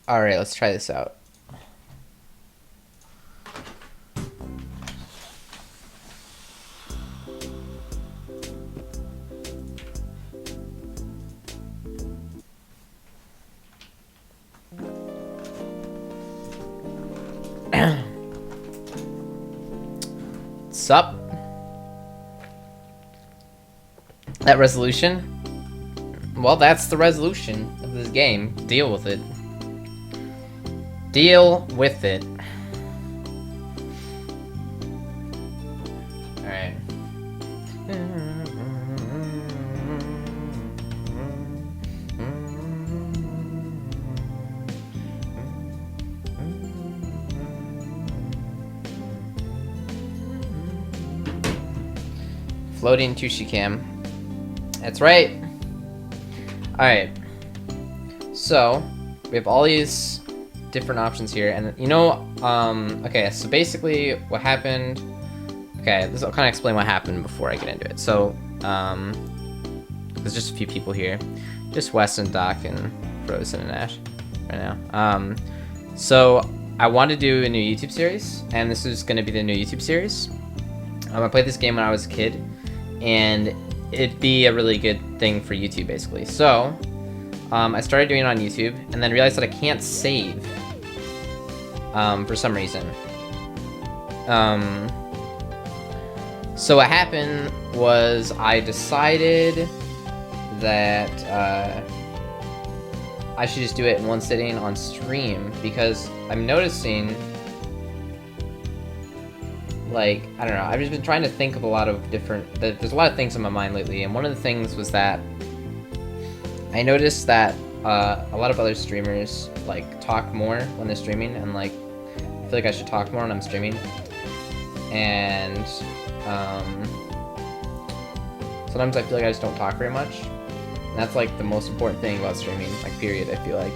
Alright, let's try this out. Sup? That resolution? Well, that's the resolution of this game. Deal with it. Deal with it. Alright. Floating Tooshi cam. That's right. Alright. So, we have all these different options here, and you know, okay, so basically what happened, okay, this will kind of explain what happened before I get into it. So, there's just a few people here, just Wes and Doc and Frozen and Ash right now. So I wanted to do a new YouTube series, and this is going to be the new YouTube series. I played this game when I was a kid, and it'd be a really good thing for YouTube, basically. So, I started doing it on YouTube, and then realized that I can't save, for some reason. So what happened was I decided that, I should just do it in one sitting on stream, because I'm noticing, like, I don't know, I've just been trying to think of a lot of different, there's a lot of things on my mind lately, and one of the things was that I noticed that a lot of other streamers, like, talk more when they're streaming, and, like, I feel like I should talk more when I'm streaming, and sometimes I feel like I just don't talk very much, and that's, like, the most important thing about streaming, like, period, I feel like.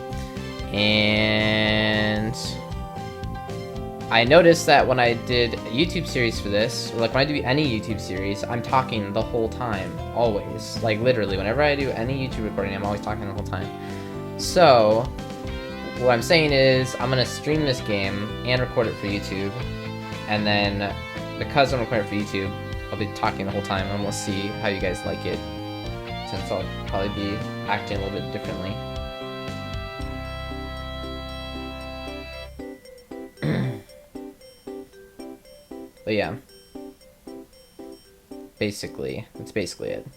And I noticed that when I did a YouTube series for this, or like when I do any YouTube series, I'm talking the whole time, always. Like literally, whenever I do any YouTube recording, I'm always talking the whole time. So, what I'm saying is, I'm gonna stream this game and record it for YouTube, and then, because I'm recording it for YouTube, I'll be talking the whole time, and we'll see how you guys like it, since I'll probably be acting a little bit differently. But yeah, that's basically it.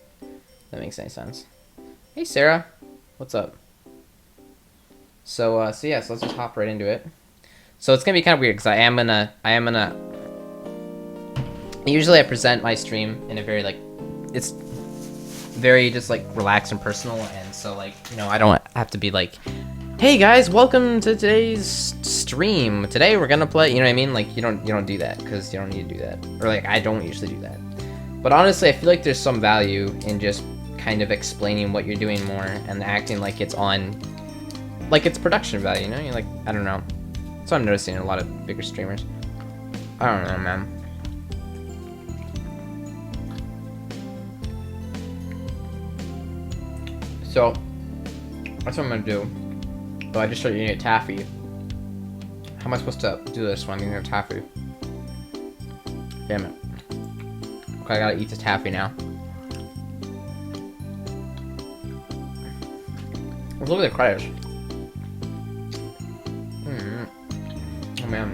That makes any sense. Hey Sarah, what's up? So yeah, so let's just hop right into it. So it's gonna be kind of weird because I am gonna. Usually I present my stream in a very it's very just like relaxed and personal, and so like I don't have to be like, hey guys, welcome to today's stream. Today we're gonna play, you know what I mean? Like you don't do that because you don't need to do that, or like I don't usually do that. But honestly, I feel like there's some value in just kind of explaining what you're doing more and acting like it's on, like it's production value. You're like, I don't know. That's what I'm noticing in a lot of bigger streamers. I don't know, man. So that's what I'm gonna do. Oh, I just started eating a taffy. How am I supposed to do this when I'm eating a taffy? Damn it. Okay, I gotta eat the taffy now. Look at the credits. Oh man.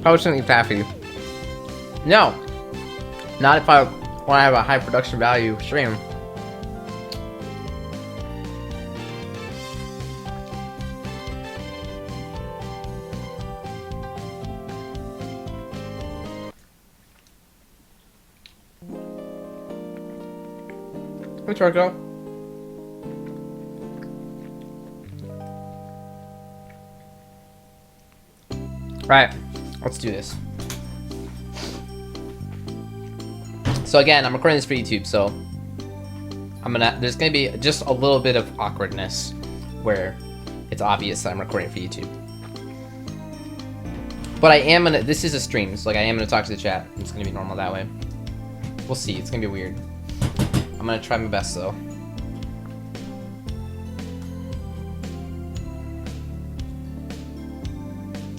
I was gonna eat taffy. No, not if I want to have a high production value stream. Hey, Turco. Right. Let's do this. So again, I'm recording this for YouTube, so there's gonna be just a little bit of awkwardness where it's obvious that I'm recording for YouTube. But this is a stream, so like I am gonna talk to the chat. It's gonna be normal that way. We'll see, it's gonna be weird. I'm gonna try my best though.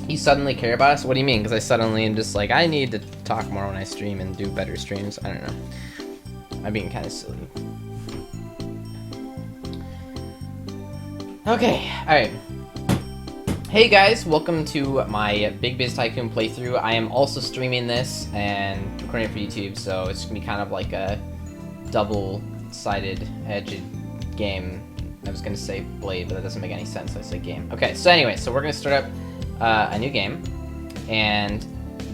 You suddenly care about us? What do you mean? Because I suddenly am just like, I need to talk more when I stream and do better streams. I don't know. I'm being kind of silly. Okay, alright. Hey guys, welcome to my Big Biz Tycoon playthrough. I am also streaming this and recording it for YouTube, so it's gonna be kind of like a double-sided edged game. I was gonna say blade, but that doesn't make any sense, so I say game. Okay, so anyway, so we're gonna start up a new game, and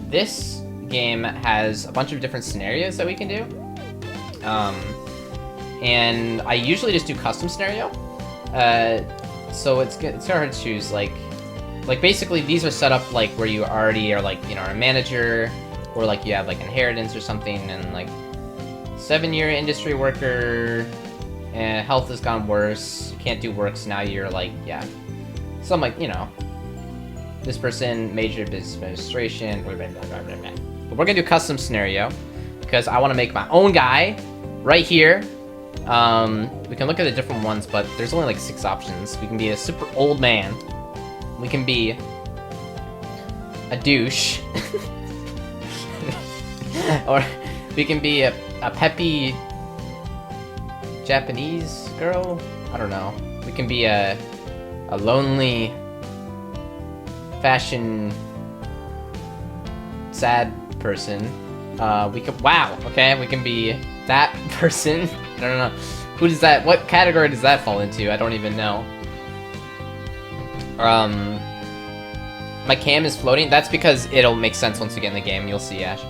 this game has a bunch of different scenarios that we can do, and I usually just do custom scenario, so it's kind of hard to choose. Like basically these are set up like where you already are like a manager, or like you have like inheritance or something, and like 7-year industry worker, and health has gone worse, you can't do work, so now you're like, yeah, so I'm like, this person majored business administration, blah, blah, blah, blah, blah, blah. But we're gonna do custom scenario because I want to make my own guy right here. We can look at the different ones, but there's only like 6 options. We can be a super old man. We can be a douche, or we can be a peppy Japanese girl. I don't know. We can be a lonely fashion sad person. We can we can be that person. I don't know. Who does that, what category does that fall into? I don't even know. My cam is floating. That's because it'll make sense once we get in the game. You'll see, Ash.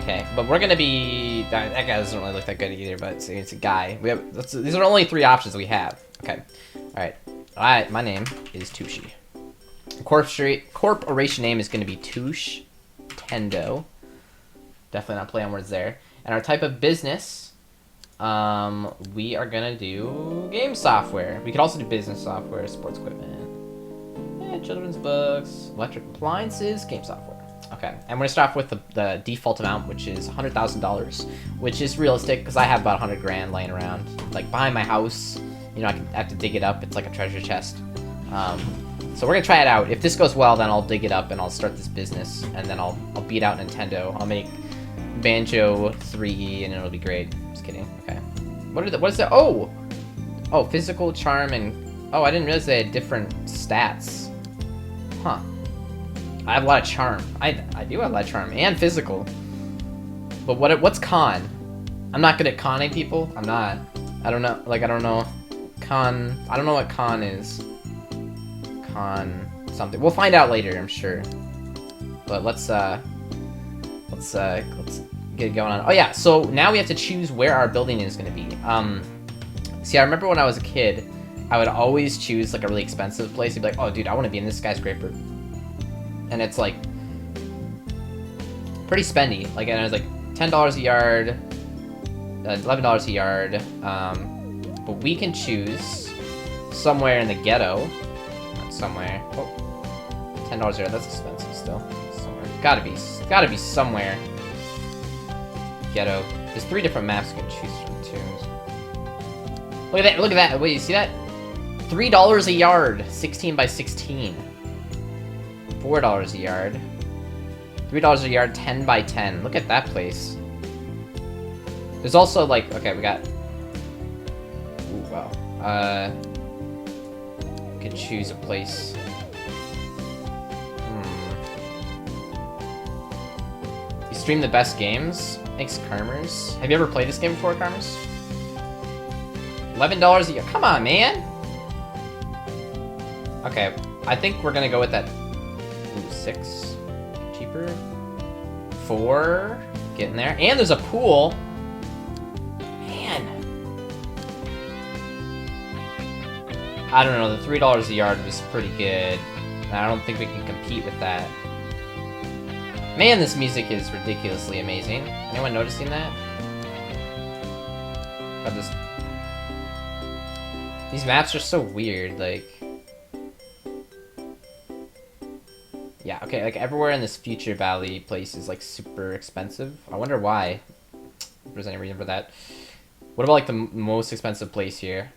Okay, but we're gonna be, that guy doesn't really look that good either, but it's a guy. These are only 3 options we have. Okay. Alright, my name is Tooshi. Corporation name is going to be Tooshi Daily. Definitely not play on words there. And our type of business, we are going to do game software. We could also do business software, sports equipment, children's books, electric appliances, game software. Okay, and we're going to start off with the default amount, which is $100,000, which is realistic because I have about 100 grand laying around, like behind my house. You know, I have to dig it up. It's like a treasure chest. So we're gonna try it out. If this goes well, then I'll dig it up and I'll start this business, and then I'll beat out Nintendo. I'll make Banjo 3E, and it'll be great. Just kidding. Okay. What is that? Oh, physical, charm, and I didn't realize they had different stats. Huh. I have a lot of charm. I do have a lot of charm and physical. But what's con? I'm not good at conning people. I'm not. I don't know. Like I don't know. I don't know what con is. Con something. We'll find out later, I'm sure. But let's get it going on. Oh yeah, so now we have to choose where our building is gonna be. See, I remember when I was a kid, I would always choose like a really expensive place. I'd be like, oh dude, I want to be in this skyscraper. And it's like pretty spendy. Like, and it was like $10 a yard, $11 a yard. But we can choose somewhere in the ghetto. Somewhere. Oh, $10 a yard. That's expensive still. Somewhere. Gotta be somewhere. Ghetto. There's 3 different maps you can choose from too. Look at that! Look at that! Wait, you see that? $3 a yard. 16 by 16. $4 a yard. $3 a yard. 10 by 10. Look at that place. There's also like, okay, we got. Ooh, wow. Could choose a place. You stream the best games? Thanks, Karmers. Have you ever played this game before, Karmers? $11 a year. Come on, man! Okay, I think we're gonna go with that. Ooh, 6. Cheaper. 4. Getting there. And there's a pool. Man. I don't know, the $3 a yard was pretty good. I don't think we can compete with that. Man, this music is ridiculously amazing. Anyone noticing that? God, these maps are so weird, like... Yeah, okay, like everywhere in this Future Valley place is like super expensive. I wonder why. If there's any reason for that. What about like the most expensive place here?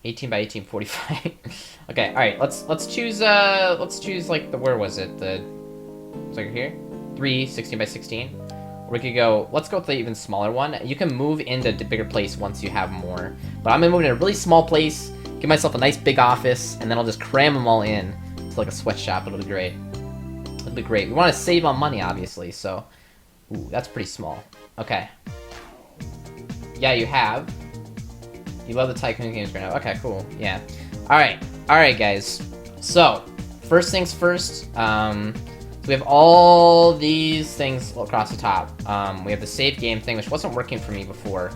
18 by 18, 45. Okay, all right. Let's choose like the, where was it? It's like here, 3 16 by 16. Or we could go. Let's go with the even smaller one. You can move into the bigger place once you have more. But I'm gonna move in a really small place, give myself a nice big office, and then I'll just cram them all in to like a sweatshop. It'll be great. It'll be great. We want to save on money, obviously. So, ooh, that's pretty small. Okay. Yeah, you have. You love the Tycoon games right now. Okay, cool. Yeah. Alright, guys. So, first things first. So we have all these things across the top. We have the save game thing, which wasn't working for me before.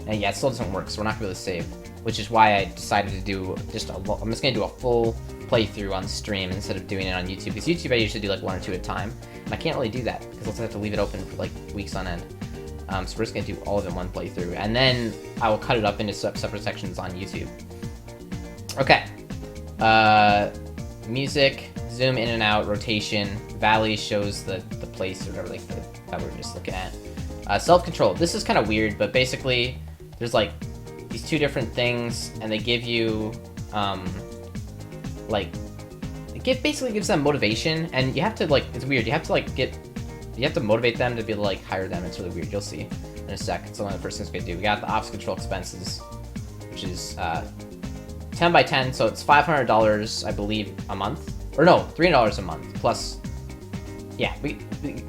And yeah, it still doesn't work, so we're not going to be able to save. Which is why I decided to do I'm just going to do a full playthrough on stream instead of doing it on YouTube. Because YouTube I usually do like 1 or 2 at a time. And I can't really do that, because I'll have to leave it open for like weeks on end. So we're just going to do all of it in one playthrough. And then I will cut it up into separate sections on YouTube. Okay. Music, zoom in and out, rotation. Valley shows the place or whatever, like that we're just looking at. Self-control. This is kind of weird, but basically there's like these 2 different things, and they give you, like, basically gives them motivation, and you have to, like, it's weird. You have to motivate them to be able to, like, hire them. It's really weird. You'll see in a sec. It's one of the first things we do. We got the ops control expenses, which is 10 by 10, so it's $500, I believe, a month. Or no, $300 a month, plus, yeah, we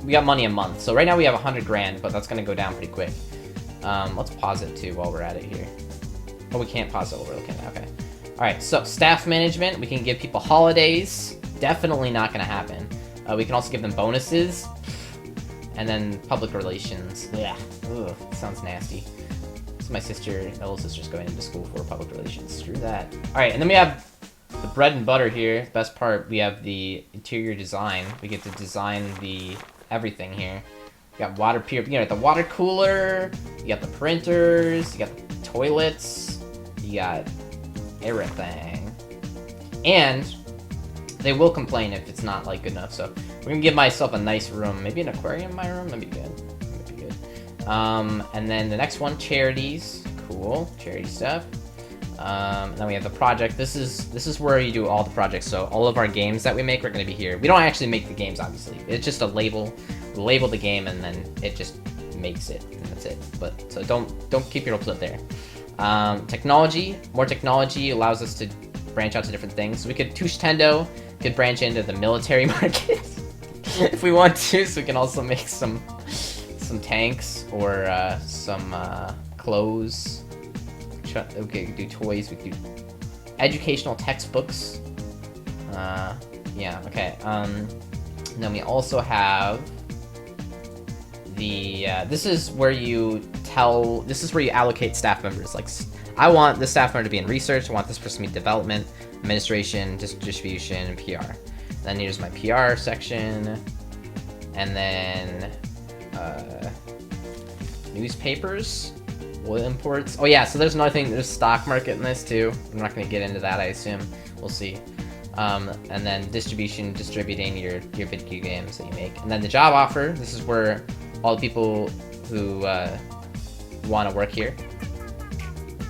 got money a month. So right now we have 100 grand, but that's going to go down pretty quick. Let's pause it, too, while we're at it here. Oh, we can't pause it while we're looking at it. Okay. All right, so staff management. We can give people holidays. Definitely not going to happen. We can also give them bonuses. And then public relations. Yeah. Ugh, sounds nasty. So my little sister's going into school for public relations. Screw that. All right, and then we have the bread and butter here. Best part, we have the interior design. We get to design the everything here. You got water purifier, the water cooler. You got the printers. You got the toilets. You got everything. And they will complain if it's not like good enough. So we're gonna give myself a nice room, maybe an aquarium in my room. That'd be good. That'd be good. And then the next one, charities. Cool, charity stuff. And then we have the project. This is where you do all the projects. So all of our games that we make are going to be here. We don't actually make the games, obviously. It's just a label. We label the game, and then it just makes it, and that's it. But so don't keep your hopes up there. Technology. More technology allows us to branch out to different things. So we could Tooshi could branch into the military market if we want to. So we can also make some tanks or some clothes. Okay, we could do toys, we could do educational textbooks. Yeah, okay. And then we also have the, this is where you allocate staff members. Like, I want this staff member to be in research, I want this person to be development, administration, distribution, and PR. Then here's my PR section, and then, newspapers. Wood imports. Oh yeah, so there's another thing. There's stock market in this too. I'm not going to get into that, I assume. We'll see. And then distributing your video games that you make. And then the job offer. This is where all the people who want to work here.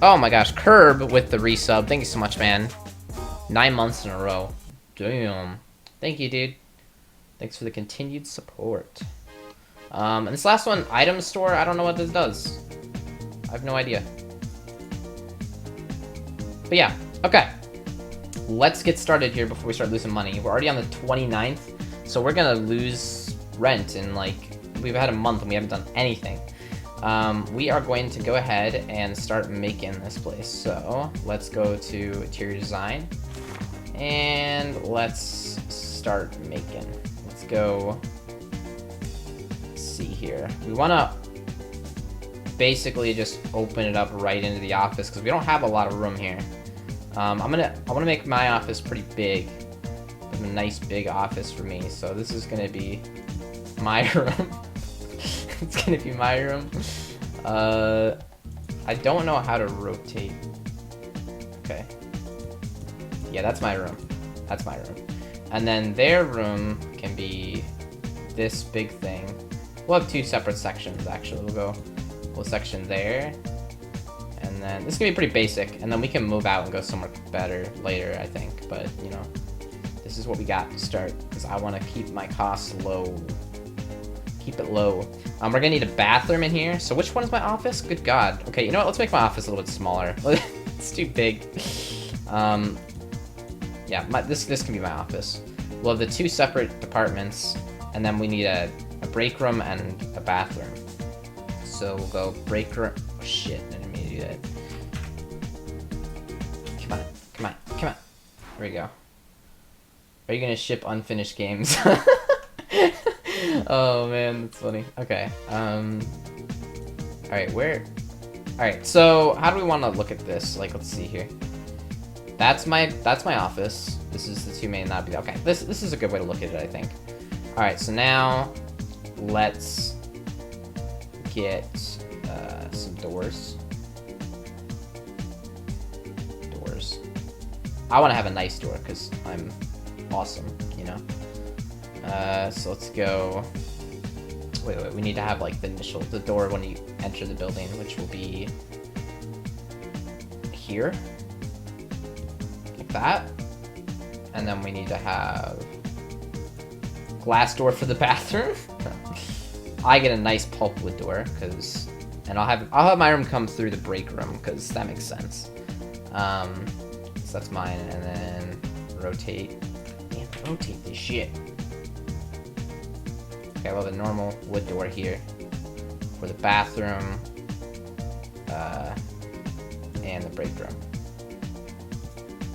Oh my gosh, Curb with the resub. Thank you so much, man. 9 months in a row. Damn. Thank you, dude. Thanks for the continued support. And this last one, item store. I don't know what this does. I have no idea. But yeah, okay. Let's get started here before we start losing money. We're already on the 29th, so we're gonna lose rent in like, we've had a month and we haven't done anything. We are going to go ahead and start making this place. So let's go to interior design and let's start making. Let's go, let's see here. We wanna basically just open it up right into the office because we don't have a lot of room here. I want to make my office pretty big. A nice big office for me. So this is gonna be my room. It's gonna be my room. I don't know how to rotate. Okay. Yeah, that's my room. That's my room. And then their room can be this big thing. We'll have two separate sections actually. We'll section there, and then this is gonna be pretty basic, and then we can move out and go somewhere better later, I think. But you know, this is what we got to start because I want to keep my costs low. Keep it low. We're gonna need a bathroom in here. So which one is my office? Good God. Okay, you know what? Let's make my office a little bit smaller. It's too big. Yeah, this can be my office. We'll have the two separate departments, and then we need a break room and a bathroom. So we'll go break room. Oh shit, I didn't mean to do that. Come on, come on, come on. There we go. Are you gonna ship unfinished games? Oh man, that's funny. Okay. Alright, where? Alright, so how do we want to look at this? Like, let's see here. That's my office. This is the two main lobby. Okay, this is a good way to look at it, I think. Alright, so now let's get some doors. I want to have a nice door because I'm awesome, you know. So let's go. Wait, we need to have like the door when you enter the building, which will be here, like that. And then we need to have glass door for the bathroom. I get a nice pulpwood door and I'll have my room come through the break room because that makes sense. So that's mine, and then rotate. Man, rotate this shit. Okay, we'll have a normal wood door here for the bathroom and the break room.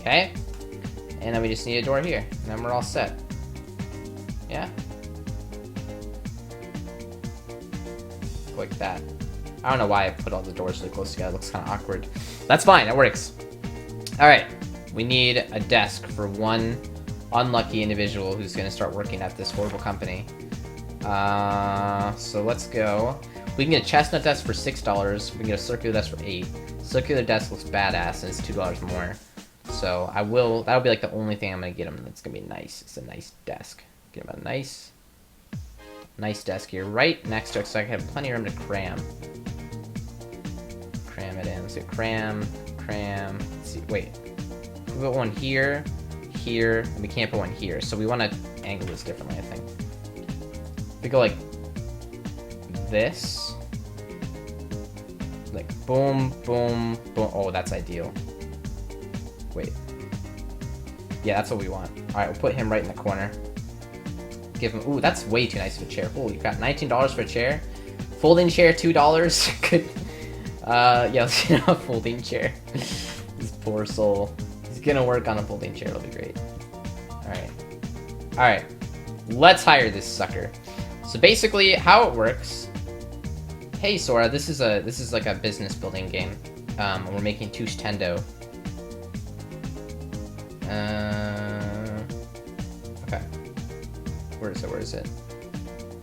Okay, and then we just need a door here, and then we're all set. Yeah. Like that. I don't know why I put all the doors really close together. It looks kind of awkward. That's fine. It works. All right. We need a desk for one unlucky individual who's gonna start working at this horrible company. So let's go. We can get a chestnut desk for $6. We can get a circular desk for $8. Circular desk looks badass and it's $2 more. So that'll be like the only thing I'm gonna get him that's gonna be nice. It's a nice desk. Get him a nice desk here, right next to it, so I can have plenty of room to cram. Cram it in. So cram. Let's see, wait. We put one here, and we can't put one here. So we want to angle this differently, I think. We go like this. Like boom, boom, boom. Oh, that's ideal. Wait. Yeah, that's what we want. Alright, we'll put him right in the corner. Give him... Ooh, that's way too nice of a chair. Holy crap, $19 for a chair? Folding chair, $2? Good. Yeah, let's get a folding chair. This poor soul. He's gonna work on a folding chair, it'll be great. Alright, let's hire this sucker. So basically, how it works... Hey Sora, this is like a business building game. We're making Tooshi Daily. Okay. Where is it?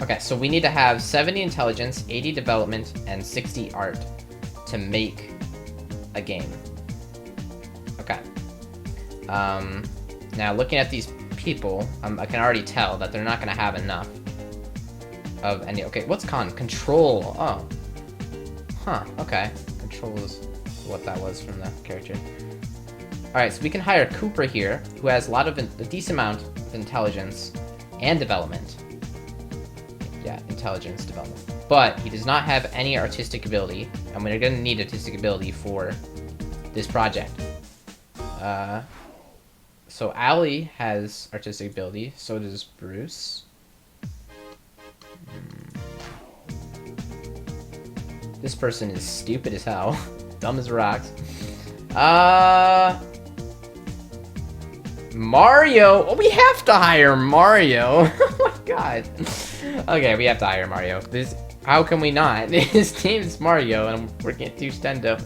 Okay, so we need to have 70 intelligence, 80 development, and 60 art to make a game. Okay. Now looking at these people, I can already tell that they're not gonna have enough of any. Okay, what's control? Oh. Huh, okay. Control is what that was from the character. Alright, so we can hire Cooper here, who has a decent amount of intelligence and development. Yeah, intelligence, development. But he does not have any artistic ability, and we're gonna need artistic ability for this project. So Allie has artistic ability, so does Bruce. This person is stupid as hell. Dumb as rocks. Mario! Oh, we have to hire Mario! Oh my god. Okay, we have to hire Mario. How can we not? His name's Mario, and I'm working at Tooshi Daily.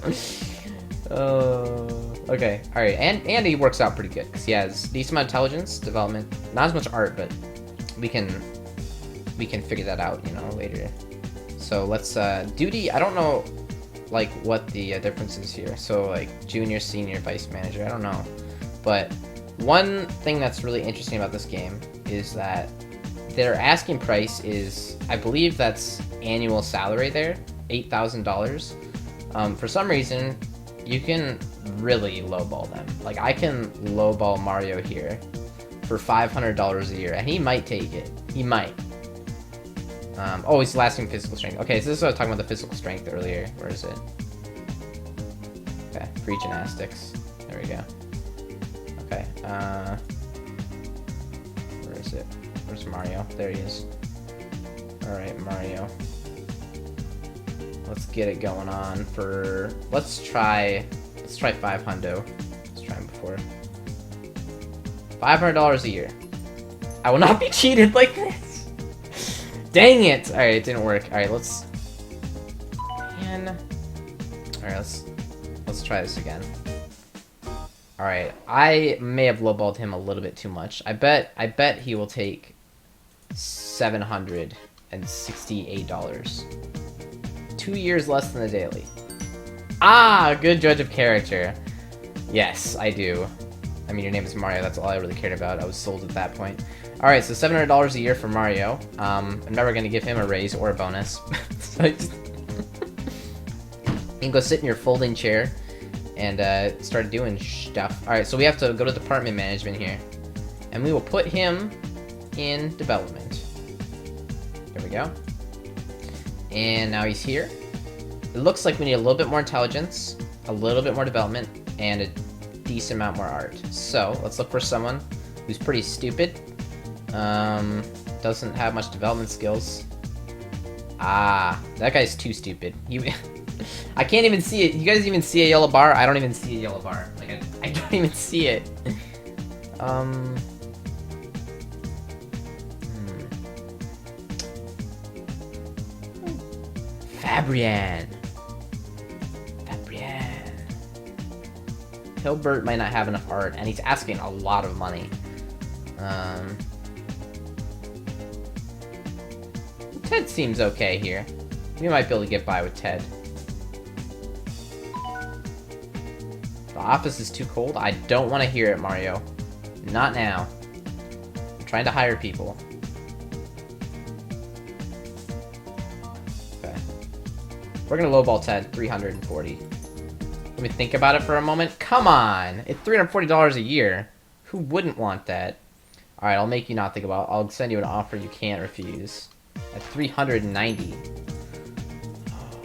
Okay, alright, and he works out pretty good, because he has decent amount of intelligence, development, not as much art, but we can figure that out, you know, later. So let's, duty, I don't know, like, what the difference is here. So, like, junior, senior, vice manager, I don't know. But one thing that's really interesting about this game is that their asking price is, I believe that's annual salary there, $8,000. For some reason, you can really lowball them. Like, I can lowball Mario here for $500 a year, and he might take it. He might. Oh, he's lasting physical strength. Okay, so this is what I was talking about, the physical strength earlier. Where is it? Okay, free gymnastics. There we go. Okay, where is it? Where's Mario? There he is. Alright, Mario. Let's get it going on for... Let's try 500. Let's try him before. $500 a year. I will not be cheated like this! Dang it! Alright, it didn't work. Alright, let's... Man... Alright, let's try this again. Alright, I may have lowballed him a little bit too much. I bet he will take $768. 2 years less than the daily. Ah, good judge of character. Yes, I do. I mean, your name is Mario, that's all I really cared about. I was sold at that point. Alright, so $700 a year for Mario. I'm never gonna give him a raise or a bonus. So you can go sit in your folding chair and start doing stuff. Alright, so we have to go to department management here. And we will put him in development. There we go. And now he's here. It looks like we need a little bit more intelligence, a little bit more development, and a decent amount more art. So let's look for someone who's pretty stupid. Doesn't have much development skills. Ah, that guy's too stupid. I can't even see it. You guys even see a yellow bar? I don't even see a yellow bar. Like, I don't even see it. Fabian. Hilbert might not have enough art, and he's asking a lot of money. Ted seems okay here. We might be able to get by with Ted. The office is too cold. I don't want to hear it, Mario. Not now. I'm trying to hire people. Okay. We're gonna lowball Ted, 340. Let me think about it for a moment. Come on! It's $340 a year. Who wouldn't want that? Alright, I'll make you not think about it. I'll send you an offer you can't refuse. At 390. Oh,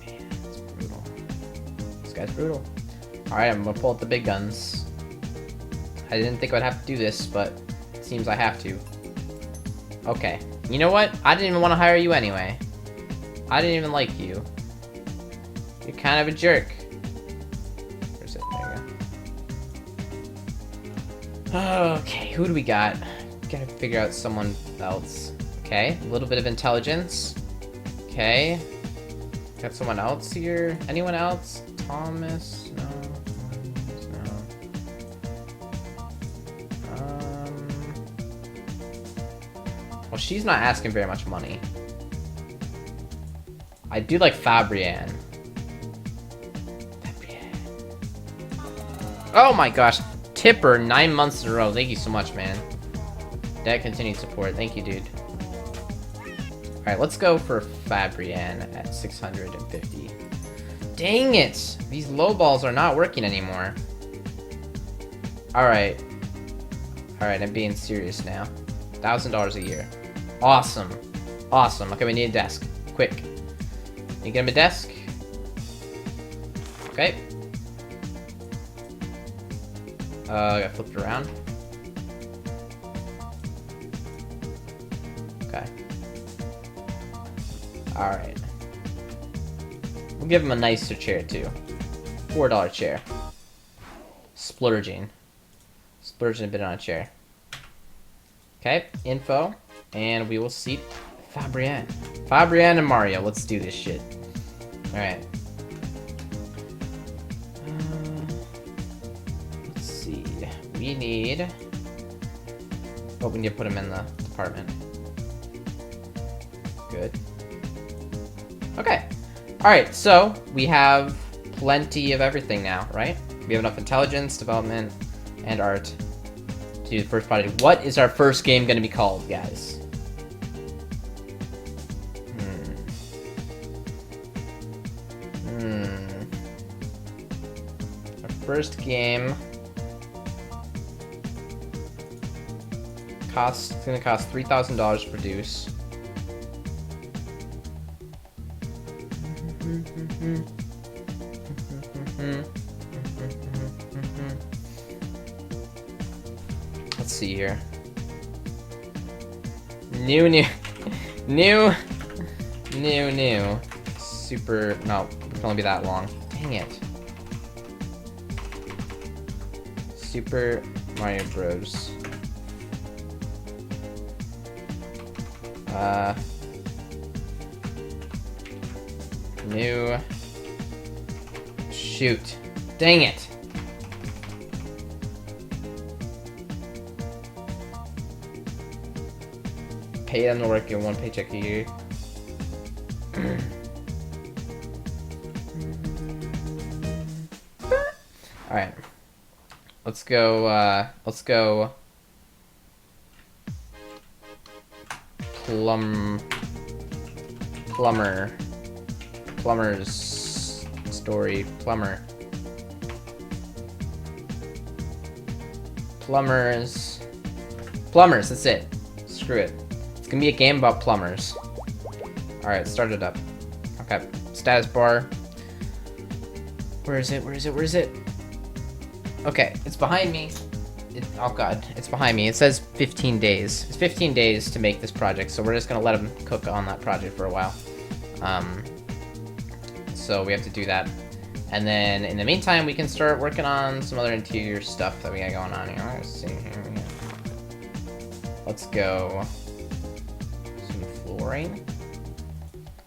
man, that's brutal. This guy's brutal. Alright, I'm gonna pull out the big guns. I didn't think I'd have to do this, but it seems I have to. Okay. You know what? I didn't even want to hire you anyway. I didn't even like you. You're kind of a jerk. Where's it? There you go. Okay, who do we got? Gotta figure out someone else. Okay, a little bit of intelligence. Okay. Got someone else here? Anyone else? Thomas? No. Well, she's not asking very much money. I do like Fabrienne. Oh my gosh. Tipper, 9 months in a row. Thank you so much, man. That continued support. Thank you, dude. Alright, let's go for Fabrienne at 650. Dang it! These low balls are not working anymore. Alright. Alright, I'm being serious now. $1,000 a year. Awesome. Awesome. Okay, we need a desk. Quick. You get him a desk? Okay. I got flipped around. Okay. Alright. We'll give him a nicer chair, too. $4 chair. Splurging. Splurging a bit on a chair. Okay, info. And we will seat Fabrienne. Fabrienne and Mario. Let's do this shit. Alright. Let's see. We need... Oh, we need to put him in the department. Good. Okay. Alright, so we have plenty of everything now, right? We have enough intelligence, development, and art to do the first project. What is our first game going to be called, guys? Our first game it's going to cost $3,000 to produce. Let's see here. New. Super, no, it can only be that long. Dang it. Super Mario Bros. New. Shoot. Dang it. Pay them to work in one paycheck a year. Alright. Let's go Plumber's story. Plumbers, that's it. Screw it. It's gonna be a game about plumbers. Alright, start it up. Okay, status bar. Where is it? Okay, it's behind me. Oh god, it's behind me. It says 15 days. It's 15 days to make this project, so we're just gonna let him cook on that project for a while. So we have to do that. And then, in the meantime, we can start working on some other interior stuff that we got going on here. Let's see here. Let's go. Some flooring.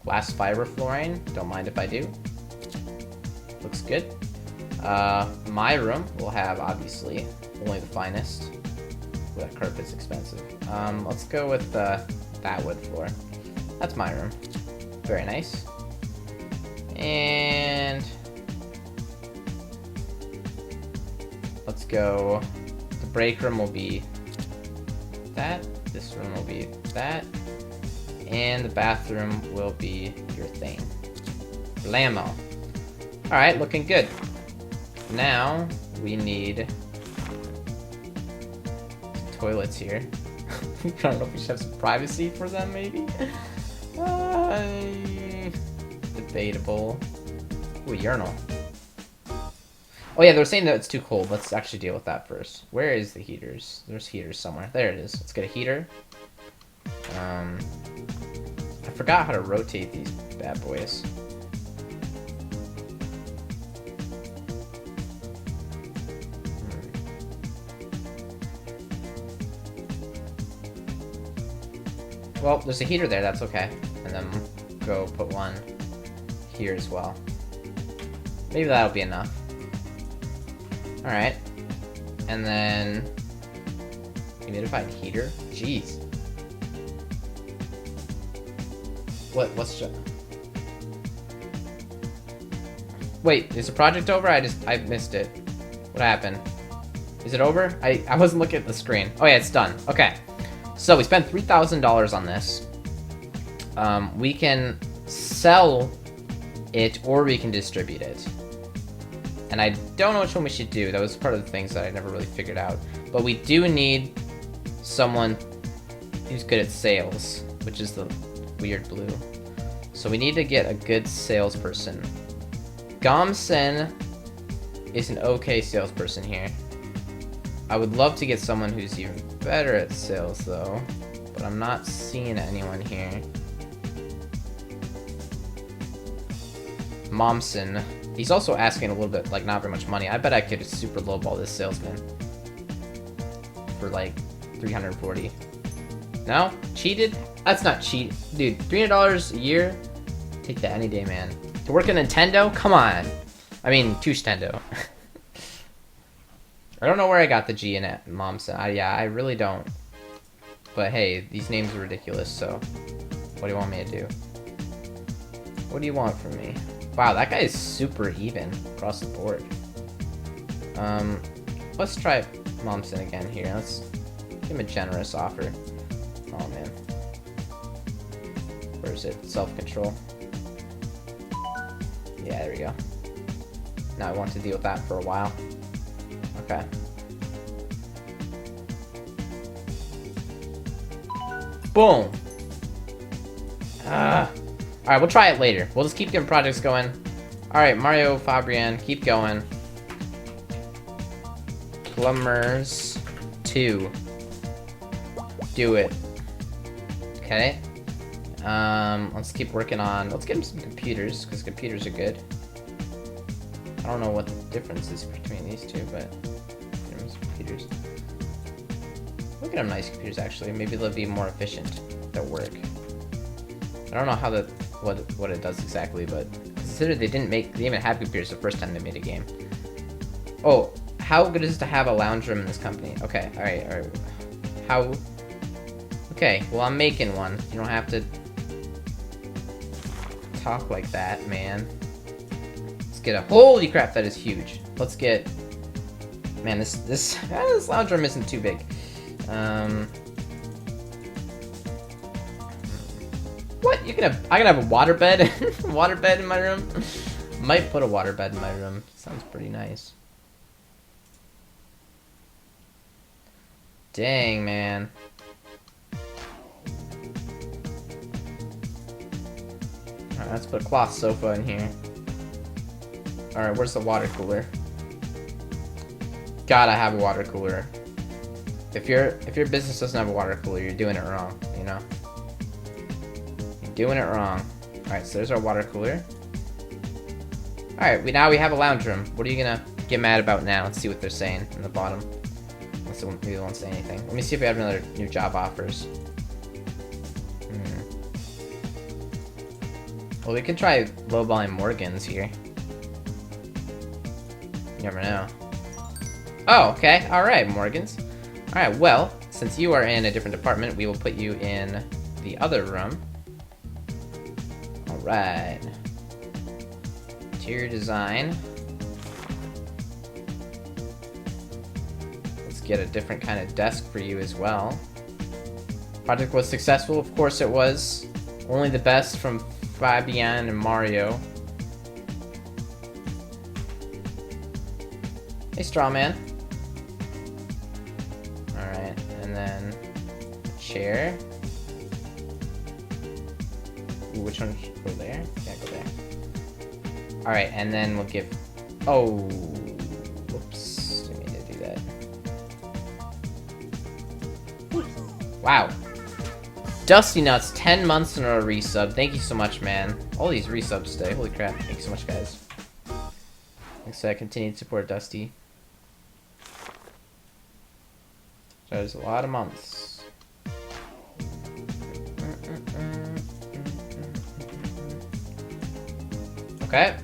Glass fiber flooring. Don't mind if I do. Looks good. My room will have, obviously, only the finest. Ooh, that carpet's expensive. Let's go with that wood floor. That's my room. Very nice. And let's go. The break room will be that. This room will be that. And the bathroom will be your thing. Blammo. Alright, looking good. Now, we need toilets here. I don't know if we should have some privacy for them, maybe? Debatable. Ooh, urinal. Oh yeah, they were saying that it's too cold. Let's actually deal with that first. Where is the heaters? There's heaters somewhere. There it is. Let's get a heater. I forgot how to rotate these bad boys. Well, there's a heater there, that's okay. And then go put one here as well. Maybe that'll be enough. Alright. And then humidified heater? Jeez. What's wait, is the project over? I missed it. What happened? Is it over? I wasn't looking at the screen. Oh yeah, it's done. Okay. So we spent $3,000 on this. We can sell it or we can distribute it. And I don't know which one we should do. That was part of the things that I never really figured out. But we do need someone who's good at sales, which is the weird blue. So we need to get a good salesperson. Gomsen is an okay salesperson here. I would love to get someone who's even better at sales though, but I'm not seeing anyone here. Momsen. He's also asking a little bit, like, not very much money. I bet I could super lowball this salesman for like 340. No? Cheated? That's not cheat. Dude, $300 a year? Take that any day, man. To work at Nintendo? Come on. I mean, Tooshi Daily. I don't know where I got the G in it, Momsen. Yeah, I really don't. But hey, these names are ridiculous, so what do you want me to do? What do you want from me? Wow, that guy is super even across the board. Let's try Momsen again here. Let's give him a generous offer. Oh man. Where is it? Self-control. Yeah, there we go. Now I want to deal with that for a while. Okay. Boom! Alright, we'll try it later. We'll just keep getting projects going. Alright, Mario Fabian, keep going. Plumbers 2. Do it. Okay. Let's keep working on... Let's get him some computers, because computers are good. I don't know what the difference is between these two, but... Get him some computers. Look at them nice computers, actually. Maybe they'll be more efficient. They'll work. I don't know how the... What it does exactly, but... Consider they didn't even have computers the first time they made a game. Oh, how good is it to have a lounge room in this company? Okay, alright. How... Okay, well I'm making one. You don't have to... talk like that, man. Let's get a... Holy crap, that is huge. Let's get... Man, this lounge room isn't too big. What? I can have a waterbed? Waterbed in my room? Might put a waterbed in my room. Sounds pretty nice. Dang, man. Alright, let's put a cloth sofa in here. Alright, where's the water cooler? Gotta have a water cooler. If your business doesn't have a water cooler, you're doing it wrong, you know? You're doing it wrong. Alright, so there's our water cooler. Alright, now we have a lounge room. What are you gonna get mad about now? Let's see what they're saying in the bottom. Maybe they won't say anything. Let me see if we have another new job offers. Well, we could try lowballing Morgan's here. You never know. Oh, okay. Alright, Morgans. Alright, well, since you are in a different department, we will put you in the other room. Alright. Interior design. Let's get a different kind of desk for you as well. Project was successful, of course it was. Only the best from Fabian and Mario. Hey, Strawman. Alright, and then a chair. Ooh, which one should go there? Yeah, go there. Alright, and then we'll give... Oh, whoops. Didn't mean to do that. Wow. Dusty Nuts, 10 months in a resub. Thank you so much, man. All these resubs today. Holy crap. Thank you so much, guys. Thanks for that continued support, Dusty. There's a lot of months. Okay.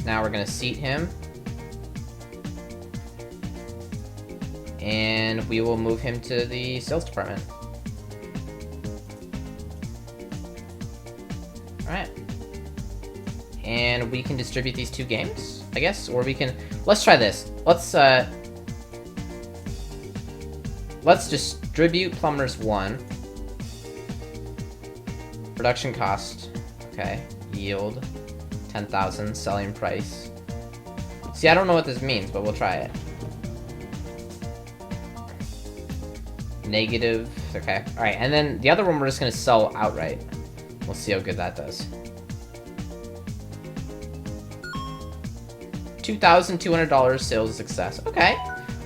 Now we're gonna seat him. And we will move him to the sales department. Alright. And we can distribute these 2 games, I guess? Or we can... Let's try this. Let's distribute Plumbers 1. Production cost. Okay. Yield. 10,000. Selling price. See, I don't know what this means, but we'll try it. Negative. Okay. Alright, and then the other one we're just gonna sell outright. We'll see how good that does. $2,200 sales success. Okay.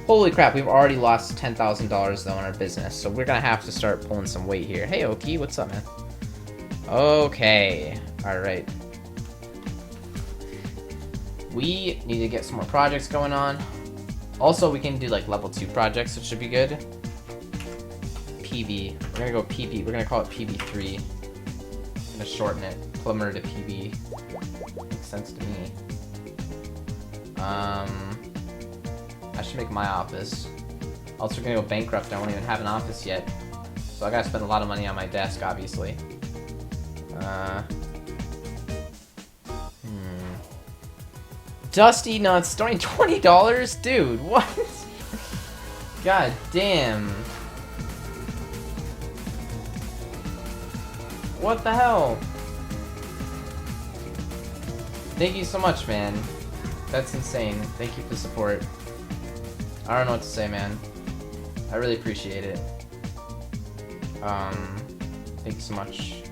Holy crap, we've already lost $10,000 though in our business, so we're gonna have to start pulling some weight here. Hey, Oki, what's up, man? Okay. Alright. We need to get some more projects going on. Also, we can do like level 2 projects, which should be good. PB. We're gonna go PB. We're gonna call it PB3. I'm gonna shorten it. Plumber to PB. Makes sense to me. I should make my office. Also, we're gonna go bankrupt. I don't even have an office yet. So I gotta spend a lot of money on my desk, obviously. Dusty Nuts, doing $20? Dude, what? God damn. What the hell? Thank you so much, man. That's insane. Thank you for the support. I don't know what to say, man. I really appreciate it. Thank you so much.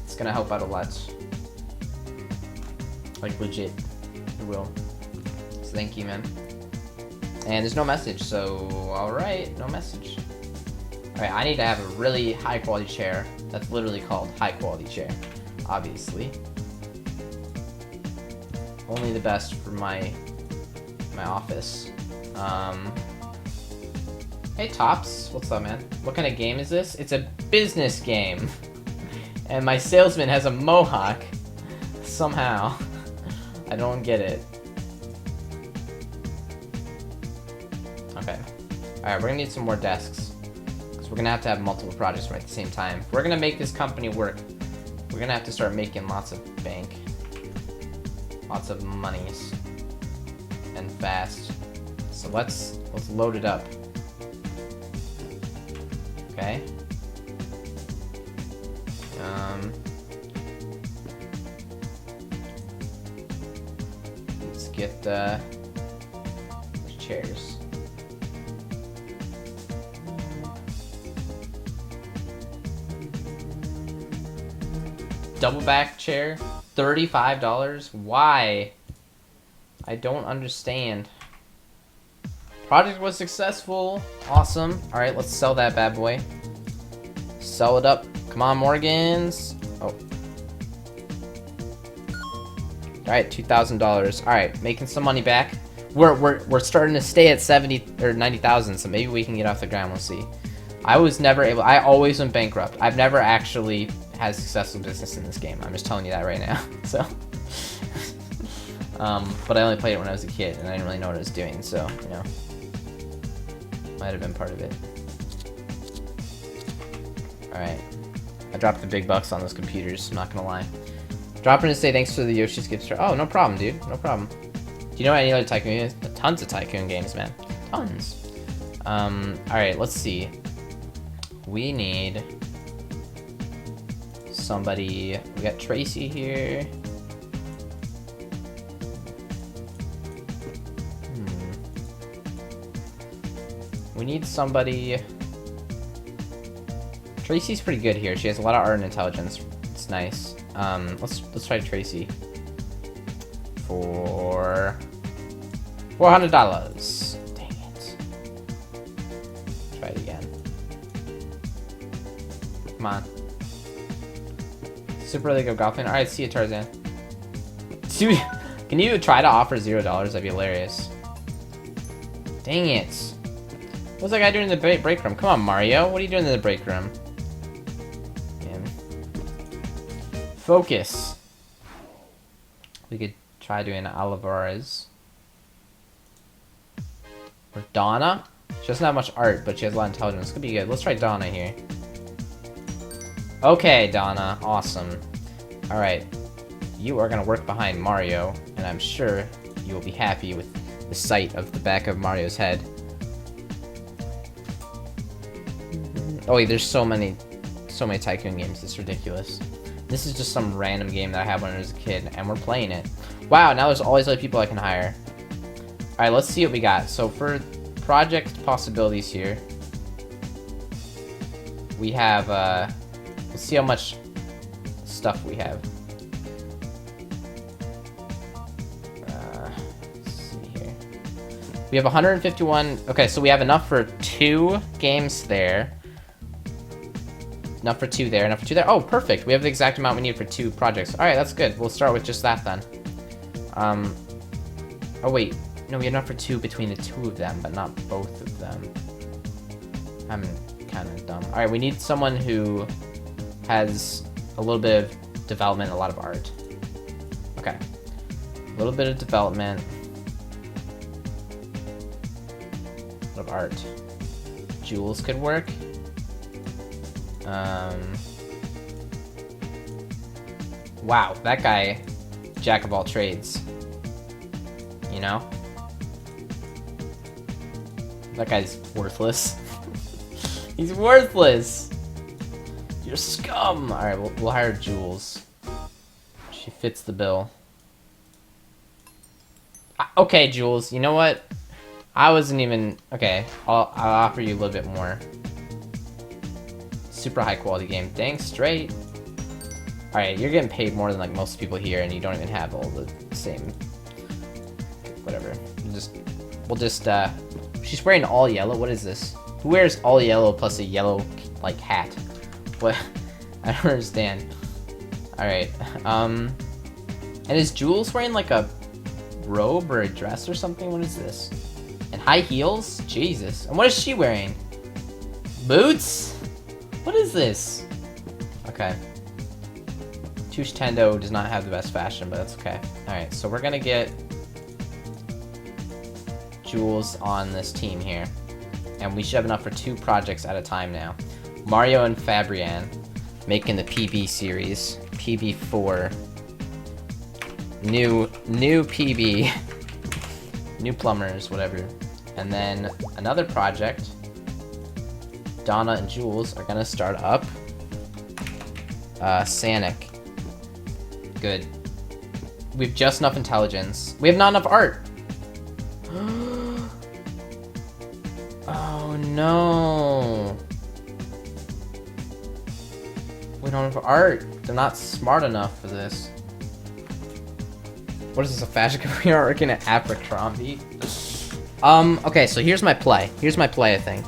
It's gonna help out a lot. Like, legit. It will. So thank you, man. And there's no message, so... Alright, no message. Alright, I need to have a really high-quality chair. That's literally called high-quality chair. Obviously. Only the best for my office. Hey, Tops. What's up, man? What kind of game is this? It's a business game. And my salesman has a mohawk. Somehow. I don't get it. Okay. Alright, we're gonna need some more desks. Because we're gonna have to have multiple projects right at the same time. If we're gonna make this company work, we're gonna have to start making lots of bank. Lots of monies. And fast. So let's load it up. Okay. Let's get the chairs. Double back chair, $35. Why? I don't understand. Project was successful. Awesome. All right, let's sell that bad boy. Sell it up. Come on, Morgans. Oh. All right, $2,000. All right, making some money back. We're starting to stay at 70 or 90,000, so maybe we can get off the ground. We'll see. I was never able. I always went bankrupt. I've never actually had a successful business in this game. I'm just telling you that right now. So. But I only played it when I was a kid, and I didn't really know what I was doing, so, you know. Might have been part of it. Alright. I dropped the big bucks on those computers, I'm not gonna lie. Drop in to say thanks for the Yoshi's gift store. Oh, no problem, dude. No problem. Do you know any other Tycoon games? Tons of Tycoon games, man. Tons. Alright, let's see. We need somebody. We got Tracy here. We need somebody. Tracy's pretty good here. She has a lot of art and intelligence. It's nice. Let's try Tracy for $400. Dang it. Try it again. Come on. Super League of Golfing. All right, see you, Tarzan. Dude, can you try to offer $0? That'd be hilarious. Dang it. What's that guy doing in the break room? Come on, Mario. What are you doing in the break room? Focus. We could try doing Alvarez. Or Donna. She doesn't have much art, but she has a lot of intelligence. Could be good. Let's try Donna here. Okay, Donna. Awesome. Alright. You are going to work behind Mario, and I'm sure you will be happy with the sight of the back of Mario's head. Oh wait, there's so many Tycoon games. It's ridiculous. This is just some random game that I had when I was a kid, and we're playing it. Wow, now there's all these other people I can hire. Alright, let's see what we got. So for project possibilities here, we have, let's see how much stuff we have. Let's see here. We have 151, okay, so we have enough for 2 games there. Enough for 2 there, enough for 2 there. Oh, perfect. We have the exact amount we need for 2 projects. Alright, that's good. We'll start with just that then. Oh wait. No, we have enough for 2 between the 2 of them, but not both of them. I'm kind of dumb. Alright, we need someone who has a little bit of development, a lot of art. Okay. A little bit of development. A lot of art. Jules could work. Wow, that guy, jack of all trades. You know? That guy's worthless. He's worthless! You're scum! Alright, we'll hire Jules. She fits the bill. Okay, Jules, you know what? I wasn't even... Okay, I'll offer you a little bit more. Super high quality game. Dang straight. Alright, you're getting paid more than like most people here, and you don't even have all the same. Whatever. We'll just she's wearing all yellow. What is this? Who wears all yellow plus a yellow like hat? What? I don't understand. Alright. And is Jules wearing like a robe or a dress or something? What is this? And high heels? Jesus. And what is she wearing? Boots? What is this? Okay. Tooshi Tendo does not have the best fashion, but that's okay. Alright, so we're gonna get Jules on this team here. And we should have enough for 2 projects at a time now. Mario and Fabian making the PB series. PB4. New PB. New plumbers, whatever. And then another project. Donna and Jules are gonna start up Sanic. Good. We have just enough intelligence. We have not enough art. Oh no. We don't have art. They're not smart enough for this. What is this, a fashion company? We are working at Abercrombie. Okay, so here's my play. I think.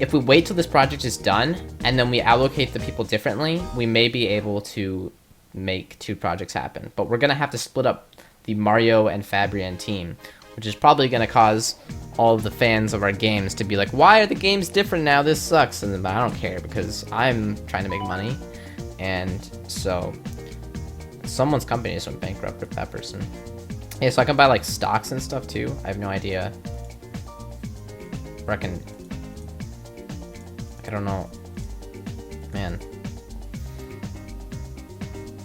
If we wait till this project is done, and then we allocate the people differently, we may be able to make 2 projects happen. But we're gonna have to split up the Mario and Fabian team, which is probably gonna cause all of the fans of our games to be like, why are the games different now? This sucks. And I don't care, because I'm trying to make money. And so Someone's company just went bankrupt with that person. Yeah, so I can buy like stocks and stuff too. I have no idea. Or I can... I don't know. Man.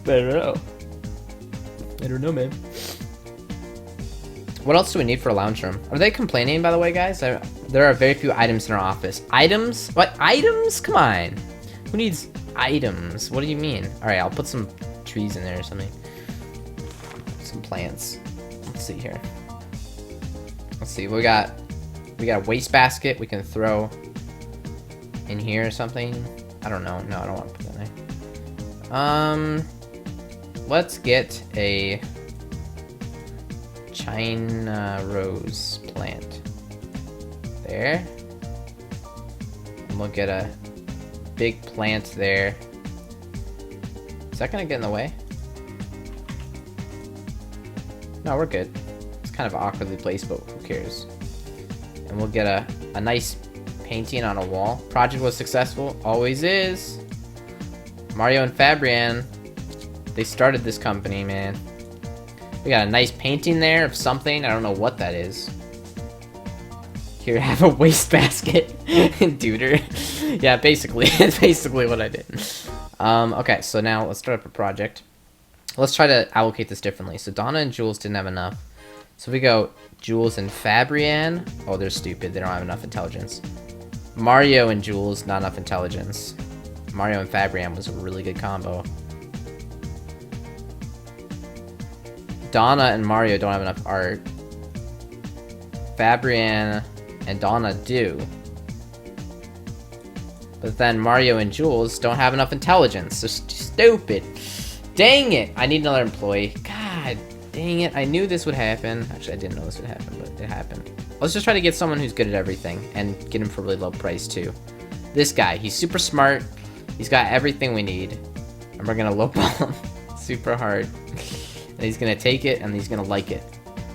I don't know. I don't know, man. What else do we need for a lounge room? Are they complaining, by the way, guys? There are very few items in our office. Items? What? Items? Come on. Who needs items? What do you mean? Alright, I'll put some trees in there or something. Some plants. Let's see here. Let's see. We got a wastebasket we can throw in here or something. I don't know. No, I don't want to put that in there. Let's get a China rose plant. There. And we'll get a big plant there. Is that gonna get in the way? No, we're good. It's kind of awkwardly placed, but who cares? And we'll get a nice painting on a wall. Project was successful. Always is. Mario and Fabian, they started this company, man. We got a nice painting there of something. I don't know what that is. Here, have a wastebasket. Duder. Yeah, basically. It's basically what I did. Okay, so now let's start up a project. Let's try to allocate this differently. So Donna and Jules didn't have enough. So we go Jules and Fabian. Oh, they're stupid. They don't have enough intelligence. Mario and Jules, not enough intelligence. Mario and Fabian was a really good combo. Donna and Mario don't have enough art. Fabian and Donna do. But then Mario and Jules don't have enough intelligence. So stupid. Dang it! I need another employee. God dang it. I knew this would happen. Actually, I didn't know this would happen, but it happened. Let's just try to get someone who's good at everything and get him for a really low price too. This guy, he's super smart. He's got everything we need. And we're gonna lowball him super hard. And he's gonna take it and he's gonna like it.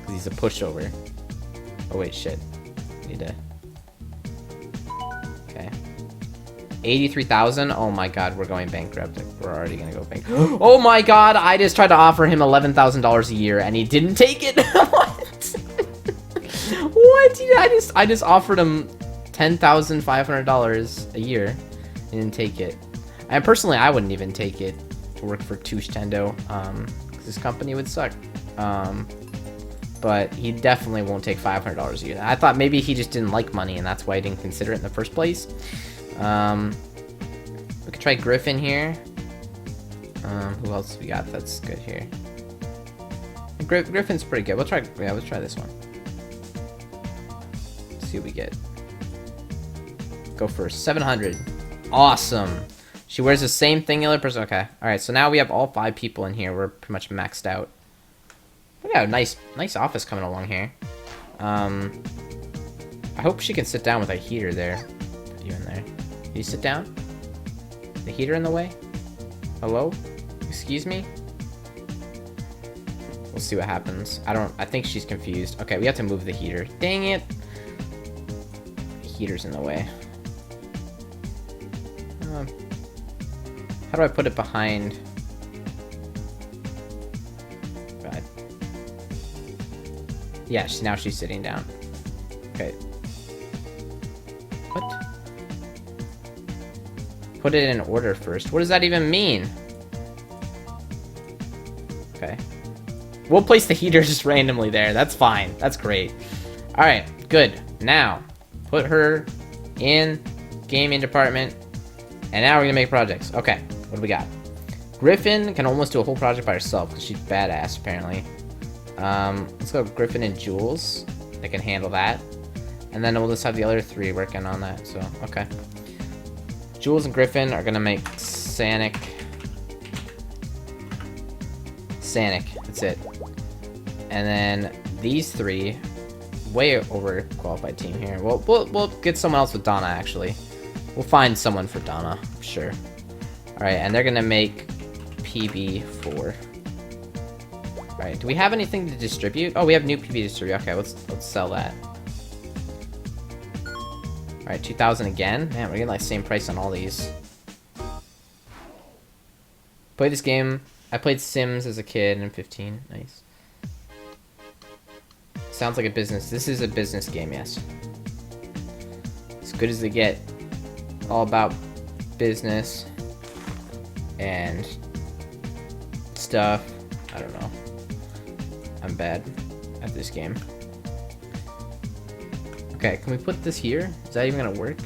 Because he's a pushover. Oh wait, shit. Need to... Okay. 83,000? Oh my god, we're going bankrupt. Like, we're already gonna go bankrupt. Oh my god, I just tried to offer him $11,000 a year and he didn't take it? What? What? I just offered him $10,500 a year. He didn't take it. And personally, I wouldn't even take it to work for Tooshi Daily. This company would suck. But he definitely won't take $500 a year. I thought maybe he just didn't like money and that's why he didn't consider it in the first place. We could try Griffin here. Who else we got that's good here? Griffin's pretty good. Let's try this one. Let's see what we get. Go for 700. Awesome. She wears the same thing the other person. Okay. Alright, so now we have all 5 people in here. We're pretty much maxed out. We got a nice office coming along here. I hope she can sit down with a heater there. Put you in there. Can you sit down? The heater in the way? Hello? Excuse me? We'll see what happens. I think she's confused. Okay, we have to move the heater. Dang it! The heater's in the way. How do I put it behind? God. Yeah, now she's sitting down. Okay. What? Put it in order first. What does that even mean? Okay. We'll place the heater just randomly there. That's fine. That's great. Alright, good. Now, put her in gaming department. And now we're gonna make projects. Okay, what do we got? Griffin can almost do a whole project by herself because she's badass, apparently. Let's go Griffin and Jules. They can handle that. And then we'll just have the other 3 working on that, so, okay. Jules and Griffin are gonna make Sanic. That's it. And then these 3, way overqualified team here. We'll get someone else with Donna, actually. We'll find someone for Donna, I'm sure. Alright, and they're gonna make PB4. Alright, do we have anything to distribute? Oh, we have new PB to distribute. Okay, let's sell that. Alright, 2,000 again. Man, we're getting like the same price on all these. Play this game I played Sims as a kid and 15. Nice. Sounds like a business. This is a business game, yes. As good as they get. All about business and stuff. I don't know. I'm bad at this game. Okay, can we put this here? Is that even gonna work?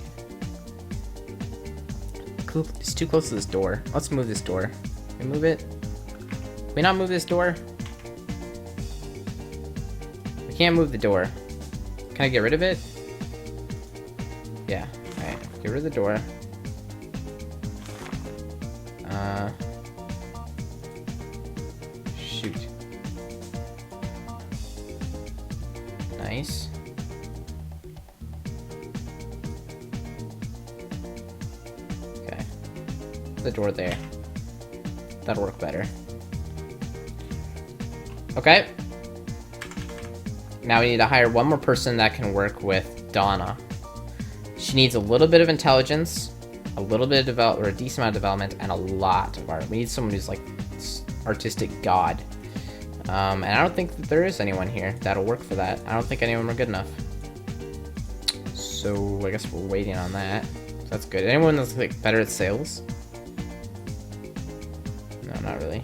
It's too close to this door. Let's move this door. Can we move it? Can we not move this door? We can't move the door. Can I get rid of it? Yeah. Alright. Get rid of the door. Shoot. Nice. Okay. The door there. That'll work better. Okay. Now we need to hire one more person that can work with Donna. She needs a little bit of intelligence, a little bit of or a decent amount of development, and a lot of art. We need someone who's like artistic god. And I don't think that there is anyone here that'll work for that. I don't think anyone are good enough. So I guess we're waiting on that. So that's good. Anyone that's like better at sales? No, not really.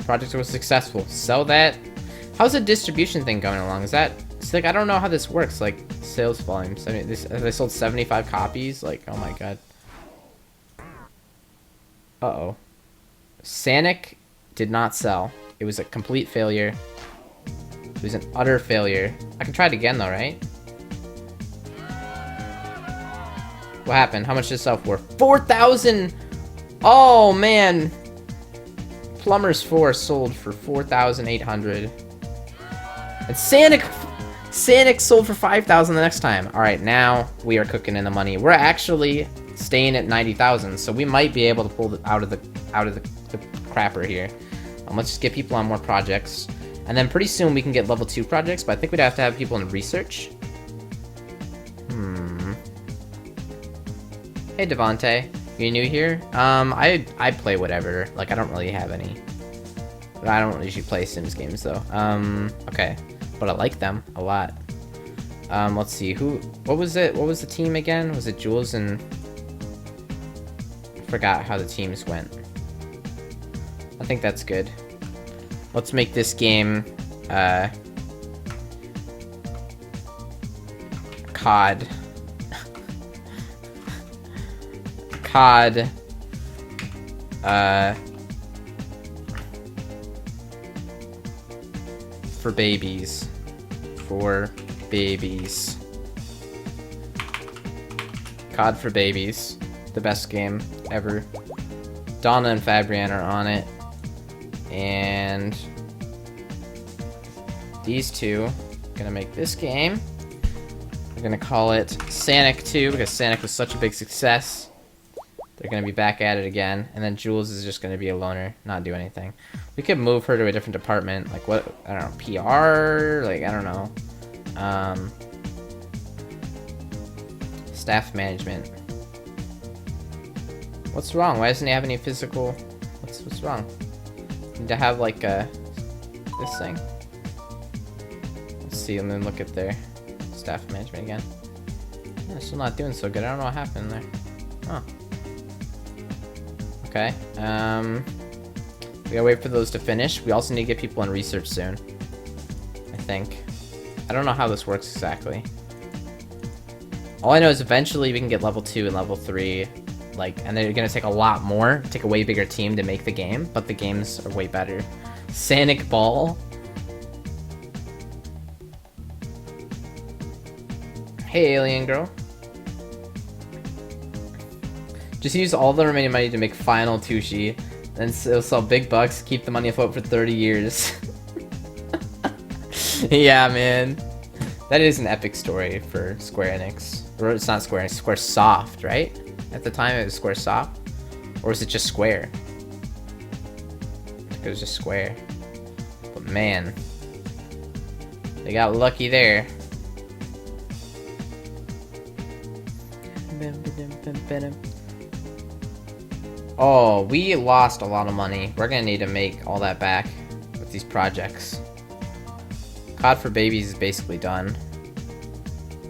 Project was successful. Sell that. How's the distribution thing going along? Is that? It's like I don't know how this works. Like sales volume. They sold 75 copies. Like oh my god. Uh-oh. Sanic did not sell. It was a complete failure. It was an utter failure. I can try it again though, right? What happened? How much did it sell for? 4,000! Oh man! Plumber's 4 sold for 4,800. And Sanic sold for 5,000 the next time. Alright, now we are cooking in the money. We're actually staying at 90,000, so we might be able to pull out of the crapper here. Let's just get people on more projects. And then pretty soon we can get level 2 projects, but I think we'd have to have people in research. Hey Devonte, you new here? I play whatever. Like I don't really have any. But I don't usually play Sims games though. Okay. But I like them a lot. Let's see, what was it? What was the team again? Was it Jules and I forgot how the teams went. I think that's good. Let's make this game COD. COD for babies. For babies. COD for babies. The best game ever. Donna and Fabian are on it. And these two are gonna make this game. We're gonna call it Sanic 2 because Sanic was such a big success. They're gonna be back at it again, and then Jules is just gonna be a loner, not do anything. We could move her to a different department, like what? I don't know, PR, like I don't know, staff management. What's wrong? Why doesn't he have any physical? What's wrong? Need to have like this thing. Let's see, and then look at their staff management again. Yeah, still not doing so good. I don't know what happened there. Huh. Okay. We gotta wait for those to finish. We also need to get people in research soon. I think. I don't know how this works exactly. All I know is eventually we can get level 2 and level 3. Like, and they're gonna take a lot more, take a way bigger team to make the game, but the games are way better. Sanic Ball. Hey, alien girl. Just use all the remaining money to make final Tooshi, then it'll sell big bucks, keep the money afloat for 30 years. Yeah, man. That is an epic story for Square Enix. Or it's not Square Enix, Squaresoft, right? At the time it was Squaresoft? Or was it just Square? I think it was just Square. But man, they got lucky there. Oh, we lost a lot of money. We're gonna need to make all that back with these projects. COD for Babies is basically done.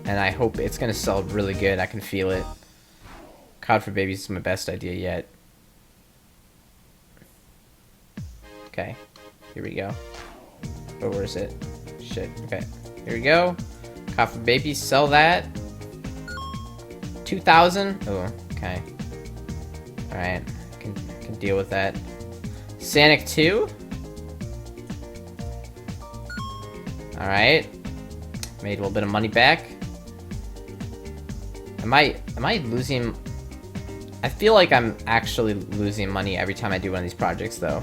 And I hope it's gonna sell really good. I can feel it. COD for Babies is my best idea yet. Okay, here we go. Oh, where is it? Shit, okay. Here we go. COD for Babies, sell that. 2,000? Oh, okay. Alright, can deal with that. Sonic 2? Alright. Made a little bit of money back. Am I losing? I feel like I'm actually losing money every time I do one of these projects, though.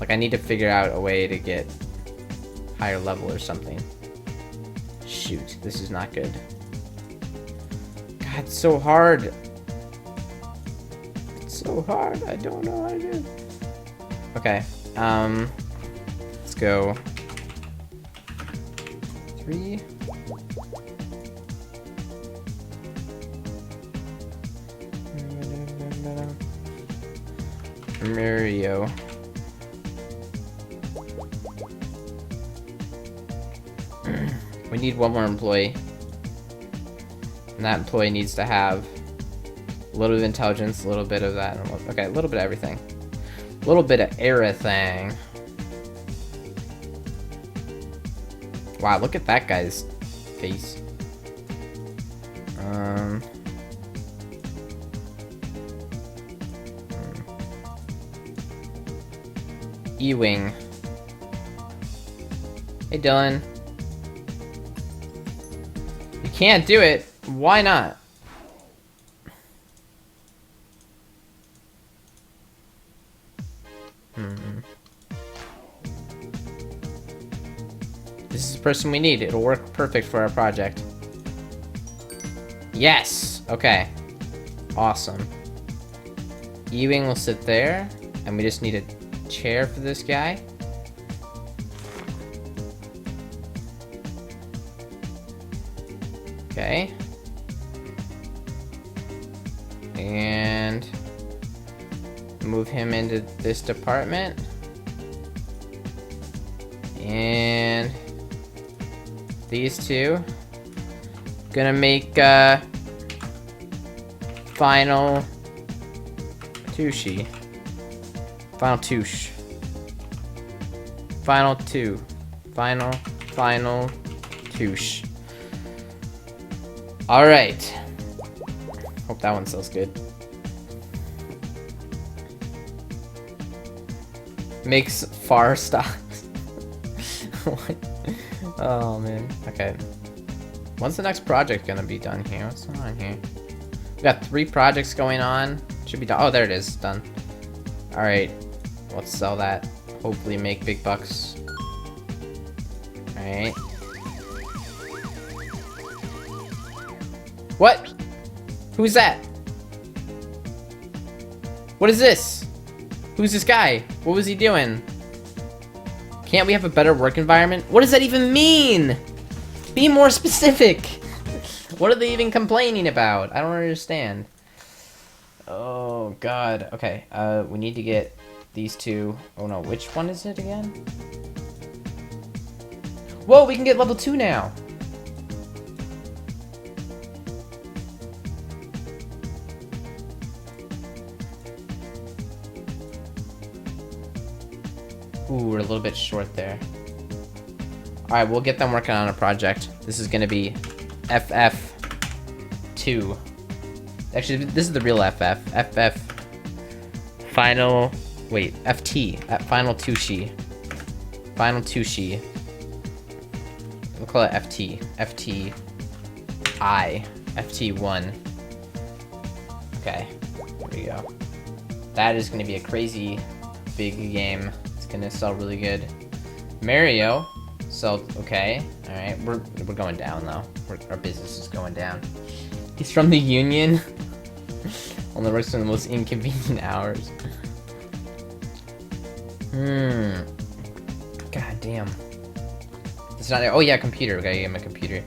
Like, I need to figure out a way to get higher level or something. Shoot, this is not good. God, it's so hard. It's so hard. I don't know how to do it. Okay, let's go. 3. Mario. We need one more employee. And that employee needs to have a little bit of intelligence, a little bit of that. Okay, a little bit of everything. A little bit of everything. Wow, look at that guy's face. E-Wing. Hey, Dylan. You can't do it. Why not? This is the person we need. It'll work perfect for our project. Yes! Okay. Awesome. E-Wing will sit there, and we just need a chair for this guy. Okay. And move him into this department. And these two. Gonna make final Tooshi. Final Toosh. Final two. Final Toosh. Alright. Hope that one sells good. Makes far stocks. What? Oh man. Okay. When's the next project gonna be done here? What's going on here? We got 3 projects going on. Should be done. Oh, there it is. Done. Alright. Let's sell that. Hopefully make big bucks. Alright. What? Who's that? What is this? Who's this guy? What was he doing? Can't we have a better work environment? What does that even mean? Be more specific. What are they even complaining about? I don't understand. Oh god. Okay. We need to get these two. Oh no, which one is it again? Whoa, we can get level 2 now. Ooh, we're a little bit short there. Alright, we'll get them working on a project. This is gonna be FF2. Actually, this is the real FF. FF Final... Wait, FT. Final Tooshi. Final Tooshi. We'll call it FT. FTI. FT1. Okay, here we go. That is gonna be a crazy big game. It's gonna sell really good. Mario. So, okay. Alright, we're going down, though. Our business is going down. He's from the Union. Only works in the most inconvenient hours. God damn. It's not... Oh, yeah, computer. We gotta get him a computer.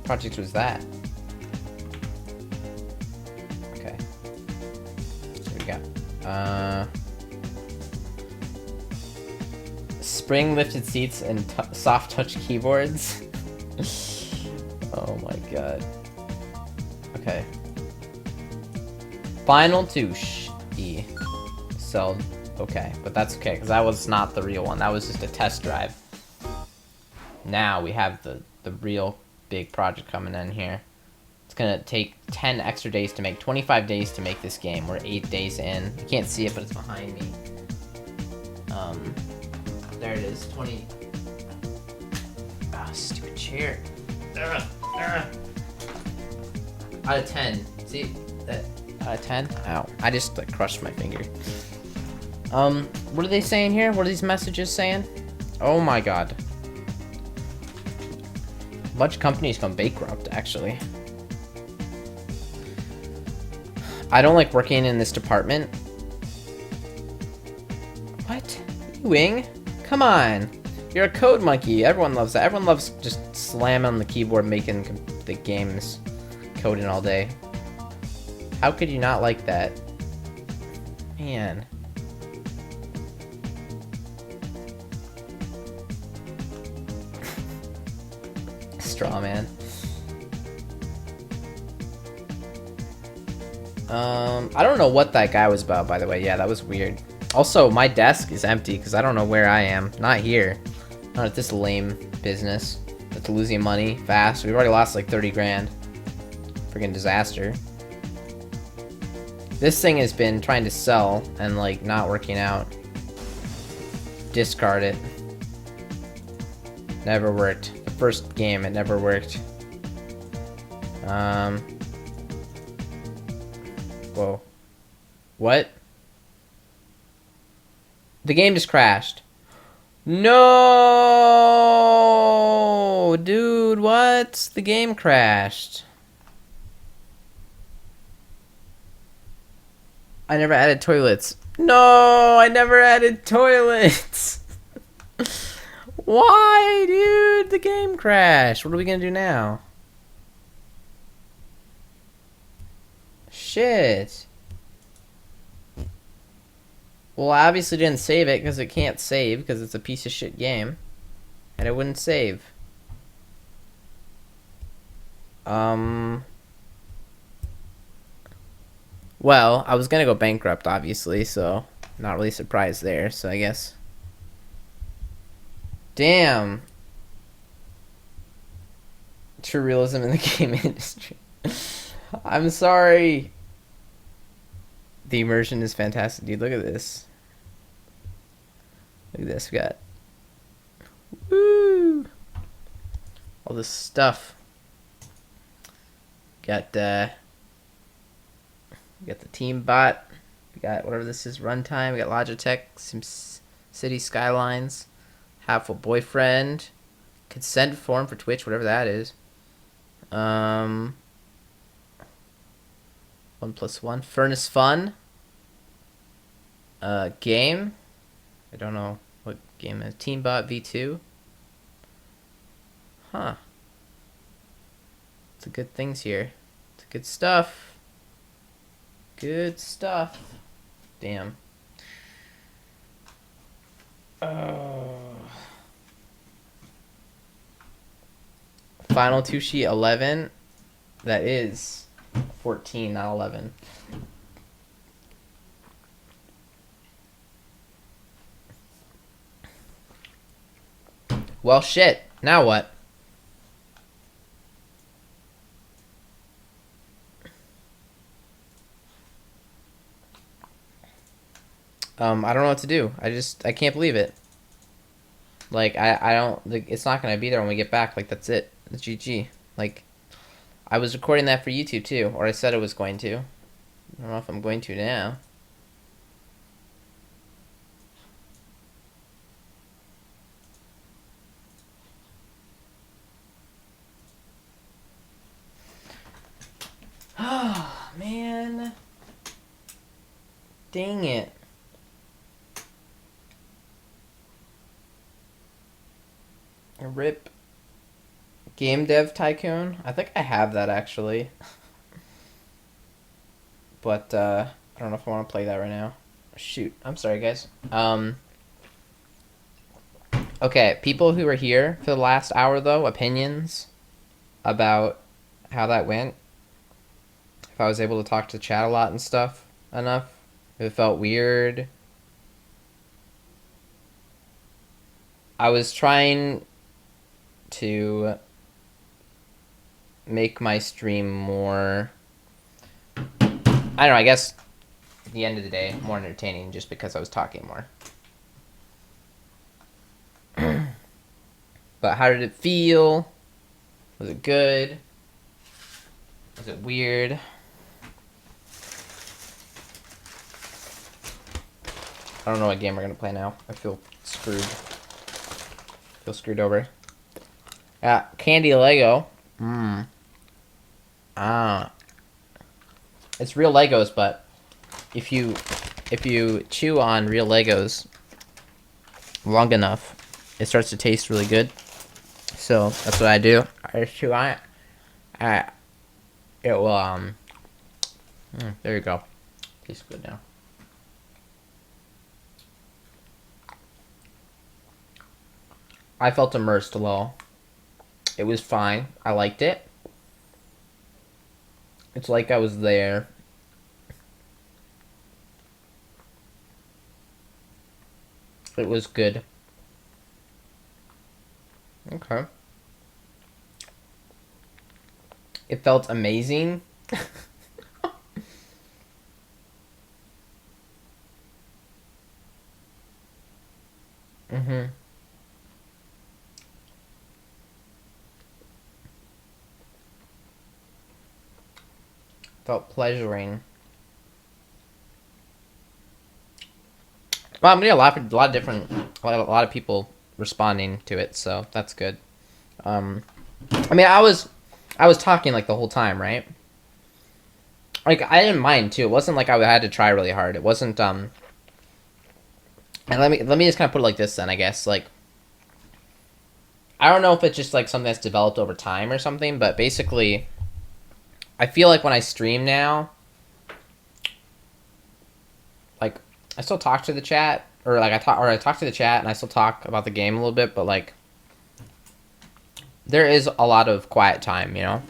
Project was that? Spring lifted seats and soft touch keyboards. Oh my god. Okay. Final Tooshi. So, okay. But that's okay, because that was not the real one. That was just a test drive. Now we have the real big project coming in here. It's gonna take 10 extra days to make, 25 days to make this game. We're 8 days in. You can't see it, but it's behind me. There it is, 20. Ah, stupid chair. Out of 10. See that? Out of 10? Ow. I just like crushed my finger. What are they saying here? What are these messages saying? Oh my god. A bunch of companies gone bankrupt, actually. I don't like working in this department. What? Wing? Come on. You're a code monkey. Everyone loves that. Everyone loves just slamming on the keyboard, making the games, coding all day. How could you not like that? Man. Straw man. I don't know what that guy was about, by the way. Yeah, that was weird. Also, my desk is empty because I don't know where I am. Not here. Not at this lame business that's losing money fast. We've already lost like 30 grand. Freaking disaster. This thing has been trying to sell and like not working out. Discard it. Never worked. The first game, it never worked. Whoa. What? The game just crashed. No! Dude, what? The game crashed. I never added toilets. No! I never added toilets! Why, dude? The game crashed. What are we gonna do now? Shit. Well, I obviously didn't save it because it can't save because it's a piece of shit game. And it wouldn't save. Well, I was gonna go bankrupt, obviously, so not really surprised there, so I guess. Damn. True realism in the game industry. I'm sorry. The immersion is fantastic, dude. Look at this. Look at this. We got woo, all this stuff. Got we got the team bot. We got whatever this is, runtime. We got Logitech, City Skylines, Half-Full Boyfriend, consent form for Twitch, whatever that is. 1+1 Furnace Fun. Game. I don't know what game is. Teambot V2. Huh. It's a good things here. It's good stuff. Good stuff. Damn. Final Tooshi 11. That is 14, not 11. Well, shit. Now what? I don't know what to do. I can't believe it. Like, I don't, like, it's not gonna be there when we get back. Like, that's it. It's GG. Like, I was recording that for YouTube too, or I said I was going to. I don't know if I'm going to now. Oh, man. Dang it. RIP. Game Dev Tycoon? I think I have that actually. But I don't know if I want to play that right now. Shoot, I'm sorry, guys. Okay, people who were here for the last hour, though, opinions about how that went. If I was able to talk to chat a lot and stuff enough. If it felt weird. I was trying to make my stream more, I don't know, I guess at the end of the day, more entertaining just because I was talking more. But how did it feel? Was it good? Was it weird? I don't know what game we're gonna play now. I feel screwed. Feel screwed over. Candy Lego. It's real Legos, but if you chew on real Legos long enough, it starts to taste really good. So that's what I do. I just chew on it. It will there you go. Tastes good now. I felt immersed a little. It was fine. I liked it. It's like I was there. It was good. Okay. It felt amazing. Mm-hmm. Felt pleasuring. Well, I'm getting a lot of people responding to it, so that's good. I mean, I was talking like the whole time, right? Like I didn't mind too. It wasn't like I had to try really hard. It wasn't And let me just kind of put it like this then, I guess. Like I don't know if it's just like something that's developed over time or something, but basically I feel like when I stream now, like I still talk to the chat, or like I talk to the chat and I still talk about the game a little bit, but like there is a lot of quiet time, you know?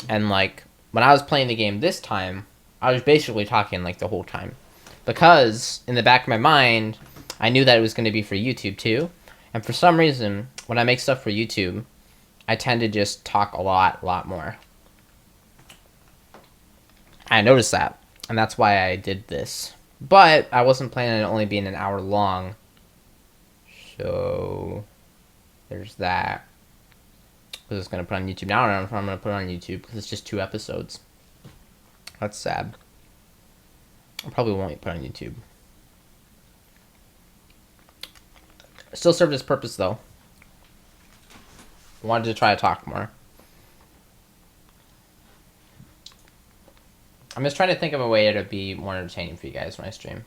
And like when I was playing the game this time, I was basically talking like the whole time. Because in the back of my mind, I knew that it was going to be for YouTube too. And for some reason, when I make stuff for YouTube, I tend to just talk a lot more. I noticed that, and that's why I did this. But I wasn't planning on it only being an hour long. So there's that. I was just going to put on YouTube. Now I don't know if I'm going to put it on YouTube because it's just 2 episodes. That's sad. I probably won't put it on YouTube. It still served its purpose though. I wanted to try to talk more. I'm just trying to think of a way to be more entertaining for you guys when I stream.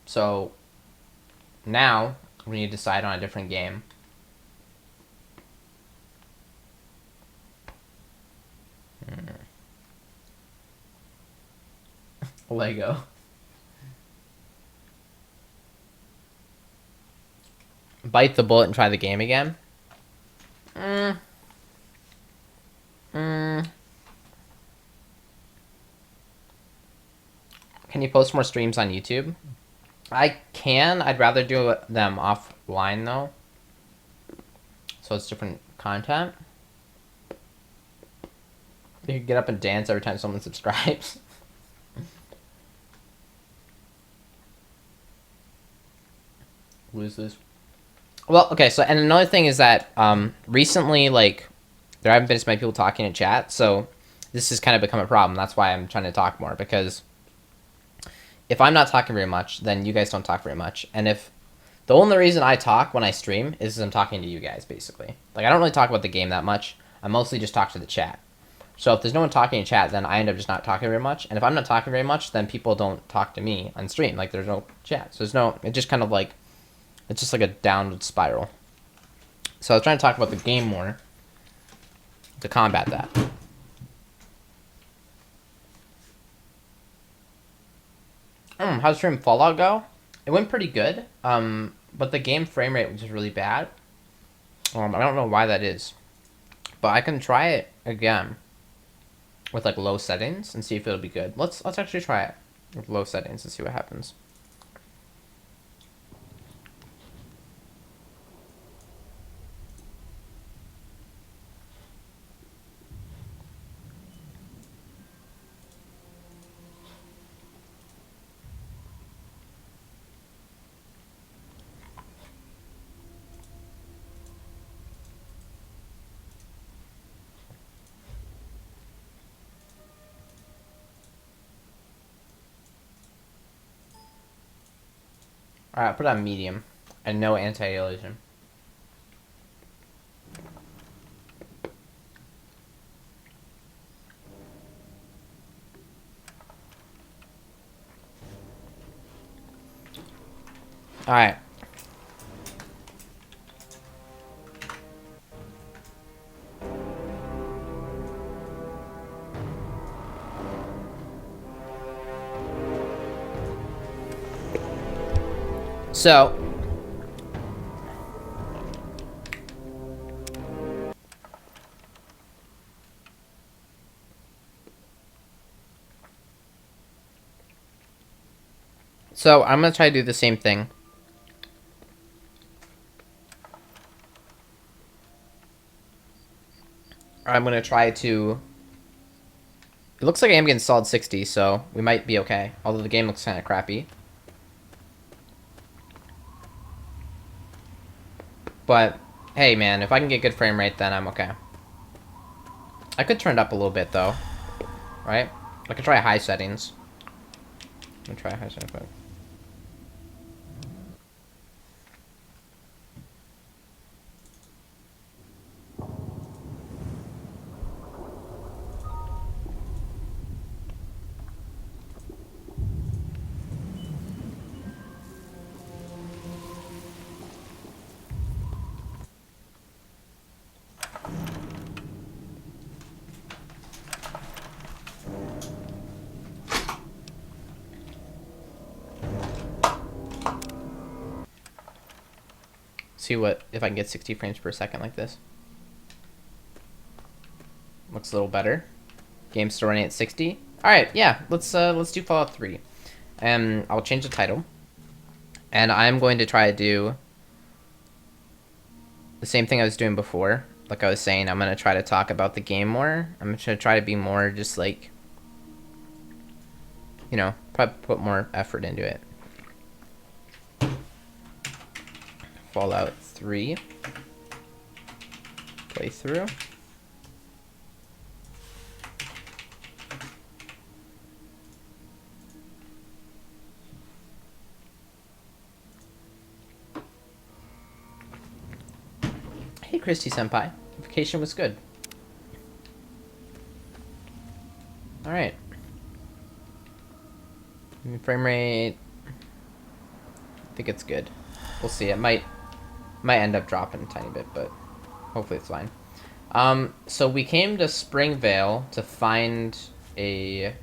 So now we need to decide on a different game. Lego. Bite the bullet and try the game again. Can you post more streams on YouTube? I can. I'd rather do them offline though. So it's different content. You can get up and dance every time someone subscribes. Lose this. Well, okay, so and another thing is that recently, like, there haven't been as many people talking in chat, so this has kind of become a problem. That's why I'm trying to talk more, because if I'm not talking very much, then you guys don't talk very much. And if the only reason I talk when I stream is I'm talking to you guys, basically. Like, I don't really talk about the game that much. I mostly just talk to the chat. So if there's no one talking in chat, then I end up just not talking very much. And if I'm not talking very much, then people don't talk to me on stream. Like, there's no chat. So there's no... It just kind of like... It's just like a downward spiral. So I was trying to talk about the game more to combat that. How's stream Fallout go? It went pretty good. But the game frame rate was just really bad. I don't know why that is, but I can try it again with like low settings and see if it'll be good. Let's actually try it with low settings and see what happens. Alright, put it on medium and no anti-aliasing. Alright. So, I'm going to try to do the same thing. I'm going to try to... It looks like I'm getting solid 60, so we might be okay. Although the game looks kind of crappy. But, hey man, if I can get good frame rate, then I'm okay. I could turn it up a little bit, though. Right? I could try high settings. Let me try high settings. See what if I can get 60 frames per second like this. Looks a little better. Game's still running at 60. All right, yeah, let's do Fallout 3, and I'll change the title, and I'm going to try to do the same thing I was doing before. Like I was saying, I'm gonna try to talk about the game more. I'm gonna try to be more just like, you know, probably put more effort into it. Fallout 3 playthrough. Hey Christy Senpai, vacation was good. Alright. Frame rate, I think it's good. We'll see, it might end up dropping a tiny bit, but hopefully it's fine. So we came to Springvale to find a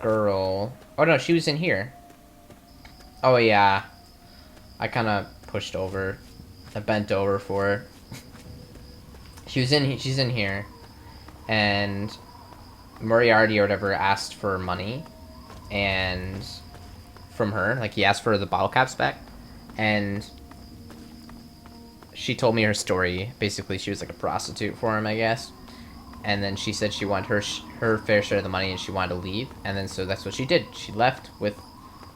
girl. Oh no, she was in here. Oh yeah, I kind of pushed over. I bent over for her. She's in here, and Moriarty or whatever asked for money, and from her, like he asked for the bottle caps back, and she told me her story. Basically, she was like a prostitute for him, I guess. And then she said she wanted her fair share of the money, and she wanted to leave. And then so that's what she did. She left with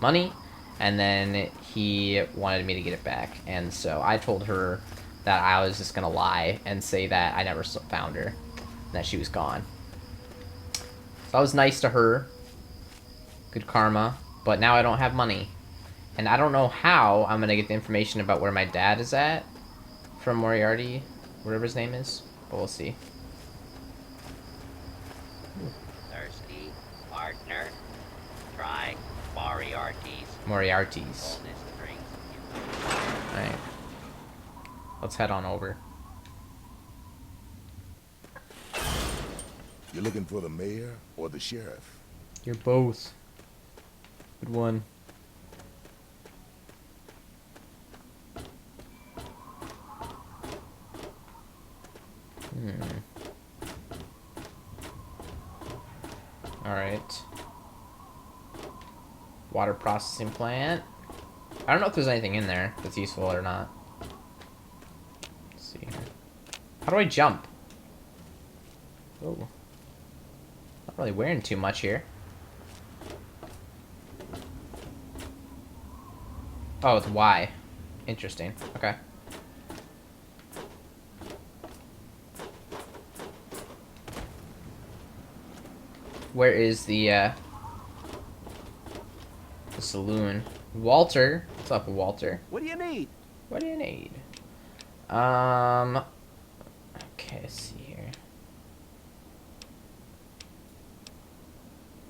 money, and then he wanted me to get it back. And so I told her that I was just gonna lie and say that I never found her, and that she was gone. So I was nice to her. Good karma. But now I don't have money, and I don't know how I'm gonna get the information about where my dad is at from Moriarty, whatever his name is. But we'll see. Thirsty partner, try Moriarty's. Alright. Let's head on over. You're looking for the mayor or the sheriff? You're both. Good one. Alright. Water processing plant. I don't know if there's anything in there that's useful or not. Let's see here. How do I jump? Oh. Not really wearing too much here. Oh, it's Y. Interesting. Okay. Where is the saloon? Walter. What's up, Walter? What do you need? What do you need? Okay, let's see here.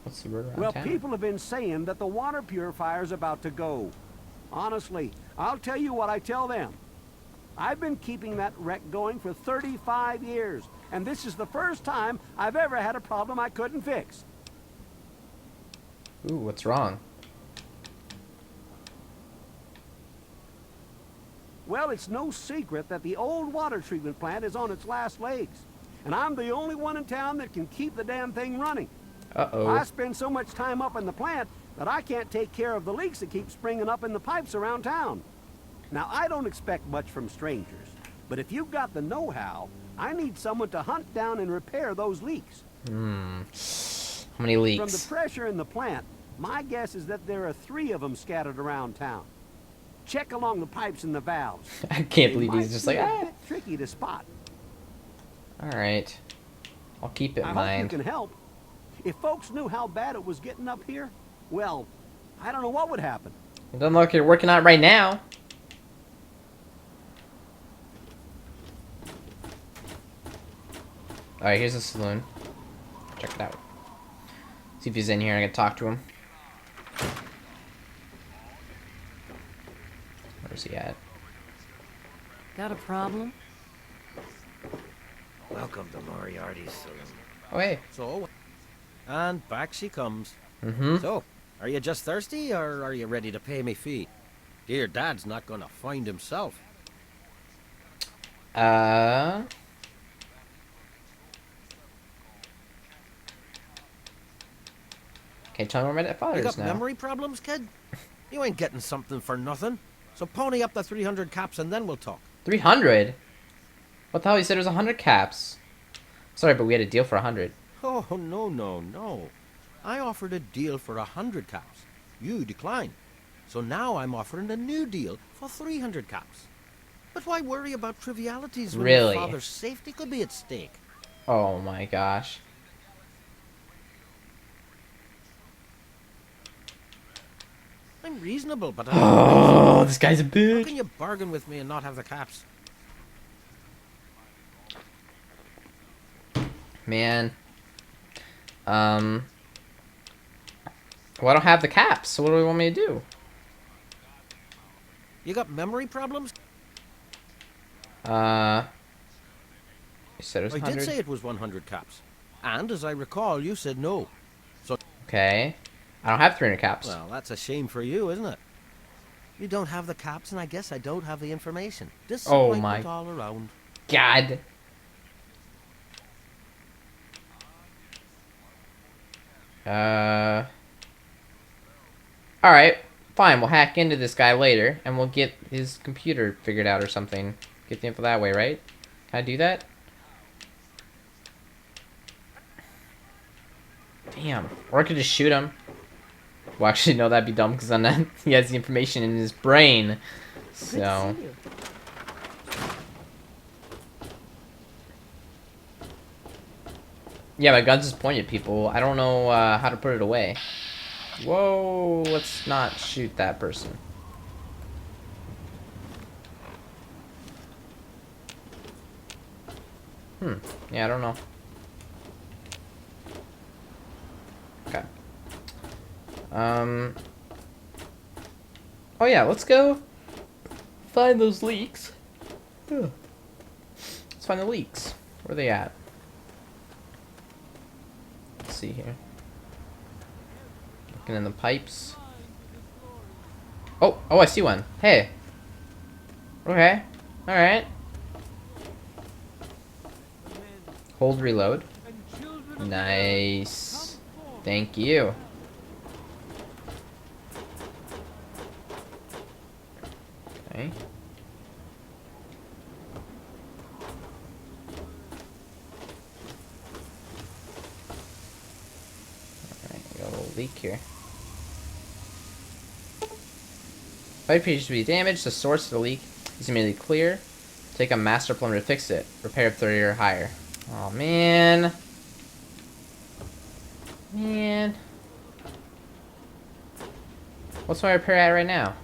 What's the word around Well, town? people have been saying that the water purifier's about to go. Honestly, I'll tell you what I tell them. I've been keeping that wreck going for 35 years, and this is the first time I've ever had a problem I couldn't fix. Ooh, what's wrong? Well, it's no secret that the old water treatment plant is on its last legs, and I'm the only one in town that can keep the damn thing running. Uh-oh. I spend so much time up in the plant that I can't take care of the leaks that keep springing up in the pipes around town. Now, I don't expect much from strangers, but if you've got the know-how, I need someone to hunt down and repair those leaks. How many leaks? From the pressure in the plant, my guess is that there are 3 of them scattered around town. Check along the pipes and the valves. I can't believe They he's might just be like, a ah. bit tricky to spot. Alright. I'll keep it in I hope mind. you can help. If folks knew how bad it was getting up here, well, I don't know what would happen. It doesn't look like you're working on it right now. Alright, here's the saloon. Check it out. See if he's in here. I can talk to him. Where's he at? Got a problem? Welcome to Moriarty's saloon. Oh, hey. So, and back she comes. Mm-hmm. So, are you just thirsty, or are you ready to pay me fee? Dear Dad's not gonna find himself. Can you tell me where my father You is got now? memory problems, kid? You ain't getting something for nothing. So pony up the 300 caps and then we'll talk. 300? What the hell? You said it was 100 caps. Sorry, but we had a deal for 100. Oh, no. I offered a deal for 100 caps. You declined. So now I'm offering a new deal for 300 caps. But why worry about trivialities when Really? your father's safety could be at stake? Oh my gosh. I'm reasonable, but Oh, this guy's a how bitch. can you bargain with me and not have the caps? Man. Well, I don't have the caps, so what do you want me to do? You got memory problems? You said it was I 100? did say it was 100 caps. And as I recall, you said no. Okay. I don't have 300 caps. Well, that's a shame for you, isn't it? You don't have the caps, and I guess I don't have the information. Disappointment my all around. God. Alright. Fine, we'll hack into this guy later, and we'll get his computer figured out or something. Get the info that way, right? Can I do that? Damn. Or I could just shoot him. Well, actually, no, that'd be dumb, because then he has the information in his brain. So... Yeah, my gun's just pointing at people. I don't know how to put it away. Whoa, let's not shoot that person. Yeah, I don't know. Okay. Oh yeah, let's go find those leaks. Let's find the leaks. Where are they at? Let's see here. Looking in the pipes. Oh, oh, I see one. Hey. Okay. Alright. Hold reload. Nice. Thank you. Okay. Alright, we got a little leak here. Pipe appears to be damaged. The source of the leak is immediately clear. Take a master plumber to fix it. Repair of 30 or higher. Oh man. Man. What's my repair at right now?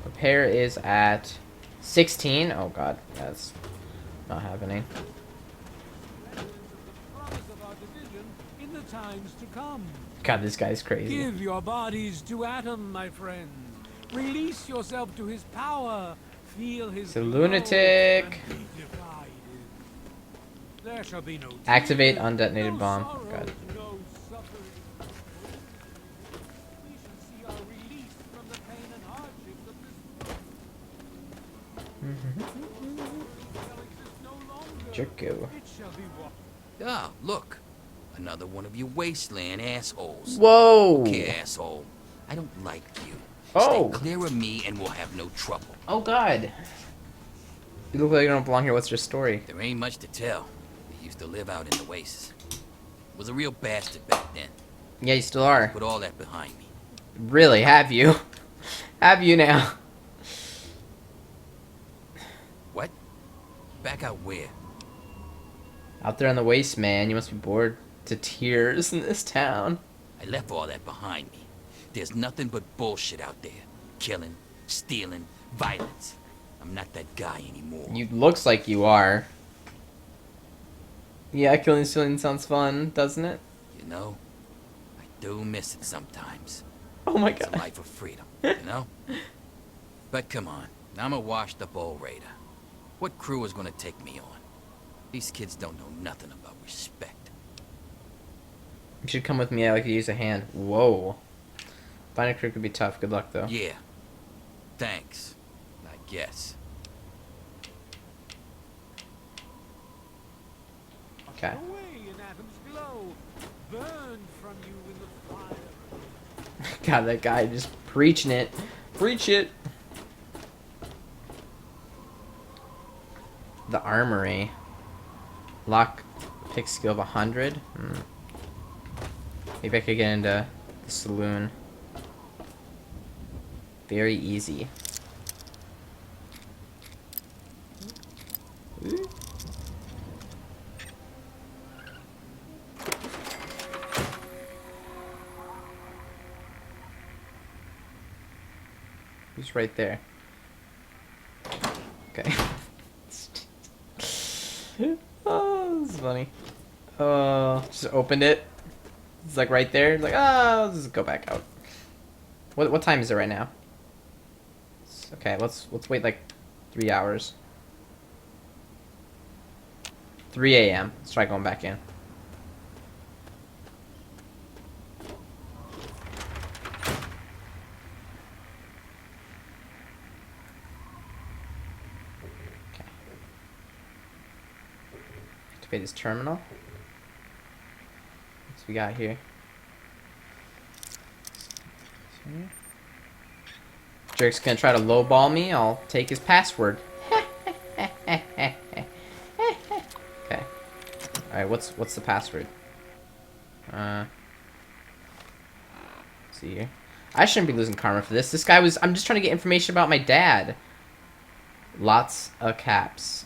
Repair is at 16. Oh god, that's not happening. In the times to come. God, this guy's crazy. Give your bodies to Atom, my friend. Release yourself to his power. Feel his He's a lunatic. glow and be divided. There shall be no Activate tears, undetonated no bomb. sorrows, God. no suffering. We shall see our release from the pain and hardships of this world. Shall exist no longer. Jerko. It shall be what? Ah, look. Another one of you wasteland assholes. Whoa! Okay, asshole. I don't like you. Oh. Stay clear of me and we'll have no trouble. Oh god. You look like you don't belong here. What's your story? There ain't much to tell. I used to live out in the wastes. Was a real bastard back then. Yeah, you still are. Put all that behind me. Really, have you? Have you now? What? Back out where? Out there on the waste, man. You must be bored to tears in this town. I left all that behind me. There's nothing but bullshit out there. Killing, stealing, violence. I'm not that guy anymore. You looks like you are. Yeah, killing and stealing sounds fun, doesn't it? You know, I do miss it sometimes. Oh my It's a god. life of freedom, you know? But come on, I'm a washed-up old raider. What crew is gonna take me on? These kids don't know nothing about respect. You should come with me. I like to use a hand. Whoa. Finding a crew could be tough. Good luck, though. Yeah. Thanks. I guess. Okay. Away in Atom's glow, burned from you in the fire. God, that guy just preaching it. Preach it. The armory. Lock pick skill of 100. Maybe I could get into the saloon. Very easy. Who's right there? Okay. Oh, this is funny. Oh, just opened it. It's like right there. It's like, oh, let's just go back out. What time is it right now? Okay, let's wait like 3 hours. 3 a.m. Let's try going back in. Okay. Activate this terminal. What's we got here? Jerk's gonna try to lowball me. I'll take his password. Okay. Alright, what's the password? See here. I shouldn't be losing karma for this. This guy was. I'm just trying to get information about my dad. Lots of caps.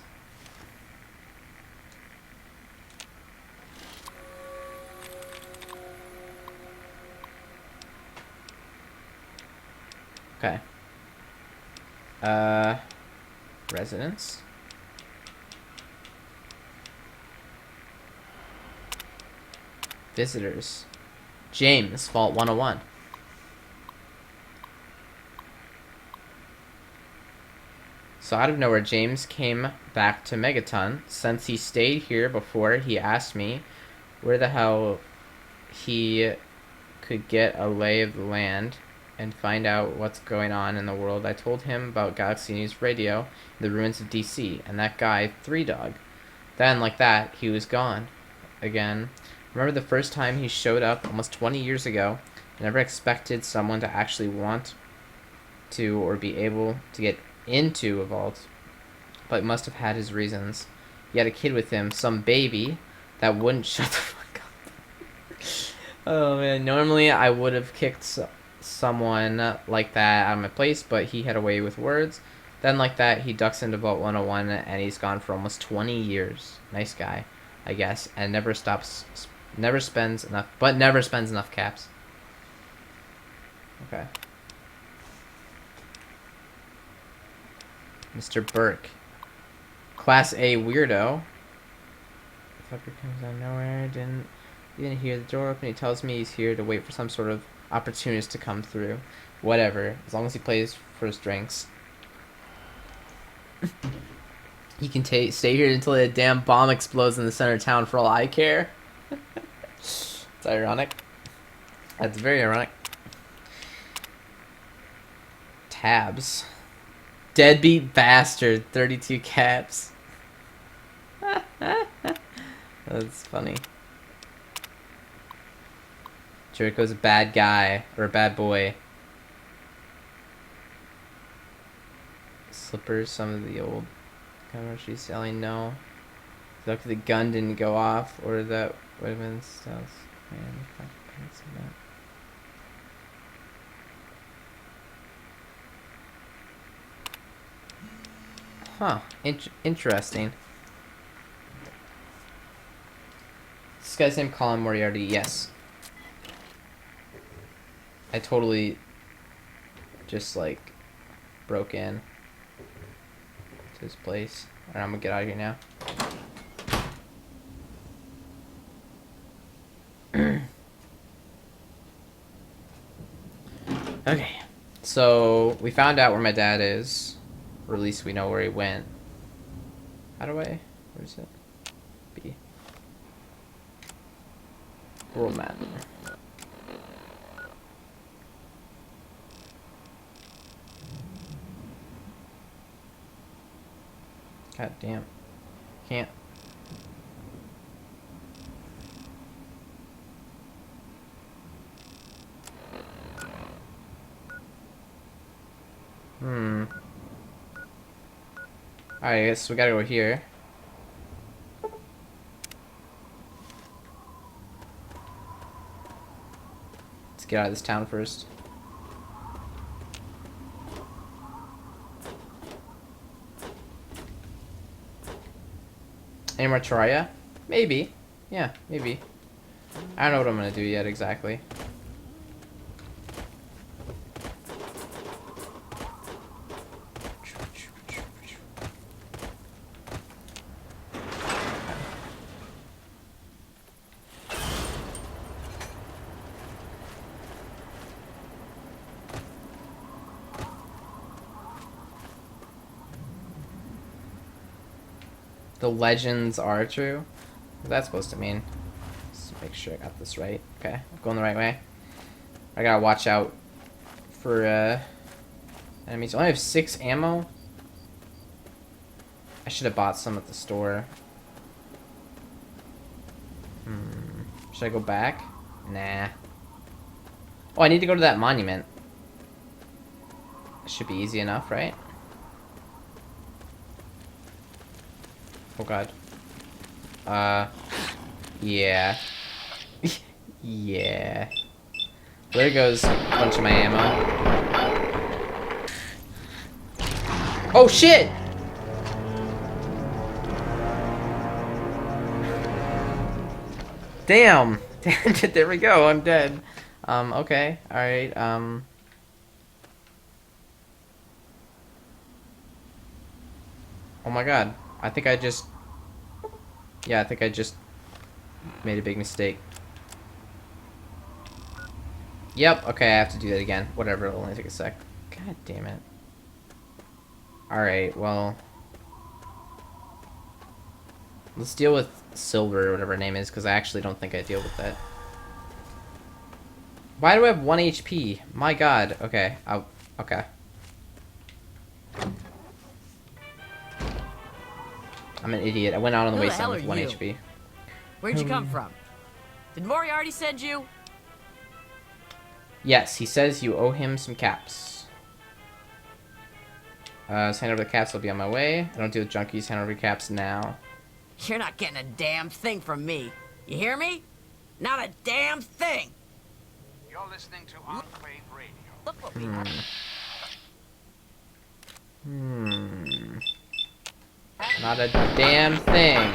Okay. Residence. Visitors. James, Vault 101. So out of nowhere, James came back to Megaton. Since he stayed here before, he asked me where the hell he could get a lay of the land and find out what's going on in the world. I told him about Galaxy News Radio, the ruins of DC, and that guy, Three Dog. Then, like that, he was gone. Again. Remember the first time he showed up almost 20 years ago? I never expected someone to actually want to or be able to get into a vault, but he must have had his reasons. He had a kid with him, some baby, that wouldn't shut the fuck up. Oh man, normally I would have kicked someone like that out of my place, but he had a way with words. Then like that, he ducks into Vault 101 and he's gone for almost 20 years. Nice guy, I guess, and never spends enough caps. Okay. Mr. Burke. Class A weirdo. Fucker comes out of nowhere. He didn't hear the door open. He tells me he's here to wait for some sort of opportunist to come through. Whatever. As long as he plays for his drinks. He can stay here until a damn bomb explodes in the center of town for all I care. It's ironic. That's very ironic. Tabs. Deadbeat bastard. 32 caps. That's funny. Jericho's a bad guy. Or a bad boy. Slippers. Some of the old cameras she's selling. No. Lucky the gun didn't go off. Or that would have been stealth. Man, huh. Interesting. This guy's name Colin Moriarty. Yes. I totally just like broke in to his place. Alright, I'm gonna get out of here now. Okay. So we found out where my dad is. Or at least we know where he went. How do I... Where is it? B. World map. God damn. Can't. Alright, I guess we gotta go here. Let's get out of this town first. Any more Terraria? Maybe. Yeah, maybe. I don't know what I'm gonna do yet exactly. The legends are true? What's that supposed to mean? Let's make sure I got this right. Okay, I'm going the right way. I gotta watch out for enemies. I only have 6 ammo. I should have bought some at the store. Should I go back? Nah. Oh, I need to go to that monument. It should be easy enough, right? Oh god. Yeah. Yeah. There goes a bunch of my ammo. Oh shit! Damn! There we go, I'm dead. Okay, alright, oh my god. I think I just made a big mistake. Yep, okay, I have to do that again. Whatever, it'll only take a sec. God damn it. Alright, well. Let's deal with Silver or whatever her name is, because I actually don't think I deal with that. Why do I have 1 HP? My god. Okay. Okay. I'm an idiot. I went out on the Who the wasteland hell with are 1 you? HP. Where'd you come from? Did Moriarty send you? Yes, he says you owe him some caps. Just hand over the caps, I'll be on my way. I don't deal with junkies, hand over your caps now. You're not getting a damn thing from me. You hear me? Not a damn thing. You're listening to Enclave Radio. Look what we have. Not a damn thing.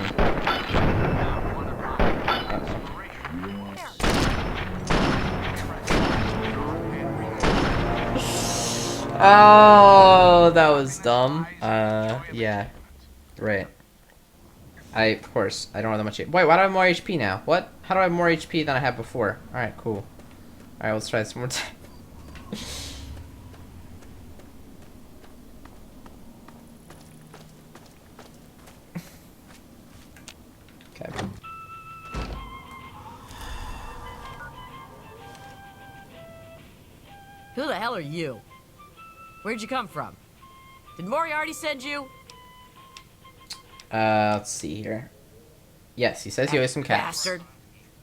Oh, that was dumb. Yeah. Right. Of course, I don't have that much HP. Wait, why do I have more HP now? What? How do I have more HP than I had before? Alright, cool. Alright, let's try this one more time. Okay. Who the hell are you? Where'd you come from? Did Moriarty send you? Let's see here. Yes, he says he owes some caps. Bastard.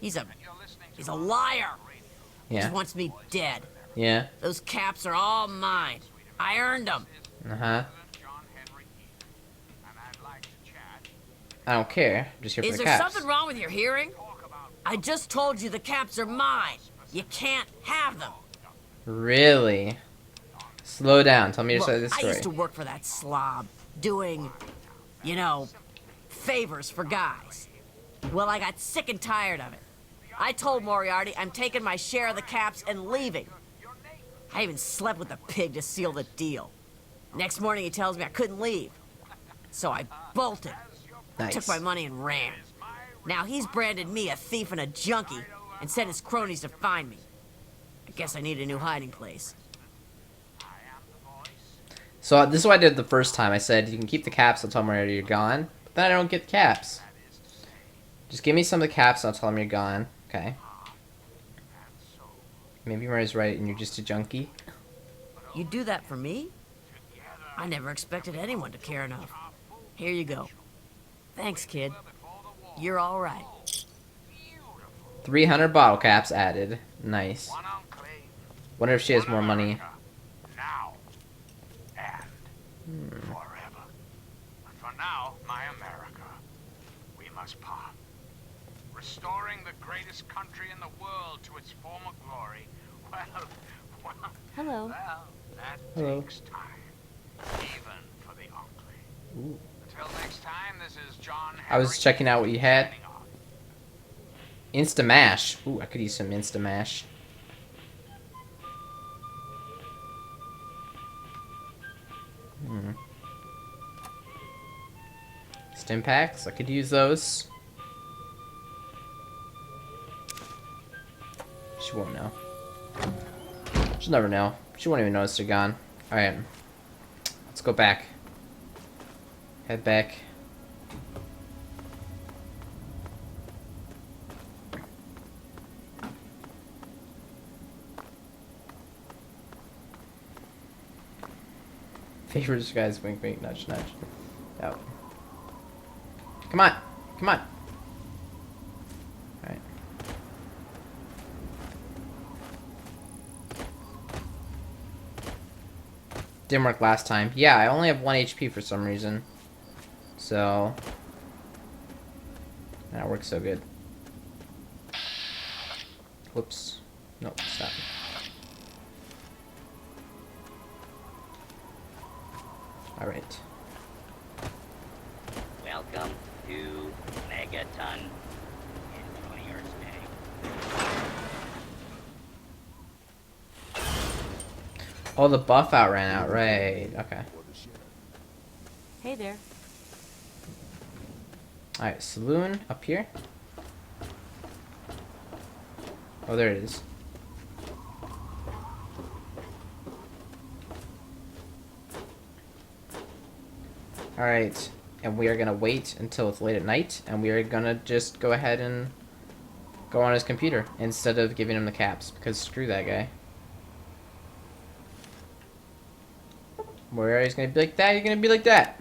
He's a liar. He Yeah. just wants me dead. Yeah. Those caps are all mine. I earned them. Uh-huh. I don't care. I'm just here for Is the there caps. something wrong with your hearing? I just told you the caps are mine. You can't have them. Really? Slow down. Tell me your Look, side of the I story. used to work for that slob, doing, you know, favors for guys. Well, I got sick and tired of it. I told Moriarty I'm taking my share of the caps and leaving. I even slept with the pig to seal the deal. Next morning he tells me I couldn't leave. So I bolted, Nice. took my money and ran. Now he's branded me a thief and a junkie and sent his cronies to find me. I guess I need a new hiding place. So this is what I did the first time. I said, you can keep the caps, I'll tell Mario you're gone. But then I don't get the caps. Just give me some of the caps, and I'll tell him you're gone. Okay. Maybe Mario's right, and you're just a junkie. You do that for me? I never expected anyone to care enough. Here you go. Thanks, kid. You're all right. 300 bottle caps added. Nice. Wonder if she has more money. Now and forever. But for now, my America, we must part. Restoring the greatest country in the world to its former glory. Hello. Well, that Hello. takes time, even for the Enclave. Ooh. Until next time, this is John. I was Henry checking out what you had. signing off. Insta-mash. Ooh, I could use some Insta-mash. Stim packs. I could use those. She won't know. She'll never know. She won't even notice they're gone. Alright. Let's go back. Head back. Favors, guys, wink, wink, nudge, nudge. Oh. Come on. Come on. Alright. Didn't work last time. Yeah, I only have 1 HP for some reason. So... that works so good. Whoops. Nope, stop. Alright. Welcome to Megaton. Enjoy your stay. Oh, the buff out ran out, right. Okay. Hey there. Alright, saloon up here. Oh, there it is. Alright. and we are gonna wait until it's late at night, and we are gonna just go ahead and go on his computer instead of giving him the caps, because screw that guy. Moriarty's gonna be like that, you're gonna be like that.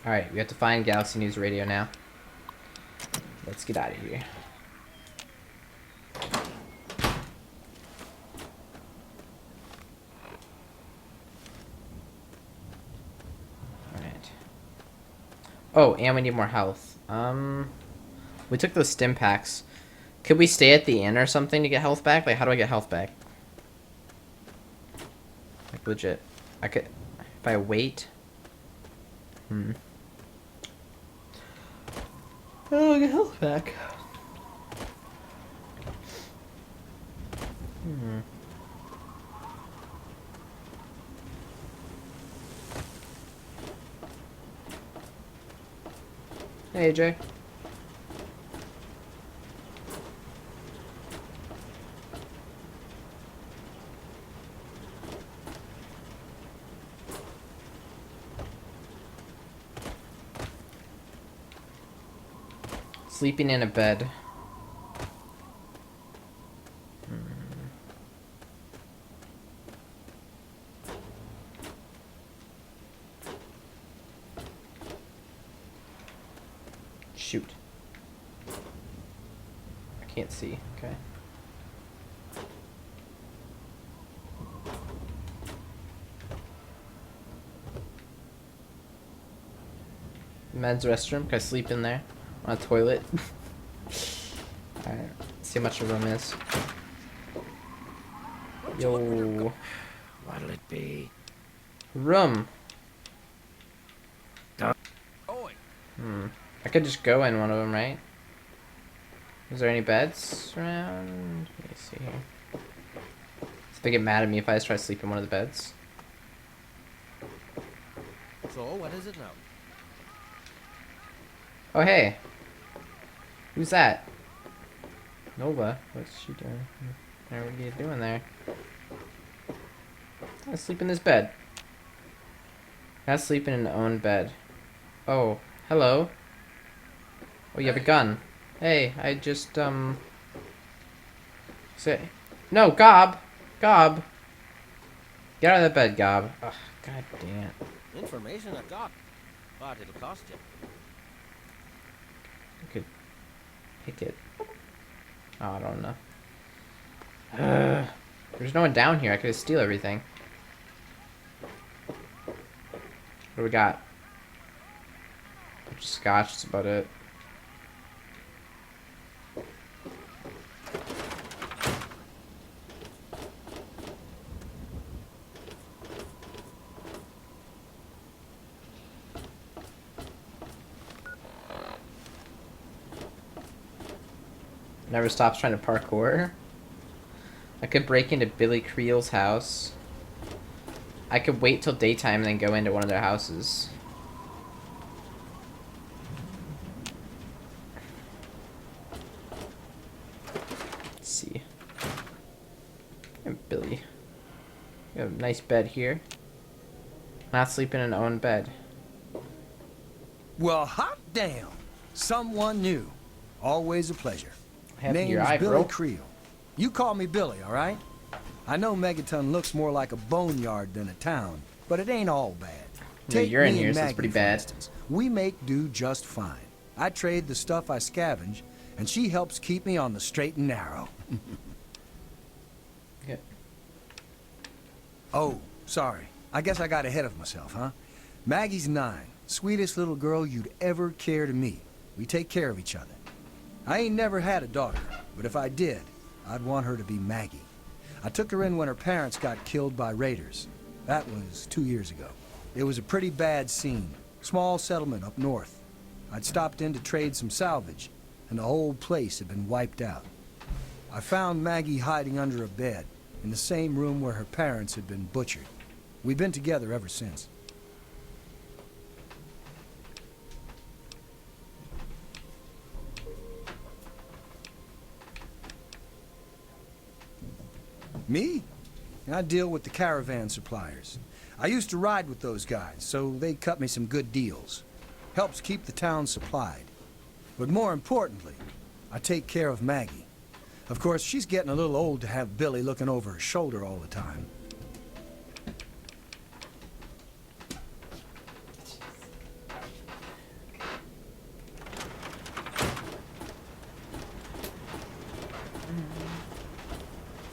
Alright, we have to find Galaxy News Radio now. Let's get out of here. Alright. Oh, and we need more health. We took those stim packs. Could we stay at the inn or something to get health back? Like, how do I get health back? Like, legit. I could... If I wait... Oh, I get health back. Hey, AJ. Sleeping in a bed. Shoot. I can't see. Okay. Men's restroom. Can I sleep in there? On a toilet. Alright. See how much the room is. Yo. What'll it be? Room. Going. I could just go in one of them, right? Is there any beds around? Let me see here. So they get mad at me if I just try to sleep in one of the beds. So, what is it now? Oh, hey. Who's that? Nova. What's she doing? What are you doing there? I sleep in this bed. I sleep in an own bed. Oh, hello. Oh, you have a gun. Hey, I just, say... No, Gob! Gob! Get out of that bed, Gob. Ugh, god damn it. Information I got. But it'll cost you. I could pick it. Oh, I don't know. There's no one down here. I could steal everything. What do we got? Bunch of scotch, that's about it. Never stops trying to parkour. I could break into Billy Creel's house. I could wait till daytime and then go into one of their houses. Let's see. And Billy. You have a nice bed here. Not sleeping in an own bed. Well, hot damn. Someone new. Always a pleasure. Happened to your Name's eye, Billy bro. Creel. You call me Billy, all right? I know Megaton looks more like a boneyard than a town, but it ain't all bad. Yeah, you're in me here, and so it's Maggie, pretty for bad. instance. We make do just fine. I trade the stuff I scavenge, and she helps keep me on the straight and narrow. Okay. Oh, sorry. I guess I got ahead of myself, huh? Maggie's 9. Sweetest little girl you'd ever care to meet. We take care of each other. I ain't never had a daughter, but if I did, I'd want her to be Maggie. I took her in when her parents got killed by raiders. That was 2 years ago. It was a pretty bad scene. Small settlement up north. I'd stopped in to trade some salvage, and the whole place had been wiped out. I found Maggie hiding under a bed, in the same room where her parents had been butchered. We've been together ever since. Me? I deal with the caravan suppliers. I used to ride with those guys, so they cut me some good deals. Helps keep the town supplied. But more importantly, I take care of Maggie. Of course, she's getting a little old to have Billy looking over her shoulder all the time.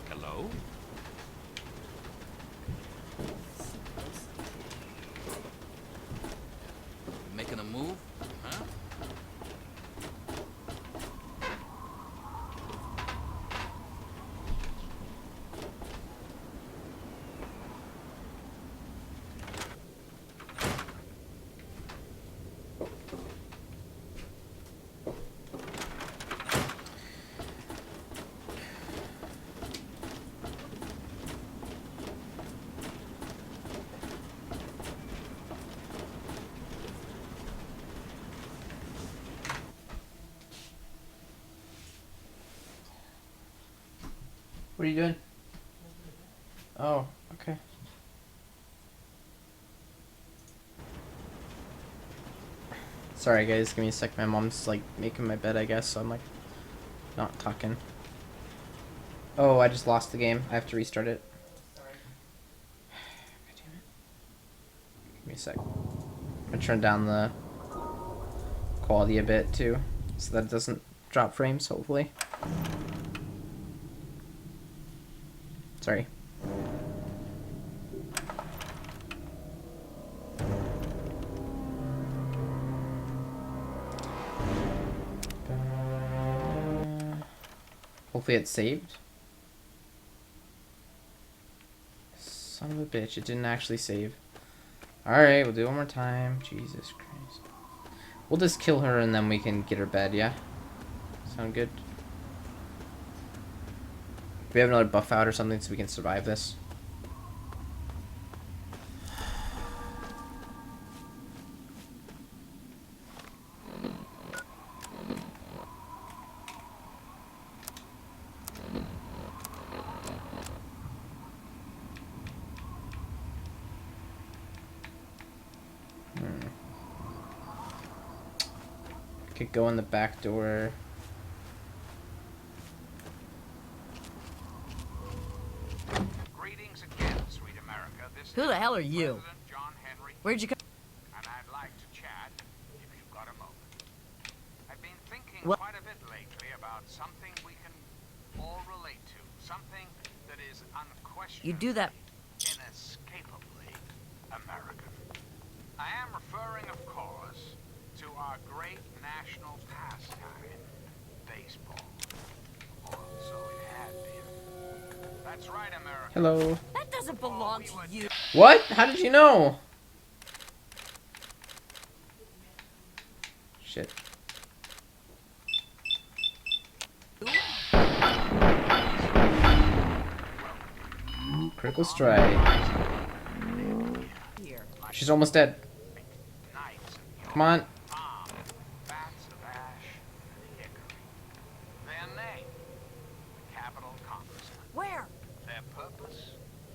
Hello? Making a move? Huh? What are you doing? Oh, okay. Sorry guys, give me a sec. My mom's like making my bed, I guess, so I'm like not talking. Oh, I just lost the game. I have to restart it. God damn it. Give me a sec. I'm gonna turn down the quality a bit too, so that it doesn't drop frames, hopefully. Sorry. Hopefully it's saved. Son of a bitch, it didn't actually save. Alright, we'll do it one more time. Jesus Christ. We'll just kill her and then we can get her bed, yeah? Sound good? Do we have another buff out or something so we can survive this? Could go in the back door. Greetings again, sweet America. This Who the hell are is you? President John Henry, Where'd you come? and I'd like to chat if you've got a moment. I've been thinking What? quite a bit lately about something we can all relate to, something that is unquestionably, You do that. inescapably American. I am referring, of course, to our great national pastime, baseball. Or so it had been. That's right, America. Hello. That doesn't belong to you. What? How did you know? Shit. Critical strike. Here. She's almost dead. Knights of Come on. palm, bats of ash, and hickory. Their name, the capital congressman. Where? Their purpose,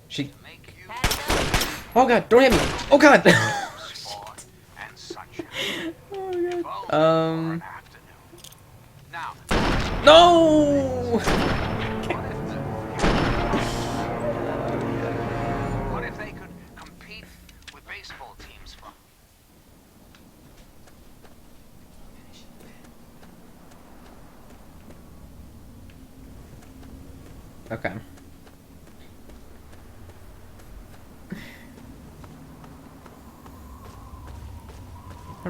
She. to make you Had enough? Oh god! Don't hit me! Oh god! sport and sunshine. Oh If only god. for an afternoon. Now, No! what if they could compete with baseball teams from? Okay.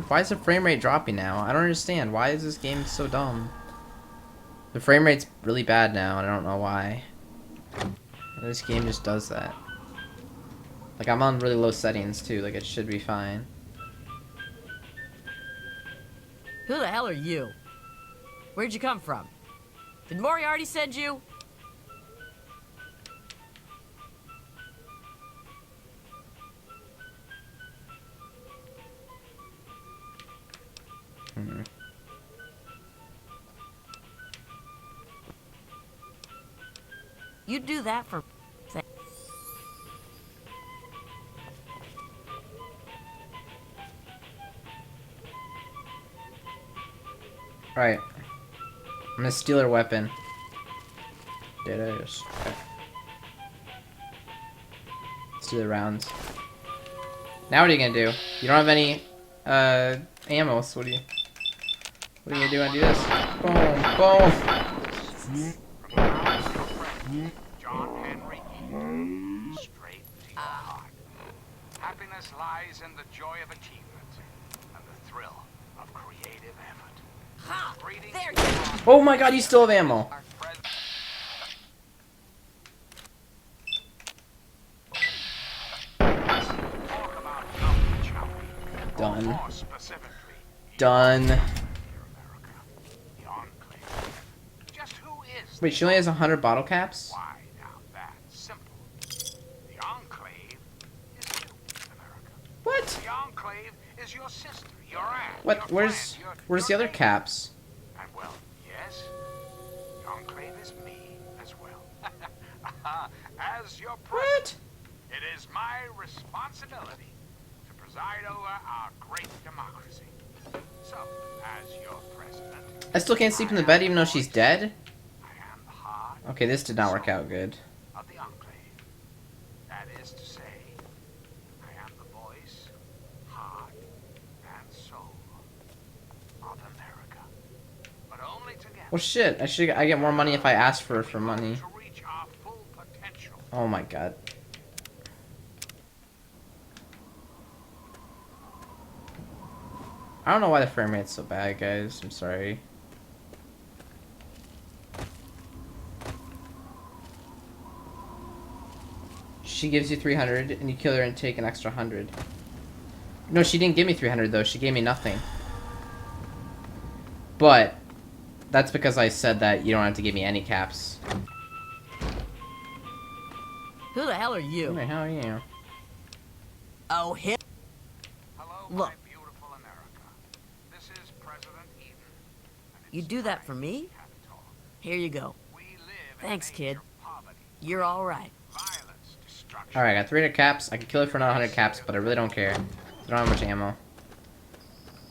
Why is the frame rate dropping now? I don't understand. Why is this game so dumb? The frame rate's really bad now, and I don't know why. This game just does that. Like, I'm on really low settings, too. Like, it should be fine. Who the hell are you? Where'd you come from? Did Moriarty send you? You do that for... Alright. I'm gonna steal her weapon. Did I just... Okay. Steal the rounds. Now what are you gonna do? You don't have any, ammo, so what are you gonna do when I do this? Boom! Boom! John Henry, straight to your heart. Happiness lies in the joy of achievement and the thrill of creative effort. Ha! Greetings There to you you. are. Oh my god, you still have ammo! Talk about numbers, shall we? Done. More specifically, Done. America, the Enclave. Just who is Wait, she only has 100 bottle caps? why now that's simple. The Enclave is you, America. What? The Enclave is your sister, your aunt, What? your Where's friend, the your other neighbor. caps? And well, yes, the Enclave is me as well. As your president, it is my responsibility to preside over our great democracy. So, as your president, I still can't sleep in the bed even though she's dead? I am the heart Okay, this did not work out good. of the Enclave. That is to say, I am the voice, heart, and soul of America. But only together. Well shit, I get more money if I ask for money. To reach our full potential. Oh my god. I don't know why the frame rate's so bad, guys. I'm sorry. She gives you 300 and you kill her and take an extra 100. No, she didn't give me 300 though. She gave me nothing. But that's because I said that you don't have to give me any caps. Who the hell are Who you? the hell are you? Oh, him? Hello, Look. my beautiful America. This is President Eden. and You it's do that time for me? to have a talk. Here you go. We live in Thanks, an age kid. of poverty, You're all right. violence, destruction. Alright, I got 300 caps. I could kill her for another 100 caps, but I really don't care. I don't have much ammo.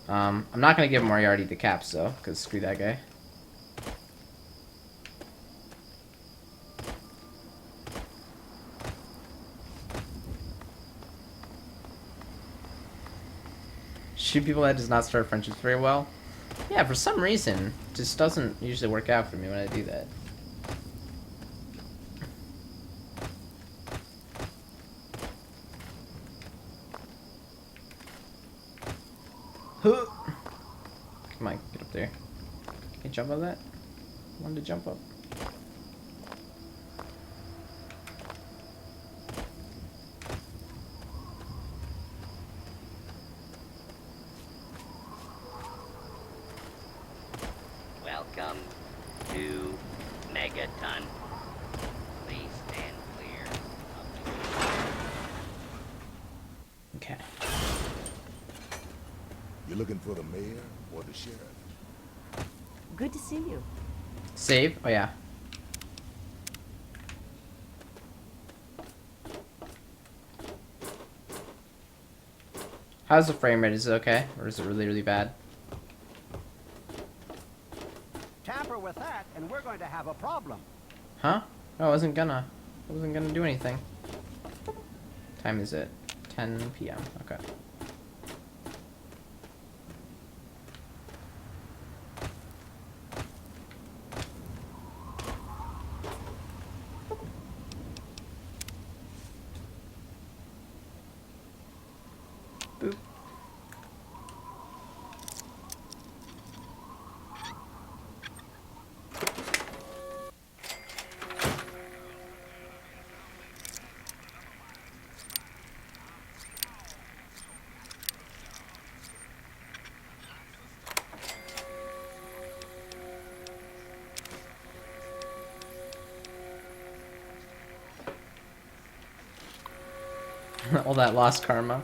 I'm not gonna give Moriarty the caps though, because screw that guy. Shoot people, that does not start friendships very well. Yeah, for some reason, it just doesn't usually work out for me when I do that. Huh. Come on, get up there. Can you jump on that? I wanted to jump up. Welcome to Megaton. Please stand clear of the Okay. You looking for the mayor or the sheriff? Good to see you. Save? Oh yeah. How's the frame rate? Is it okay? Or is it really, really bad? Tamper with that, and we're going to have a problem. Huh? No, I wasn't gonna do anything. Time is it? 10 p.m. Okay. Boop. All that lost karma.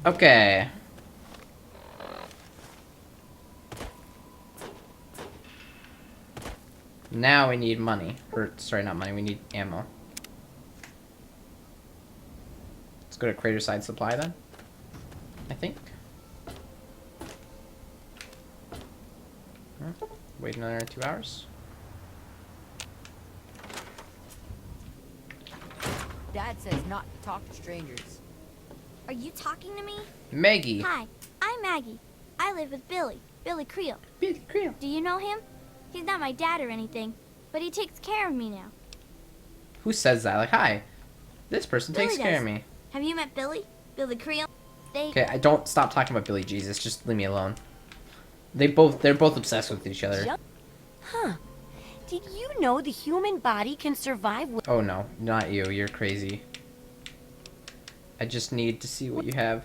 Okay. Now we need money. Or, sorry, not money. We need ammo. Let's go to Craterside Supply then. I think. Wait another 2 hours. Dad says not to talk to strangers. Are you talking to me? Maggie. Hi, I'm Maggie. I live with Billy Creel. Billy Creel. Do you know him? He's not my dad or anything, but he takes care of me now. Who says that? Like, hi. This person Billy takes care of does. me. Have you met Billy? Billy Creel? Okay, I don't stop talking about Billy Jesus. Just leave me alone. They're both obsessed with each other. Huh. Did you know the human body can survive with... Oh no, not you. You're crazy. I just need to see what you have.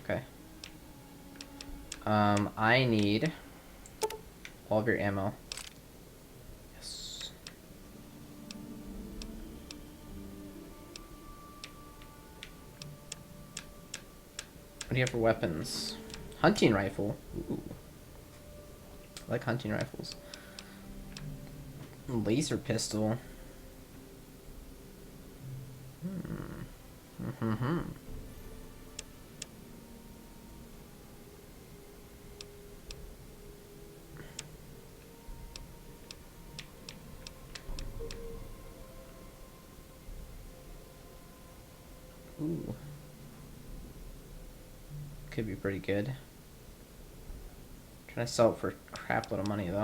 Okay. I need all of your ammo. Yes. What do you have for weapons? Hunting rifle. Ooh. I like hunting rifles. Laser pistol. Ooh. Could be pretty good. Trying to sell it for a crap load of money though.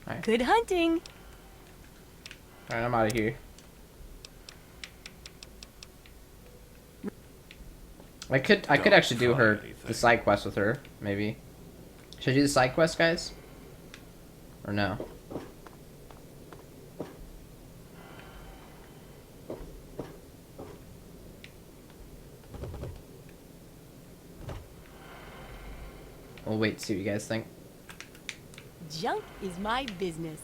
Alright. Good hunting. Alright, I'm out of here. I could actually do the side quest with her, maybe. Should I do the side quest, guys? Or no? We'll wait to see what you guys think. Junk is my business.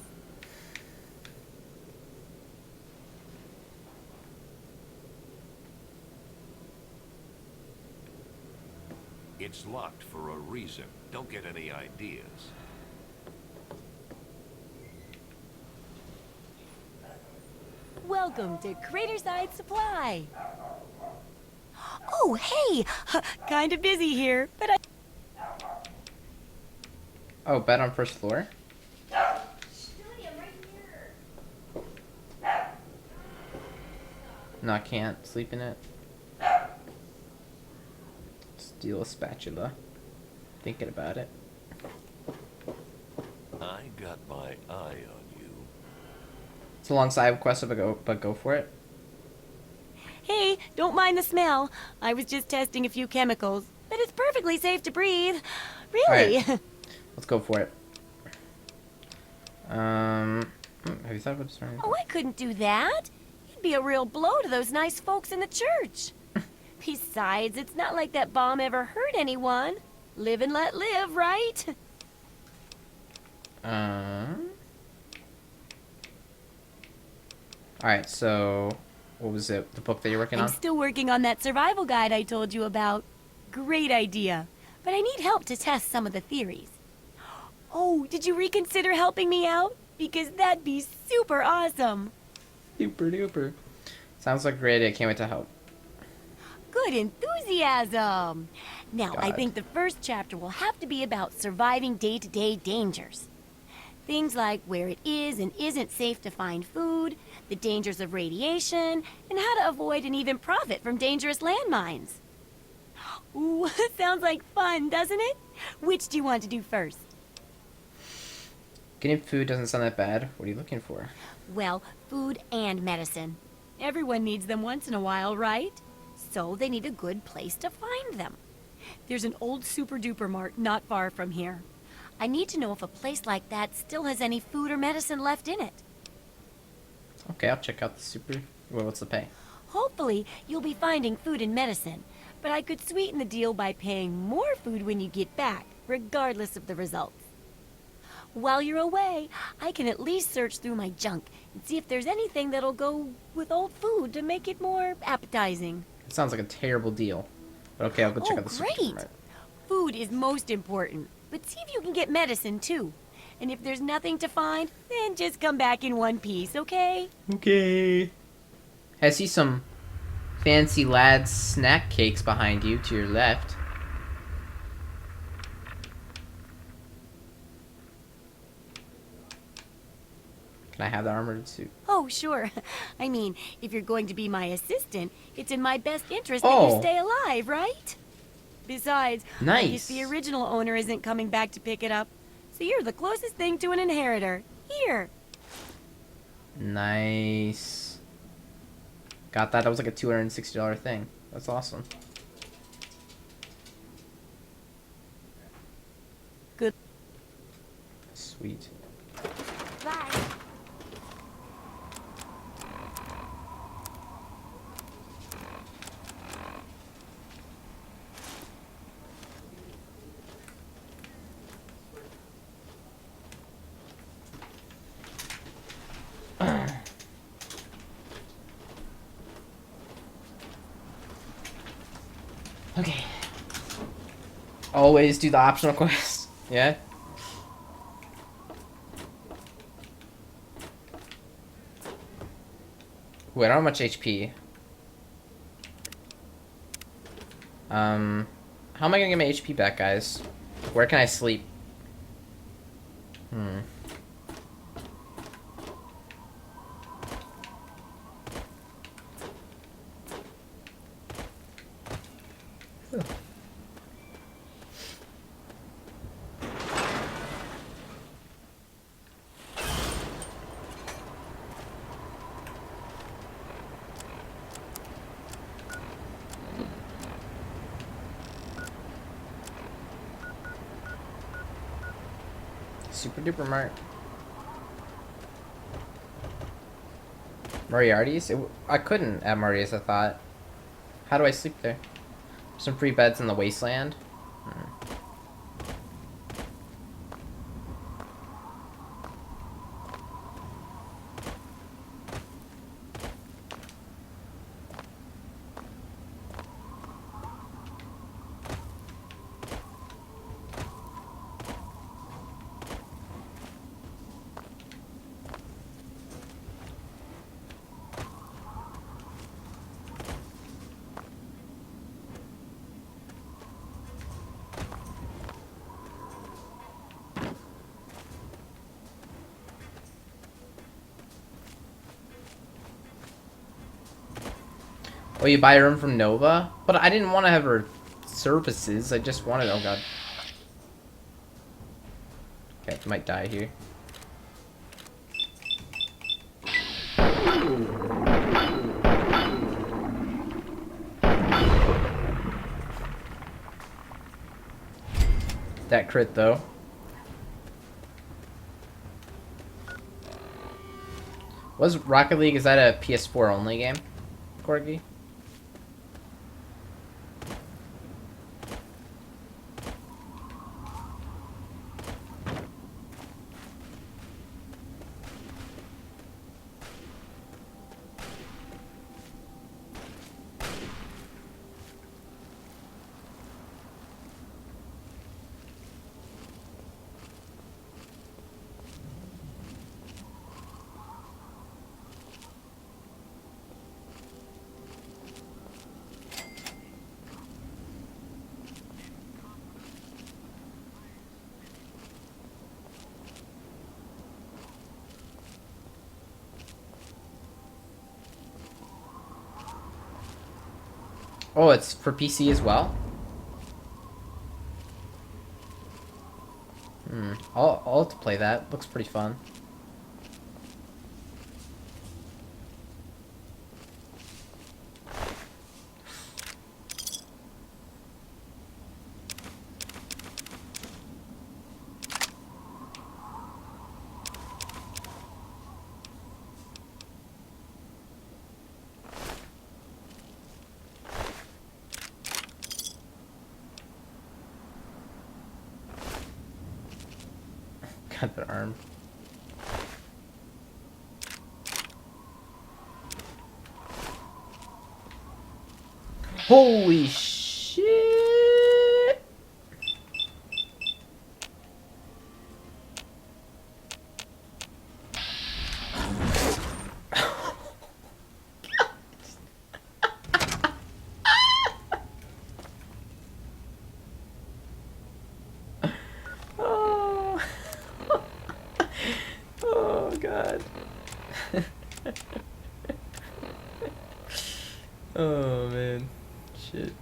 It's locked for a reason. Don't get any ideas. Welcome to Craterside Supply. Oh, hey! Kinda busy here, but I... Oh, bed on first floor? No, I can't sleep in it. Steal a spatula. Thinking about it. I got my eye on you. It's a long side quest, but go for it. Hey, don't mind the smell. I was just testing a few chemicals, but it's perfectly safe to breathe. Really? Right. Let's go for it. Have you thought about starting? Oh, I couldn't do that. It'd be a real blow to those nice folks in the church. Besides, it's not like that bomb ever hurt anyone. Live and let live, right? Alright, so what was it? The book that you're working on? I'm still working on that survival guide I told you about. Great idea. But I need help to test some of the theories. Oh, did you reconsider helping me out? Because that'd be super awesome. Super duper. Sounds like a great idea. Can't wait to help. Good enthusiasm. Now, I God. think the first chapter will have to be about surviving day-to-day dangers. Things like where it is and isn't safe to find food, the dangers of radiation, and how to avoid and even profit from dangerous landmines. Ooh, sounds like fun, doesn't it? Which do you want to do first? Getting food doesn't sound that bad. What are you looking for? Well, food and medicine. Everyone needs them once in a while, right? So they need a good place to find them. There's an old Super Duper Mart not far from here. I need to know if a place like that still has any food or medicine left in it. Okay, I'll check out the super... Well, what's the pay? Hopefully, you'll be finding food and medicine, but I could sweeten the deal by paying more food when you get back, regardless of the results. While you're away, I can at least search through my junk and see if there's anything that'll go with old food to make it more appetizing. It sounds like a terrible deal. But okay, I'll go check out the great! supermarket. Food is most important, but see if you can get medicine too. And if there's nothing to find, then just come back in one piece, okay? Okay. I see some fancy lads snack cakes behind you to your left. Can I have the armored suit? Oh, sure. I mean, if you're going to be my assistant, it's in my best interest that you stay alive, right? Besides, I guess the original owner isn't coming back to pick it up, so you're the closest thing to an inheritor. Here. Nice. Got that. That was like a $260 thing. That's awesome. Good. Sweet. Bye. Okay. Always do the optional quest. Yeah? Ooh, I don't have much HP. How am I gonna get my HP back, guys? Where can I sleep? Super duper Mart. Moriarty's? I couldn't at Moriarty's, I thought. How do I sleep there? Some free beds in the wasteland? Oh, you buy a room from Nova? But I didn't want to have her services. I just wanted... Oh, God. Okay, I might die here. That crit, though. Was Rocket League, is that a PS4 only game, Corgi? Oh, it's for PC as well? I'll have to play that. Looks pretty fun. Got the arm. Holy shit! Oh. Oh god. Oh man. Shit.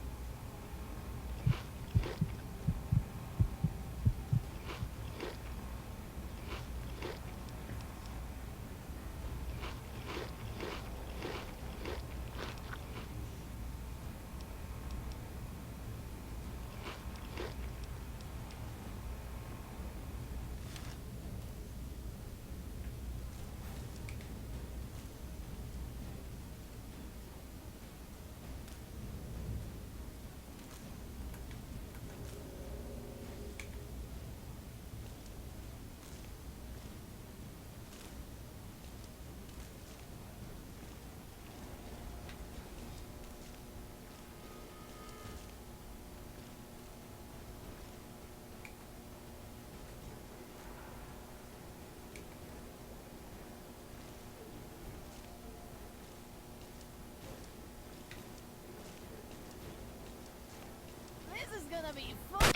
This is gonna be fun.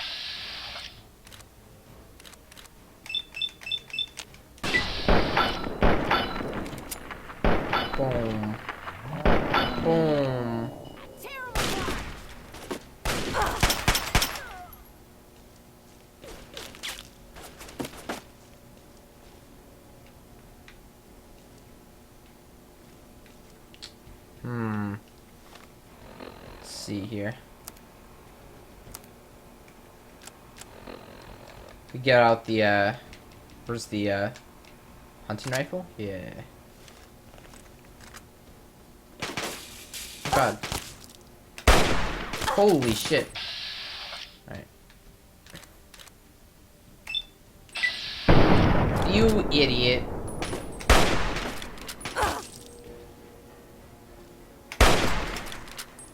Boom. Boom. Let's see here. We get out the where's the hunting rifle? Yeah. God. Holy shit. Alright. You idiot.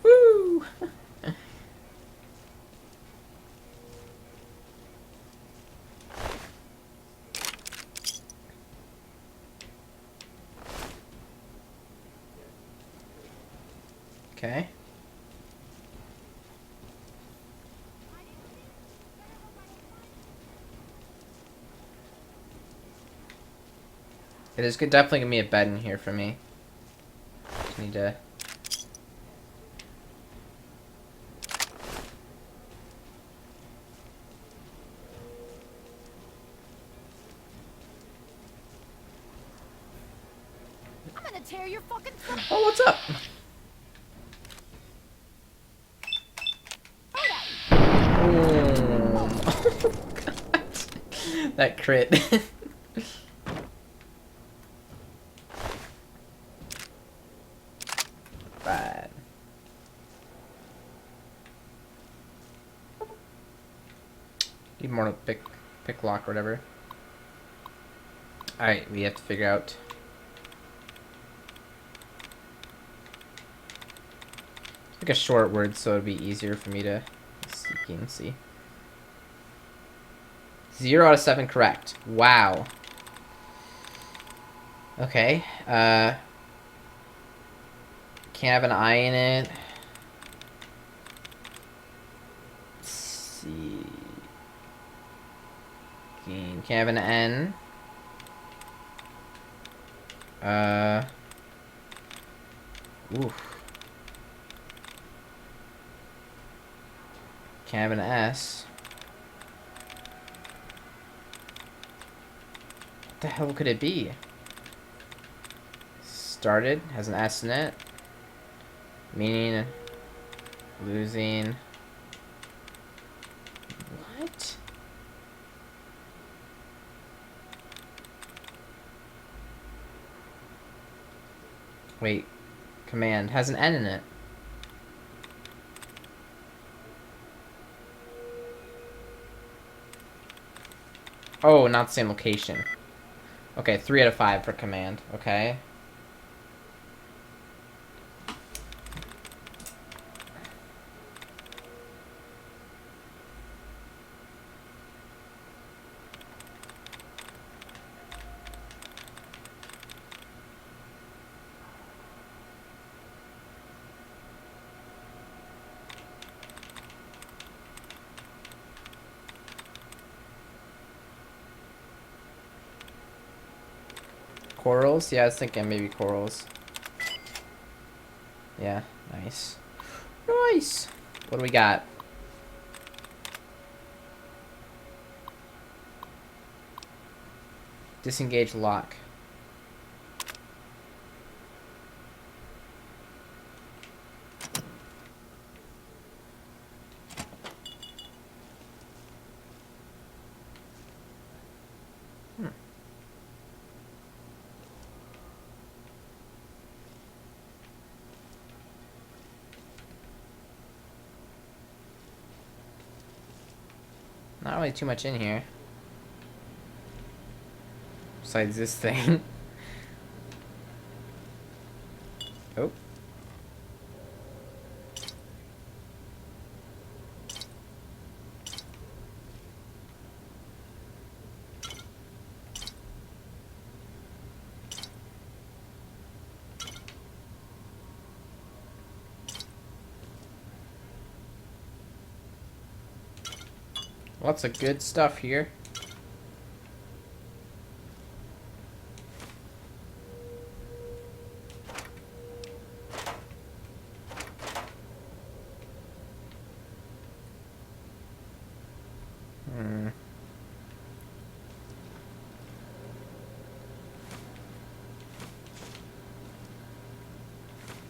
Woo! Okay. There's definitely gonna be a bed in here for me. Just need to. I'm gonna tear your fucking throat. Oh, what's up? Oh, God. That crit. Bad. Need more to pick lock or whatever. Alright, we have to figure out. Like a short word so it'd be easier for me to see. 0 out of 7 correct. Wow. Okay. Can't have an I in it. Let's see. Can't have an N. Oof. Can't have an S. What the hell could it be? Started has an S in it. Meaning losing. What? Wait. Command has an N in it. Oh, not the same location. Okay, 3 out of 5 for command. Okay. Corals? Yeah, I was thinking maybe corals. Yeah, nice. Nice! What do we got? Disengage lock. Not really too much in here. Besides this thing. Oh. Lots of good stuff here.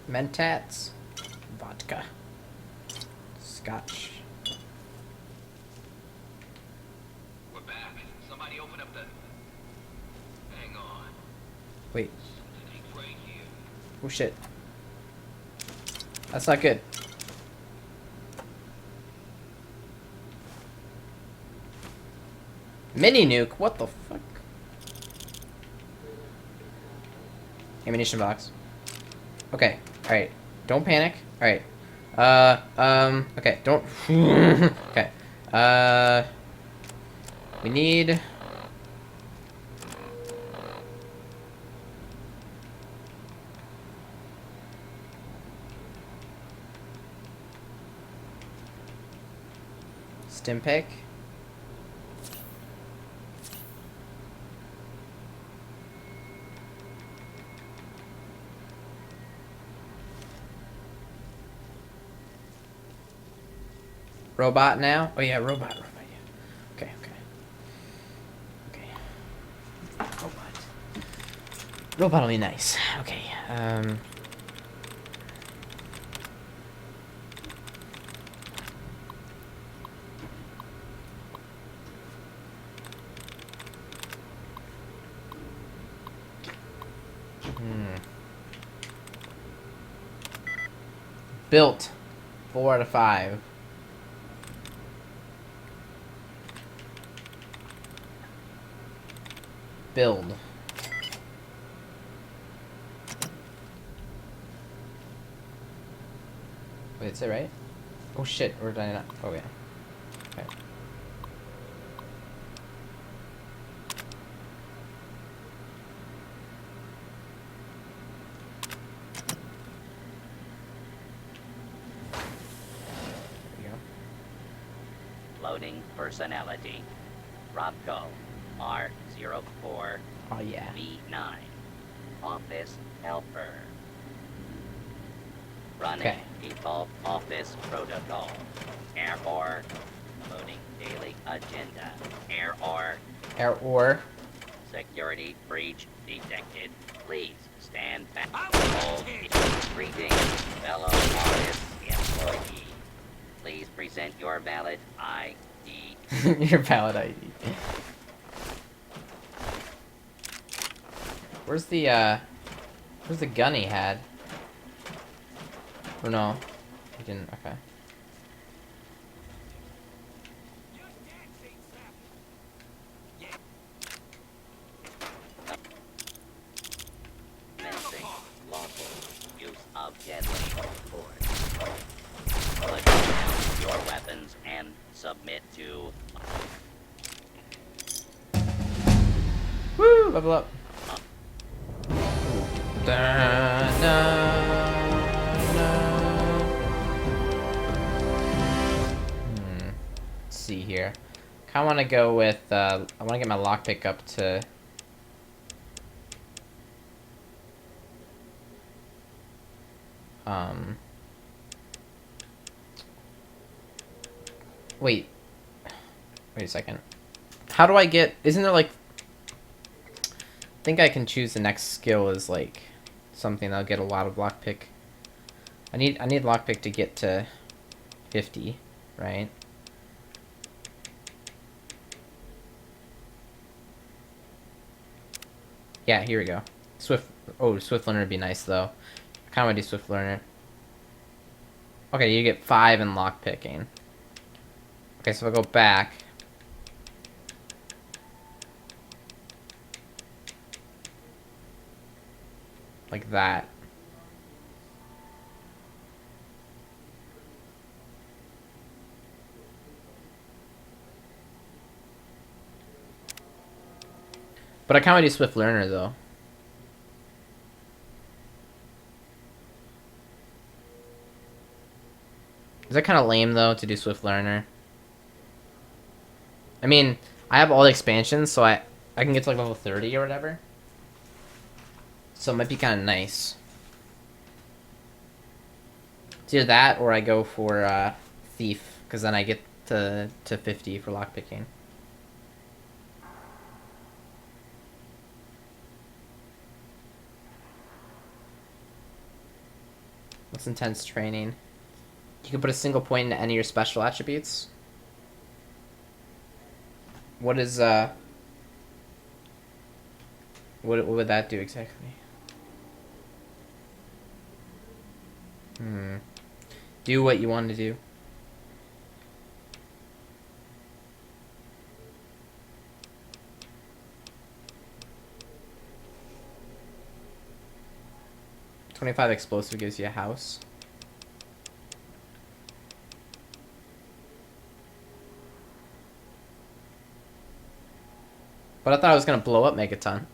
Mentats, vodka, scotch. We're back. Somebody open up the... Hang on. Wait. Something ain't right here. Oh shit. That's not good. Mini nuke? What the fuck? Ammunition box. Okay. Alright. Don't panic. Alright. Okay. Don't... okay. We need... Stim pick. Robot now? Oh yeah, robot, yeah. Okay. Robot will be nice. Okay, Built. 4 out of 5. Build. Wait, is it right? Oh shit, or did I not? Oh yeah. Okay. There we go. Loading personality. Robco. R04. Oh yeah. V9. Office helper. Running Okay. default office protocol. Error. Loading daily agenda. Error. Error. Security breach detected. Please stand back. Greetings, fellow office employee. Please present your valid ID. Your valid ID. Where's the gun he had? Or no? He didn't, okay. Put down your weapons and submit to... Woo! Level up. Da, da, Let's see here. I want to go with, I want to get my lockpick up to... Wait a second. How do I get... Isn't there, like... I think I can choose the next skill as, like, something that'll get a lot of lockpick. I need lockpick to get to 50, right? Yeah, here we go. Swift Learner would be nice, though. I kind of want to do Swift Learner. Okay, you get 5 in lockpicking. Okay, so I'll go back. Like that. But I kind of want to do Swift Learner, though. Is that kind of lame, though, to do Swift Learner? I mean, I have all the expansions, so I can get to, like, level 30 or whatever. So it might be kind of nice. It's either that, or I go for Thief, because then I get to 50 for lockpicking. What's intense training? You can put a single point into any of your special attributes. What is what would that do exactly? Do what you want to do. $25 explosive gives you a house. But I thought I was gonna blow up Megaton.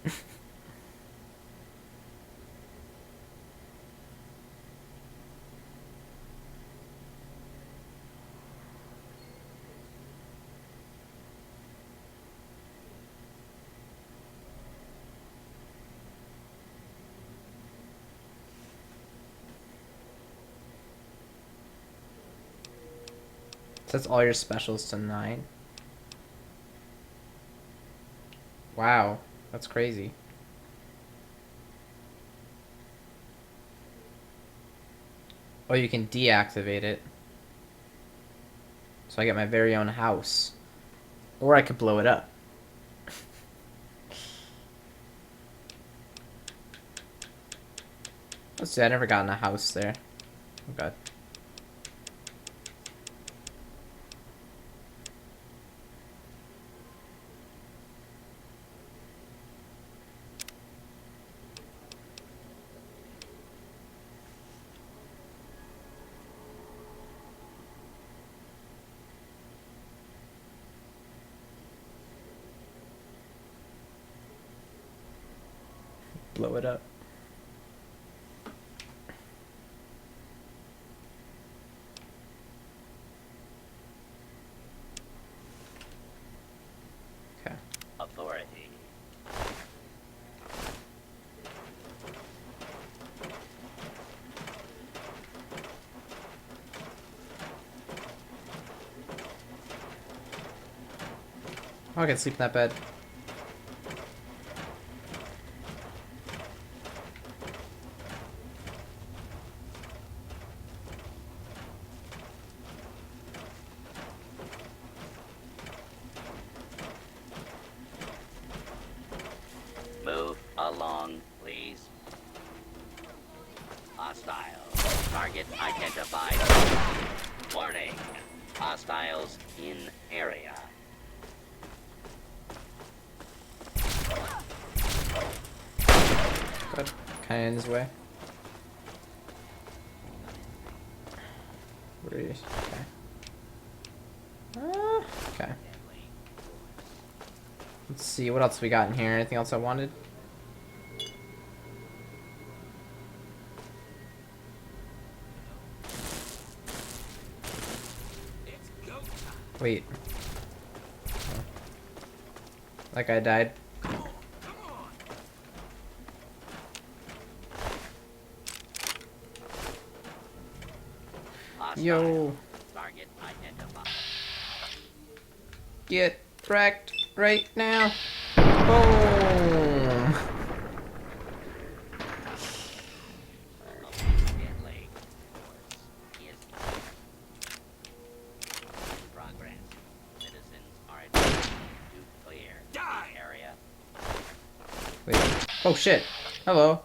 Sets all your specials to 9. Wow, that's crazy. Oh, you can deactivate it. So I get my very own house. Or I could blow it up. Let's see, I never gotten a house there. Oh god. Blow it up. Okay. Authority. Oh, I can sleep in that bed. Move along, please. Hostile. Target identified. Warning. Hostiles in area. Good. Kinda in his way. Okay. Okay. Let's see, what else we got in here? Anything else I wanted? Wait. Oh. That guy died. Yo. Target identified. Get wrecked right now. Boom. Immediately. Is in progress. Citizens are advised to clear the area. Wait. Oh shit. Hello.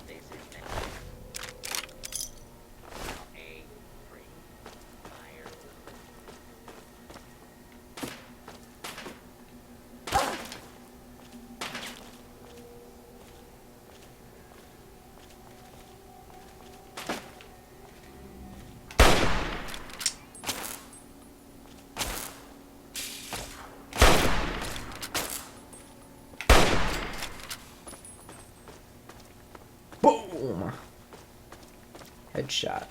This is the A free fire. Boom. Headshot.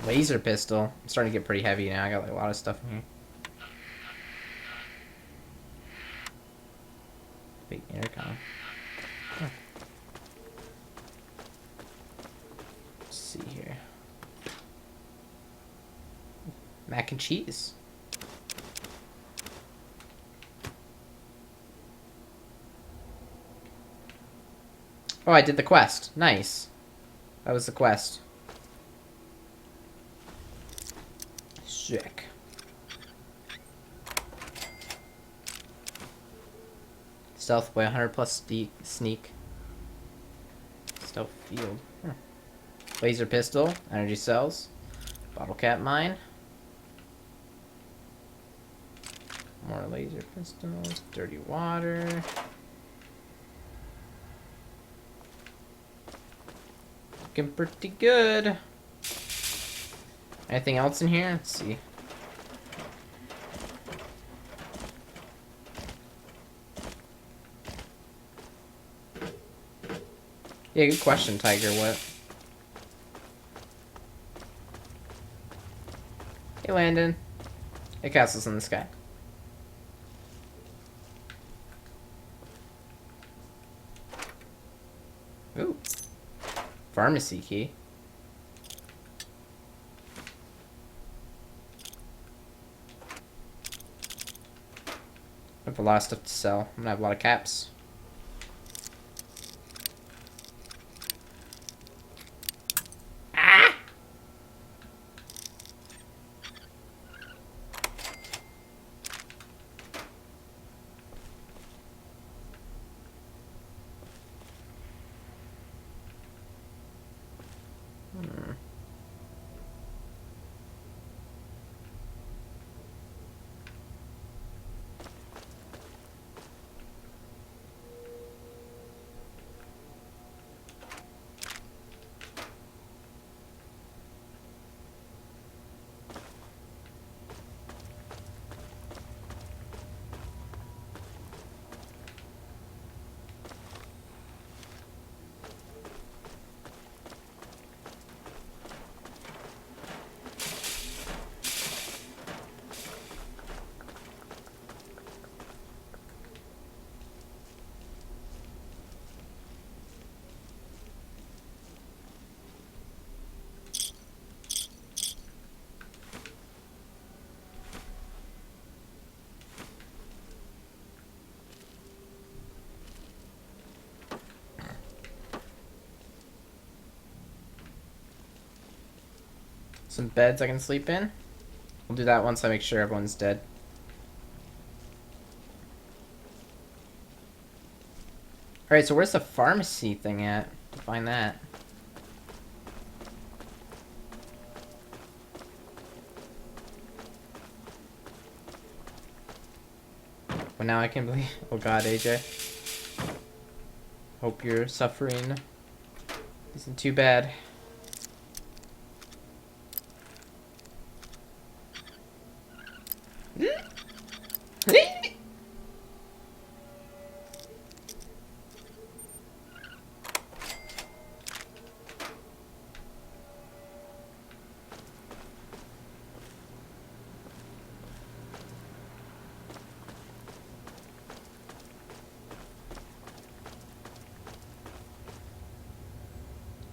Laser pistol. I'm starting to get pretty heavy now. I got like a lot of stuff in here. Big intercom. Huh. Let's see here. Mac and cheese. Oh, I did the quest. Nice. That was the quest. Sick. Stealth boy, 100 plus sneak. Stealth field. Huh. Laser pistol, energy cells, bottle cap mine. More laser pistols, dirty water. Looking pretty good. Anything else in here? Let's see. Yeah, good question, Tiger. What? Hey, Landon. Hey, castles in the sky. Ooh. Pharmacy key. I have a lot of stuff to sell. I'm gonna have a lot of caps. Ah! Some beds I can sleep in. We'll do that once I make sure everyone's dead. Alright, so where's the pharmacy thing at? To find that. But now I can believe. Oh God, AJ. Hope your suffering isn't too bad.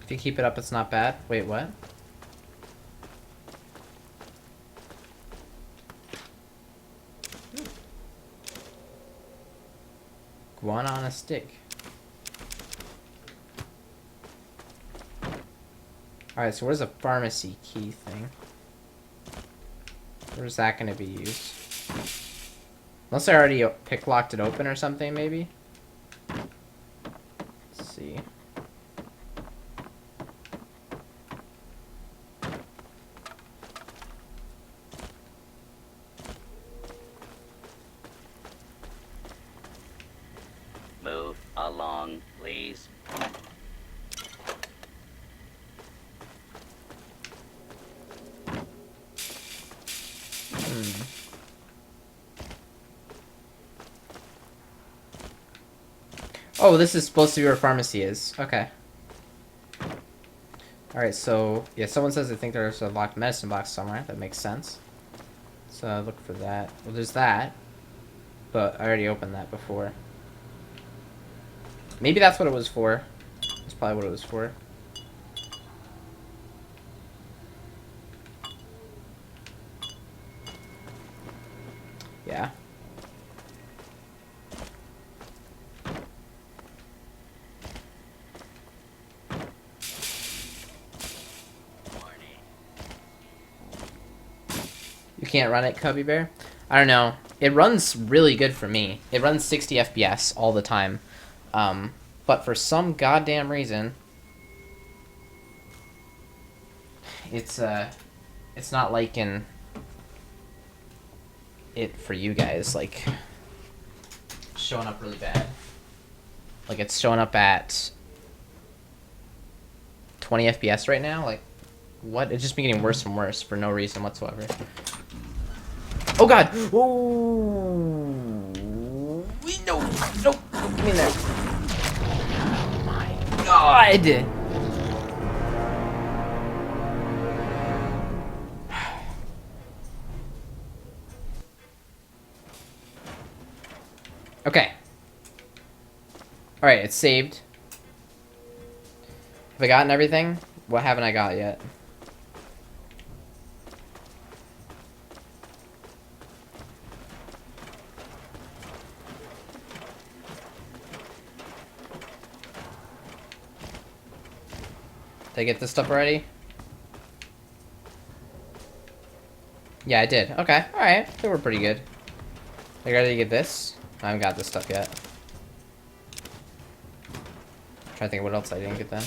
If you keep it up, it's not bad. Wait, what? Guana on a stick. Alright, so where's the pharmacy key thing? Where's that gonna be used? Unless I already pick-locked it open or something, maybe? Let's see. Move along, please. Oh, this is supposed to be where pharmacy is. Okay. Alright, so, yeah, someone says they think there's a locked medicine box somewhere. That makes sense. So, look for that. Well, there's that. But I already opened that before. Maybe that's what it was for. That's probably what it was for. Yeah. You can't run it, Cubby Bear? I don't know. It runs really good for me. It runs 60 FPS all the time. But for some goddamn reason, it's not liking it for you guys, like, showing up really bad. Like, it's showing up at 20 FPS right now. Like, what? It's just been getting worse and worse for no reason whatsoever. Oh God! Oh! No! No! Get me in there! Oh my God! Okay. Alright, it's saved. Have I gotten everything? What haven't I got yet? Did I get this stuff already? Yeah, I did. Okay, alright. They were pretty good. I gotta get this. I haven't got this stuff yet. I'm trying to think of what else I didn't get then.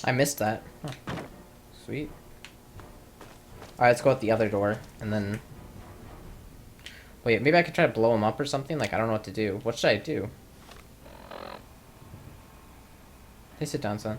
I missed that. Huh. Sweet. Alright, let's go out the other door, and then... Wait, maybe I could try to blow him up or something? Like, I don't know what to do. What should I do? Hey, sit down, son.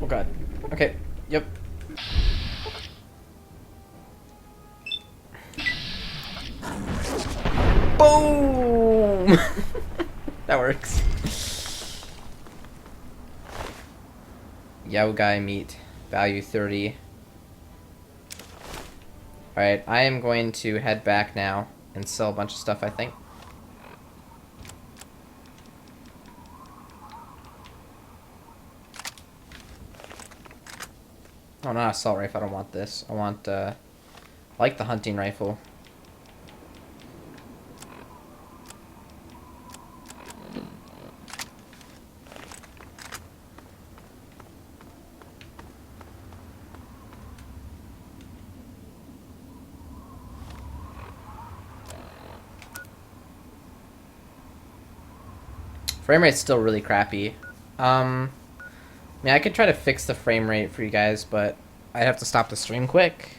Oh God. Okay. Yep. Boom! That works. Yaogai meat. Value 30. Alright, I am going to head back now and sell a bunch of stuff, I think. Oh, not assault rifle. I don't want this. I want, I like the hunting rifle. Frame rate's still really crappy. I mean, I could try to fix the frame rate for you guys, but I'd have to stop the stream quick.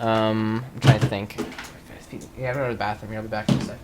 I'm trying to think. Yeah, I'm going to the bathroom here. I'll be back in a sec.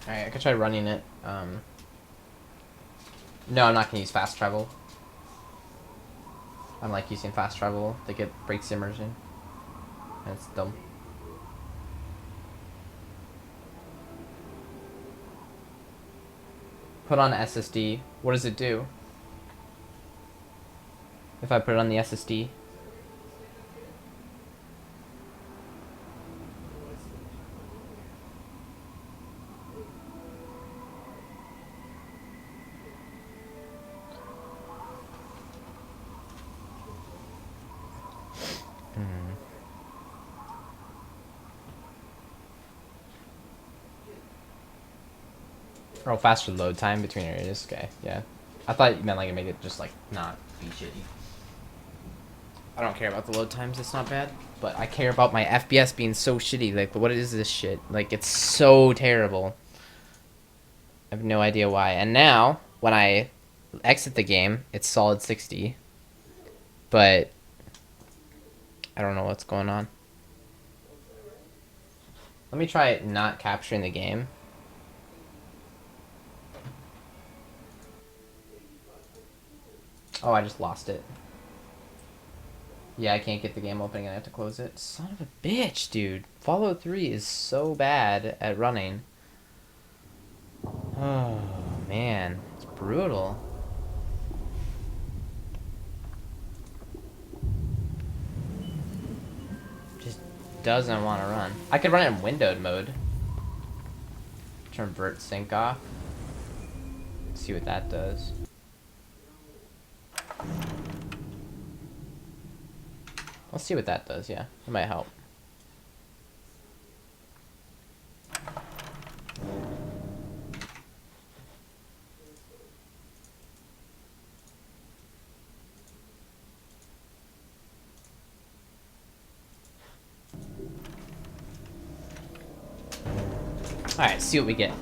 Alright, I could try running it. No, I'm not going to use fast travel. I don't like using fast travel. I think it breaks immersion. That's dumb. Put on SSD. What does it do? If I put it on the SSD? Oh, faster load time between areas. Okay, yeah. I thought you meant like it make it just like not be shitty. I don't care about the load times, it's not bad. But I care about my FPS being so shitty. Like, what is this shit? Like, it's so terrible. I have no idea why. And now, when I exit the game, it's solid 60. But I don't know what's going on. Let me try not capturing the game. Oh, I just lost it. Yeah, I can't get the game open and I have to close it. Son of a bitch, dude. Fallout 3 is so bad at running. Oh, man. It's brutal. Just doesn't want to run. I could run it in windowed mode. Turn vert sync off. See what that does. Let's see what that does, yeah. It might help. Alright, see what we get.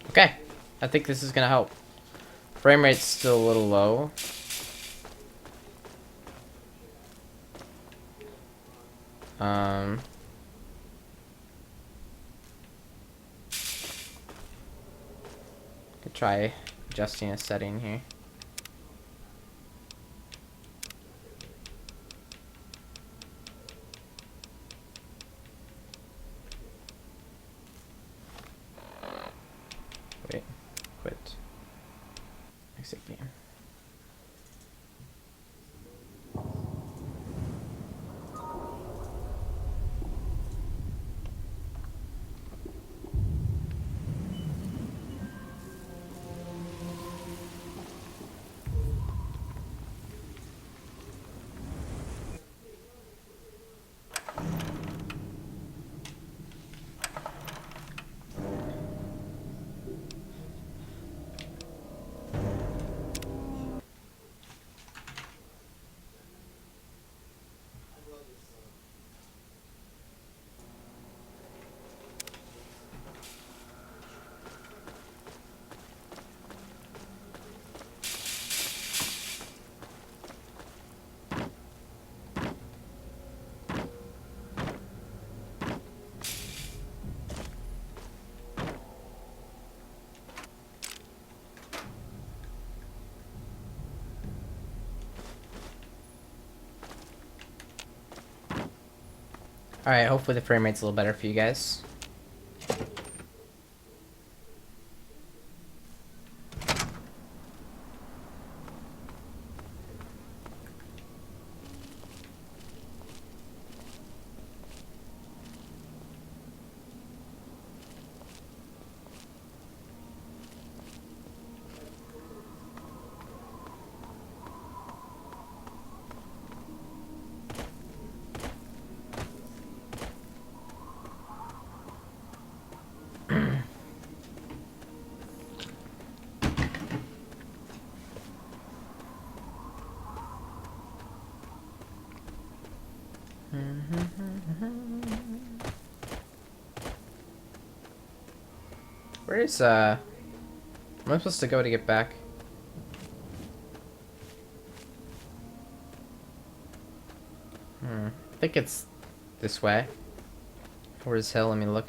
Okay, I think this is gonna help. Frame rate's still a little low. Could try adjusting a setting here. Wait, quit. Exit game. Alright, hopefully the frame rate's a little better for you guys. Where's where am I supposed to go to get back? I think it's this way. Where's hill? Let me look.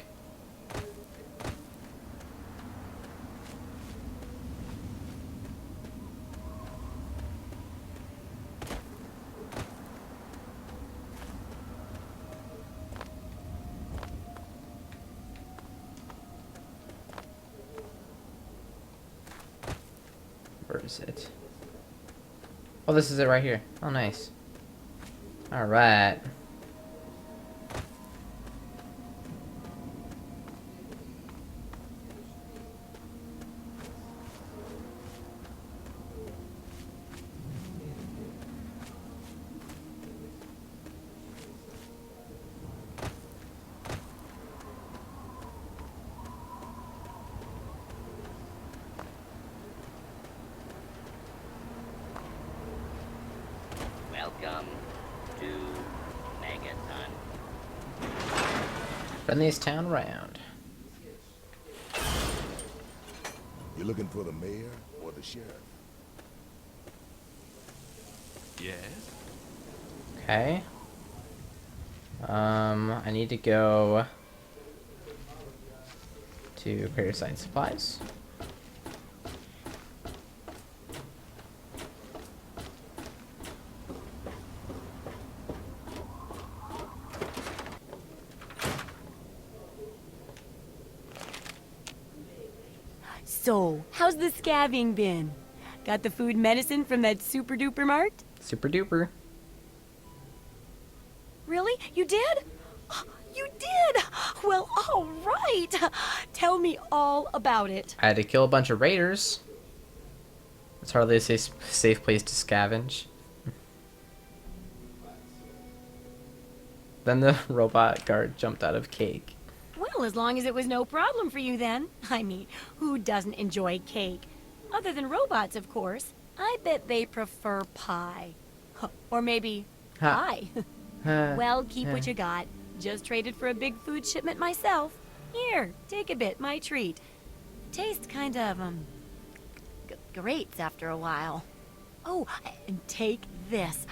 Where is it? Oh, this is it right here. Oh, nice. Alright. Welcome to Megaton. Friendliest town around. You looking for the mayor or the sheriff? Yes? Okay. I need to go to Parasite Supplies. So, how's the scabbing been? Got the food medicine from that super duper mart? Super duper. Really? You did? You did! Well, all right. Tell me all about it. I had to kill a bunch of raiders. It's hardly a safe place to scavenge. Then the robot guard jumped out of cake. Well, as long as it was no problem for you then. I mean, who doesn't enjoy cake? Other than robots, of course. I bet they prefer pie. Or maybe pie. Well, keep what you got. Just traded for a big food shipment myself. Here, take a bit, my treat. Tastes kind of, grates after a while. Oh, and take this.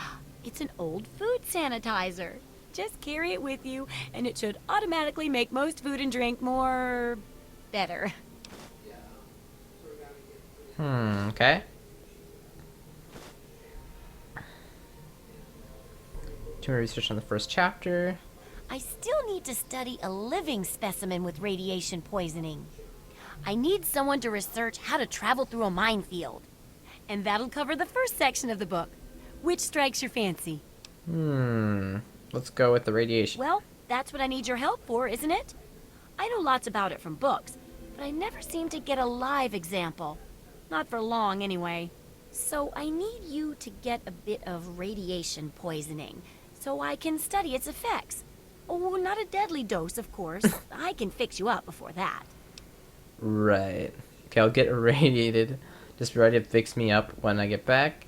It's an old food sanitizer. Just carry it with you, and it should automatically make most food and drink more... better. Okay. Doing research on the first chapter. I still need to study a living specimen with radiation poisoning. I need someone to research how to travel through a minefield. And that'll cover the first section of the book. Which strikes your fancy? Let's go with the radiation. Well, that's what I need your help for, isn't it? I know lots about it from books, but I never seem to get a live example. Not for long, anyway. So I need you to get a bit of radiation poisoning, so I can study its effects. Oh, not a deadly dose, of course. I can fix you up before that. Right. Okay, I'll get irradiated. Just be ready to fix me up when I get back.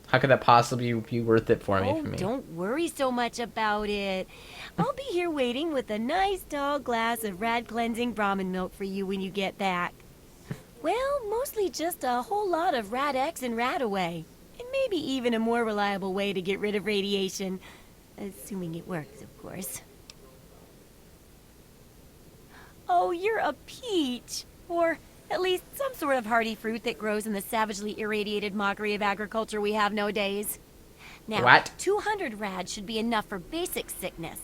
How could that possibly be worth it for me? Oh, don't worry so much about it. I'll be here waiting with a nice tall glass of rad cleansing Brahmin milk for you when you get back. Well, mostly just a whole lot of Rad-X and Rad-Away. And maybe even a more reliable way to get rid of radiation. Assuming it works, of course. Oh, you're a peach. Or at least some sort of hardy fruit that grows in the savagely irradiated mockery of agriculture we have nowadays. Now, What? 200 rads should be enough for basic sickness.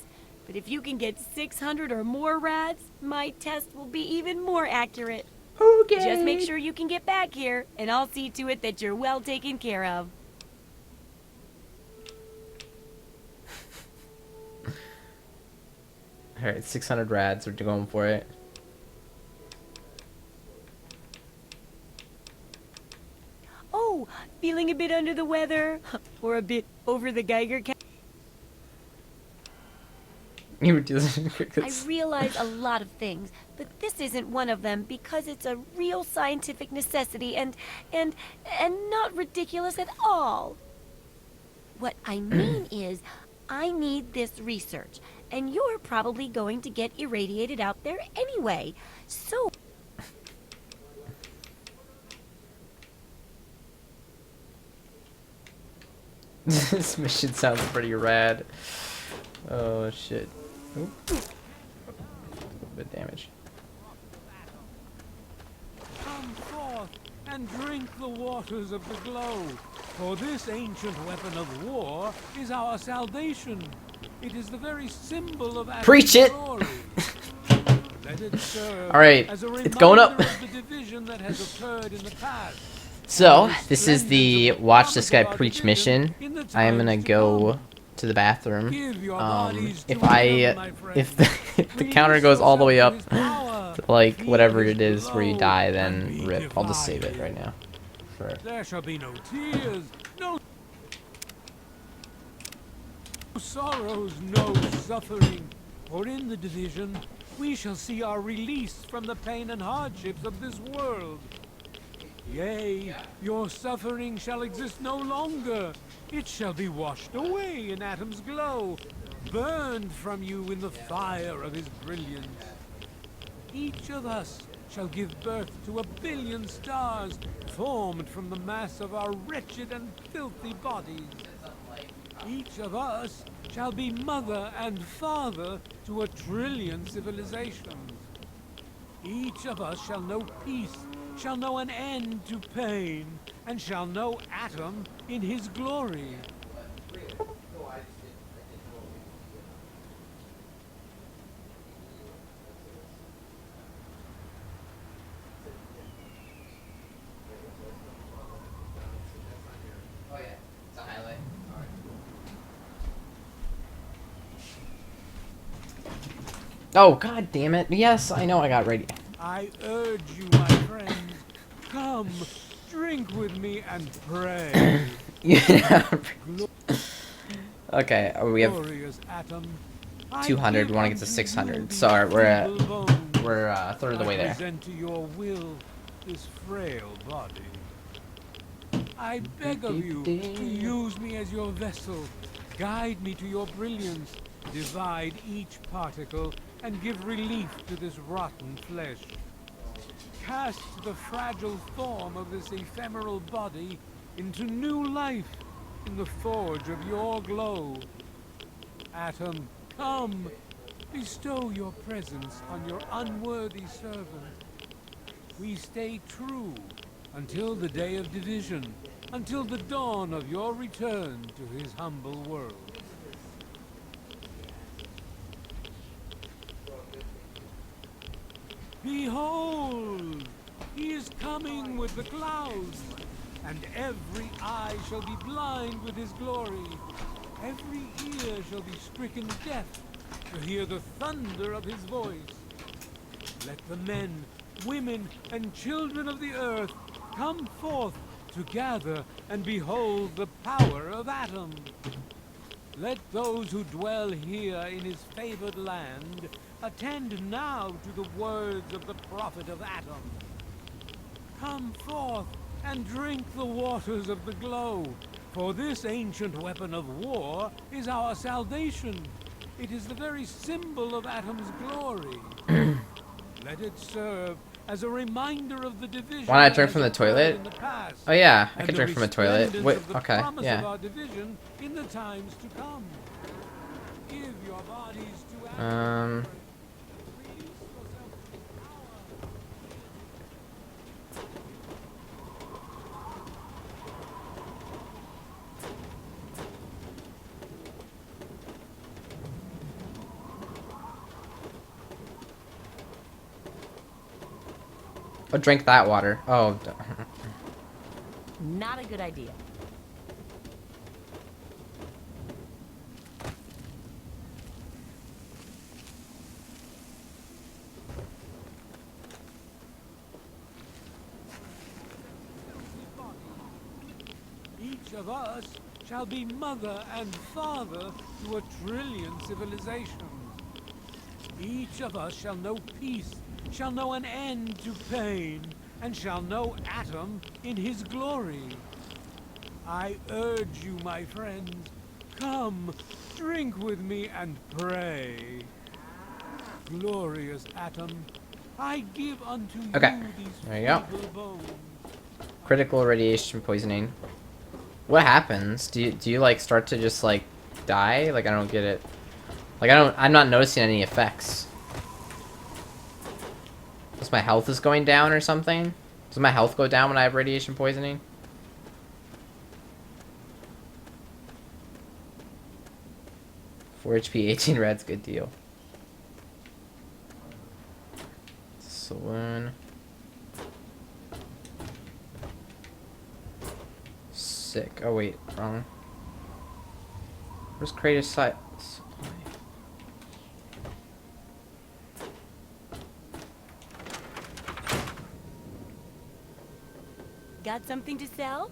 But if you can get 600 or more rads, my test will be even more accurate. Okay. Just make sure you can get back here, and I'll see to it that you're well taken care of. Alright, 600 rads. We're going for it. Oh, feeling a bit under the weather? Or a bit over the Geiger count? You were dealing I crickets. realize a lot of things, but this isn't one of them because it's a real scientific necessity and not ridiculous at all. What I mean is, I need this research, and you're probably going to get irradiated out there anyway. So This mission sounds pretty rad. Oh shit. Oop. A little bit damage. Come forth and drink the waters of the glow, for this ancient weapon of war is our salvation. It is the very symbol of Adam's Preach it! glory. Let it serve Alright, as a it's going up. reminder of the division that has occurred in the past. So, this is the watch this guy preach mission. I am gonna go to the bathroom. If the counter goes all the way up to like whatever it is where you die, then rip. I'll just save it right now. There shall be no tears, no sorrows, no suffering. For in the division, we shall see our release from the pain and hardships of this world. Yea, your suffering shall exist no longer. It shall be washed away in Atom's glow, burned from you in the fire of his brilliance. Each of us shall give birth to 1 billion stars, formed from the mass of our wretched and filthy bodies. Each of us shall be mother and father to 1 trillion civilizations. Each of us shall know peace, shall know an end to pain, and shall know Atom in his glory. Oh yeah, it's a highlight. Oh god damn it! Yes, I know I got ready. I urge you, my friends, come, drink with me and pray. Yeah. Okay, we have Glorious Atom, 200. We want to get to 600. So we're a third of the way there. I present to your will this frail body. I beg of you to use me as your vessel, guide me to your brilliance, divide each particle, and give relief to this rotten flesh. Cast the fragile form of this ephemeral body into new life in the forge of your glow. Atom, come, bestow your presence on your unworthy servant. We stay true until the day of division, until the dawn of your return to his humble world. Behold, he is coming with the clouds, and every eye shall be blind with his glory. Every ear shall be stricken deaf to hear the thunder of his voice. Let the men, women, and children of the earth come forth to gather and behold the power of Atom. Let those who dwell here in his favored land attend now to the words of the prophet of Atom. Come forth and drink the waters of the glow, for this ancient weapon of war is our salvation. It is the very symbol of Atom's glory. Let it serve as a reminder of the division. Why not drink from the toilet? Oh yeah, I could drink from a toilet. Wait, okay, yeah. Of our division in the times to come. Give your bodies to Atom. Oh, drink that water. Oh. Not a good idea. Each of us shall be mother and father to 1,000,000,000 civilizations. Each of us shall know peace, shall know an end to pain, and shall know Atom in his glory. I urge you, my friends, come, drink with me and pray. Glorious Atom, I give unto Okay. you these There you go. feeble bones. Critical radiation poisoning. What happens? Do you like start to just like die? Like I don't get it. Like I'm not noticing any effects. Does my health is going down or something? Does my health go down when I have radiation poisoning? $4 HP, 18 reds, good deal. Saloon. Sick. Oh wait, wrong. Where's creative site? Got something to sell?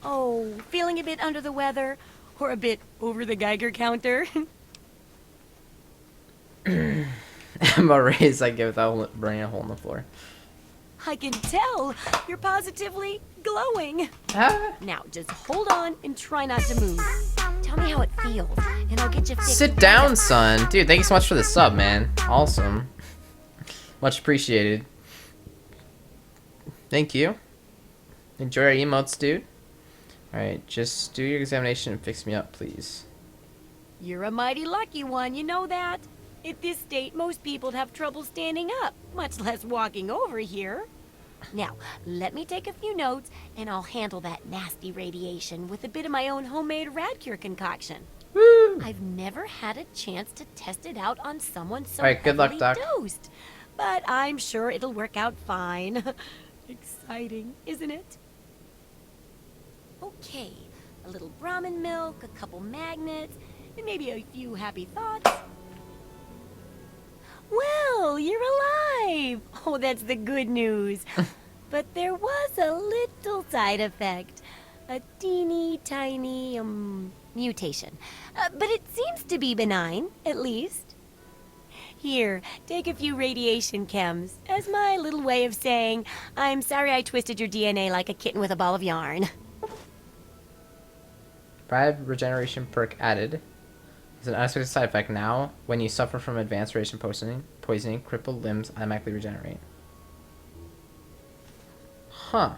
Oh, feeling a bit under the weather? Or a bit over the Geiger counter? Ammo raise I give without burning a hole in the floor. I can tell you're positively glowing. Now, just hold on and try not to move. Tell me how it feels, and I'll get you fixed. Sit down, son. Dude, thank you so much for the sub, man. Awesome. Much appreciated. Thank you. Enjoy our emotes, dude. Alright, just do your examination and fix me up, please. You're a mighty lucky one, you know that? At this state, most people'd have trouble standing up, much less walking over here. Now, let me take a few notes, and I'll handle that nasty radiation with a bit of my own homemade Radcure concoction. Woo! I've never had a chance to test it out on someone so Alright, good luck, heavily Doc. dosed, but I'm sure it'll work out fine. Exciting, isn't it? Okay, a little Brahmin milk, a couple magnets, and maybe a few happy thoughts. Well, you're alive! Oh, that's the good news. But there was a little side effect. A teeny tiny, mutation. But it seems to be benign, at least. Here, take a few radiation chems as my little way of saying, I'm sorry I twisted your DNA like a kitten with a ball of yarn. 5 regeneration perk added. There's an unexpected side effect now. When you suffer from advanced radiation poisoning, crippled limbs automatically regenerate. Huh.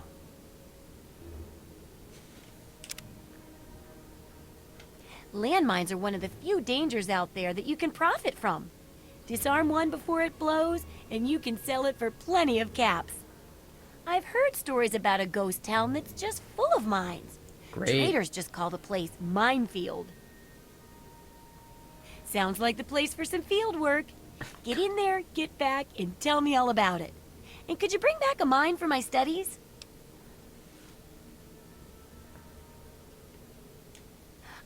Landmines are one of the few dangers out there that you can profit from. Disarm one before it blows, and you can sell it for plenty of caps. I've heard stories about a ghost town that's just full of mines. Great. Traders just call the place Minefield. Sounds like the place for some field work. Get in there, get back, and tell me all about it. And could you bring back a mine for my studies?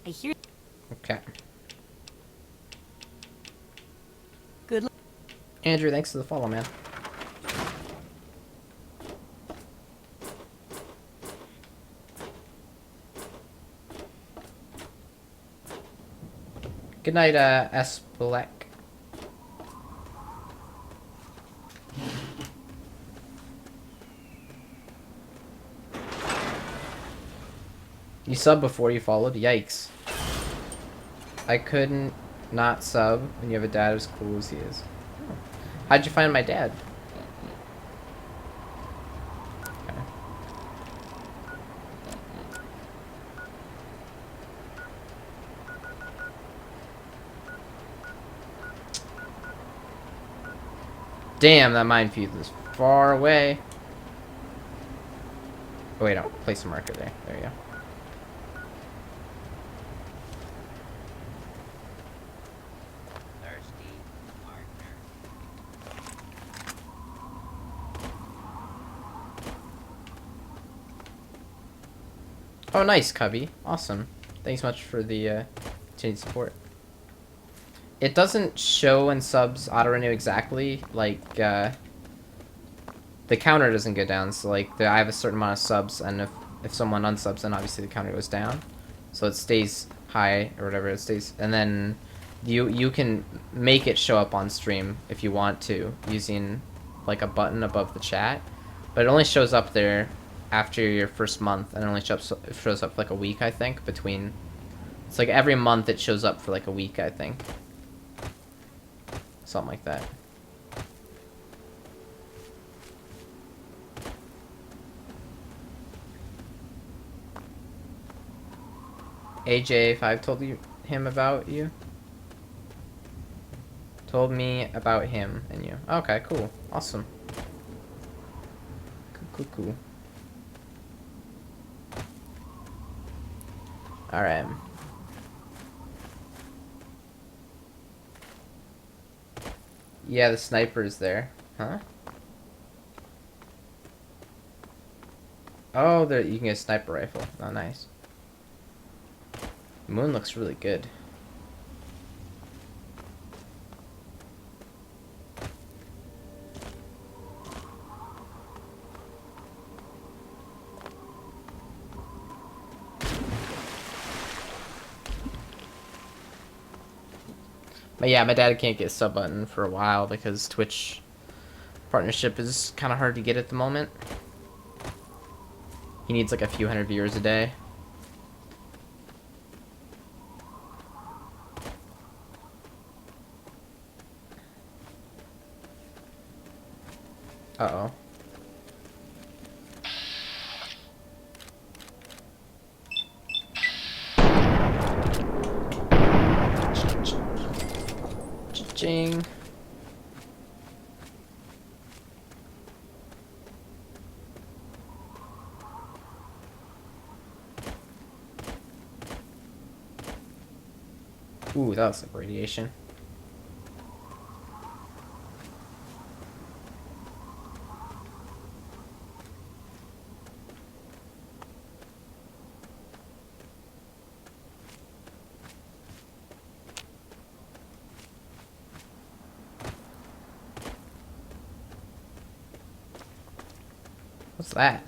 I hear... Okay. Good luck. Andrew, thanks for the follow, man. Good night, S. Black. You subbed before you followed? Yikes. I couldn't not sub when you have a dad as cool as he is. Oh. How'd you find my dad? Okay. Damn, that minefield is far away. Oh wait, I'll place a marker there. There you go. Thirsty partner. Oh, nice, Cubby. Awesome. Thanks much for the continued support. It doesn't show when subs auto-renew exactly, like, the counter doesn't go down, so, like, I have a certain amount of subs, and if someone unsubs, then obviously the counter goes down. So it stays high, or whatever, it stays, and then you can make it show up on stream if you want to, using, like, a button above the chat, but it only shows up there after your first month, and it only shows up for like a week, I think, between... It's like every month it shows up for like a week, I think. Something like that. AJ, if I've told him about you? Told me about him and you. Okay, cool. Awesome. Cool. Alright. Yeah, the sniper is there. Huh? Oh, there you can get a sniper rifle. Oh, nice. The moon looks really good. But yeah, my dad can't get a sub button for a while because Twitch partnership is kind of hard to get at the moment. He needs like a few hundred viewers a day. Uh-oh. Ching. Ooh, that looks like radiation. What's that?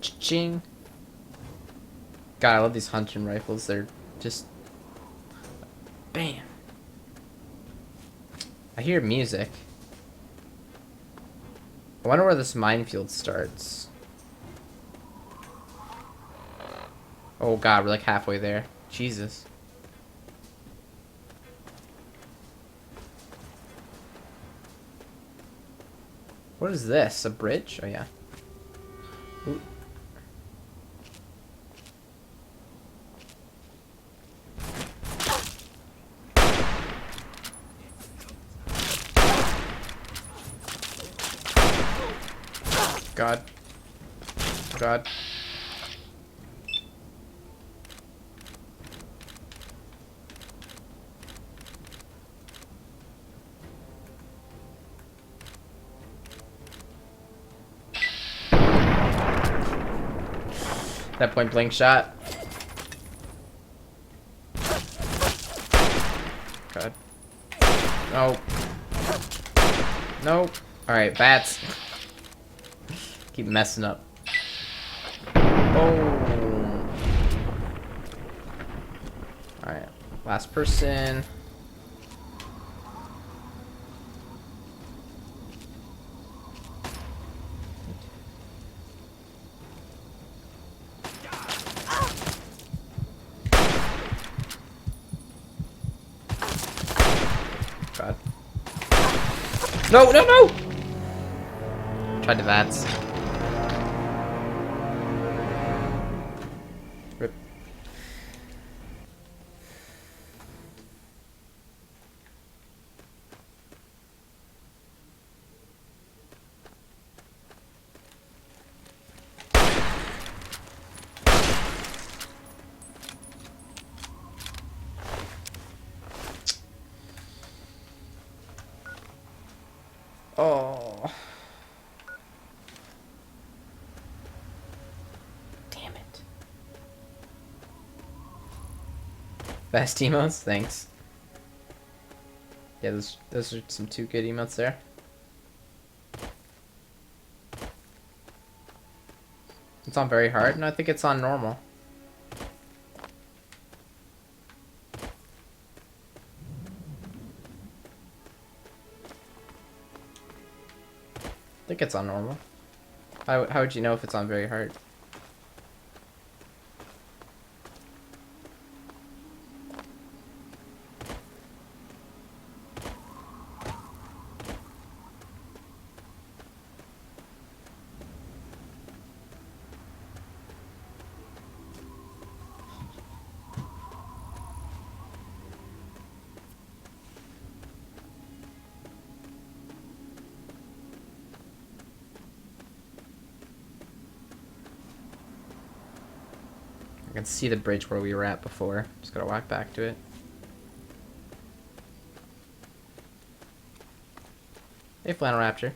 Ching. God, I love these hunting rifles. They're just... Bam. I hear music. I wonder where this minefield starts. Oh god, we're like halfway there. Jesus. What is this? A bridge? Oh yeah. Ooh. God. God. That point blank shot. God. No. No. Alright, bats. Keep messing up. Boom. Alright. Last person. God. No, no, no! Tried to bats. Rip. Best emotes, thanks. Yeah, those are some 2 good emotes there. It's on very hard? No, I think it's on normal. I think it's on normal. How would you know if it's on very hard? I can see the bridge where we were at before. Just gotta walk back to it. Hey, Flannel Raptor.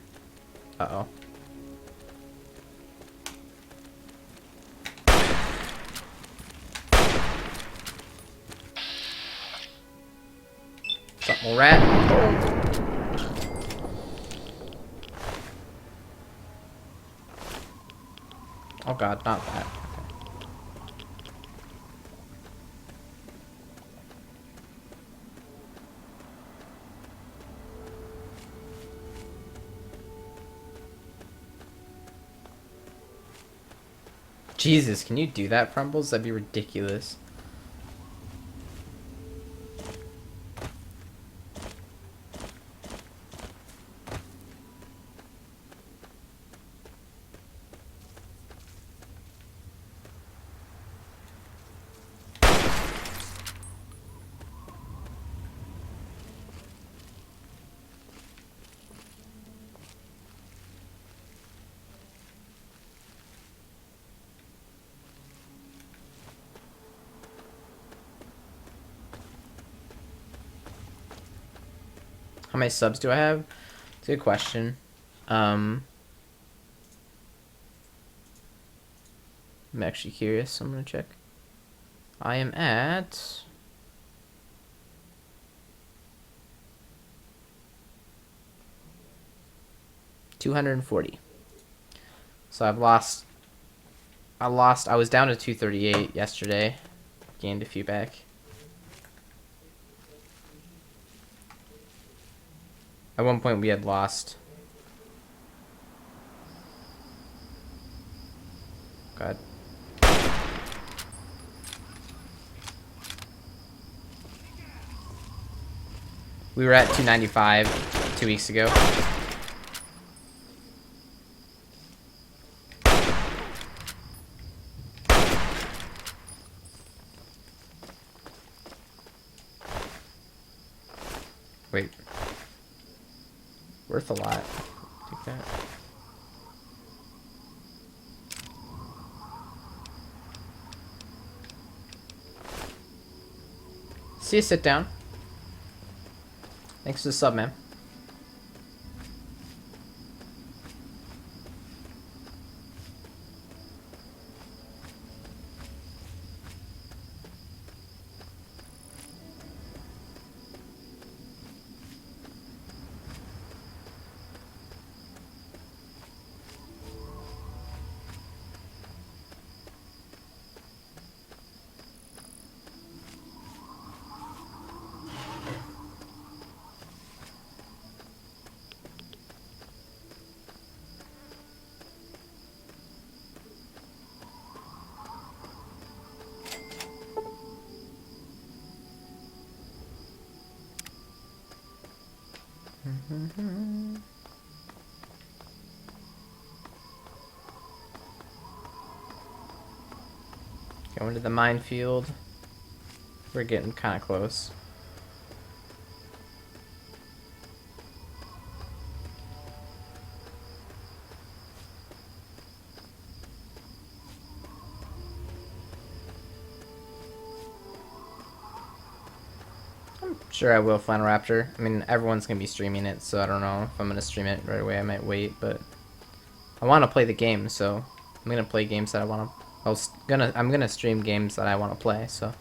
Uh-oh. What's up, little rat? Oh god, not that. Jesus, can you do that, Frumbles? That'd be ridiculous. How many subs do I have? It's a good question. I'm actually curious. I'm gonna check. I am at 240. So I was down to 238 yesterday. Gained a few back. At one point we had lost. God. We were at 295 2 weeks ago. Wait. Worth a lot. Take that. See you, sit down. Thanks for the sub, man. Going to the minefield. We're getting kind of close. I'm sure I will, Flannel Raptor. I mean, everyone's going to be streaming it, so I don't know if I'm going to stream it right away. I might wait, but I want to play the game, so I'm going to play games that I want to... I'm gonna stream games that I want to play, so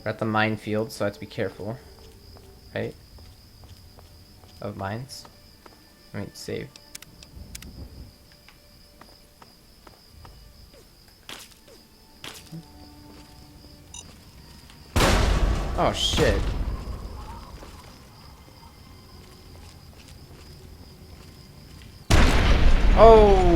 We're at the minefield, so I have to be careful. Right? Of mines. I mean, save. Oh, shit. Oh!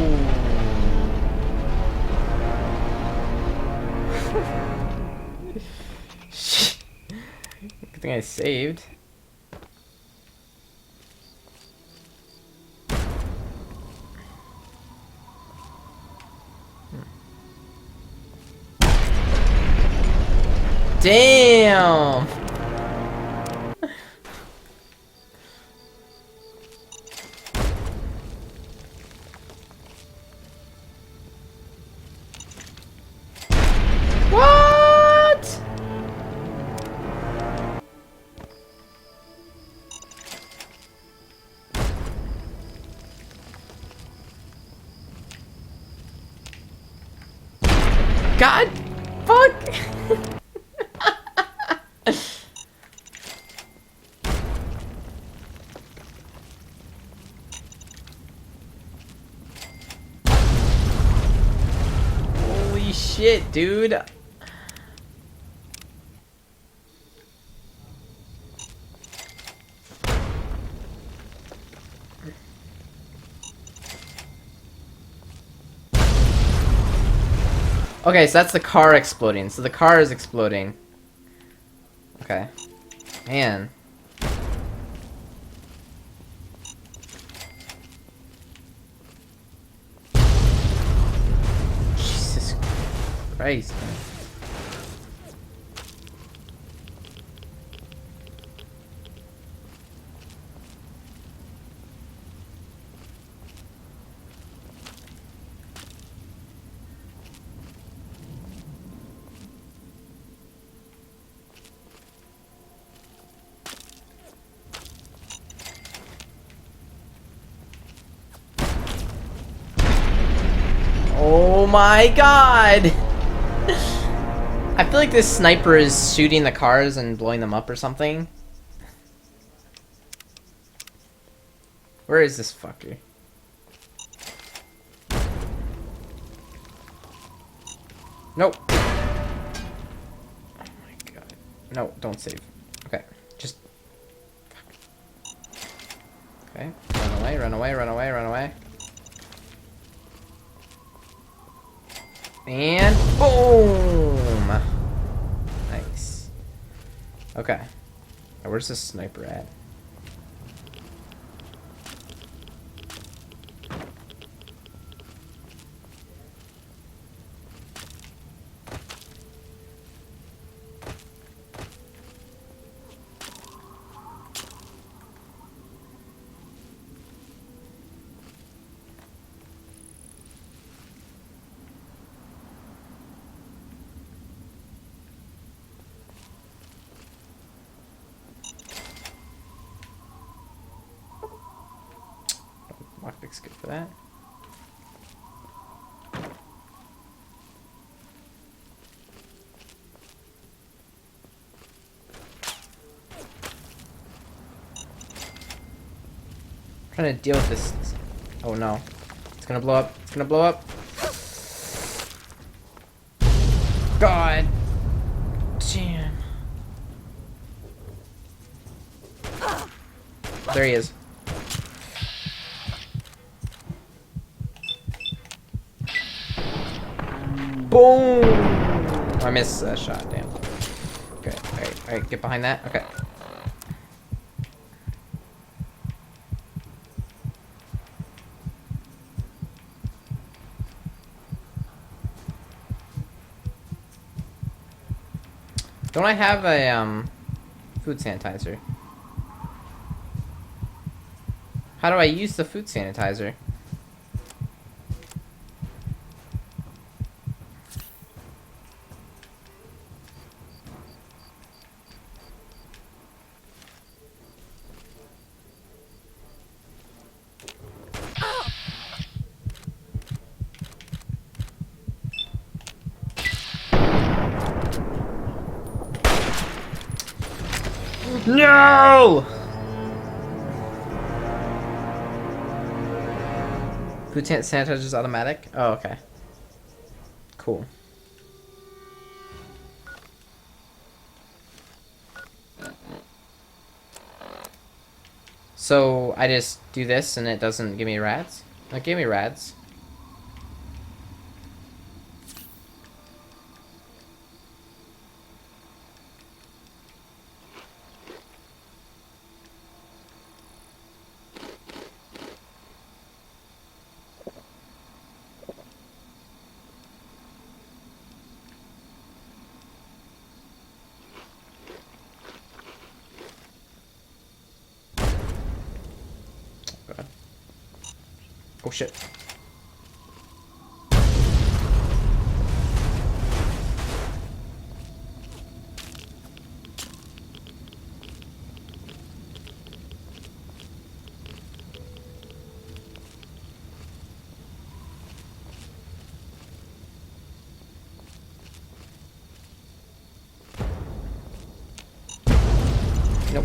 Good thing I saved. Damn! What? God, fuck! Holy shit, dude. Okay, so that's the car exploding. So the car is exploding. Okay. Man. Jesus Christ, man. Oh my god! I feel like this sniper is shooting the cars and blowing them up or something. Where is this fucker? Nope. Oh my god. No, don't save. Okay, just... Okay, run away, run away, run away, run away. And boom! Nice. Okay. Now, where's this sniper at? Lockpick's good for that. I'm trying to deal with this. Oh no. It's gonna blow up. It's gonna blow up. God. Damn. There he is. Boom! Oh, I missed that shot, damn. Okay, alright, get behind that. Okay. Don't I have a, food sanitizer? How do I use the food sanitizer? No! Food sanitizer is automatic? Oh, okay. Cool. So I just do this and it doesn't give me rads? It gave me rads. Oh shit. Nope.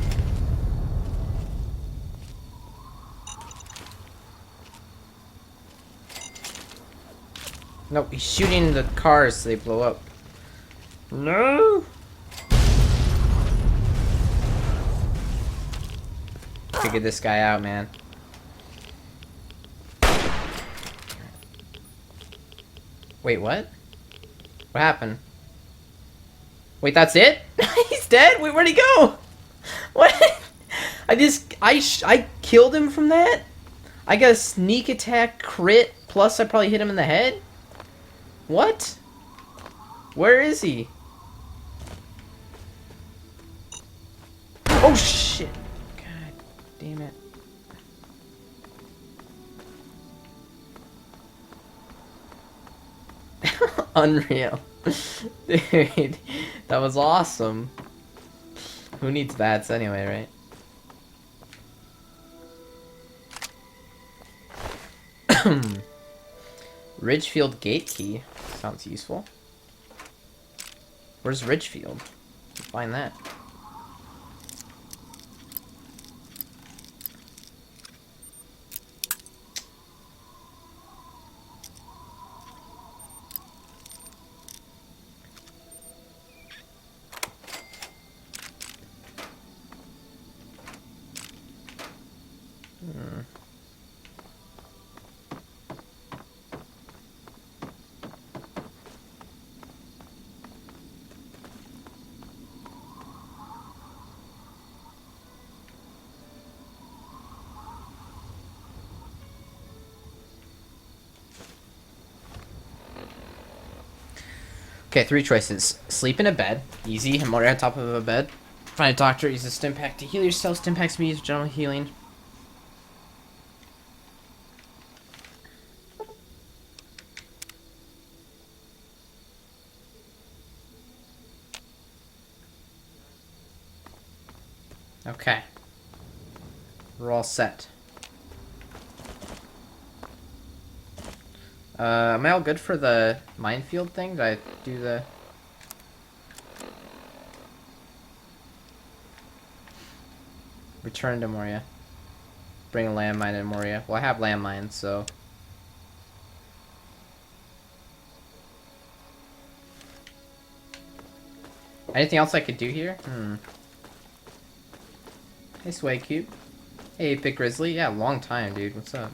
Nope, he's shooting the cars so they blow up. No! Figure this guy out, man. Wait, what? What happened? Wait, that's it? He's dead? Wait, where'd he go? What? I killed him from that? I got a sneak attack crit, plus I probably hit him in the head? What? Where is he? Oh shit! God damn it. Unreal. Dude, that was awesome. Who needs bats anyway, right? Ridgefield gate key. Sounds useful. Where's Ridgefield? Find that. Okay, 3 choices. Sleep in a bed. Easy. I'm already on top of a bed. Find a doctor. Use a stim pack to heal yourself. Stim packs can be used for general healing. Okay. We're all set. Am I all good for the minefield thing? Did I do the... Return to Moria. Bring a landmine in Moria. Well, I have landmines, so... Anything else I could do here? Hey, Sway Cube. Hey, Pick Grizzly. Yeah, long time, dude. What's up?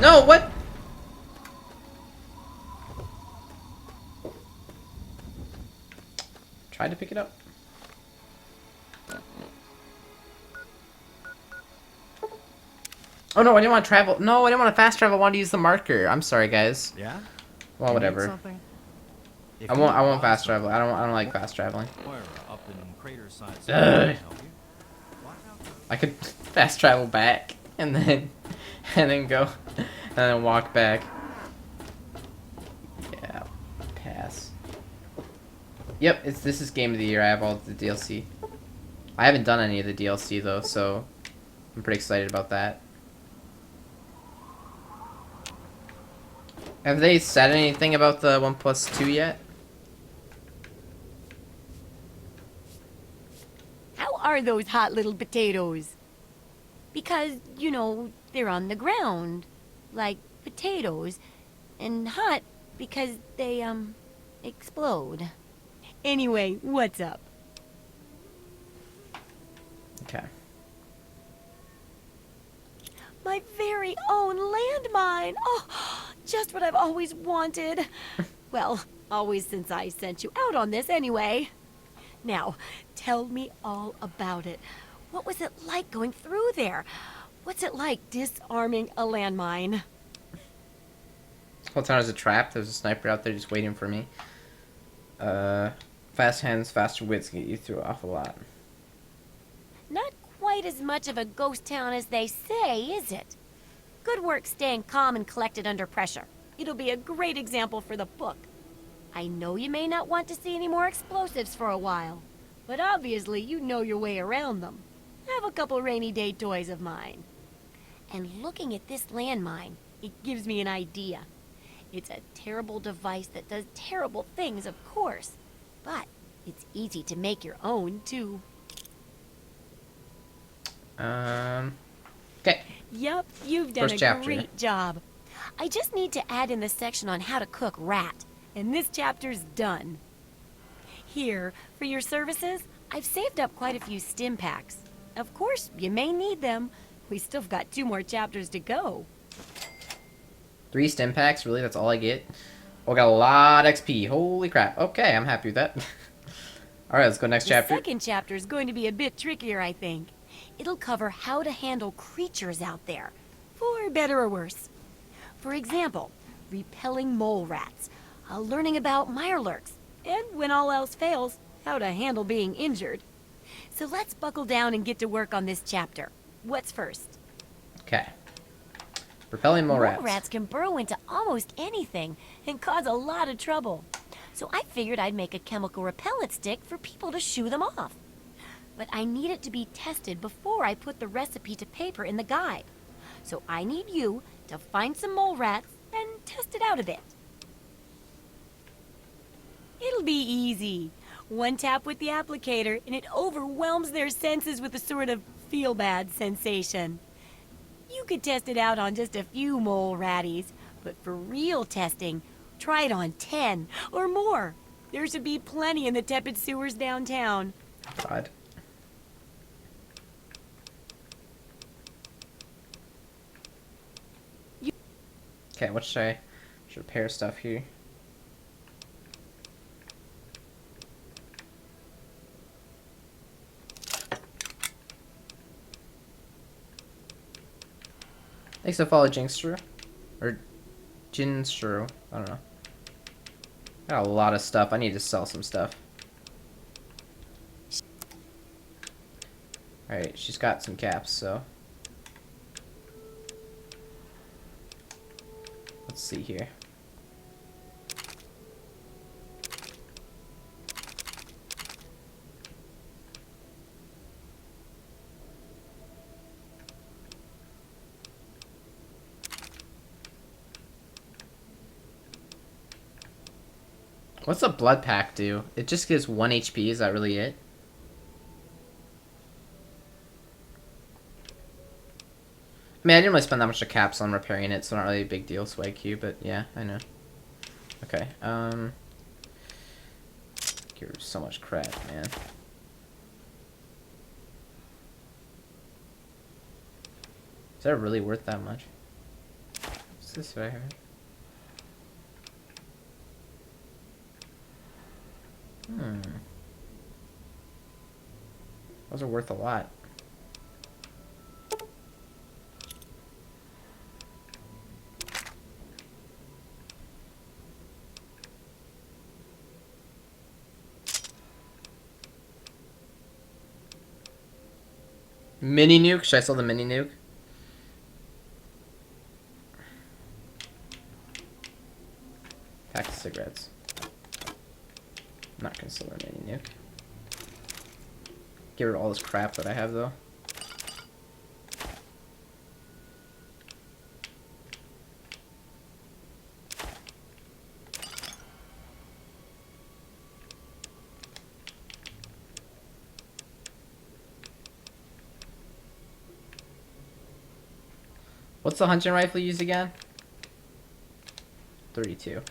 No, what? Tried to pick it up. Oh no, I didn't want to travel. No, I didn't want to fast travel. I wanted to use the marker. I'm sorry, guys. Yeah. Well, whatever. I won't fast travel. I don't like fast traveling. I could fast travel back and then go and then walk back. Yeah, pass. Yep, this is Game of the Year. I have all the DLC. I haven't done any of the DLC though, so I'm pretty excited about that. Have they said anything about the 1+2 yet? How are those hot little potatoes? Because, you know, they're on the ground, like potatoes, and hot because they, explode. Anyway, what's up? Okay. My very own landmine! Oh, just what I've always wanted. Well, always since I sent you out on this anyway. Now, tell me all about it. What was it like going through there? What's it like disarming a landmine? Whole time was a trap. There's a sniper out there just waiting for me. Fast hands, faster wits get you through an awful lot. Not quite as much of a ghost town as they say, is it? Good work staying calm and collected under pressure. It'll be a great example for the book. I know you may not want to see any more explosives for a while, but obviously you know your way around them. Have a couple rainy day toys of mine. And looking at this landmine, it gives me an idea. It's a terrible device that does terrible things, of course, but it's easy to make your own, too. Okay. Yup, you've done First a chapter. great job. I just need to add in the section on how to cook rat, and this chapter's done. Here, for your services, I've saved up quite a few stim packs. Of course, you may need them. We still got 2 more chapters to go. 3 stim packs? Really? That's all I get? Oh, I got a lot of XP. Holy crap. Okay, I'm happy with that. Alright, let's go next chapter. The second chapter is going to be a bit trickier, I think. It'll cover how to handle creatures out there, for better or worse. For example, repelling mole rats, learning about mirelurks, and when all else fails, how to handle being injured. So let's buckle down and get to work on this chapter. What's first? Okay. Repelling mole rats. Mole rats can burrow into almost anything and cause a lot of trouble. So I figured I'd make a chemical repellent stick for people to shoo them off. But I need it to be tested before I put the recipe to paper in the guide. So I need you to find some mole rats and test it out a bit. It'll be easy. One tap with the applicator and it overwhelms their senses with a sort of feel-bad sensation. You could test it out on just a few mole ratties, but for real testing, try it on 10 or more. There should be plenty in the tepid sewers downtown. God. Okay, what should I repair stuff here? Thanks to follow Jinkstru. Or Jinstru. I don't know. Got a lot of stuff. I need to sell some stuff. Alright, she's got some caps, so. Let's see here. What's a blood pack do? It just gives 1 HP, is that really it? I mean, I didn't really spend that much of caps on repairing it, so not really a big deal, Swag Q, but yeah, I know. Okay, You're so much crap, man. Is that really worth that much? What's this right here? Those are worth a lot. Mini nuke? Should I sell the mini nuke? Pack of cigarettes. Not gonna sell any nuke. Get rid of all this crap that I have though. What's the hunting rifle use again? 32.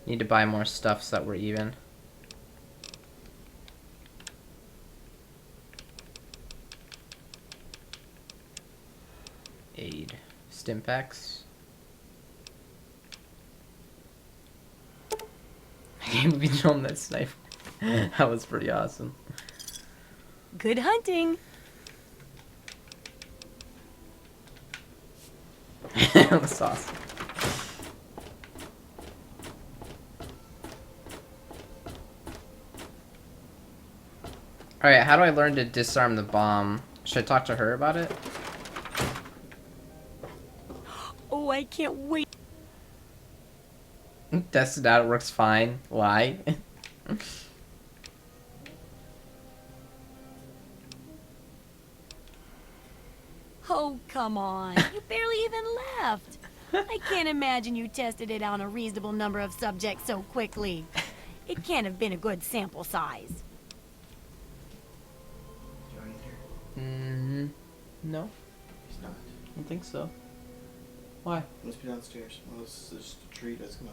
Need to buy more stuff so that we're even. Aid. Stimpaks. I can't believe you drone that sniper. That was pretty awesome. Good hunting. That was awesome. Alright, how do I learn to disarm the bomb? Should I talk to her about it? Oh, I can't wait. Test it out, it works fine. Why? Oh, come on. You barely even left. I can't imagine you tested it on a reasonable number of subjects so quickly. It can't have been a good sample size. No. He's not. I don't think so. Why? Must be downstairs. Well, this is just a treat. That's gonna.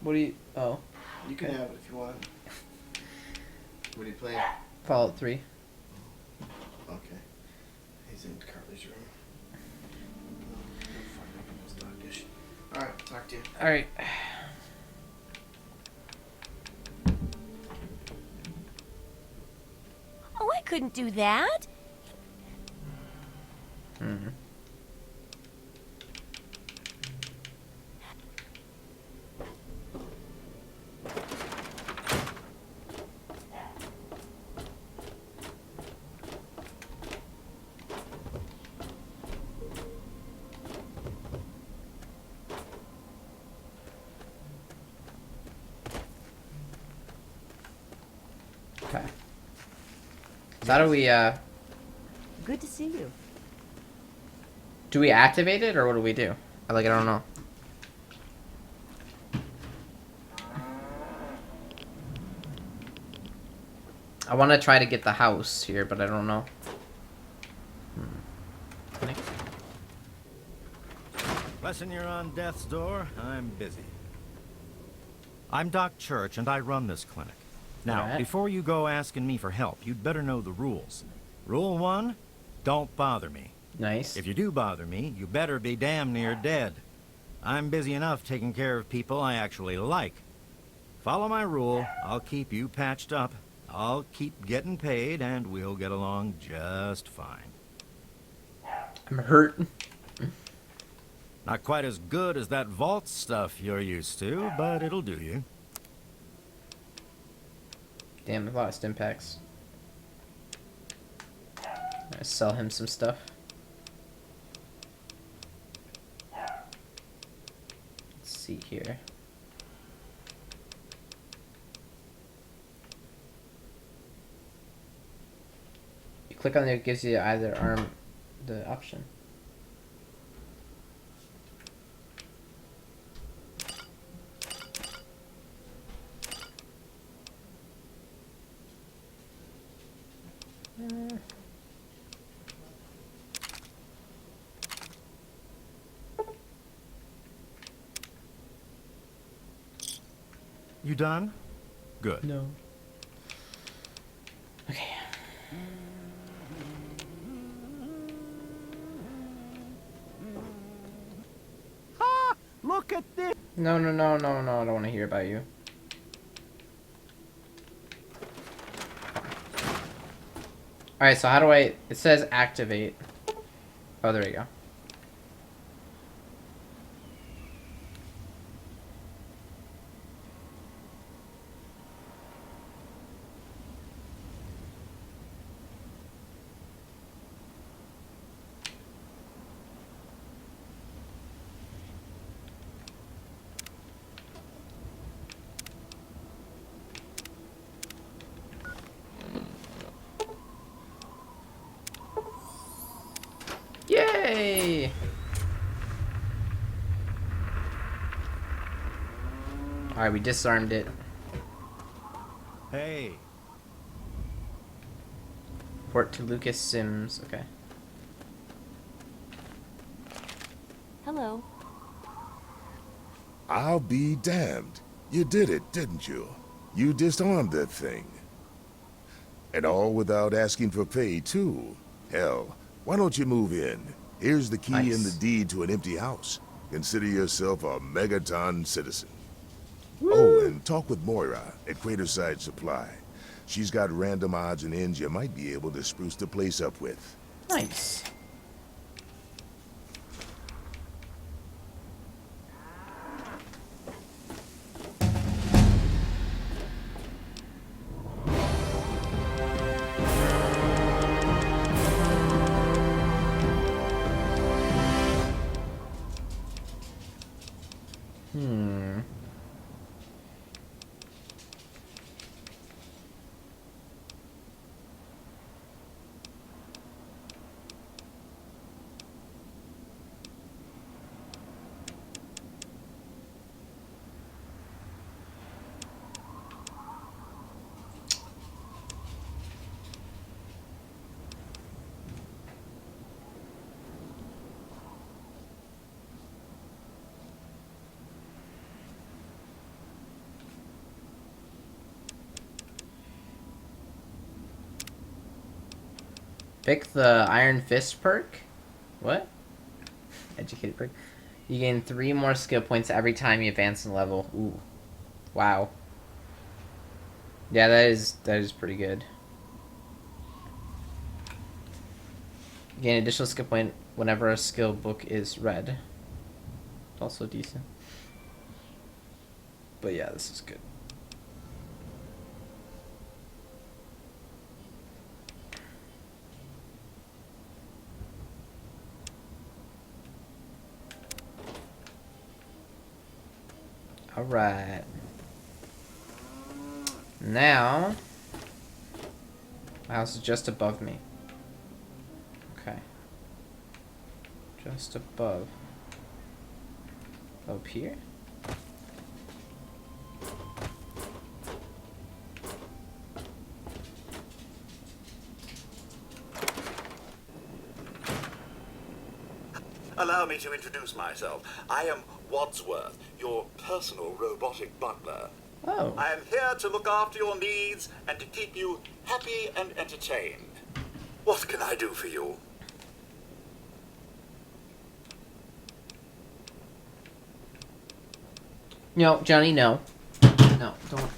What do you... Oh. You can have it if you want. What do you play? Fallout 3. Okay. He's in Carly's room. Alright, talk to you. Alright. Oh, I couldn't do that. Mm-hmm. Okay. So how do we, Good to see you. do we activate it, or what do we do? I don't know. I want to try to get the house here, but I don't know. Lesson you're on death's door, I'm busy. I'm Doc Church, and I run this clinic. Now, Alright. before you go asking me for help, you'd better know the rules. Rule 1, don't bother me. Nice. If you do bother me, you better be damn near dead. I'm busy enough taking care of people I actually like. Follow my rule, I'll keep you patched up, I'll keep getting paid, and we'll get along just fine. I'm hurt. Not quite as good as that vault stuff you're used to, but it'll do you. Damn, there's a lot of stim packs. I'm gonna sell him some stuff. Let's see here. You click on it, it gives you either arm the option. You done? Good. No. Okay. Ha! Look at this. No, no, no, no, no, I don't want to hear about you. Alright, so how do I... It says activate. Oh, there we go. Alright, we disarmed it. Hey. Port to Lucas Sims. Okay. Hello. I'll be damned. You did it, didn't you? You disarmed that thing. And all without asking for pay, too. Hell, why don't you move in? Here's the key and the deed to an empty house. Consider yourself a megaton citizen. Woo. Oh, and talk with Moira at Craterside Supply. She's got random odds and ends you might be able to spruce the place up with. Nice. Pick the Iron Fist perk. What? Educated perk. You gain 3 more skill points every time you advance in level. Ooh. Wow. Yeah, that is pretty good. Gain additional skill point whenever a skill book is read. Also decent. But yeah, this is good. Alright. Now, my house is just above me. Okay. Just above. Up here? Allow me to introduce myself. I am Wadsworth, your personal robotic butler. Oh. I am here to look after your needs and to keep you happy and entertained. What can I do for you? No, Johnny, no. No, don't.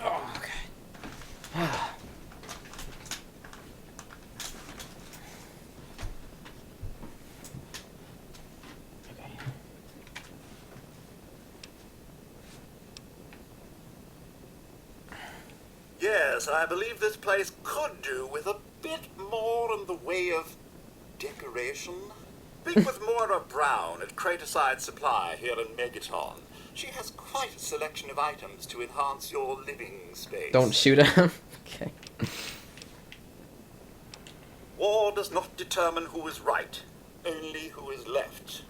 Oh, okay. Yes, I believe this place could do with a bit more in the way of decoration. Speak with Moira Brown at Craterside Supply here in Megaton. She has quite a selection of items to enhance your living space. Don't shoot him. Okay. War does not determine who is right, only who is left.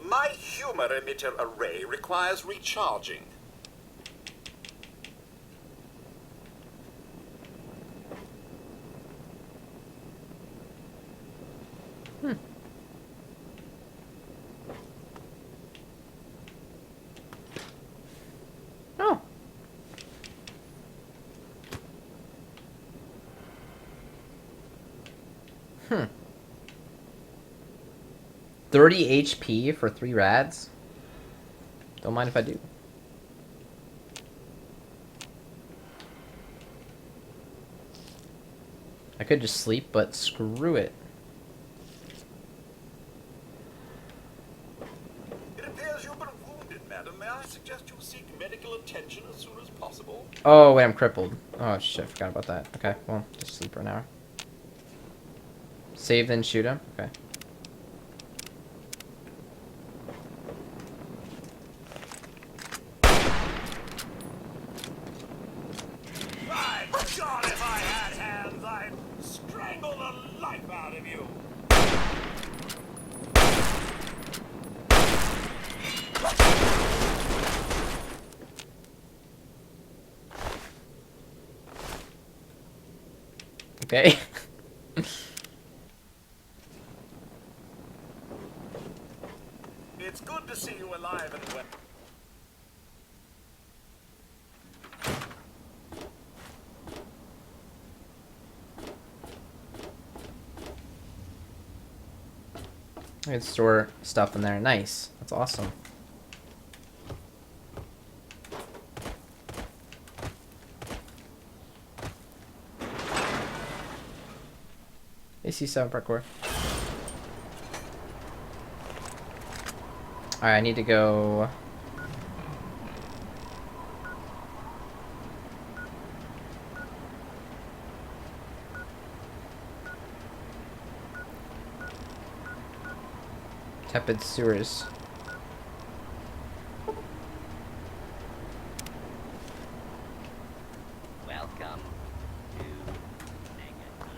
My humor emitter array requires recharging. Oh. 30 HP for 3 rads? Don't mind if I do. I could just sleep, but screw it. It appears you've been wounded, madam. May I suggest you seek medical attention as soon as possible? Oh, wait, I'm crippled. Oh, shit, I forgot about that. Okay, well, just sleep for an hour. Save, then shoot him? Okay. Okay. It's good to see you alive and well. I can store stuff in there. Nice. That's awesome. AC7 parkour. Alright, I need to go... Tepid sewers. Welcome to Megaton.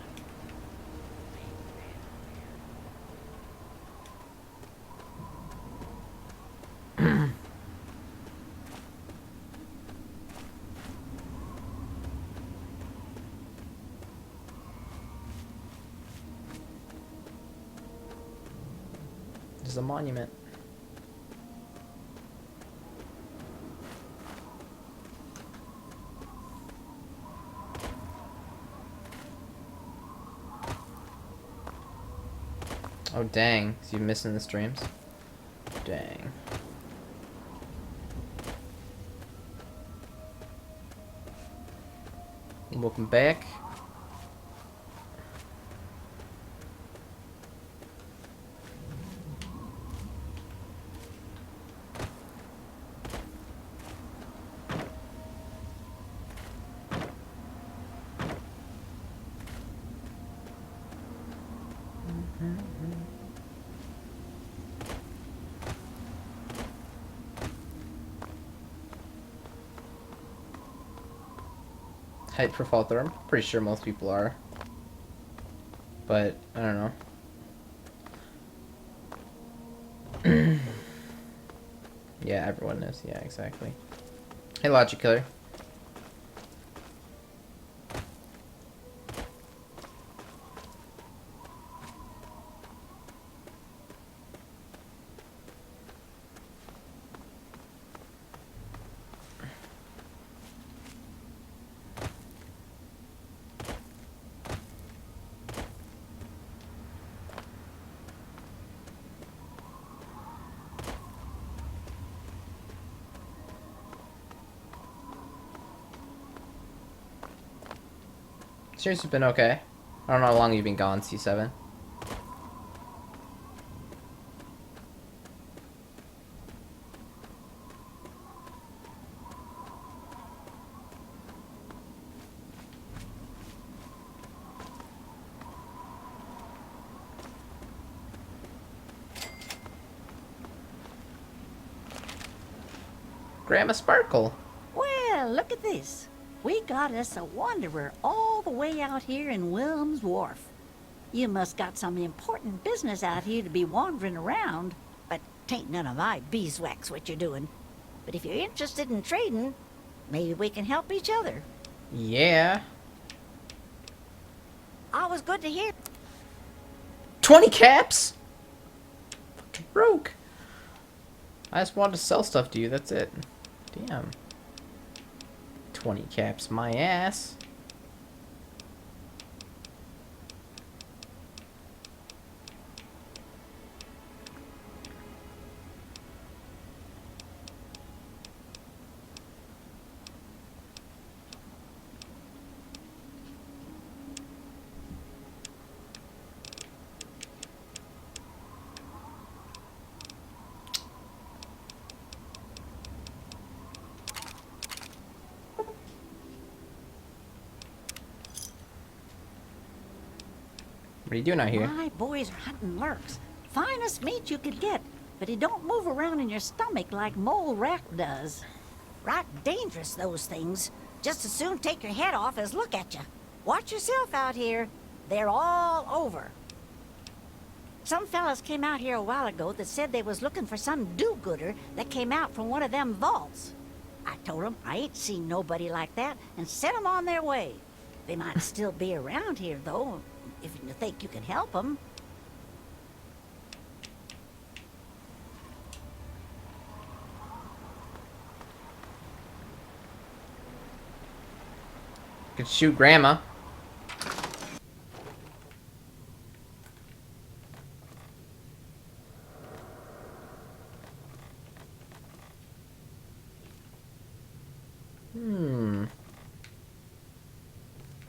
There's a monument. Oh dang, is you missing the streams? Dang. Welcome back. Height profile through. I'm pretty sure most people are. But, I don't know. Yeah, everyone is. Yeah, exactly. Hey, Logic Killer. Series has been okay. I don't know how long you've been gone, C7. Grandma Sparkle. Well, look at this. We got us a wanderer all the way out here in Willem's Wharf. You must got some important business out here to be wandering around, but tain't none of my beeswax what you're doing. But if you're interested in trading, maybe we can help each other. Yeah. Always good to hear. 20 caps? Fucking broke. I just wanted to sell stuff to you, that's it. Damn. 20 caps my ass. What are you doing out here? My boys are hunting lurks. Finest meat you could get, but he don't move around in your stomach like mole rat does. Right dangerous, those things. Just as soon take your head off as look at you. Watch yourself out here. They're all over. Some fellas came out here a while ago that said they was looking for some do-gooder that came out from one of them vaults. I told them I ain't seen nobody like that and sent them on their way. They might still be around here, though, if you think you can help them. Could shoot Grandma.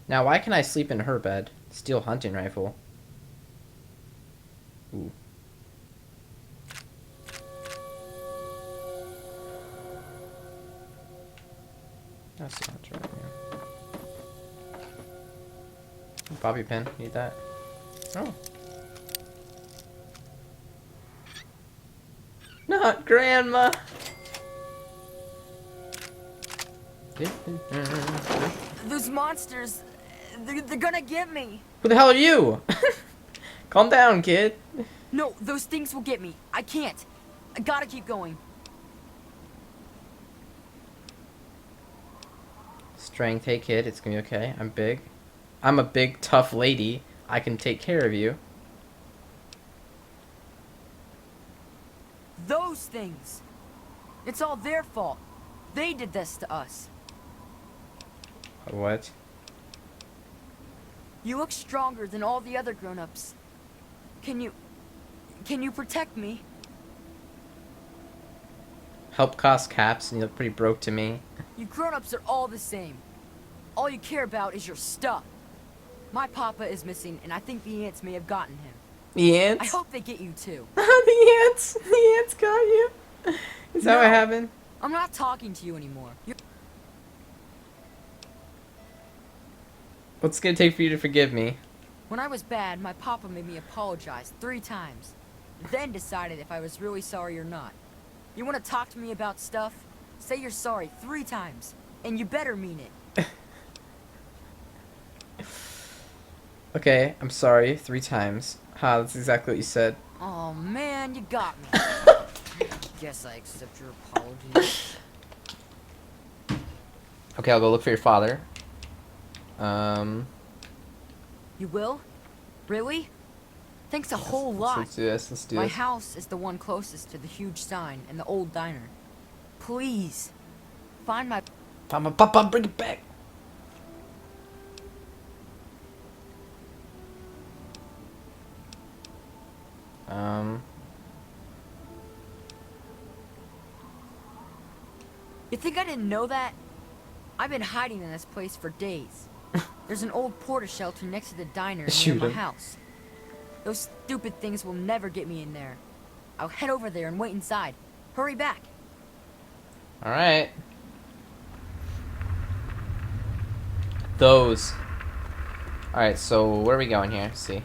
Now, why can I sleep in her bed? Steel hunting rifle. Ooh. That's not right here. Bobby pin, need that? Oh. Not Grandma! Those monsters, they're gonna get me. Who the hell are you? Calm down, kid. No, those things will get me. I can't. I gotta keep going. Strength, hey kid, it's gonna be okay. I'm big. I'm a big, tough lady. I can take care of you. Those things. It's all their fault. They did this to us. What? You look stronger than all the other grown-ups. Can you protect me? Help cost caps, and you look pretty broke to me. You grown-ups are all the same. All you care about is your stuff. My papa is missing, and I think the ants may have gotten him. The ants? I hope they get you too. The ants! The ants got you? Is that what happened? I'm not talking to you anymore. What's it gonna take for you to forgive me? When I was bad, my papa made me apologize 3 times. Then decided if I was really sorry or not. You want to talk to me about stuff? Say you're sorry 3 times. And you better mean it. Okay, I'm sorry 3 times. Ha, that's exactly what you said. Oh man, you got me. Guess I accept your apology. Okay, I'll go look for your father. You will? Really? Thanks a whole lot. Let's do this, let's do My this. house is the one closest to the huge sign and the old diner. Please, find my... Papa, bring it back! You think I didn't know that? I've been hiding in this place for days. There's an old porta shelter next to the diner near Shoot my him. house. Those stupid things will never get me in there. I'll head over there and wait inside. Hurry back. Alright. Those. Alright, so where are we going here? Let's see.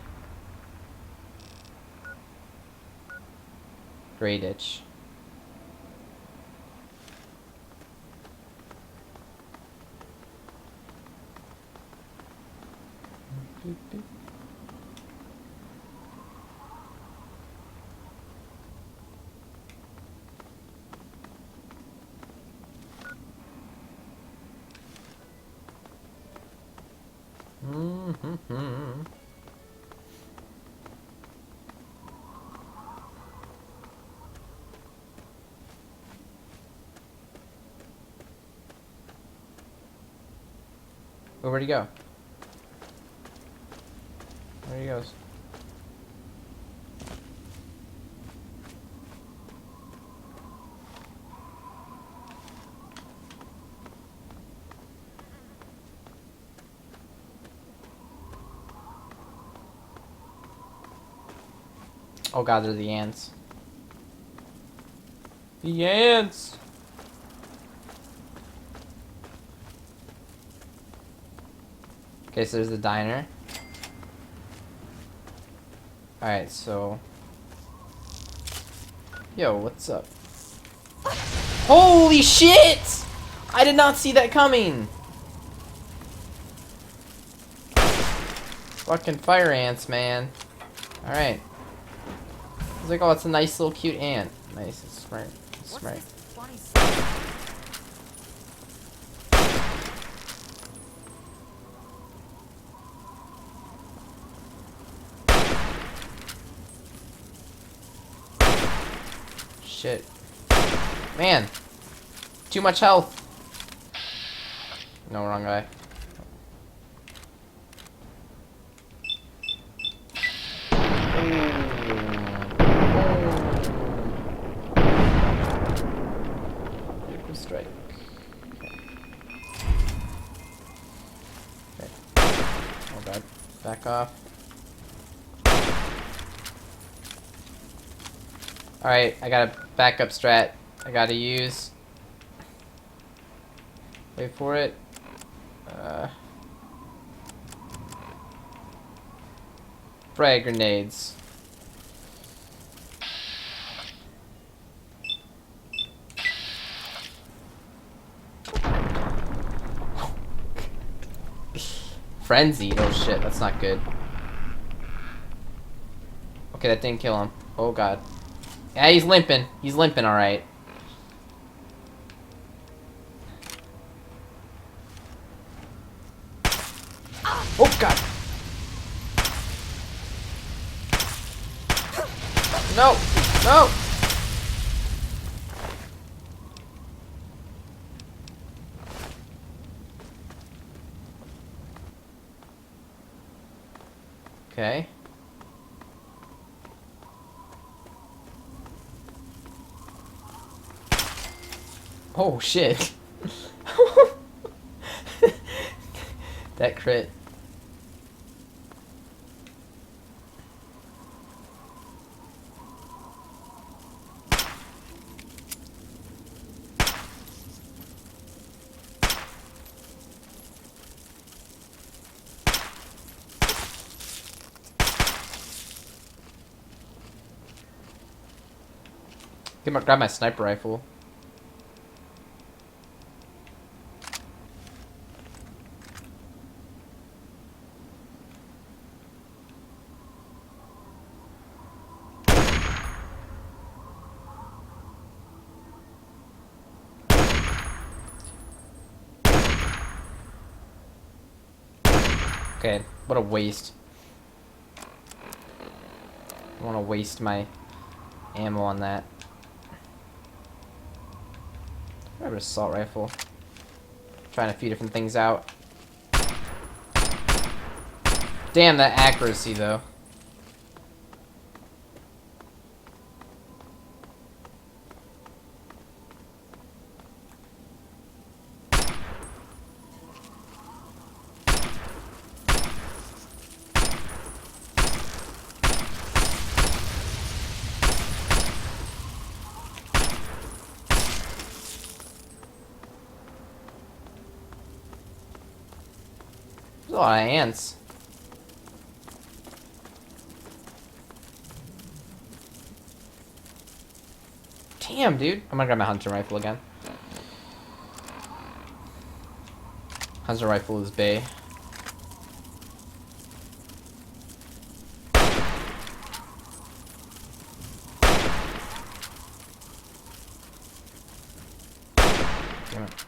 Gray ditch. Oh, where'd he go? There he goes. Oh god, they're the ants. The ants! Okay, so there's the diner. Alright, so... Yo, what's up? Holy shit! I did not see that coming! Fucking fire ants, man. Alright. I was like, oh, it's a nice little cute ant. Nice, it's smart. It's smart. shit. Man. Too much health. No, wrong guy. Beautiful strike. Okay. Oh god. Back off. Alright, I got a backup strat I gotta use. Wait for it. Frag grenades. Frenzied. Oh shit, that's not good. Okay, that didn't kill him. Oh god. Yeah, he's limping. He's limping, alright. Oh god! No! No! Okay. Oh shit. That crit. Grab my sniper rifle. Okay, what a waste. I don't want to waste my ammo on that. Grab an assault rifle. Trying a few different things out. Damn, that accuracy though. There's a lot of ants. Damn, dude. I'm gonna grab my hunting rifle again. Hunting rifle is bae. Damn it.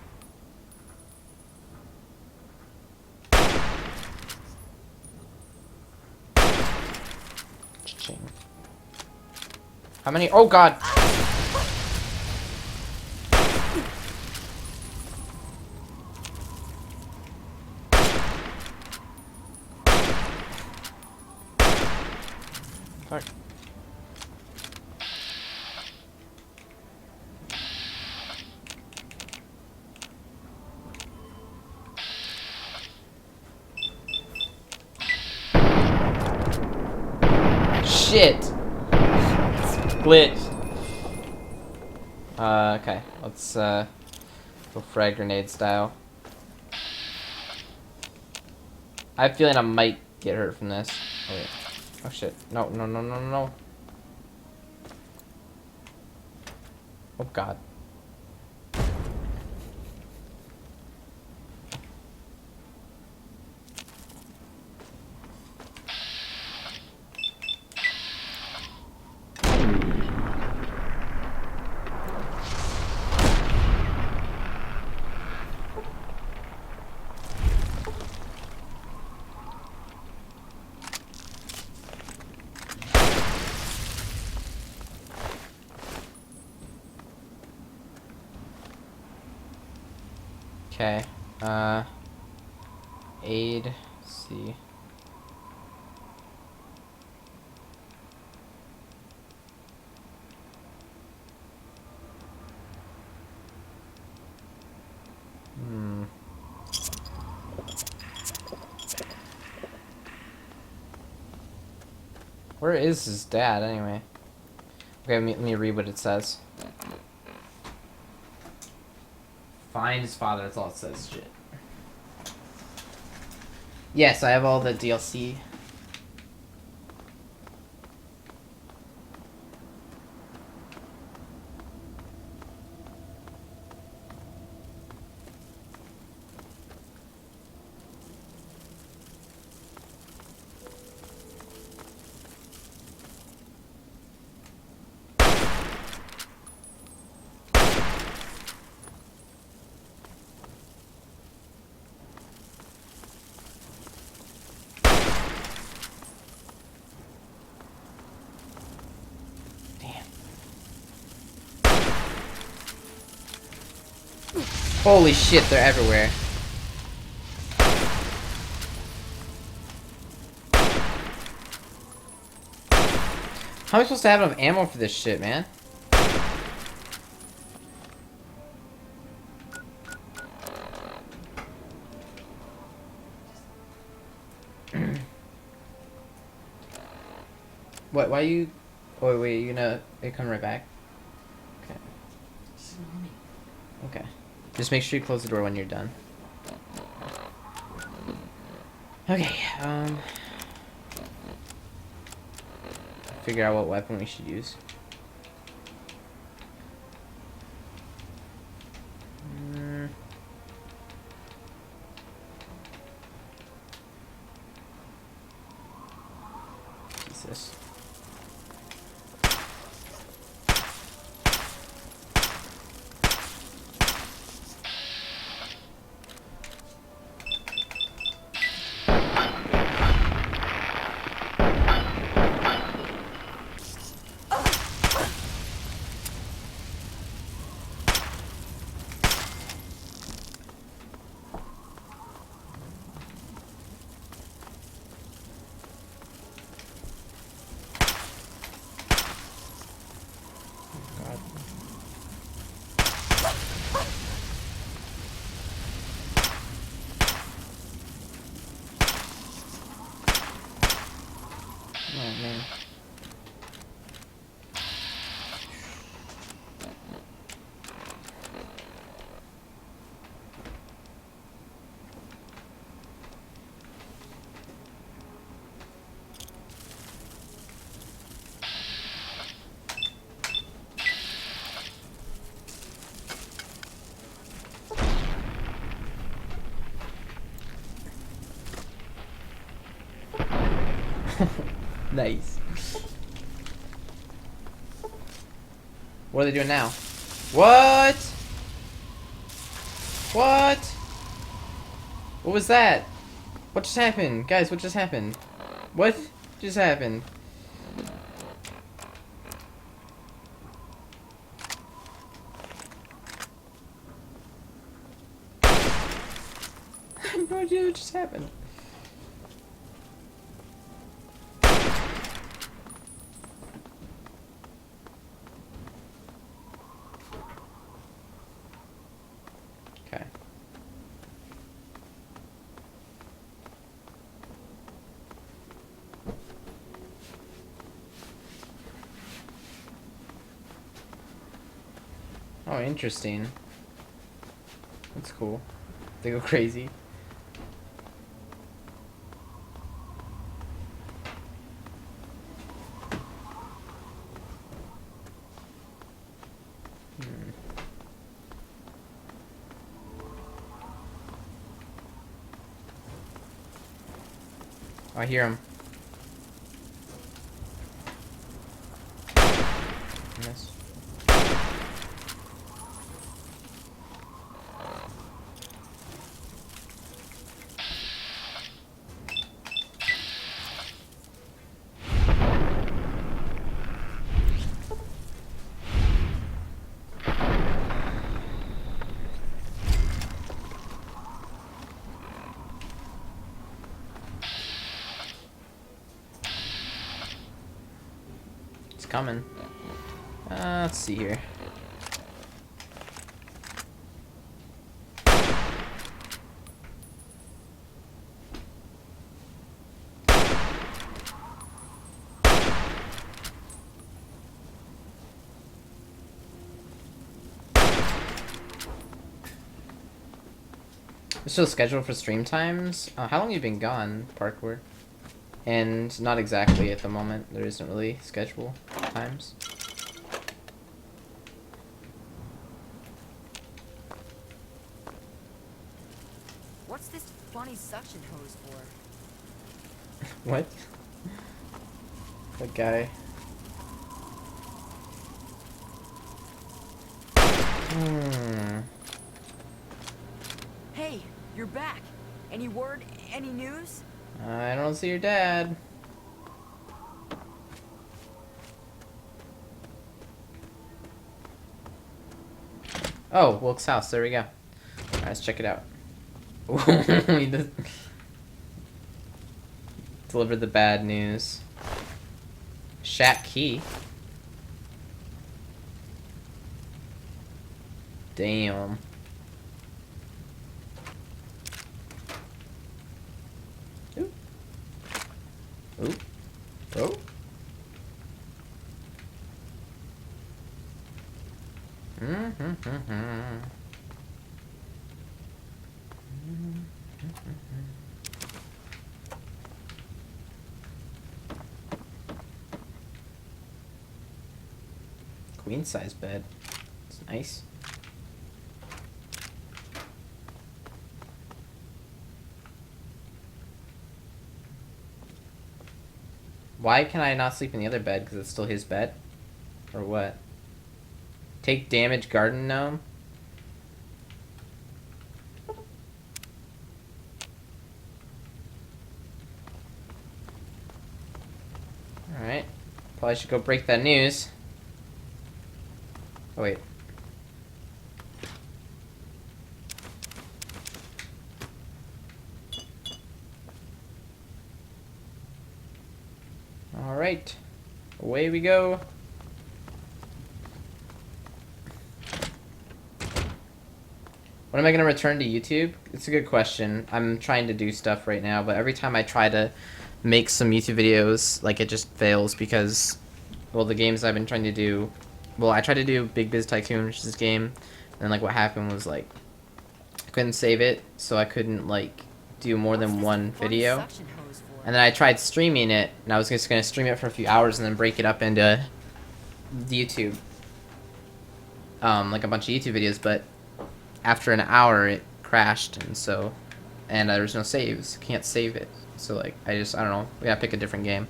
Cha-ching. How many? Oh god! Fuck. Shit! Glitch. Okay. Let's, go frag grenade style. I have a feeling I might get hurt from this. Oh, wait. Oh shit. No, no, no, no, no. Oh god. Okay. Aid. C. Where is his dad, anyway? Okay, let me read what it says. Find his father, that's all it says. Shit. Yes, I have all the DLC. Holy shit, they're everywhere. How am I supposed to have enough ammo for this shit, man? What? Why you? Oh wait, you gonna? You come right back. Okay. Okay. Just make sure you close the door when you're done. Okay. Figure out what weapon we should use. Jesus. Oh man. Nice. What are they doing now? What? What? What was that? What just happened? Guys, what just happened? What just happened? I have no idea what just happened. Okay. Oh, interesting. That's cool. They go crazy. I hear him. Yes. coming. Let's see here. We're still scheduled for stream times. How long have you been gone, Parkour? And not exactly at the moment. There isn't really schedule times. What's this funny suction hose for? What? That guy. Hey, you're back. Any word? Any news? I don't see your dad. Oh, Wilk's house. There we go. Alright, let's check it out. We just delivered the bad news. Shack key. Damn. Ooh. Ooh. Oh. Queen size bed. It's nice. Why can I not sleep in the other bed? Because it's still his bed? Or what? Take damage, garden gnome? Alright. Probably should go break that news. Oh, wait. Alright. Away we go. When am I going to return to YouTube? It's a good question. I'm trying to do stuff right now, but every time I try to make some YouTube videos, like, it just fails because, well, the games I've been trying to do... Well, I tried to do Big Biz Tycoon, which is this game, and then, like, what happened was, like, I couldn't save it, so I couldn't, like, do more than one video. And then I tried streaming it, and I was just going to stream it for a few hours and then break it up into YouTube. Like a bunch of YouTube videos, but after an hour it crashed, and there was no saves. Can't save it. So, like, I don't know. We gotta pick a different game.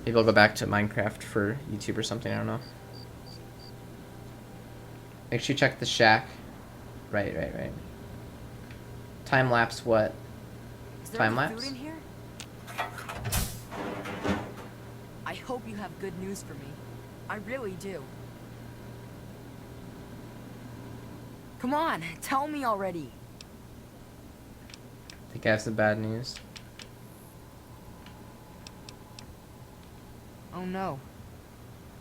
Maybe I'll go back to Minecraft for YouTube or something, I don't know. Make sure you check the shack. Right. Time lapse what? Time lapse? Food in here? I hope you have good news for me. I really do. Come on, tell me already. I think I have some bad news. Oh no.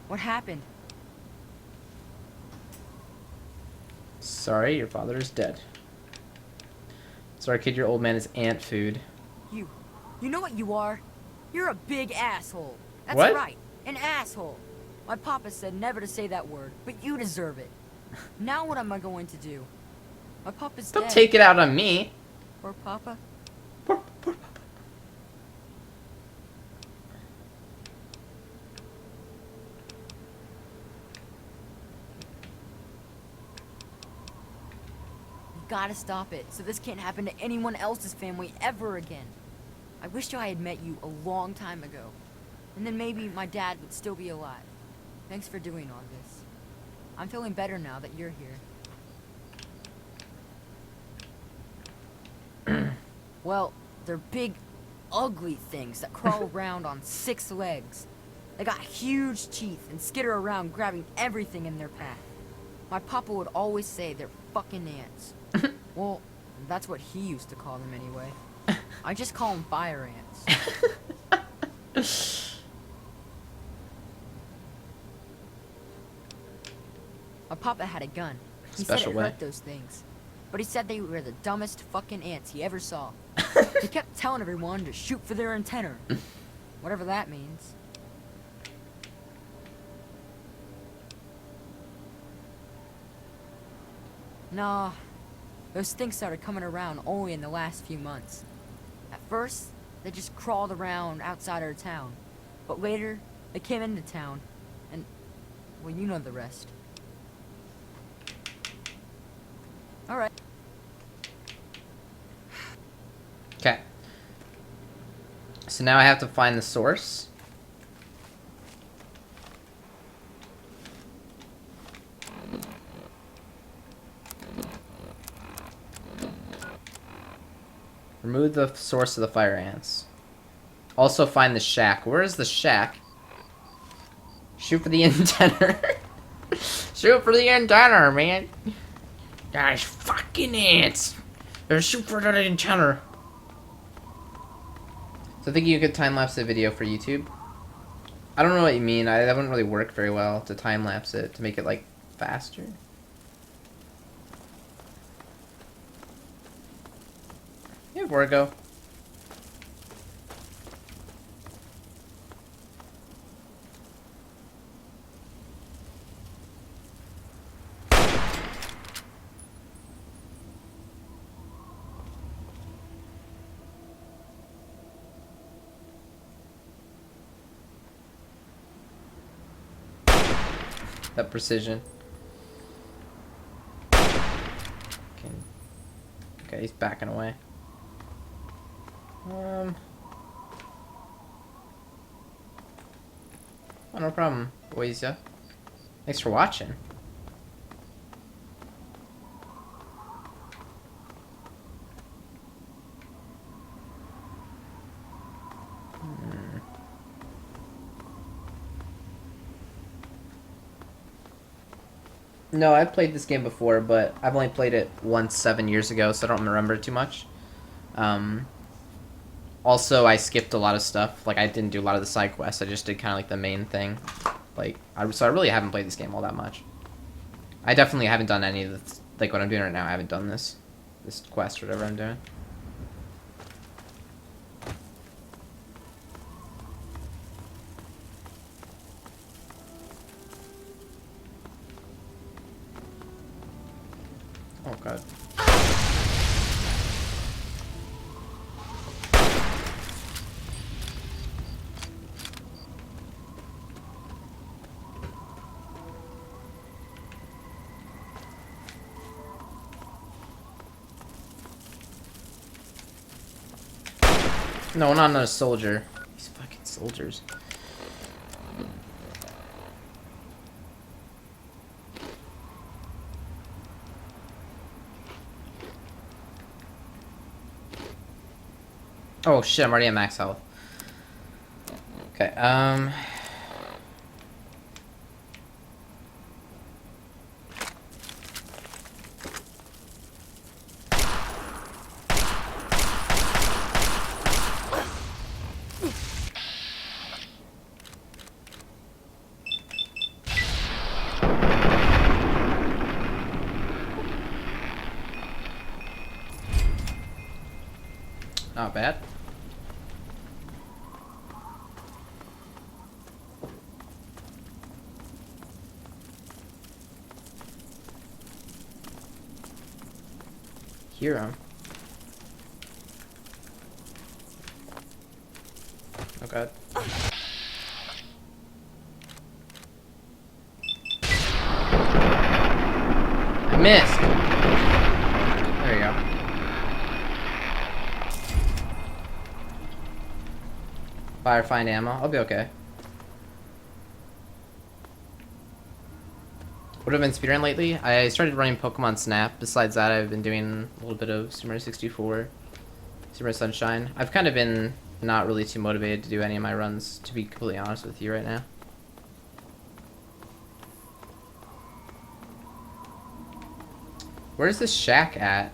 What happened? Sorry, your father is dead. Sorry, kid, your old man is ant food. You know what you are? You're a big asshole. That's What? right, an asshole. My papa said never to say that word, but you deserve it. Now what am I going to do? My papa's dead. Don't take it out on me. Poor papa. Poor papa. You've gotta stop it, so this can't happen to anyone else's family ever again. I wish I had met you a long time ago. And then maybe my dad would still be alive. Thanks for doing all this. I'm feeling better now that you're here. Well, they're big, ugly things that crawl around on 6 legs. They got huge teeth and skitter around grabbing everything in their path. My papa would always say they're fucking ants. Well, that's what he used to call them anyway. I just call them fire ants. Our papa had a gun. He Special said it way. hurt those things. But he said they were the dumbest fucking ants he ever saw. He kept telling everyone to shoot for their antenna. Whatever that means. Nah, those things started coming around only in the last few months. At first, they just crawled around outside our town. But later, they came into town, and, well, you know the rest. Alright. Okay. So now I have to find the source. Remove the source of the fire ants. Also find the shack. Where is the shack? Shoot for the antenna. Shoot for the antenna, man. Guys, fucking ants. They're shoot for the antenna. So I think you could time-lapse the video for YouTube. I don't know what you mean. That wouldn't really work very well to time-lapse it, to make it, like, faster. You have Virgo. That precision. Okay, he's backing away. Oh, no problem, boys. Yeah. Thanks for watching. No, I've played this game before, but I've only played it once 7 years ago, so I don't remember too much. Also, I skipped a lot of stuff. Like, I didn't do a lot of the side quests. I just did kind of like the main thing. Like, so I really haven't played this game all that much. I definitely haven't done any of this. Like, what I'm doing right now, I haven't done this quest or whatever I'm doing. Oh, God. No, not a soldier. These fucking soldiers. Oh shit, I'm already at max health. Okay, not bad. Hear him. Oh God. I missed. There you go. Fire, find ammo. I'll be okay. What have I been speedrunning lately? I started running Pokemon Snap. Besides that, I've been doing a little bit of Super Mario 64, Super Mario Sunshine. I've kind of been not really too motivated to do any of my runs, to be completely honest with you right now. Where's this shack at?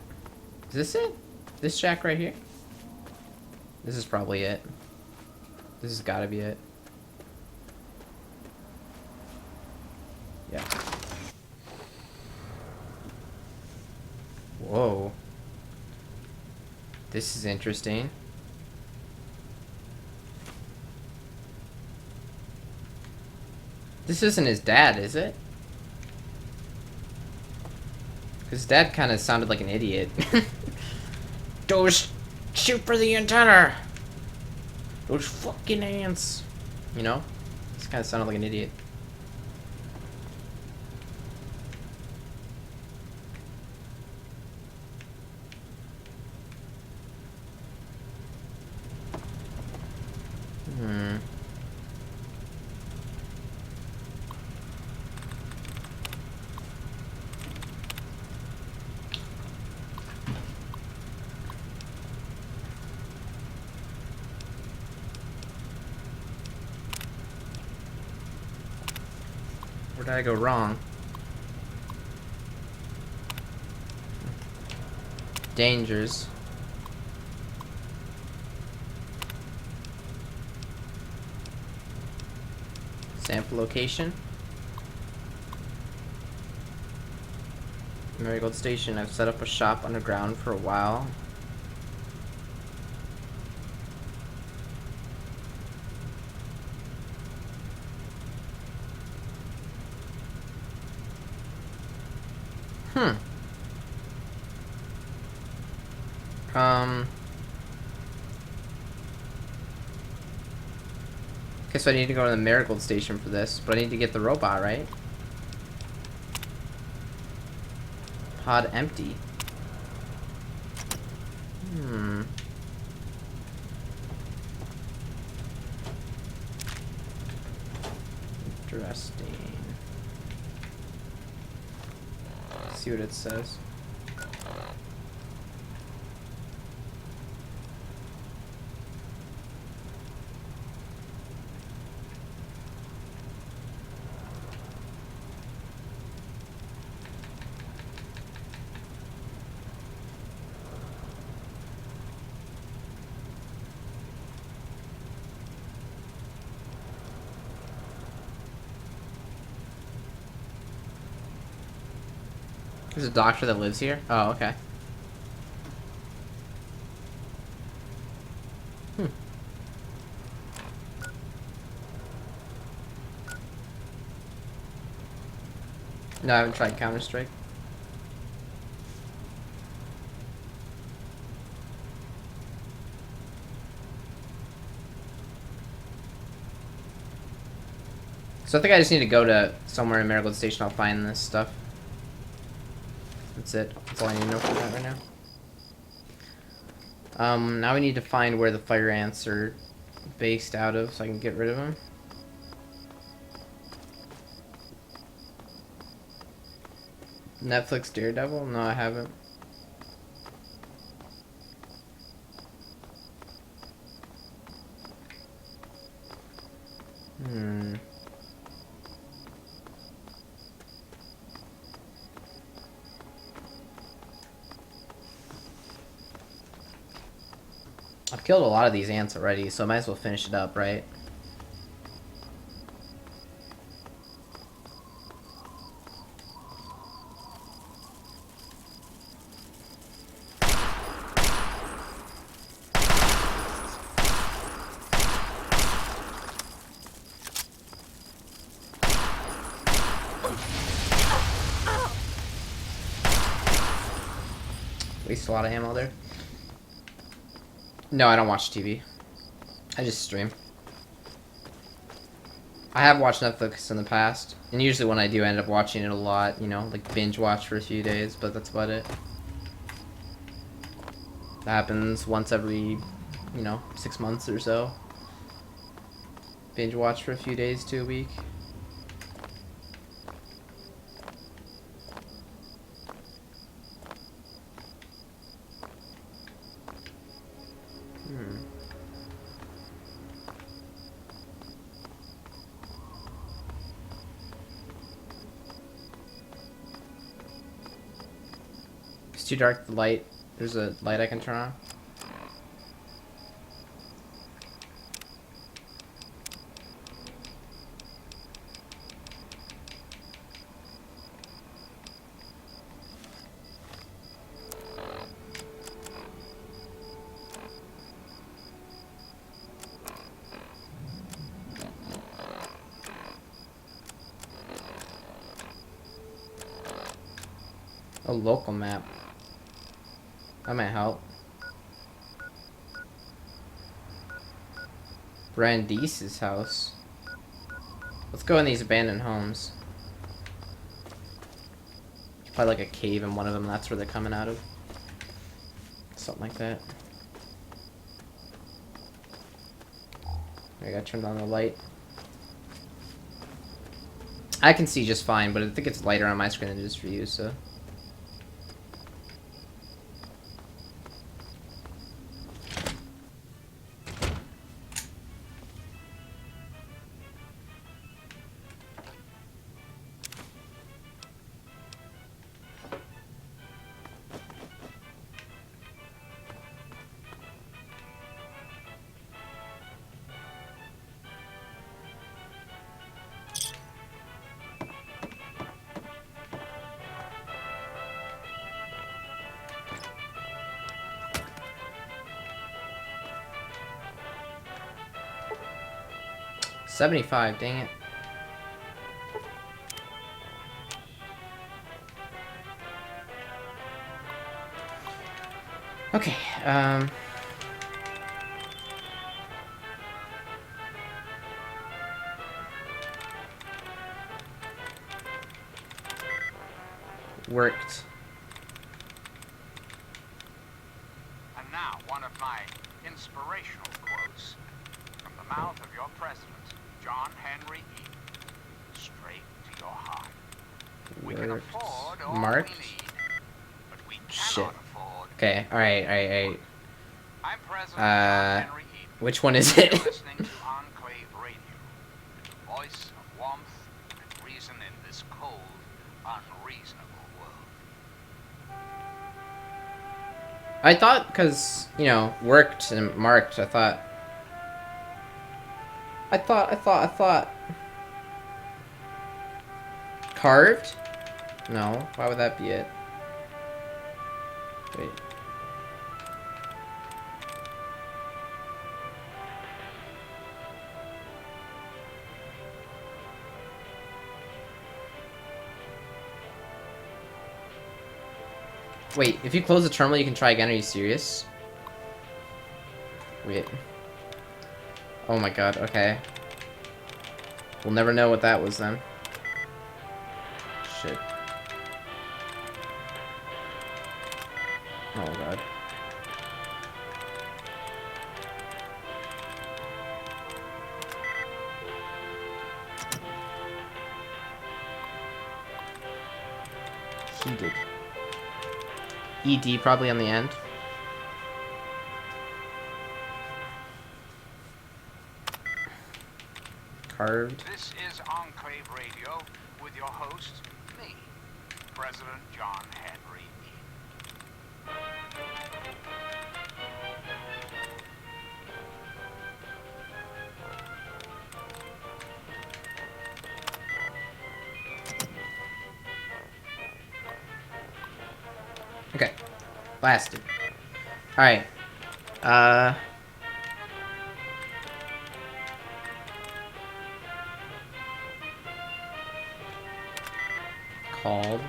Is this it? This shack right here? This is probably it. This has gotta be it. Yeah. Whoa. This is interesting. This isn't his dad, is it? His dad kind of sounded like an idiot. Those shoot for the antenna. Those fucking ants. You know? This kind of sounded like an idiot. Where did I go wrong? Dangers. Sample location. Marigold Station. I've set up a shop underground for a while. Okay, so I need to go to the Marigold Station for this, but I need to get the robot, right? Pod empty. Interesting. Let's see what it says. There's a doctor that lives here? Oh, okay. No, I haven't tried Counter-Strike. So I think I just need to go to somewhere in Marigold Station. I'll find this stuff. That's it. That's all I need to know for that right now. Now we need to find where the fire ants are based out of so I can get rid of them. Netflix Daredevil? No, I haven't. I've killed a lot of these ants already, so I might as well finish it up, right? Waste a lot of ammo there. No, I don't watch TV. I just stream. I have watched Netflix in the past, and usually when I do, I end up watching it a lot, you know, like binge watch for a few days, but that's about it. That happens once every, you know, 6 months or so. Binge watch for a few days to a week. It's too dark, the light. There's a light I can turn on. A local map. That might help. Brandeis' house. Let's go in these abandoned homes. Probably like a cave in one of them. That's where they're coming out of. Something like that. I gotta turn on the light. I can see just fine, but I think it's lighter on my screen than it is for you, so. $75, dang it. Okay, worked. And now, one of my inspirational quotes from the mouth of your president, John Henry Eaton. Straight to your heart. We can Worked. afford all Marked. we need, but we Shit. cannot afford. Okay, alright. I'm President John Henry Eaton. Which one is You're it? listening to Enclave Radio, the voice of warmth and reason in this cold, unreasonable world. I thought, because, you know, worked and marked, I thought. Carved? No, why would that be it? Wait. Wait, if you close the terminal, you can try again. Are you serious? Wait. Oh my god, okay. We'll never know what that was then. Shit. Oh god. Heated. ED probably on the end. Carved. This is Enclave Radio with your host, me, President John Henry Eaton. Okay. Blasted. Alright. Called.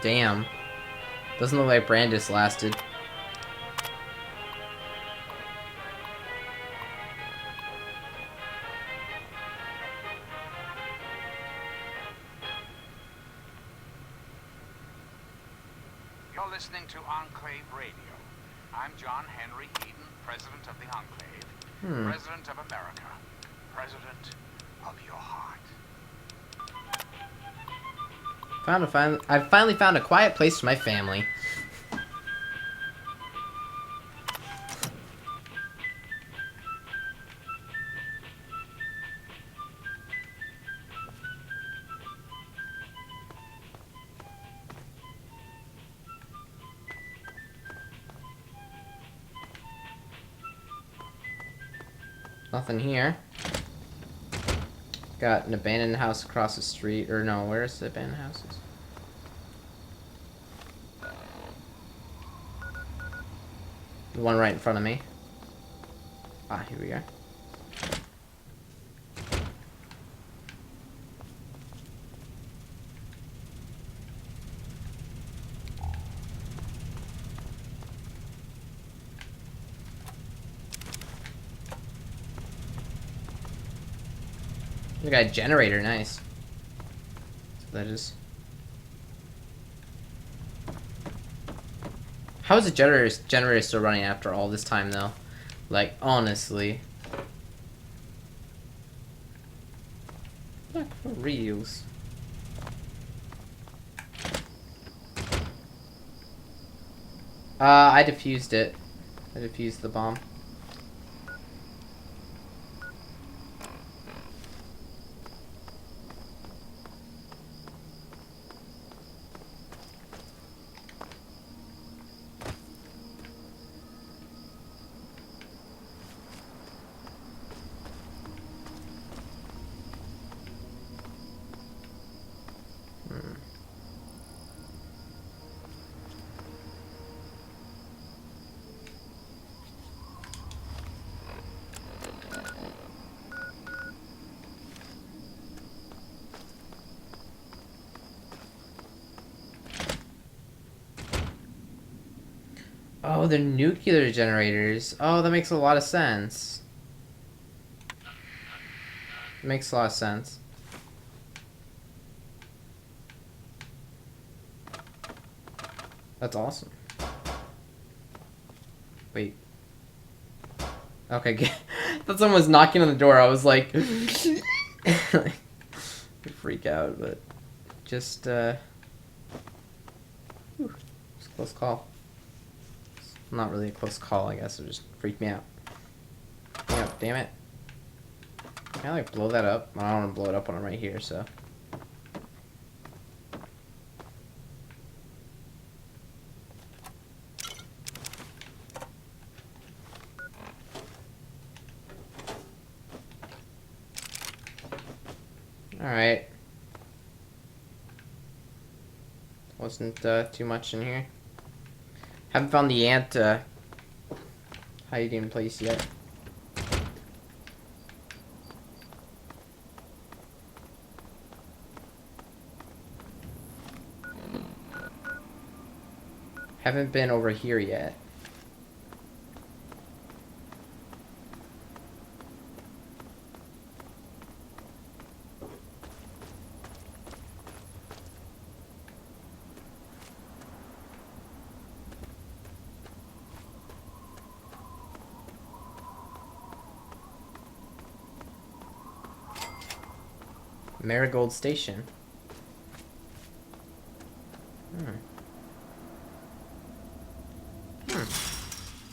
Damn. Doesn't look like Brandis lasted. You're listening to Enclave Radio. I'm John Henry Eaton, President of the Enclave, President of America, President of your heart. I finally found a quiet place for my family. Nothing here. Got an abandoned house across the street. Or no, where's the abandoned houses? The one right in front of me. Ah, here we go. We got a generator, nice. That's what that is. How is the generator still running after all this time, though? Like, honestly. Like, for reals. I defused it. I defused the bomb. Oh, they're nuclear generators. Oh, that makes a lot of sense. Makes a lot of sense. That's awesome. Wait. Okay, I thought someone was knocking on the door. I was like, freak out, but just, whew, it's a close call. Not really a close call, I guess. It just freaked me out. Yeah, damn it. Can I like blow that up? I don't want to blow it up when I'm right here, so. Alright. Wasn't too much in here. Haven't found the ant hiding place yet. Haven't been over here yet. Marigold Station.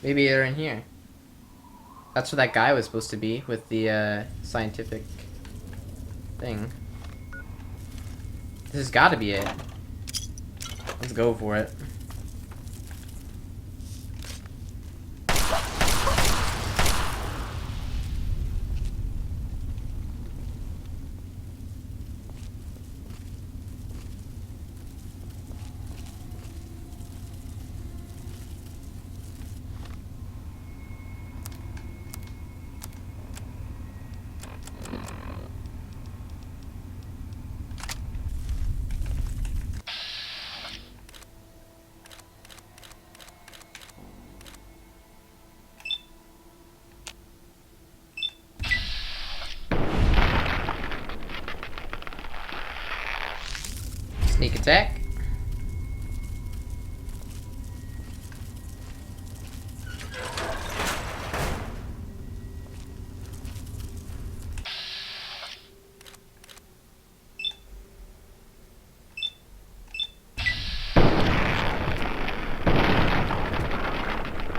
Maybe they're in here. That's where that guy was supposed to be with the scientific thing. This has got to be it. Let's go for it. Sneak attack.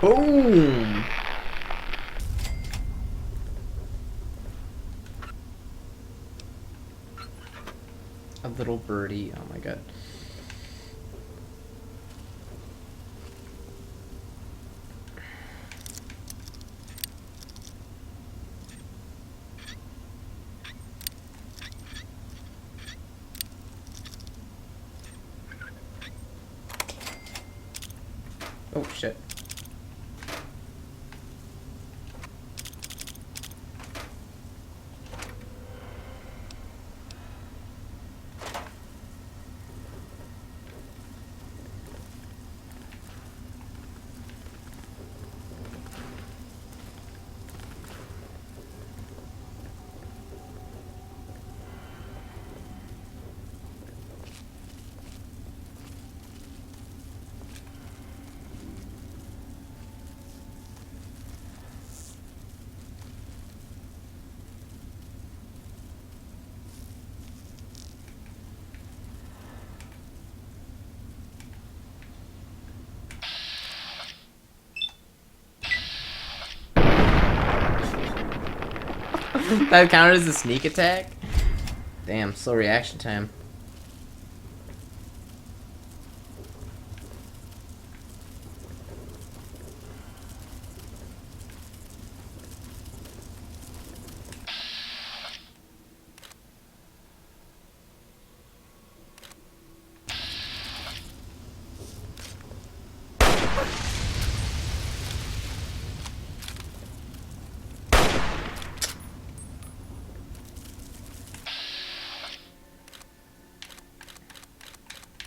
Boom! A little birdie. Oh my god. Oh shit. That counted as a sneak attack? Damn, slow reaction time.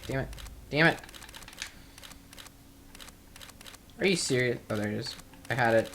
Damn it. Damn it. Are you serious? Oh, there it is. I had it.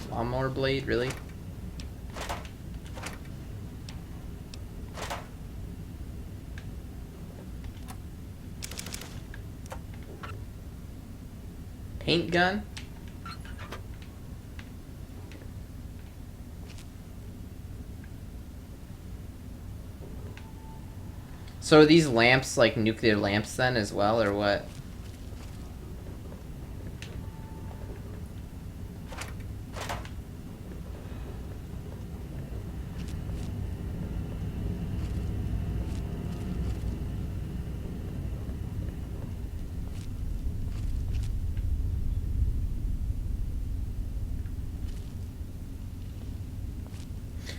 Lawnmower blade, really? Paint gun? So are these lamps like nuclear lamps then as well, or what?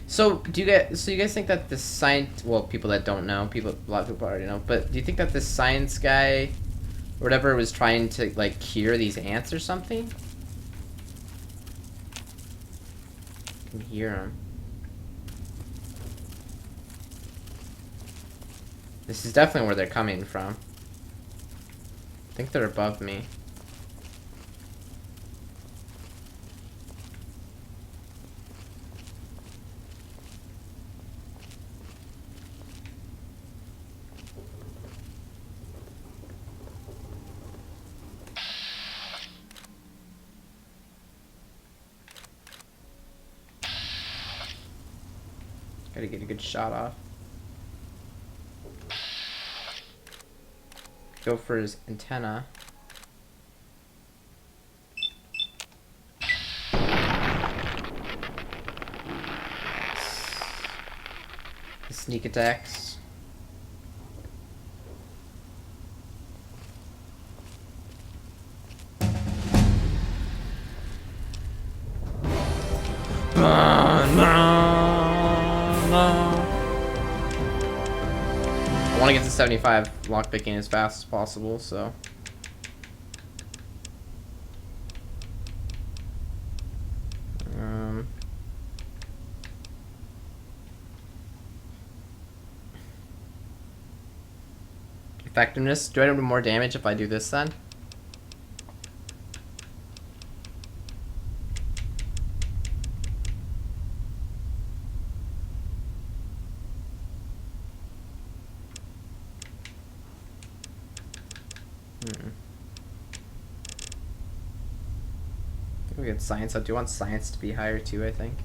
So do you guys? So you guys think that the science? Well, people that don't know, a lot of people already know. But do you think that this science guy, or whatever, was trying to like cure these ants or something? I can hear him. This is definitely where they're coming from. I think they're above me. Gotta get a good shot off. Go for his antenna. The sneak attacks. I want to get to 75 lockpicking as fast as possible, so. Effectiveness. Do I do more damage if I do this then? We get science up. Do you want science to be higher too, I think?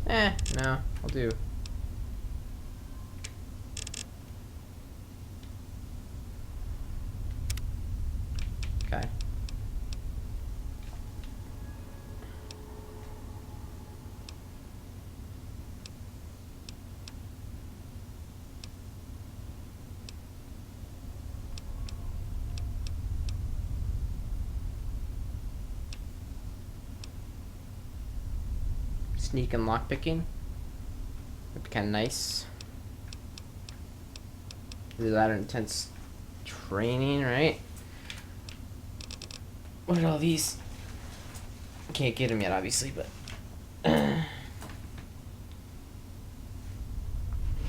No. I'll do. Okay. Sneak and lockpicking. Would be kind of nice. Either that or intense training, right? What are all these? Can't get them yet, obviously, but...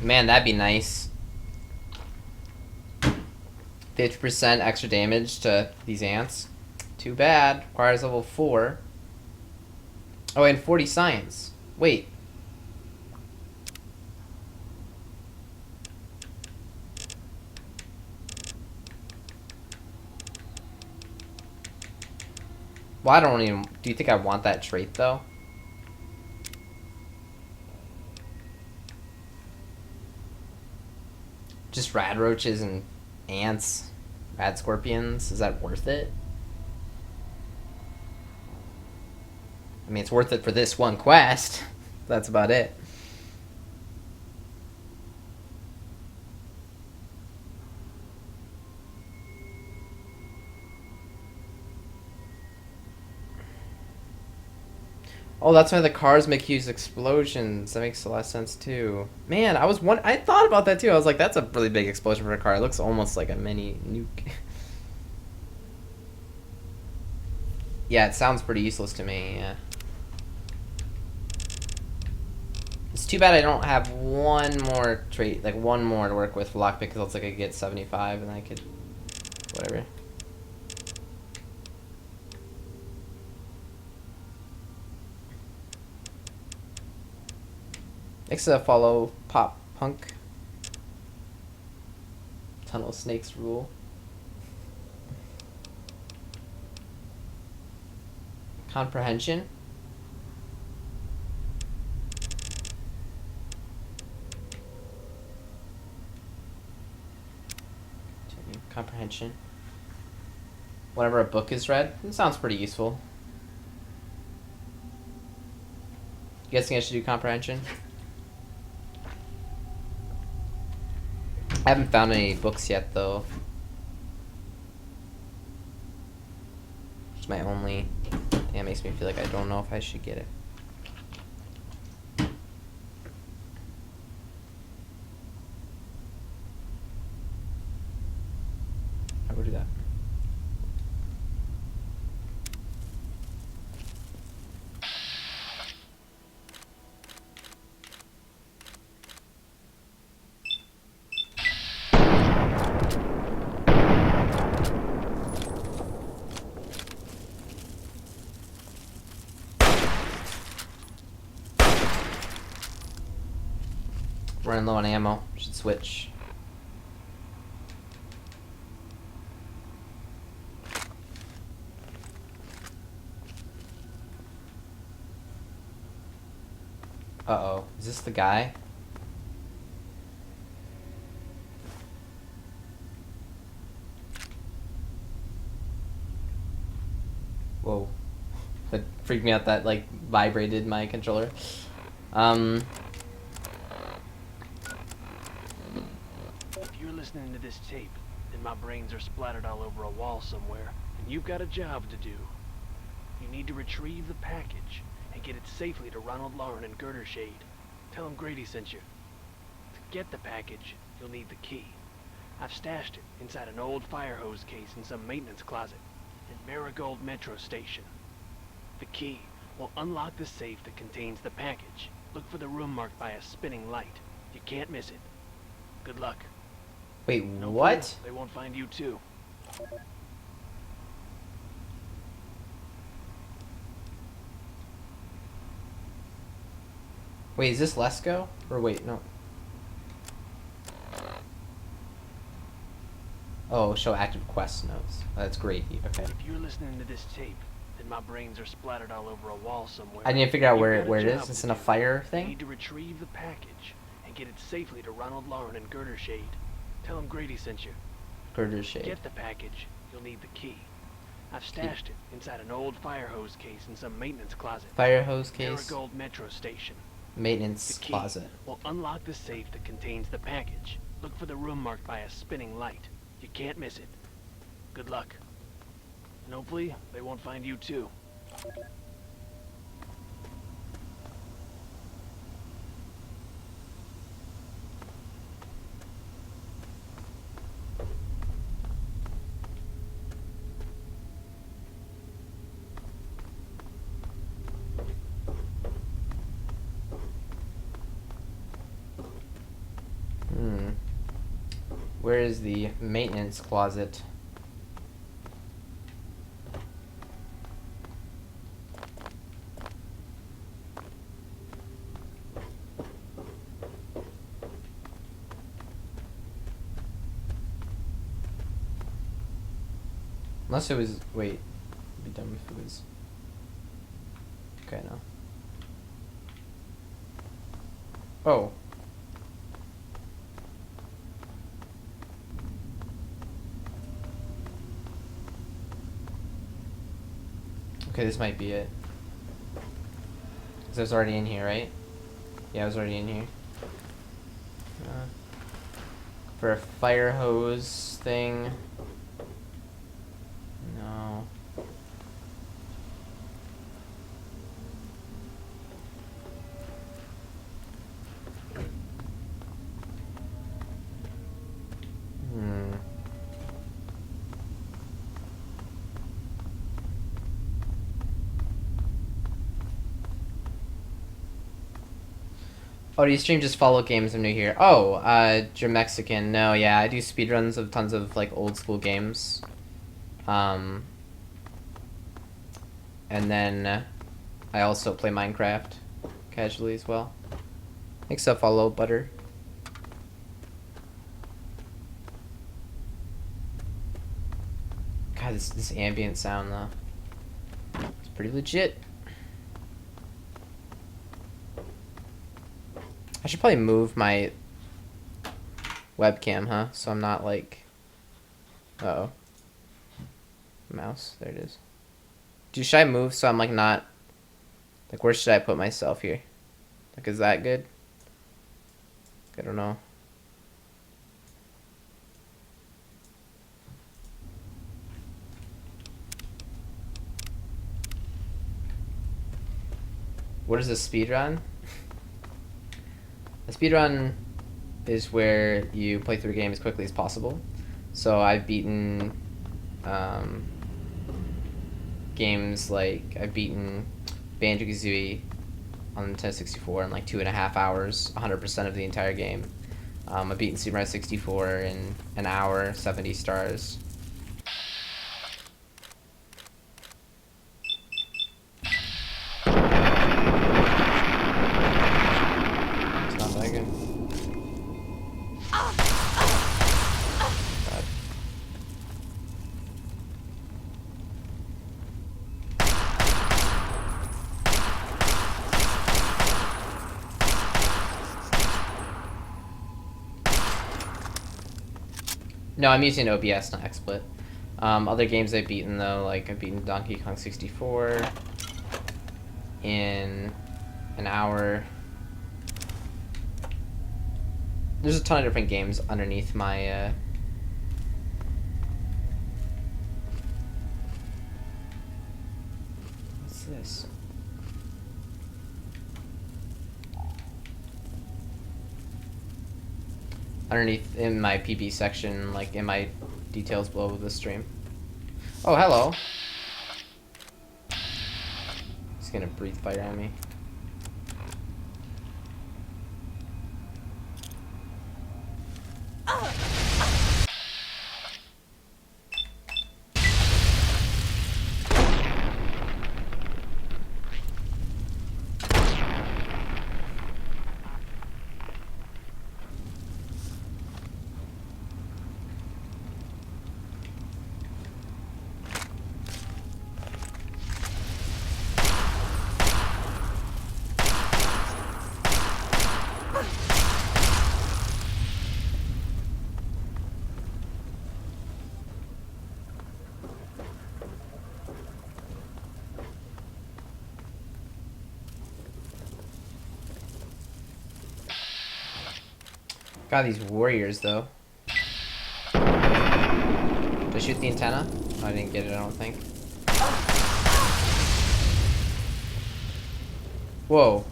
Man, that'd be nice. 50% extra damage to these ants. Too bad. Requires level 4. Oh, and 40 science. Wait. Well, I don't even... Do you think I want that trait, though? Just rad roaches and ants. Rad scorpions. Is that worth it? I mean, it's worth it for this one quest. That's about it. Oh, that's why the cars make huge explosions. That makes a lot of sense too. Man, I thought about that too. I was like, that's a really big explosion for a car. It looks almost like a mini nuke. Yeah, it sounds pretty useless to me. Yeah. It's too bad I don't have one more trait, like one more to work with for lockpick, because it's like I get 75 and I could, whatever. Next to follow Pop Punk. Tunnel Snakes rule. Comprehension. Comprehension. Whenever a book is read. It sounds pretty useful. You guys think I should do comprehension? I haven't found any books yet, though. It's my only... Yeah, it makes me feel like I don't know if I should get it. I will do that. Running low on ammo. Should switch. Uh-oh. Is this the guy? Whoa. That freaked me out, that like vibrated my controller. If you're listening to this tape, then my brains are splattered all over a wall somewhere, and you've got a job to do. You need to retrieve the package and get it safely to Ronald Lauren and Girder Shade. Tell him Grady sent you. To get the package, you'll need the key. I've stashed it inside an old fire hose case in some maintenance closet in Marigold Metro Station. The key will unlock the safe that contains the package. Look for the room marked by a spinning light. You can't miss it. Good luck. Wait, No what? clue, they won't find you too. Wait, is this Lesko? Or wait, no. Oh, show active quest notes. That's great. Okay. If you're listening to this tape, then my brains are splattered all over a wall somewhere. I need to figure out where You've got a it is. job It's to in a do. fire You thing? need to retrieve the package and get it safely to Ronald Lauren and Girder Shade. Tell him Grady sent you. Girder To Shade. get the package, you'll need the key. I've stashed it inside an old fire hose case in some maintenance closet. Fire hose case? Marigold Metro Station. Maintenance The key closet. will unlock the safe that contains the package. Look for the room marked by a spinning light. You can't miss it. Good luck. And hopefully, they won't find you too. where is the maintenance closet? Unless it was, wait, I'd be dumb if it was. Okay, no. Oh. Okay, this might be it. 'Cause I was already in here, right? Yeah, I was already in here. For a fire hose thing. No. Oh, do you stream just follow games? I'm new here. Oh, you're Mexican. No, yeah, I do speedruns of tons of like old school games. And then I also play Minecraft casually as well. Thanks up, follow Butter. God, this ambient sound though, it's pretty legit. I should probably move my webcam, huh? So I'm not like... Uh-oh. Mouse. There it is. Dude, should I move so I'm like not... Like, where should I put myself here? Like, is that good? I don't know. What is a speedrun? A speedrun is where you play through a game as quickly as possible. So I've beaten games like I've beaten Banjo-Kazooie on Nintendo 64 in like 2.5 hours, 100% of the entire game. I've beaten Super Mario 64 in an hour, 70 stars. No, I'm using OBS, not XSplit. Other games I've beaten though, like I've beaten Donkey Kong 64 in an hour. There's a ton of different games underneath my what's this? Underneath in my PB section, like in my details below the stream. Oh, hello. He's gonna breathe fire at me. God, these warriors, though. Did I shoot the antenna? Oh, I didn't get it, I don't think. Whoa.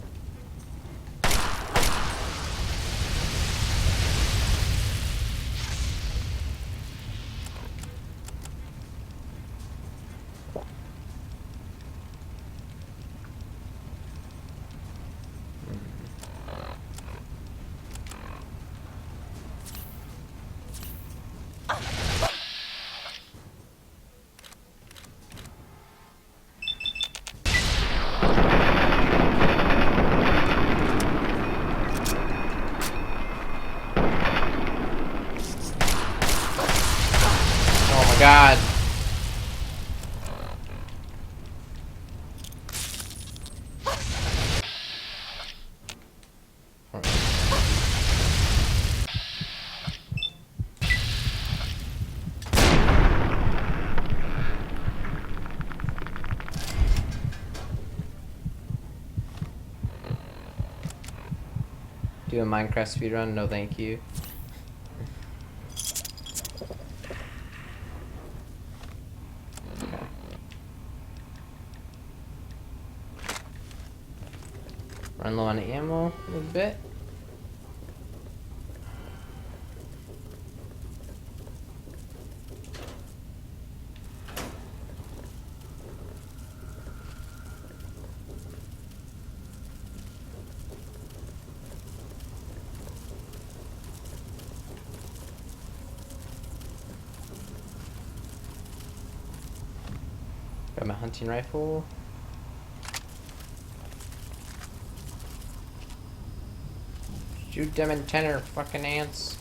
Do a Minecraft speedrun? No, thank you. Okay. Run low on ammo a little bit. Got my hunting rifle. Shoot them in tenor, fucking ants.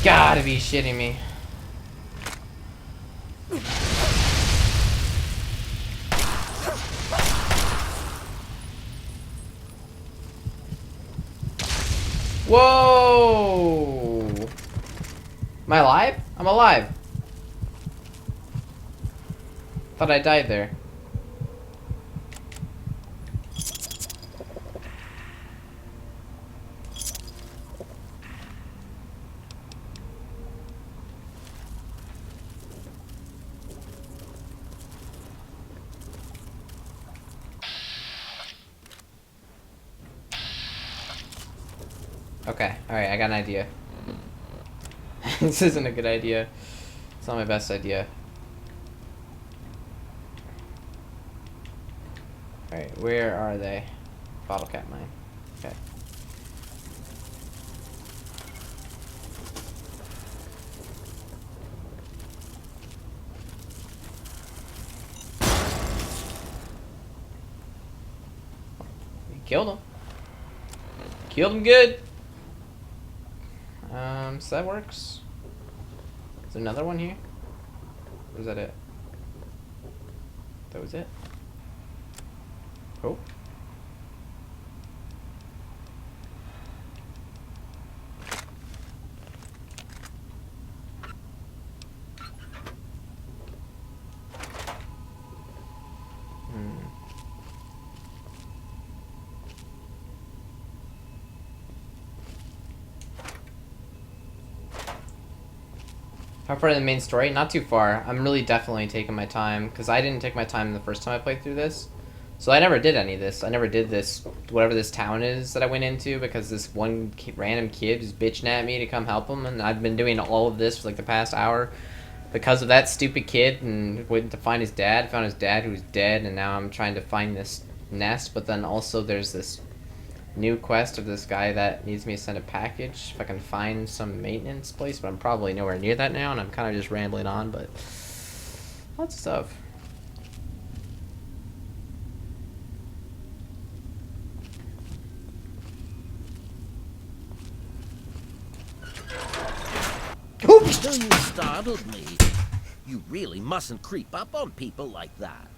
Gotta be shitting me. Whoa! Am I alive? I'm alive. Thought I died there. Okay, alright, I got an idea. This isn't a good idea. It's not my best idea. Alright, where are they? Bottle cap mine. Okay. We killed him. Killed him good. So that works. Is there another one here? Or is that it? That was it? Oh. How far in the main story? Not too far. I'm really definitely taking my time, because I didn't take my time the first time I played through this. So I never did any of this. I never did this, whatever this town is that I went into, because this one random kid was bitching at me to come help him, and I've been doing all of this for like the past hour because of that stupid kid, and went to find his dad, found his dad who was dead, and now I'm trying to find this nest, but then also there's this new quest of this guy that needs me to send a package if I can find some maintenance place, but I'm probably nowhere near that now, and I'm kind of just rambling on, but lots of stuff. Oops! You startled me. You really mustn't creep up on people like that.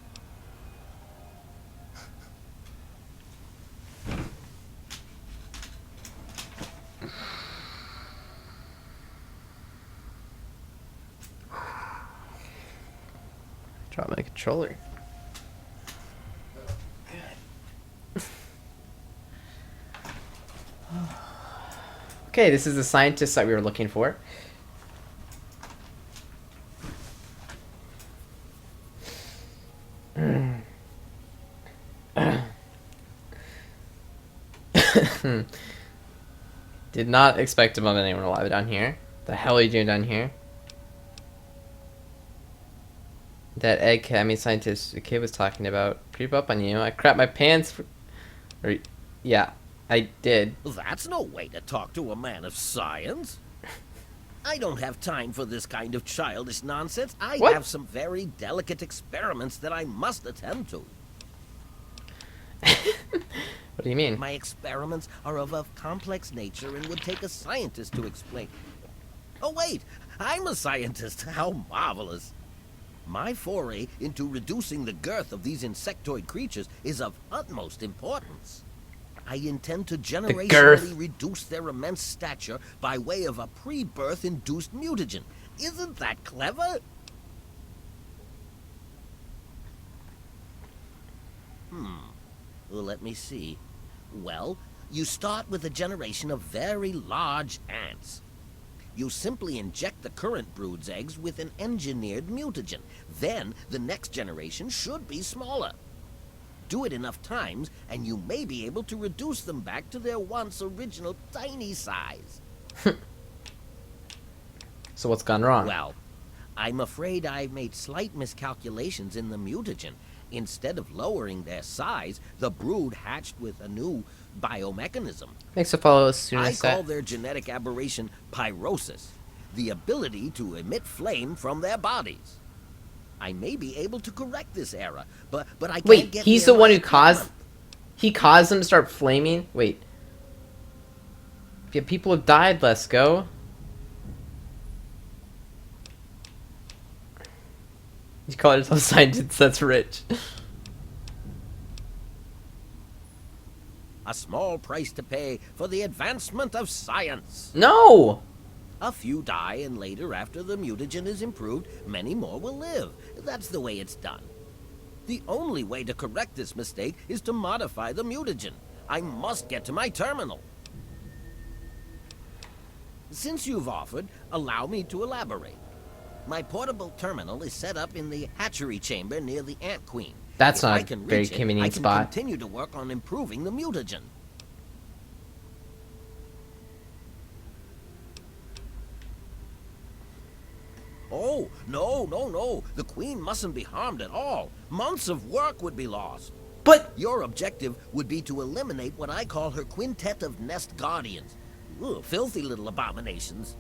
Drop my controller. Okay, this is the scientist that we were looking for. Did not expect to bump anyone alive down here. The hell are you doing down here? That egg Academy scientist the kid was talking about. Creep up on you. I crap my pants for... Or, yeah, I did. That's no way to talk to a man of science. I don't have time for this kind of childish nonsense. I have some very delicate experiments that I must attend to. What do you mean? My experiments are of a complex nature and would take a scientist to explain. Oh wait, I'm a scientist. How marvelous. My foray into reducing the girth of these insectoid creatures is of utmost importance. I intend to generationally reduce their immense stature by way of a pre-birth induced mutagen. Isn't that clever? Well, let me see. Well, you start with a generation of very large ants. You simply inject the current brood's eggs with an engineered mutagen. Then, the next generation should be smaller. Do it enough times, and you may be able to reduce them back to their once original tiny size. So what's gone wrong? Well, I'm afraid I've made slight miscalculations in the mutagen. Instead of lowering their size, the brood hatched with a new biomechanism. Makes a follow as soon I as call their genetic aberration pyrosis, the ability to emit flame from their bodies. I may be able to correct this error, but I can't Wait, get he's the one who caused... He caused them to start flaming? Wait. Yeah, people have died, let's go. You call yourself scientist, that's rich. A small price to pay for the advancement of science. No! A few die, and later, after the mutagen is improved, many more will live. That's the way it's done. The only way to correct this mistake is to modify the mutagen. I must get to my terminal. Since you've offered, allow me to elaborate. My portable terminal is set up in the hatchery chamber near the Ant Queen. That's If not I a can very reach it, convenient I can spot. continue to work on improving the mutagen. Oh, no. The Queen mustn't be harmed at all. Months of work would be lost. But your objective would be to eliminate what I call her quintet of nest guardians. Ugh, filthy little abominations.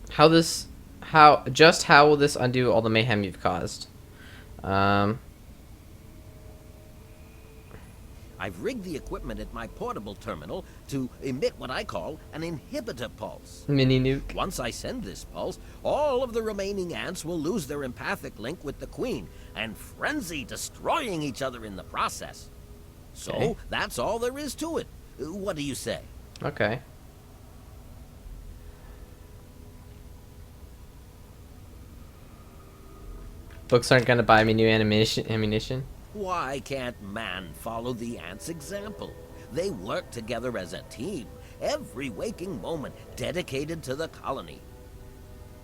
How will this undo all the mayhem you've caused? I've rigged the equipment at my portable terminal to emit what I call an inhibitor pulse. Mini nuke. Once I send this pulse, all of the remaining ants will lose their empathic link with the Queen and frenzy, destroying each other in the process. So, Okay. that's all there is to it. What do you say? Okay. Books aren't gonna buy me new ammunition. Why can't man follow the ants' example? They work together as a team, every waking moment dedicated to the colony.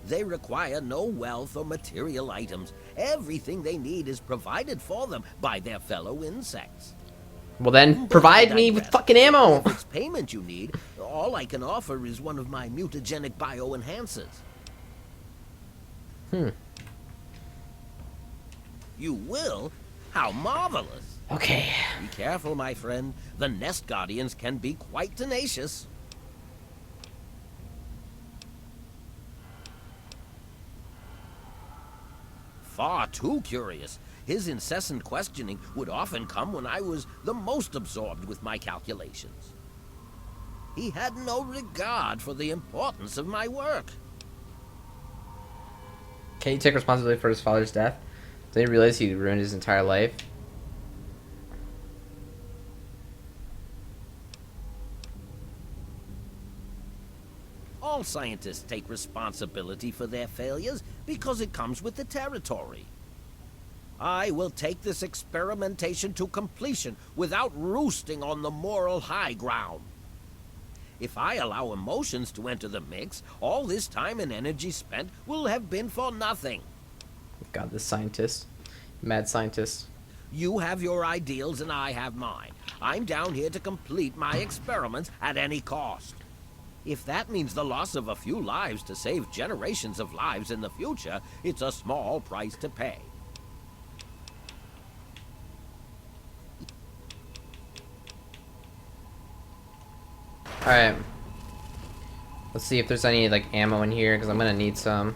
They require no wealth or material items. Everything they need is provided for them by their fellow insects. Well then, provide me with fucking ammo! If it's payment you need, all I can offer is one of my mutagenic bioenhancers. You will? How marvelous! Okay. Be careful, my friend. The nest guardians can be quite tenacious. Far too curious. His incessant questioning would often come when I was the most absorbed with my calculations. He had no regard for the importance of my work. Can he take responsibility for his father's death? Did he realize he ruined his entire life? All scientists take responsibility for their failures because it comes with the territory. I will take this experimentation to completion without roosting on the moral high ground. If I allow emotions to enter the mix, all this time and energy spent will have been for nothing. God, this scientist. Mad scientist. You have your ideals and I have mine. I'm down here to complete my experiments at any cost. If that means the loss of a few lives to save generations of lives in the future, it's a small price to pay. Alright. Let's see if there's any, like, ammo in here, because I'm gonna need some.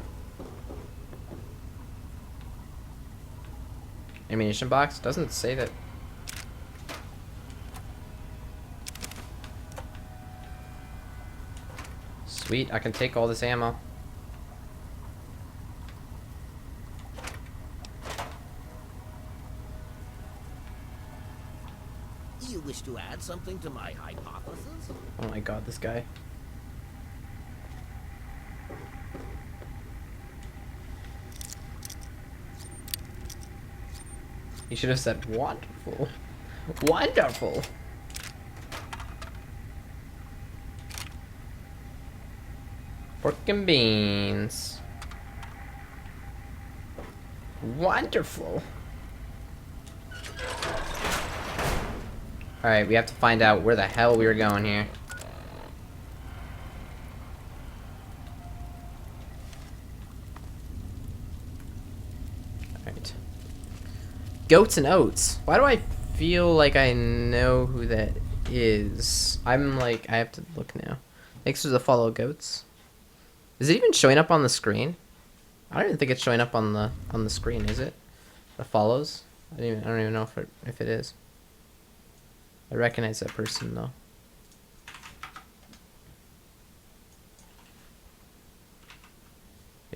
Ammunition box? Doesn't say that. Sweet, I can take all this ammo. You wish to add something to my hypothesis? Oh my god, this guy. He should have said wonderful. Wonderful. Pork and beans. Wonderful. Alright, we have to find out where the hell we were going here. Alright. Goats and Oats. Why do I feel like I know who that is? I'm like, I have to look now. Thanks for the follow, goats. Is it even showing up on the screen? I don't even think it's showing up on the screen, is it? The follows? I don't even know if it is. I recognize that person though.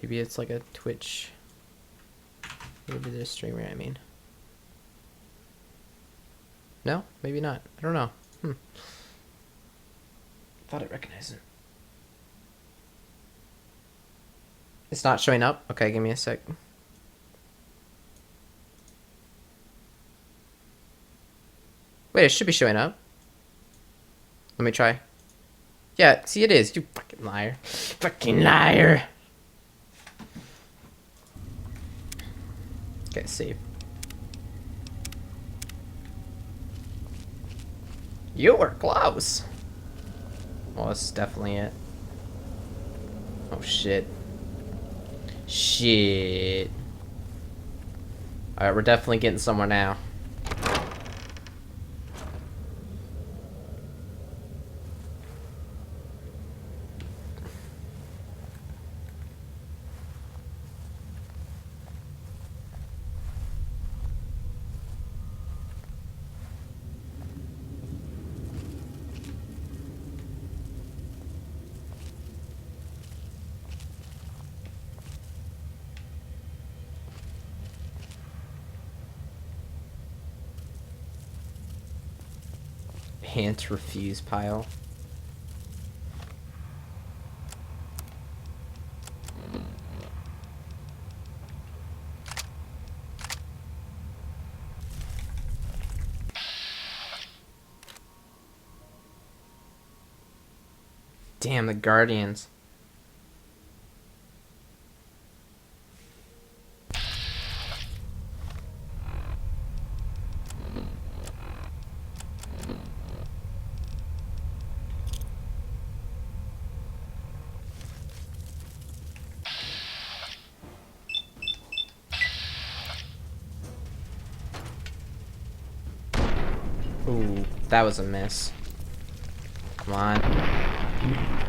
Maybe it's like a Twitch. Maybe they're a streamer, I mean. No? Maybe not. I don't know. Thought I recognized it. It's not showing up? Okay, give me a sec. Wait, it should be showing up. Let me try. Yeah, see it is. You fucking liar. Fucking liar. Okay, save. You were close. Well, that's definitely it. Oh, shit. Shit. Alright, we're definitely getting somewhere now. Can't refuse pile. Damn, the Guardians. Ooh, that was a miss. Come on.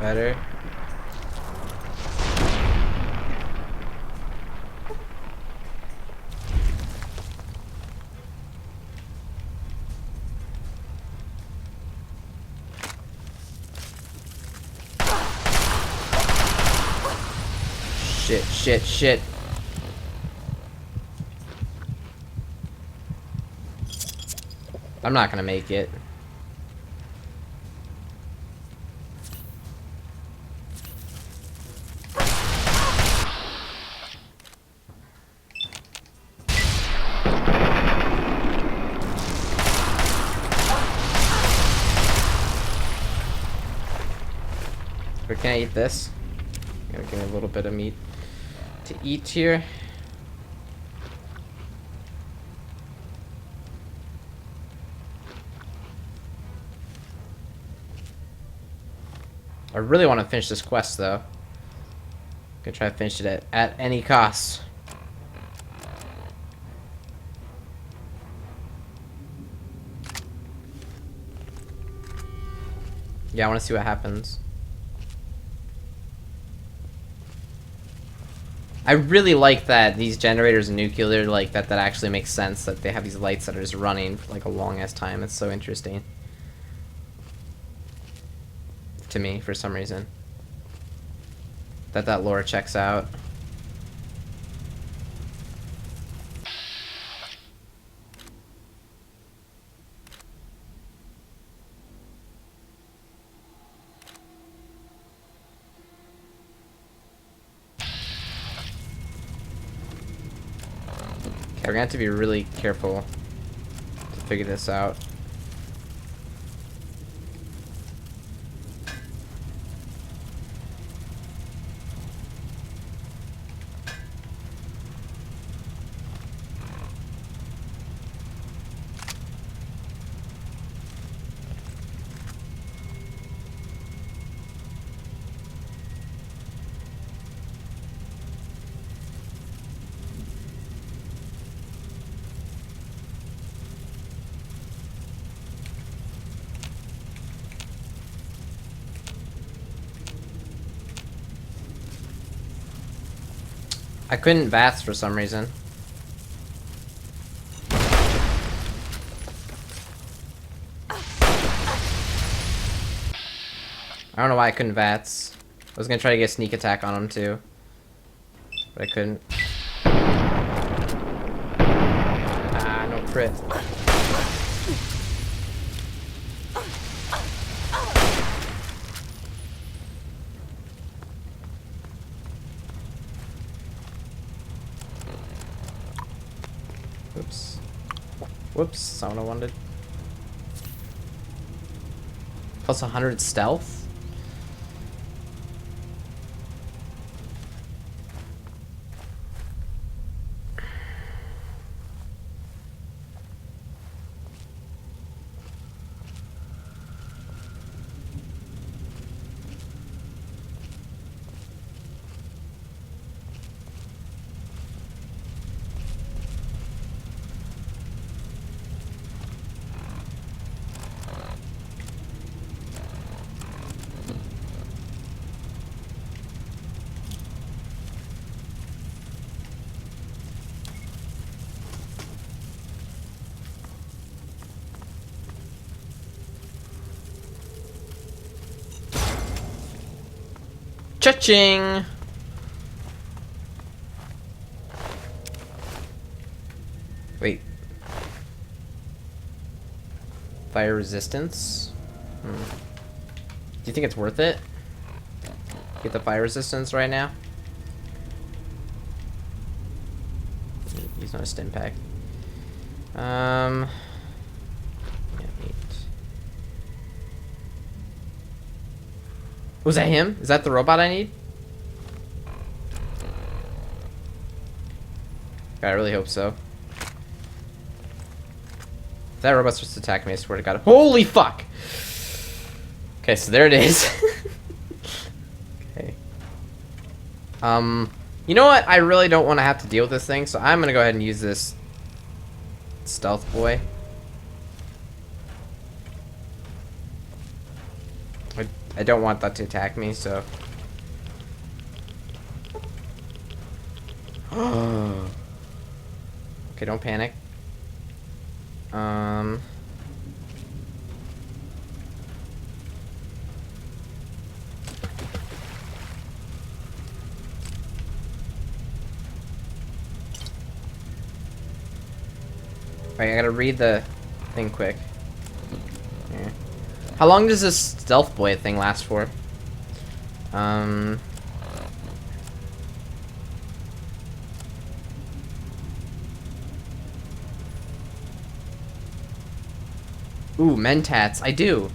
Better. Shit, shit, shit. I'm not gonna make it. Or can I eat this? Gotta give me a little bit of meat to eat here. I really want to finish this quest though. Gonna try to finish it at any cost. Yeah, I want to see what happens. I really like that these generators in nuclear, like that actually makes sense, that they have these lights that are just running for like a long ass time. It's so interesting. To me, for some reason. That lore checks out. we're gonna have to be really careful to figure this out. I couldn't VATS for some reason. I don't know why I couldn't VATS. I was gonna try to get a sneak attack on him too, but I couldn't. Ah, no crit. Oops. Whoops, that's not what I wanted. Plus 100 stealth? Cha-ching! Wait. Fire resistance? Do you think it's worth it? Get the fire resistance right now? He's not a stim pack. Yeah, neat. Was that him? Is that the robot I need? God, I really hope so. If that robot's just attack me, I swear to God. Holy fuck! Okay, so there it is. Okay. You know what? I really don't want to have to deal with this thing, so I'm gonna go ahead and use this stealth boy. I don't want that to attack me, so. Okay, don't panic. Alright, I gotta read the thing quick. Here. How long does this stealth boy thing last for? Ooh, mentats. I do.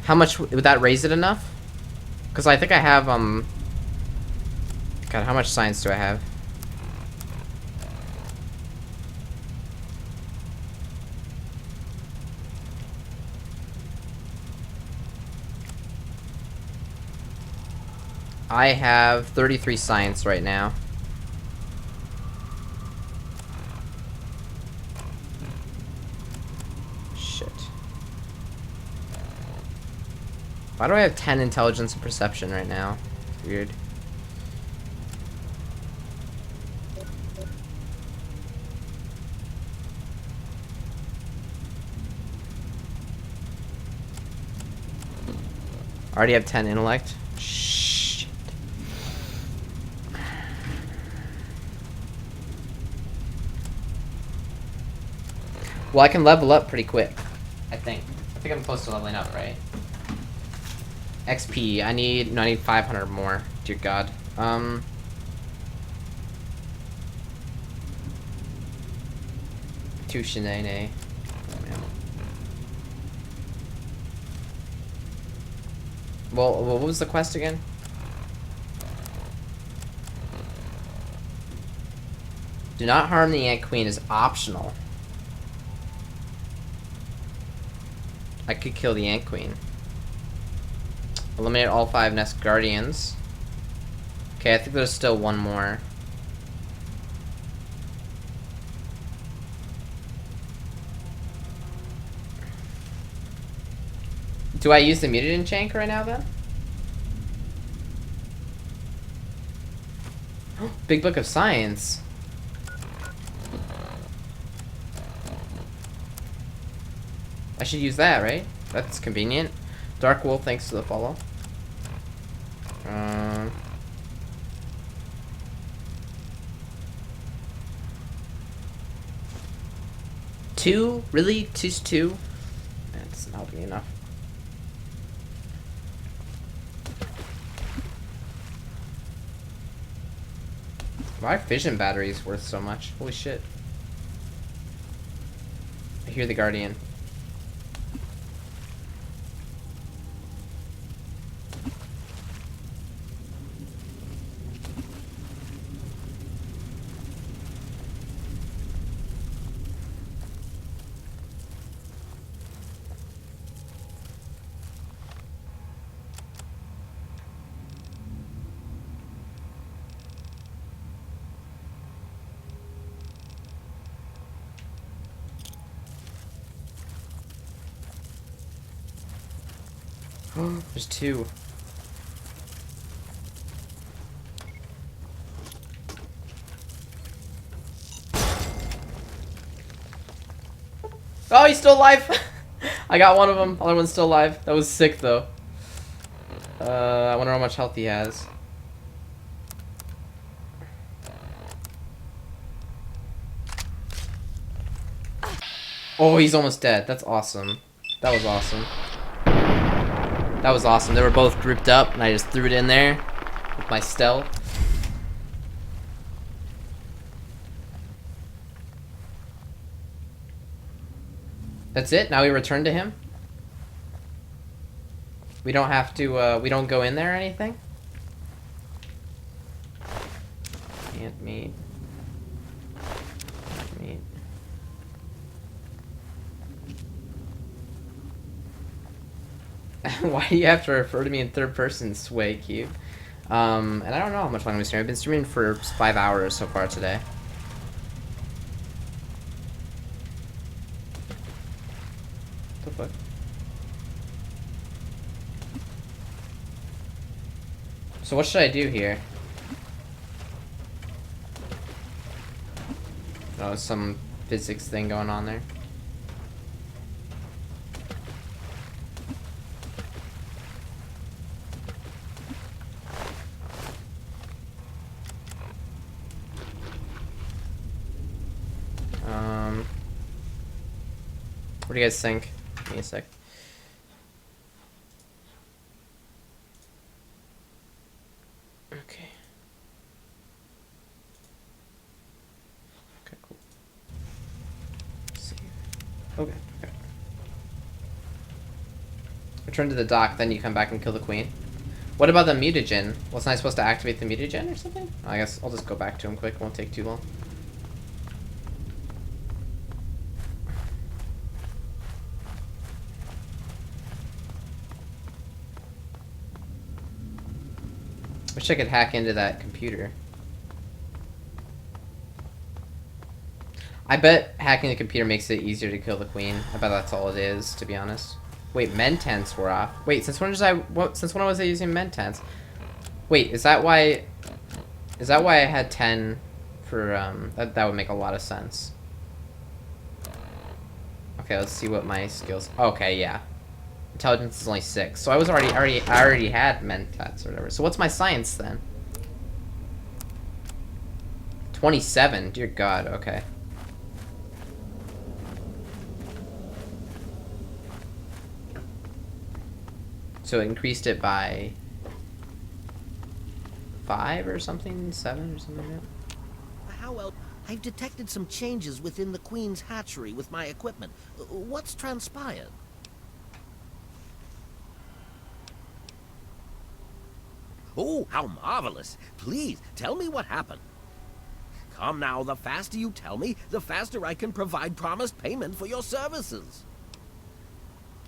How much would that raise it enough? Because I think I have, God, how much science do I have? I have 33 science right now. Shit. Why do I have 10 intelligence and perception right now? Weird. I already have 10 intellect. Well, I can level up pretty quick, I think. I think I'm close to leveling up, right? XP, I need 500 more. Dear God. Tooshi Daily. Well, what was the quest again? Do not harm the Ant Queen is optional. I could kill the Ant Queen. Eliminate all 5 Nest Guardians. Okay, I think there's still one more. Do I use the mutagen shank right now then? Big Book of Science. I should use that, right? That's convenient. Dark Wolf, thanks for the follow. Two? Really? Just 2? That's not helping me enough. Why are fission batteries worth so much? Holy shit. I hear the Guardian. There's 2. Oh, he's still alive! I got one of them. Other one's still alive. That was sick, though. I wonder how much health he has. Oh, he's almost dead. That's awesome. That was awesome. That was awesome. They were both grouped up, and I just threw it in there with my stealth. That's it? Now we return to him? We don't have to, we don't go in there or anything? Ant meat. Meat. Why do you have to refer to me in third person, Sway Cube? And I don't know how much longer I've been streaming. I've been streaming for 5 hours so far today. What the fuck? So what should I do here? Oh, some physics thing going on there. What do you guys think? Give me a sec. Okay. Okay, cool. Let's see. Okay. Return to the dock, then you come back and kill the queen. What about the mutagen? Wasn't I supposed to activate the mutagen or something? I guess I'll just go back to him quick. Won't take too long. Wish I could hack into that computer. I bet hacking the computer makes it easier to kill the queen. I bet that's all it is, to be honest. Wait, Mentents were off. Wait, since when was I using Mentents? Wait, is that why I had 10 for that would make a lot of sense. Okay, let's see what my skills. Okay, yeah. Intelligence is only 6, so I already had Mentats or whatever. So what's my science then? 27. Dear God. Okay. So it increased it by 5 or something, 7 or something like that. How well? I've detected some changes within the Queen's hatchery with my equipment. What's transpired? Oh, how marvelous. Please, tell me what happened. Come now, the faster you tell me, the faster I can provide promised payment for your services.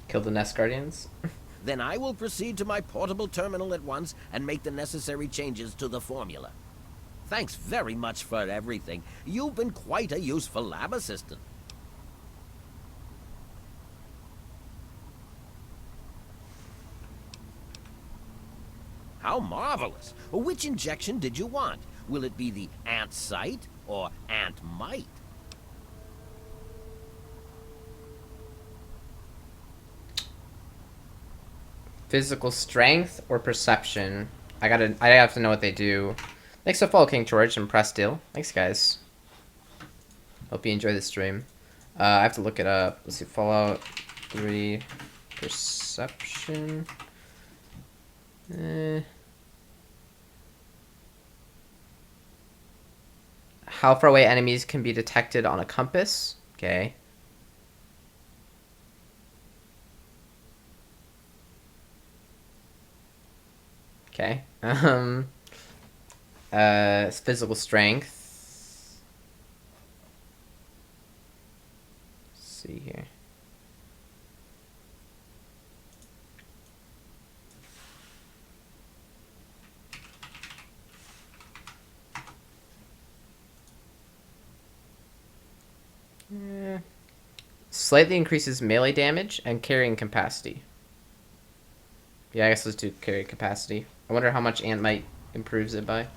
Kill the Nest Guardians? Then I will proceed to my portable terminal at once and make the necessary changes to the formula. Thanks very much for everything. You've been quite a useful lab assistant. How marvelous! Which injection did you want? Will it be the ant sight or ant mite? Physical strength or perception? I have to know what they do. Thanks for follow, King George and Press Deal. Thanks, guys. Hope you enjoy the stream. I have to look it up. Let's see, Fallout 3 perception. How far away enemies can be detected on a compass. Okay. Okay. Physical strength. Let's see here. Slightly increases melee damage and carrying capacity. Yeah, I guess let's do carry capacity. I wonder how much Ant Might improves it by.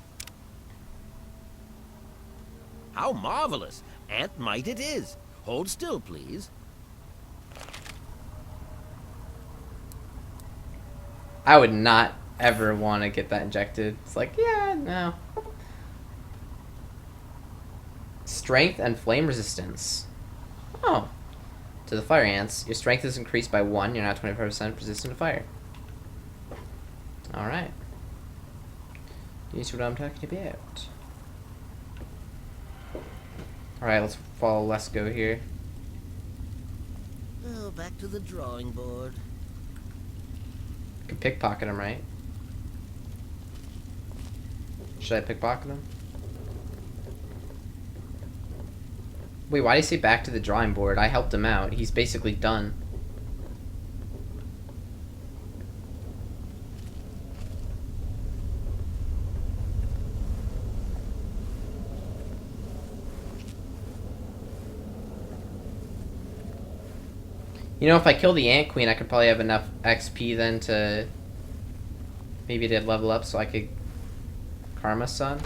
How marvelous! Ant Might it is. Hold still, please. I would not ever want to get that injected. It's like, yeah, no. Strength and flame resistance. Oh. To the fire ants, your strength is increased by 1. You're now 25% resistant to fire. Alright. You see what I'm talking about. Alright, let's follow Let's Go here. Oh, back to the drawing board. You can pickpocket him, right? Should I pickpocket him? Wait, why did he say back to the drawing board? I helped him out. He's basically done. You know, if I kill the Ant Queen, I could probably have enough XP then to maybe to level up so I could Karma Sun.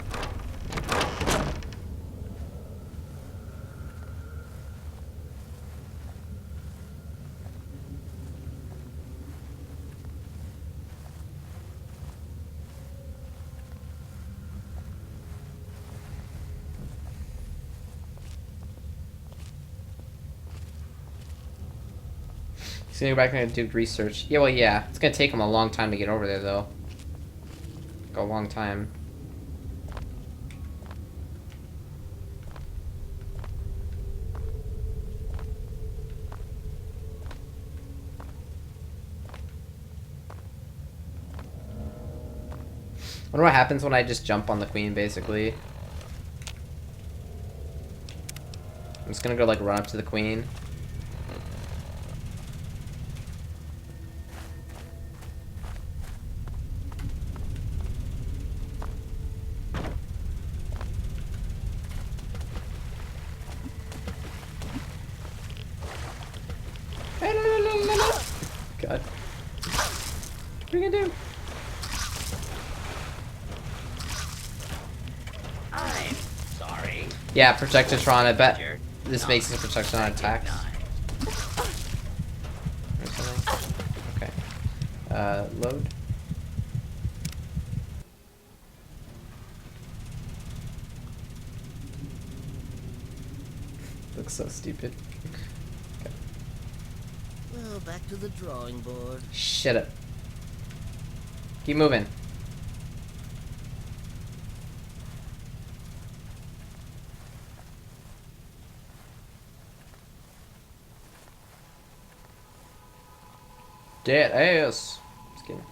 So go back and do research. Yeah, well, yeah. It's gonna take him a long time to get over there, though. Like a long time. I wonder what happens when I just jump on the queen, basically. I'm just gonna go, like, run up to the queen. God. What are you gonna do? I'm sorry. Yeah, Protectatron, I bet this makes the Protectatron attacks. Or something. Okay. Load. Looks so stupid. Well, back to the drawing board. Shut up. Keep moving. Dead ass. Just kidding.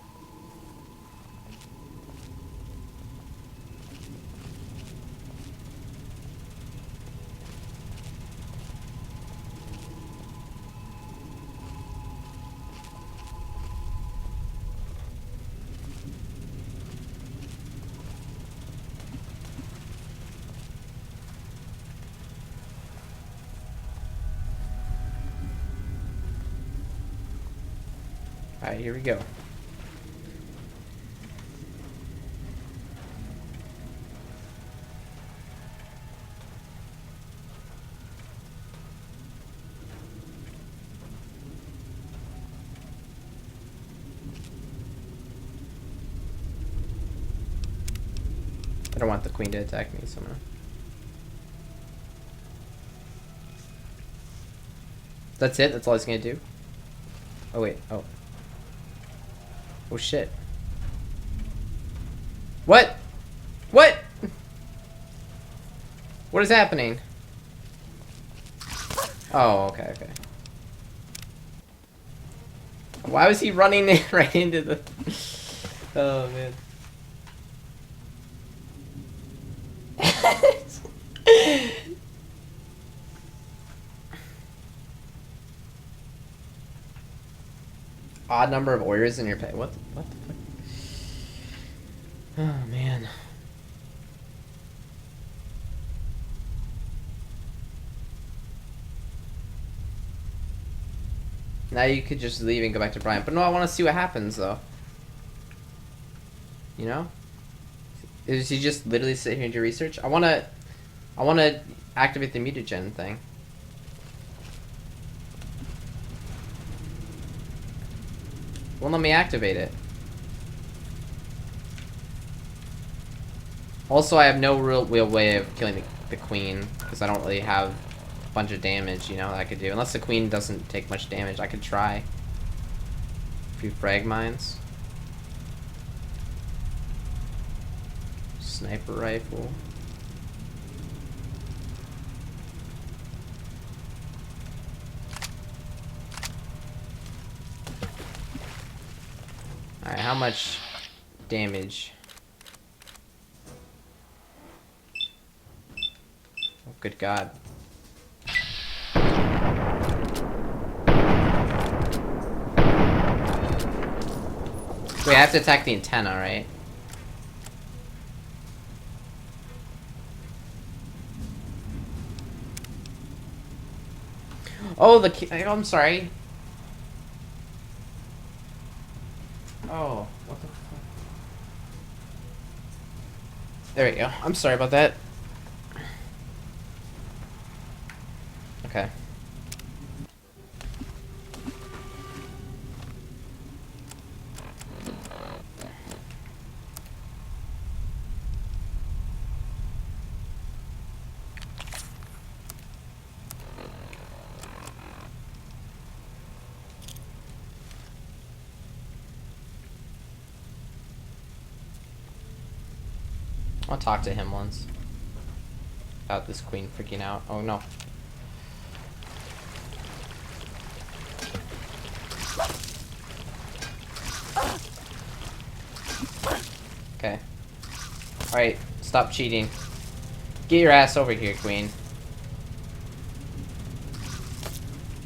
Alright, here we go. I don't want the queen to attack me somehow. That's it? That's all he's gonna do? Oh wait, oh. Oh shit. What? What? What is happening? Oh, okay, okay. Why was he running right into the... Oh, man. Odd number of warriors in your pay. What the fuck? Oh, man. Now you could just leave and go back to Brian. But no, I want to see what happens, though. You know? Does he just literally sit here and do research? I want to activate the mutagen thing. Won't let me activate it. Also, I have no real way of killing the queen, because I don't really have a bunch of damage, you know, that I could do. Unless the queen doesn't take much damage, I could try. A few frag mines. Sniper rifle. Alright, how much damage? Oh, good God. Wait, I have to attack the antenna, right? Oh, I'm sorry. Oh, what the fuck? There we go. I'm sorry about that. Okay. I'll talk to him once about this queen freaking out. Oh no. Okay. Alright, stop cheating. Get your ass over here, queen.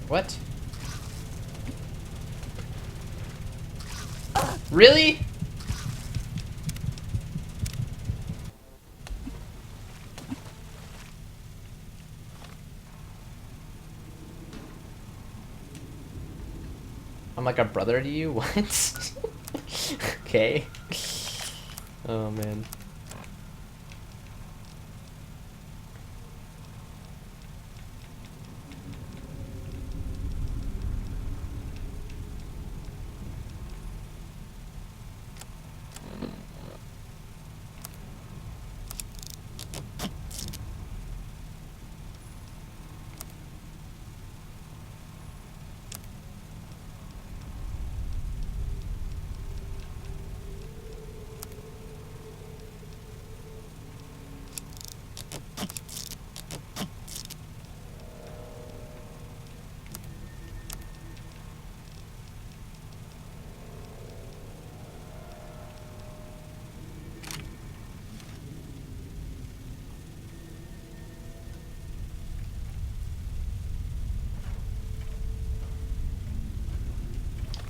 What? Really? I'm like a brother to you? What? Okay. Oh man.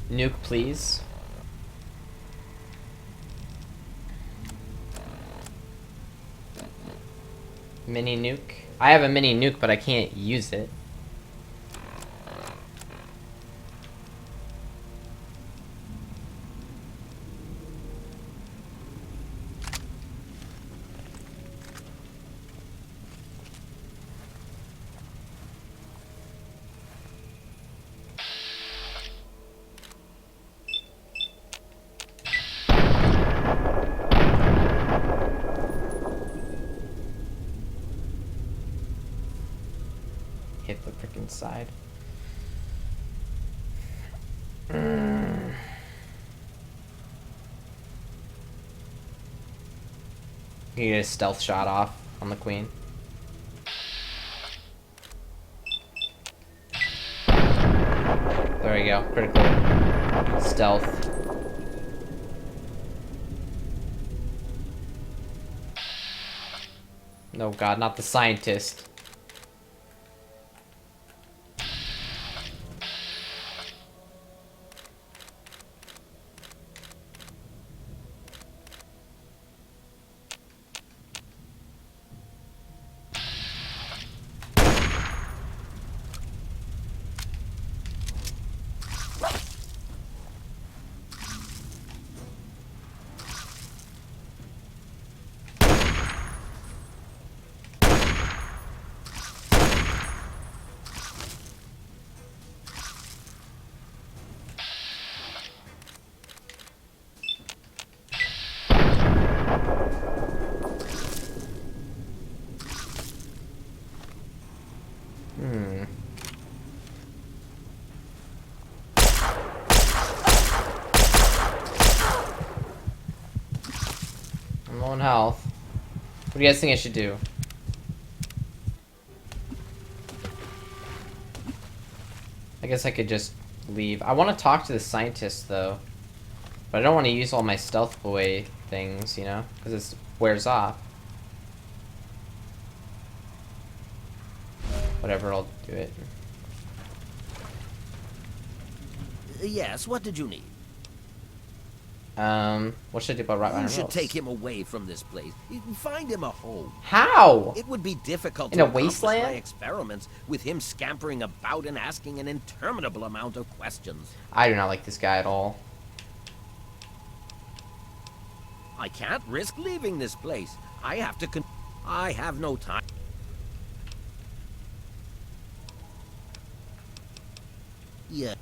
Nuke, please. Mini nuke. I have a mini nuke, but I can't use it. Hit the freaking side. You get a stealth shot off on the queen. There we go. Critical stealth. No, God, not the scientist. I'm low on health. What do you guys think I should do? I guess I could just leave. I want to talk to the scientist though, but I don't want to use all my stealth away things, you know, because it wears off. Whatever, I'll do it. Yes, what did you need? What should I do about Rottweiler? You should take him away from this place. You can find him a home. How? It would be difficult in to a wasteland? my experiments with him scampering about and asking an interminable amount of questions. I do not like this guy at all. I can't risk leaving this place. I have to I have no time. Yeah.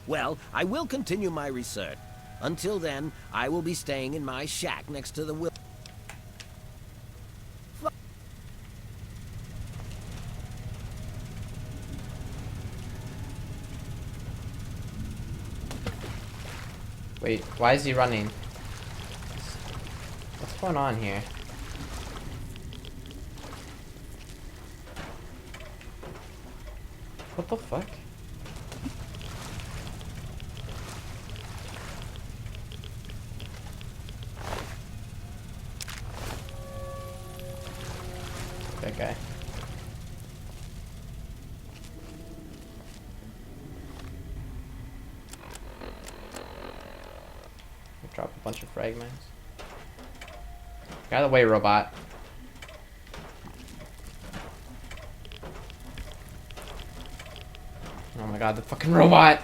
Well, I will continue my research. Until then, I will be staying in my shack next to the will. Wait, why is he running? What's going on here? What the fuck? That guy. Drop a bunch of fragments. Get out of the way, robot. Oh my god, the fucking robot!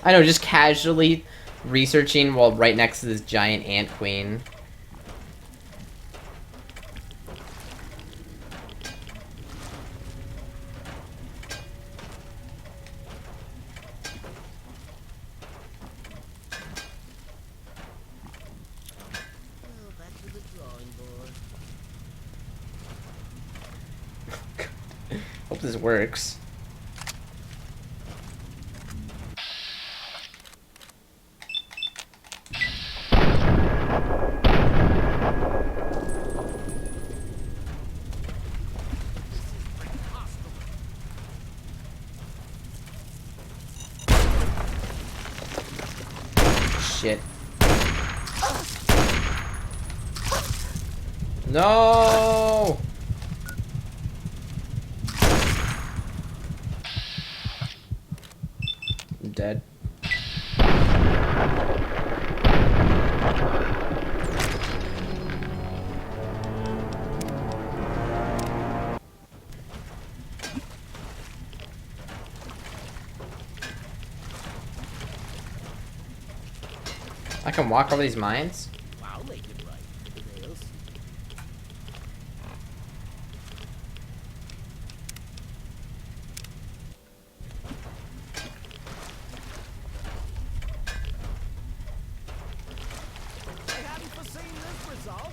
I know, just casually researching while right next to this giant ant queen. Hope this works. Shit. No! dead. I can walk over these mines? I'll make it right. Nails. I hadn't foreseen this result.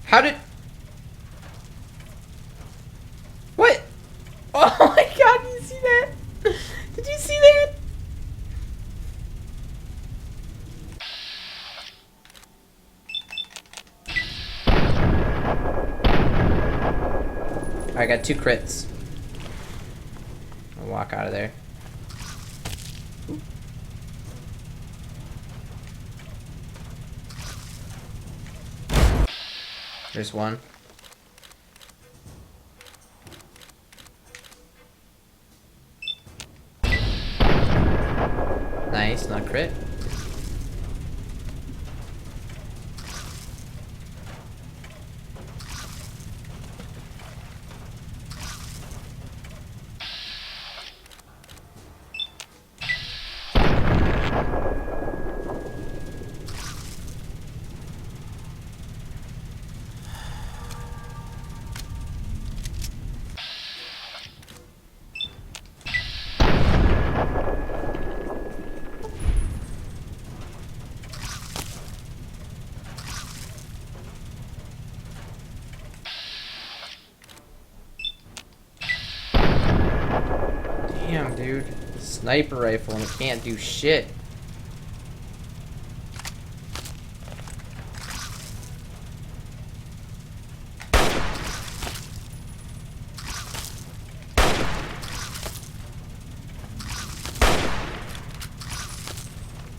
How did... What? Oh my god, did you see that? Did you see that? I got 2 crits. I'll walk out of there. There's one. Nice, not crit. Damn, dude. Sniper rifle and it can't do shit.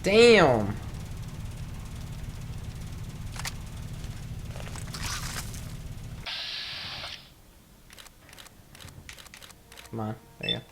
Damn. Come on, there you go.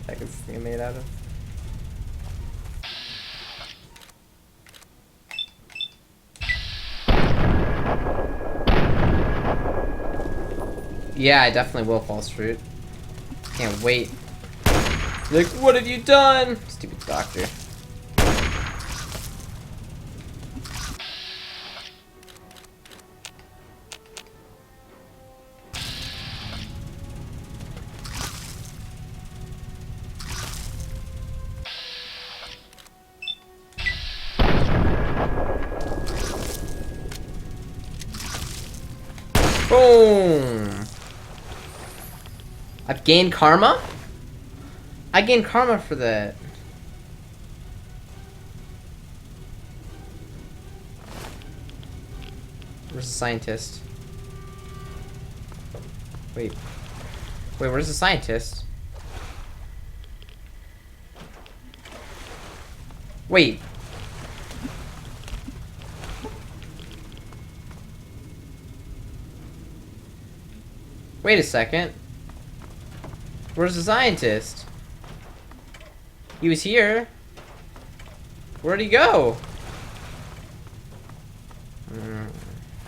That is thing made out of. Yeah, I definitely will, false fruit. Can't wait. Like, what have you done? Stupid doctor. Boom! I've gained karma? I gained karma for that. Where's the scientist? Wait, where's the scientist? Wait. Wait a second. Where's the scientist? He was here. Where'd he go?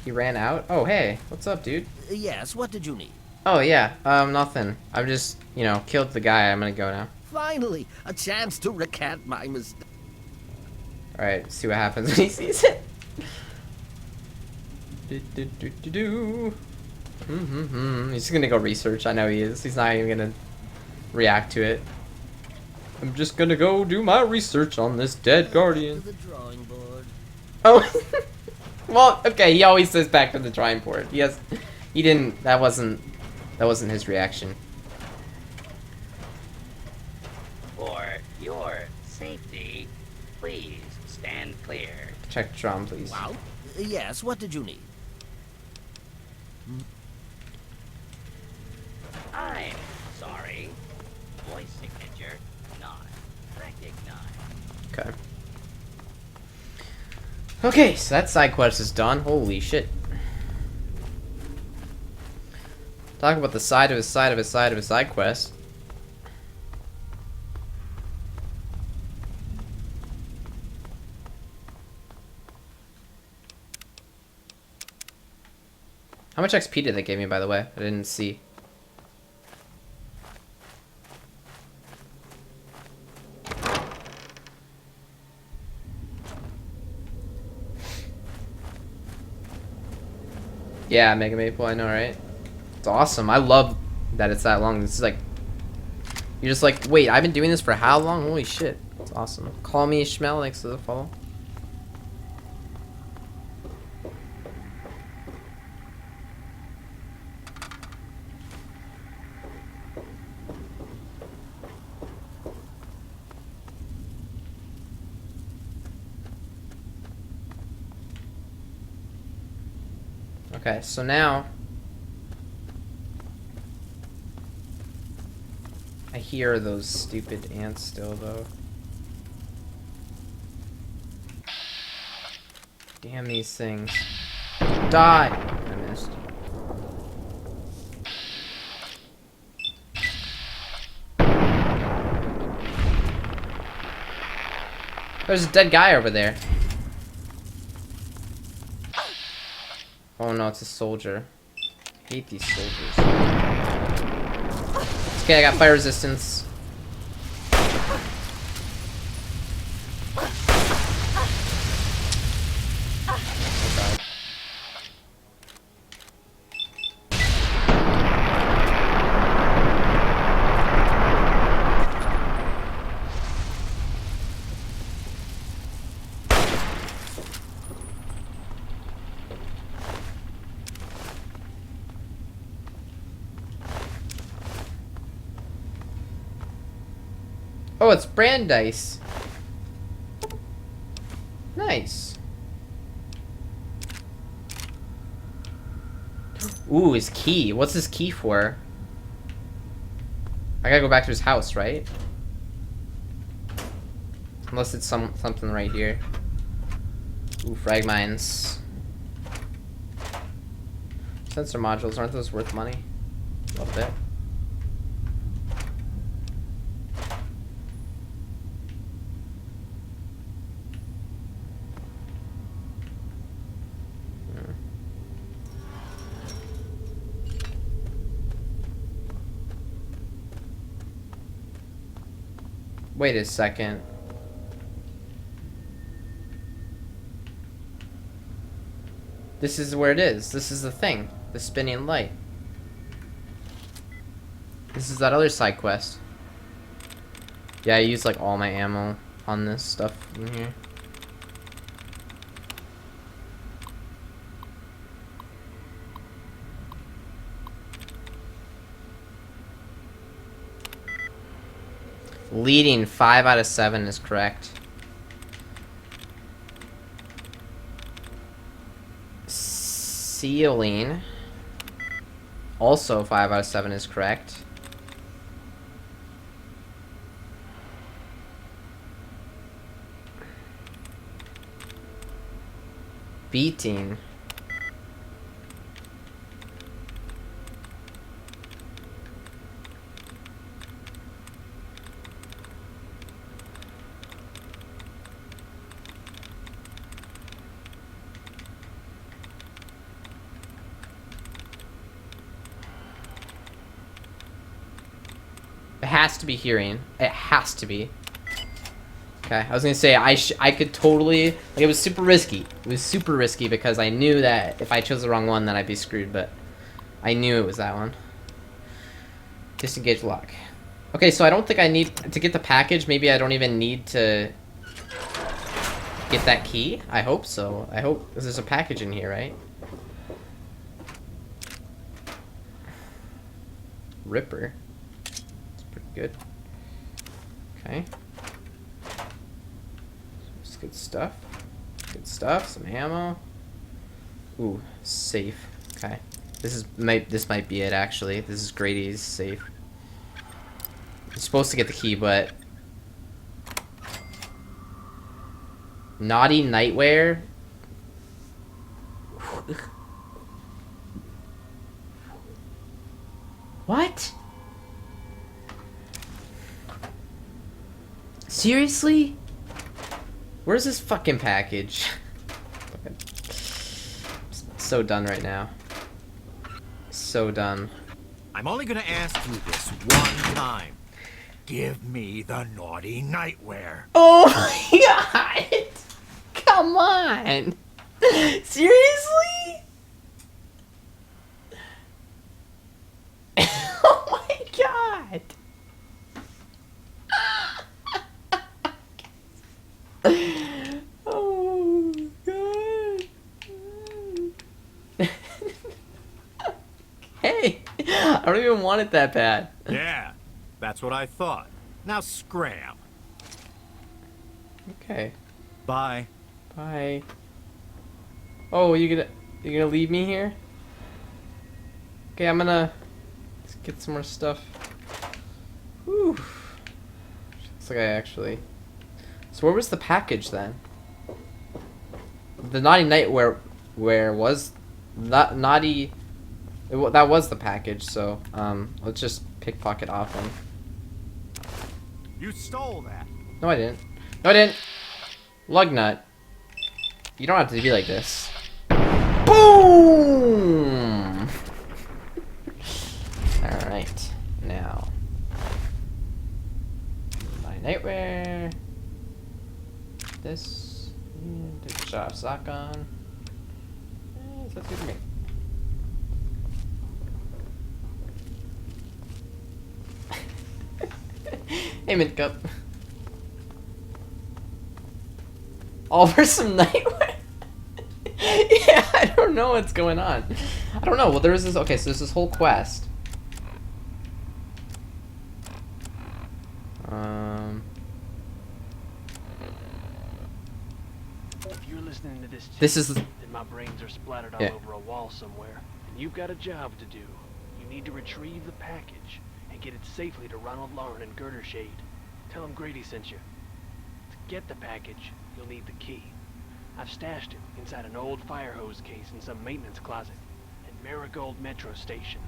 He ran out? Oh, hey. What's up, dude? Yes, what did you need? Oh, yeah. Nothing. I've just, you know, killed the guy. I'm gonna go now. Finally, a chance to recant my mistake. Alright, see what happens when he sees it. He's gonna go research. I know he is. He's not even gonna react to it. I'm just gonna go do my research on this dead guardian. To the drawing board. Oh. Well, okay, he always says back to the drawing board. He didn't, that wasn't his reaction. For your safety, please stand clear. Check drum, please. Wow. Yes, what did you need? I'm sorry. Voice signature not recognized. Okay. Okay, so that side quest is done. Holy shit. Talk about the side of his side of his side of his side quest. How much XP did they give me, by the way? I didn't see. Yeah, Mega Maple, I know, right? It's awesome. I love that it's that long. This is like... You're just like, wait, I've been doing this for how long? Holy shit. It's awesome. Call me Ishmael, thanks for the follow. Okay, so now I hear those stupid ants still, though. Damn these things. Die! I missed. There's a dead guy over there. Oh no, it's a soldier. I hate these soldiers. It's okay, I got fire resistance. Oh god. Oh, it's Brandeis. Nice. Ooh, his key. What's his key for? I gotta go back to his house, right? Unless it's something right here. Ooh, frag mines. Sensor modules, aren't those worth money? Love that. Wait a second. This is where it is. This is the thing. The spinning light. This is that other side quest. Yeah, I used like all my ammo on this stuff in here. Leading 5 out of 7 is correct. Sealing also 5 out of 7 is correct. Beating. It has to be hearing. It has to be. Okay, I was gonna say I could totally, like, it was super risky. It was super risky because I knew that if I chose the wrong one, then I'd be screwed. But I knew it was that one. Disengage lock. Okay, so I don't think I need to get the package. Maybe I don't even need to get that key? I hope so. I hope there's a package in here, right? Ripper. It's pretty good. Okay. It's good stuff. Good stuff. Some ammo. Ooh, safe. Okay. This might be it actually. This is Grady's safe. You're supposed to get the key, but naughty nightwear. What? Seriously? Where's this fucking package? So done right now. So done. I'm only gonna ask you this one time. Give me the naughty nightwear. Oh my god! Come on! Seriously? Oh my god! Oh god! Hey! I don't even want it that bad. Yeah, that's what I thought. Now scram. Okay. Bye. Bye. Oh, you're gonna leave me here? Okay, I'm gonna let's get some more stuff. Whew. Looks like I actually. So where was the package then? The naughty nightwear where was that naughty? That was the package. So let's just pickpocket off him. You stole that. No, I didn't. No, I didn't. Lugnut. You don't have to be like this. Boom! Alright. Now. My nightwear. This. Take a shot of sock on. That's good for me. Hey, Mint Cup. All for some nightwear? Yeah, I don't know what's going on. I don't know. Well, there's this. Okay, so there's this whole quest. If you're listening to this, This is. then my brains are splattered all over a wall somewhere, and you've got a job to do. You need to retrieve the package and get it safely to Ronald Lauren and Girdershade. Tell him Grady sent you. To get the package, you'll need the key. I've stashed it inside an old fire hose case in some maintenance closet at Marigold Metro Station.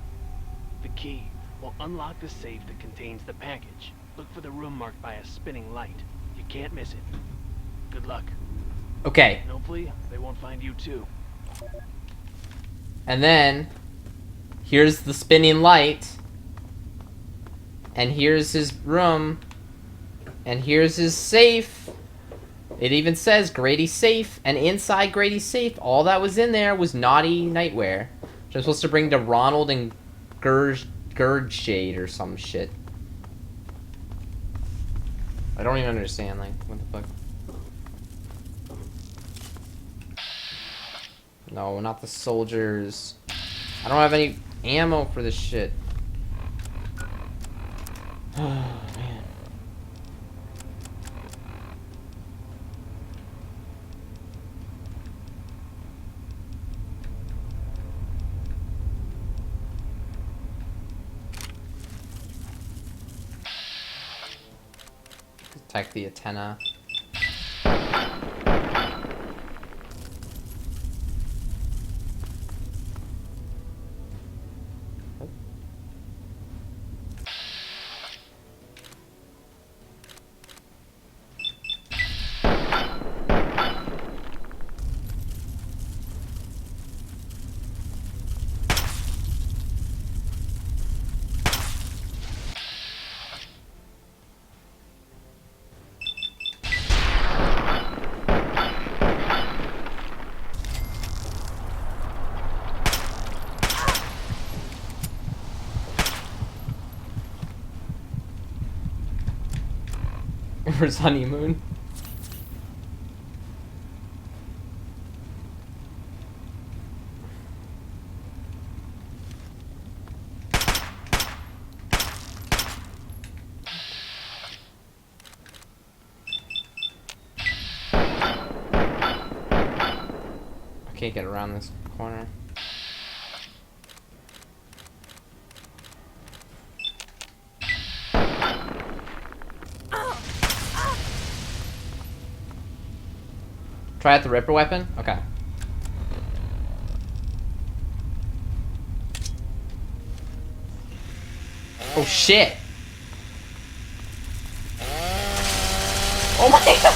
The key will unlock the safe that contains the package. Look for the room marked by a spinning light. You can't miss it. Good luck. Okay. And hopefully, they won't find you too. And then, here's the spinning light. And here's his room. And here's his safe. It even says Grady's safe. And inside Grady's safe, all that was in there was naughty nightwear. Which I'm supposed to bring to Ronald and Girdershade or some shit. I don't even understand, like, what the fuck? No, not the soldiers. I don't have any ammo for this shit. Oh, man. Attack the antenna. Where's honeymoon? can't get around this corner. Try out the Ripper weapon? Okay. Oh shit! Oh my god!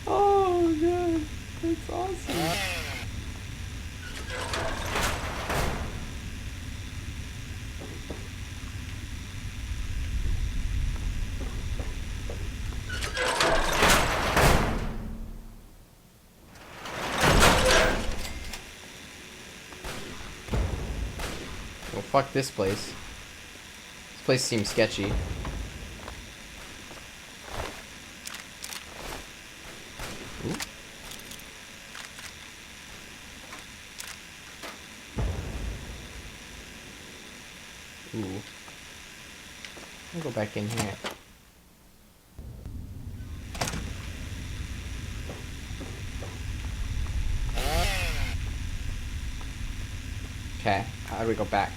Oh god, that's awesome. Well, fuck this place. This place seems sketchy. Ooh. Ooh. I'll go back in here. Okay, how do we go back?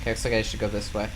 Okay, looks like I should go this way.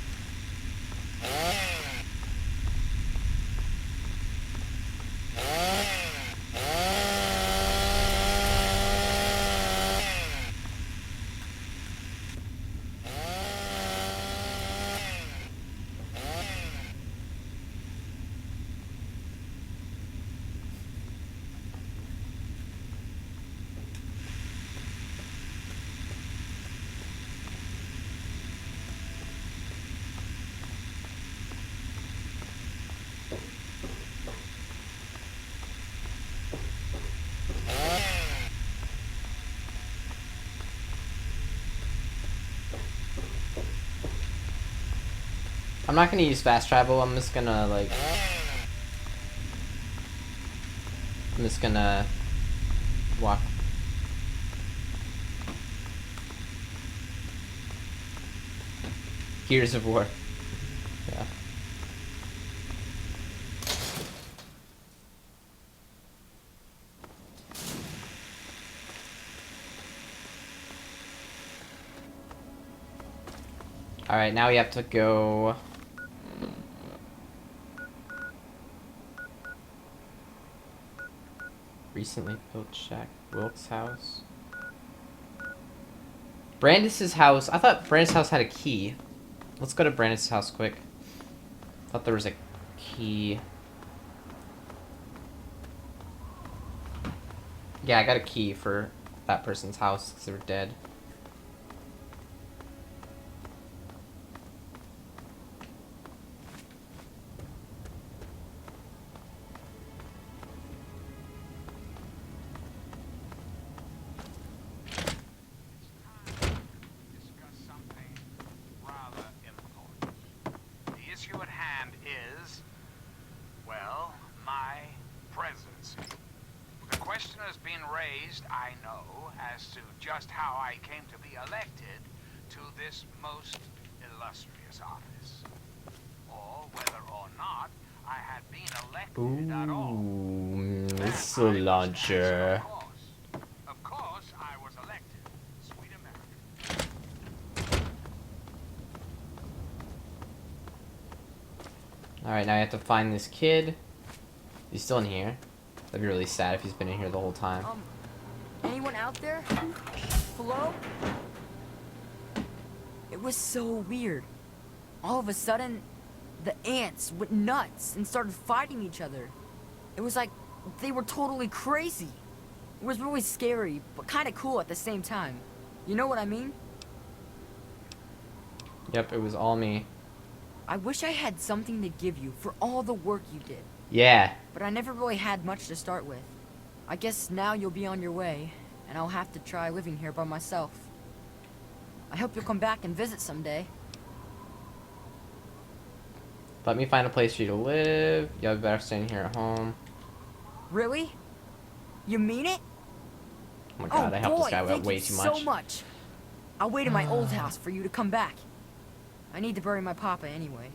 I'm not gonna use fast travel, I'm just gonna like... I'm just gonna walk. Gears of War. Yeah. Alright, now we have to go... Recently built shack. Wilk's house. Brandis' house. I thought Brandis' house had a key. Let's go to Brandis' house quick. Thought there was a key. Yeah, I got a key for that person's house because they were dead. I know as to just how I came to be elected to this most illustrious office, or whether or not I had been elected at all. Missile launcher. Of course, I was elected. Sweet America. Alright, now I have to find this kid. He's still in here. That'd be really sad if he's been in here the whole time. Anyone out there? Hello? It was so weird. All of a sudden, the ants went nuts and started fighting each other. It was like they were totally crazy. It was really scary, but kind of cool at the same time. You know what I mean? Yep, it was all me. I wish I had something to give you for all the work you did. Yeah. But I never really had much to start with. I guess now you'll be on your way, and I'll have to try living here by myself. I hope you'll come back and visit someday. Let me find a place for you to live. You'll be better staying here at home. Really? You mean it? Oh my god, I helped this guy thank way you too so much. much. I'll wait in my old house for you to come back. I need to bury my papa anyway.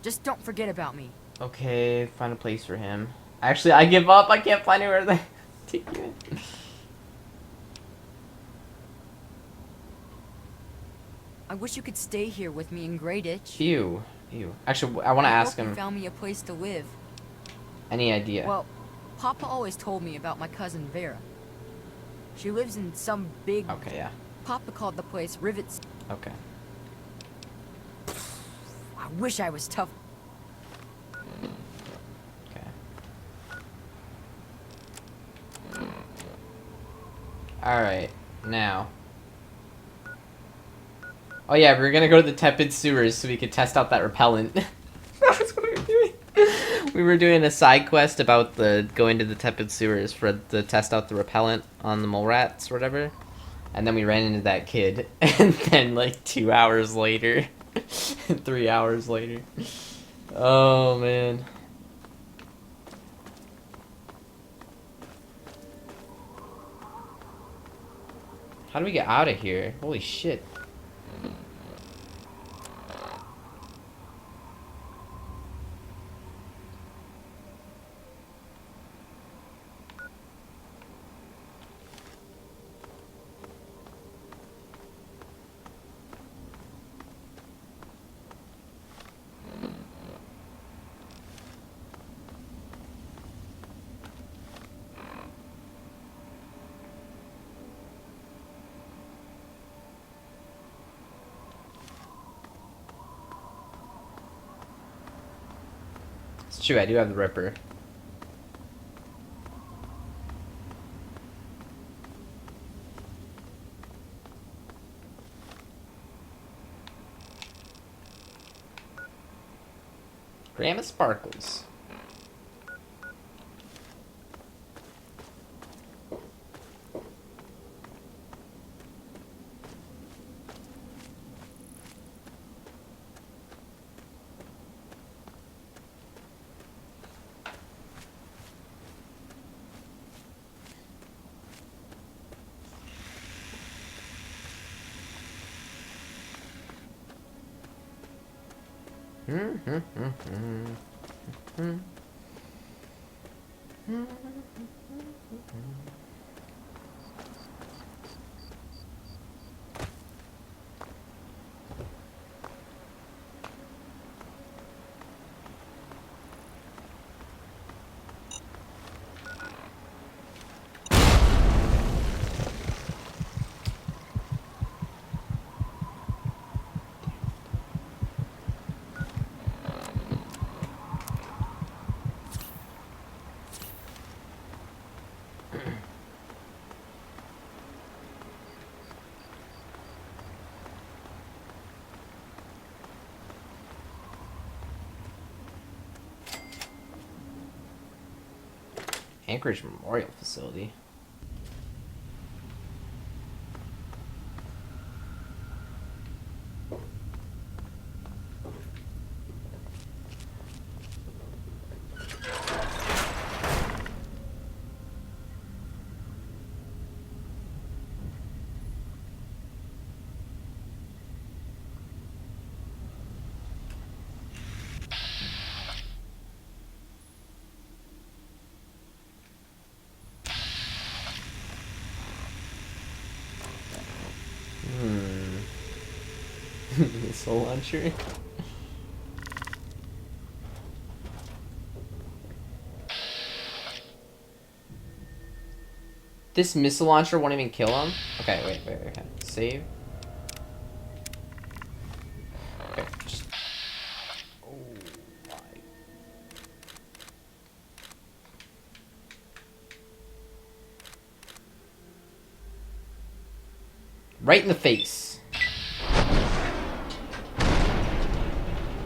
Just don't forget about me. Okay, find a place for him. Actually, I give up. I can't find anywhere to take you in. I wish you could stay here with me in Grey Ditch. Ew. Ew. Actually, I want to ask hope you him. found me a place to live. Any idea? Well, Papa always told me about my cousin Vera. She lives in some big... Okay, yeah. Papa called the place Rivets. Okay. I wish I was tough. Okay. Alright, now. Oh yeah, we're gonna go to the tepid sewers so we could test out that repellent. That's what we were doing. We were doing a side quest about going to the tepid sewers to test out the repellent on the mole rats or whatever. And then we ran into that kid. And then like 2 hours later, 3 hours later. Oh man. How do we get out of here? Holy shit. It's true, I do have the Ripper. Gram of Sparkles. Anchorage Memorial Facility. Missile launcher. This missile launcher won't even kill him? Okay, wait. Okay. Save. Okay, just... Oh my... Right in the face.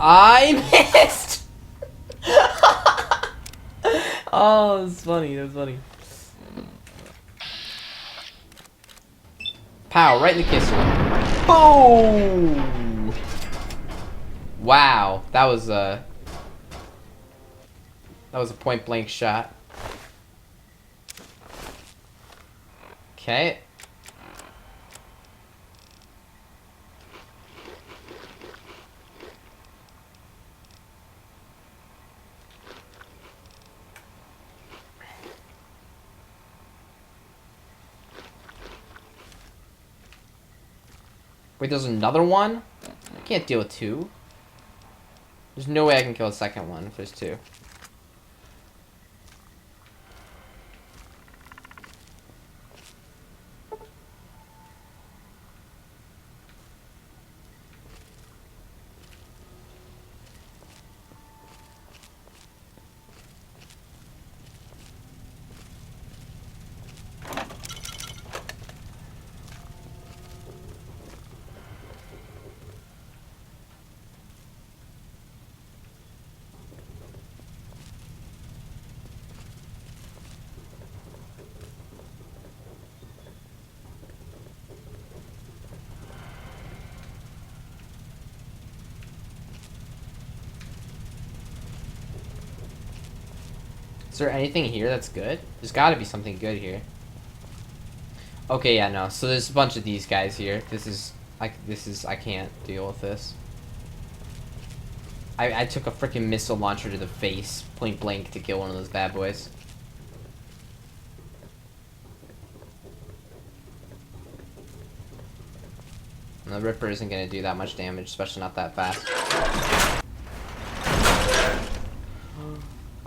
I missed! Oh, that's funny, that's funny. Pow, right in the kisser. Boom! Wow, that was a point blank shot. Okay. Wait, there's another one? I can't deal with two. There's no way I can kill a second one if there's two. Is there anything here that's good? There's got to be something good here. Okay, yeah, no. So there's a bunch of these guys here. I can't deal with this. I took a freaking missile launcher to the face, point blank, to kill one of those bad boys. And the Ripper isn't going to do that much damage, especially not that fast.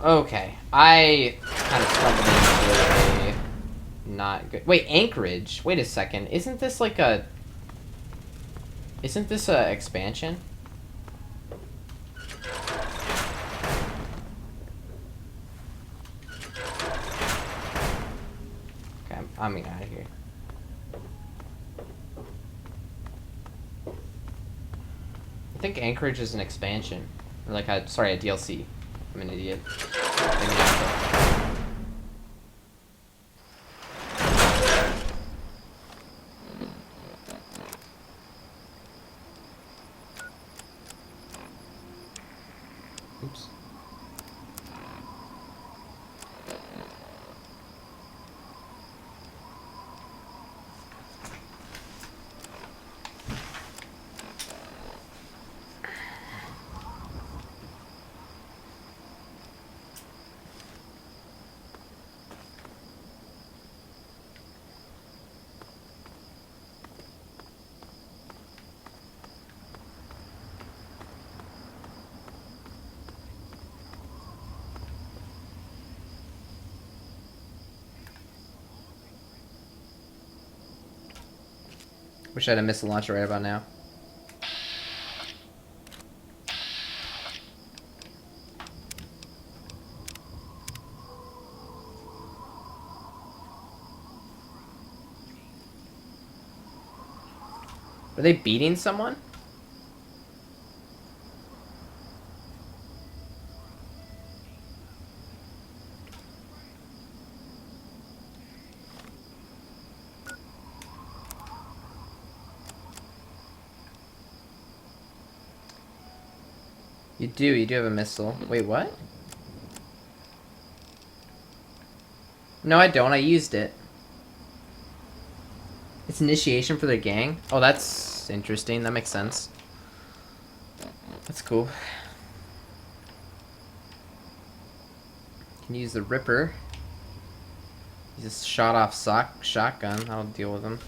Okay, I kind of stumbled into a not good... Wait, Anchorage? Wait a second. Isn't this like a... Isn't this a expansion? Okay, I'm getting out of here. I think Anchorage is an expansion. Or like a... Sorry, a DLC. I'm an idiot. Maybe not, though. Oops. Wish I had a missile launcher right about now. Are they beating someone? You do have a missile. Wait, what? No, I don't. I used it. It's initiation for their gang? Oh, that's interesting. That makes sense. That's cool. Can use the Ripper. He just shot off shotgun. I'll deal with him.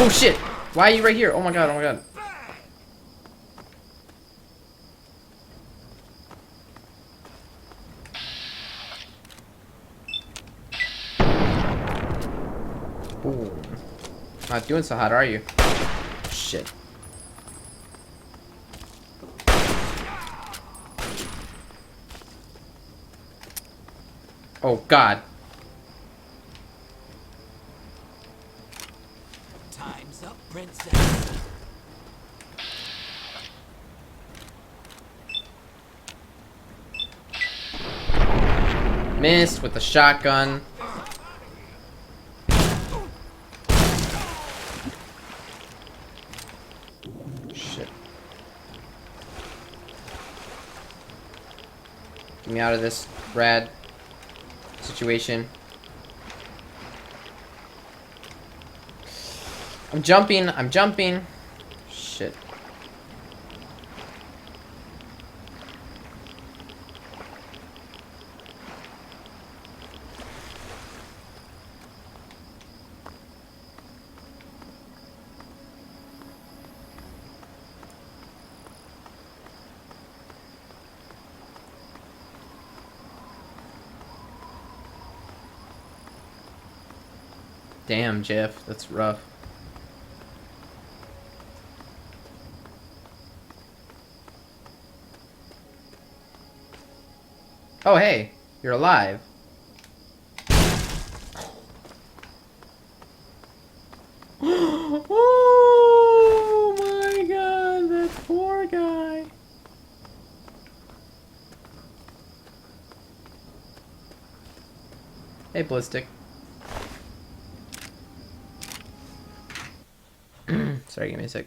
Oh shit! Why are you right here? Oh my god, oh my god. Ooh. Not doing so hot, are you? Shit. Oh, God. Time's up, princess. Missed with the shotgun. Shit. Get me out of this rad situation. I'm jumping. I'm jumping. Shit. Damn, Jeff, that's rough. Oh, hey, you're alive. Oh my God, that poor guy. Hey, Ballistic. Sorry, give me a sec.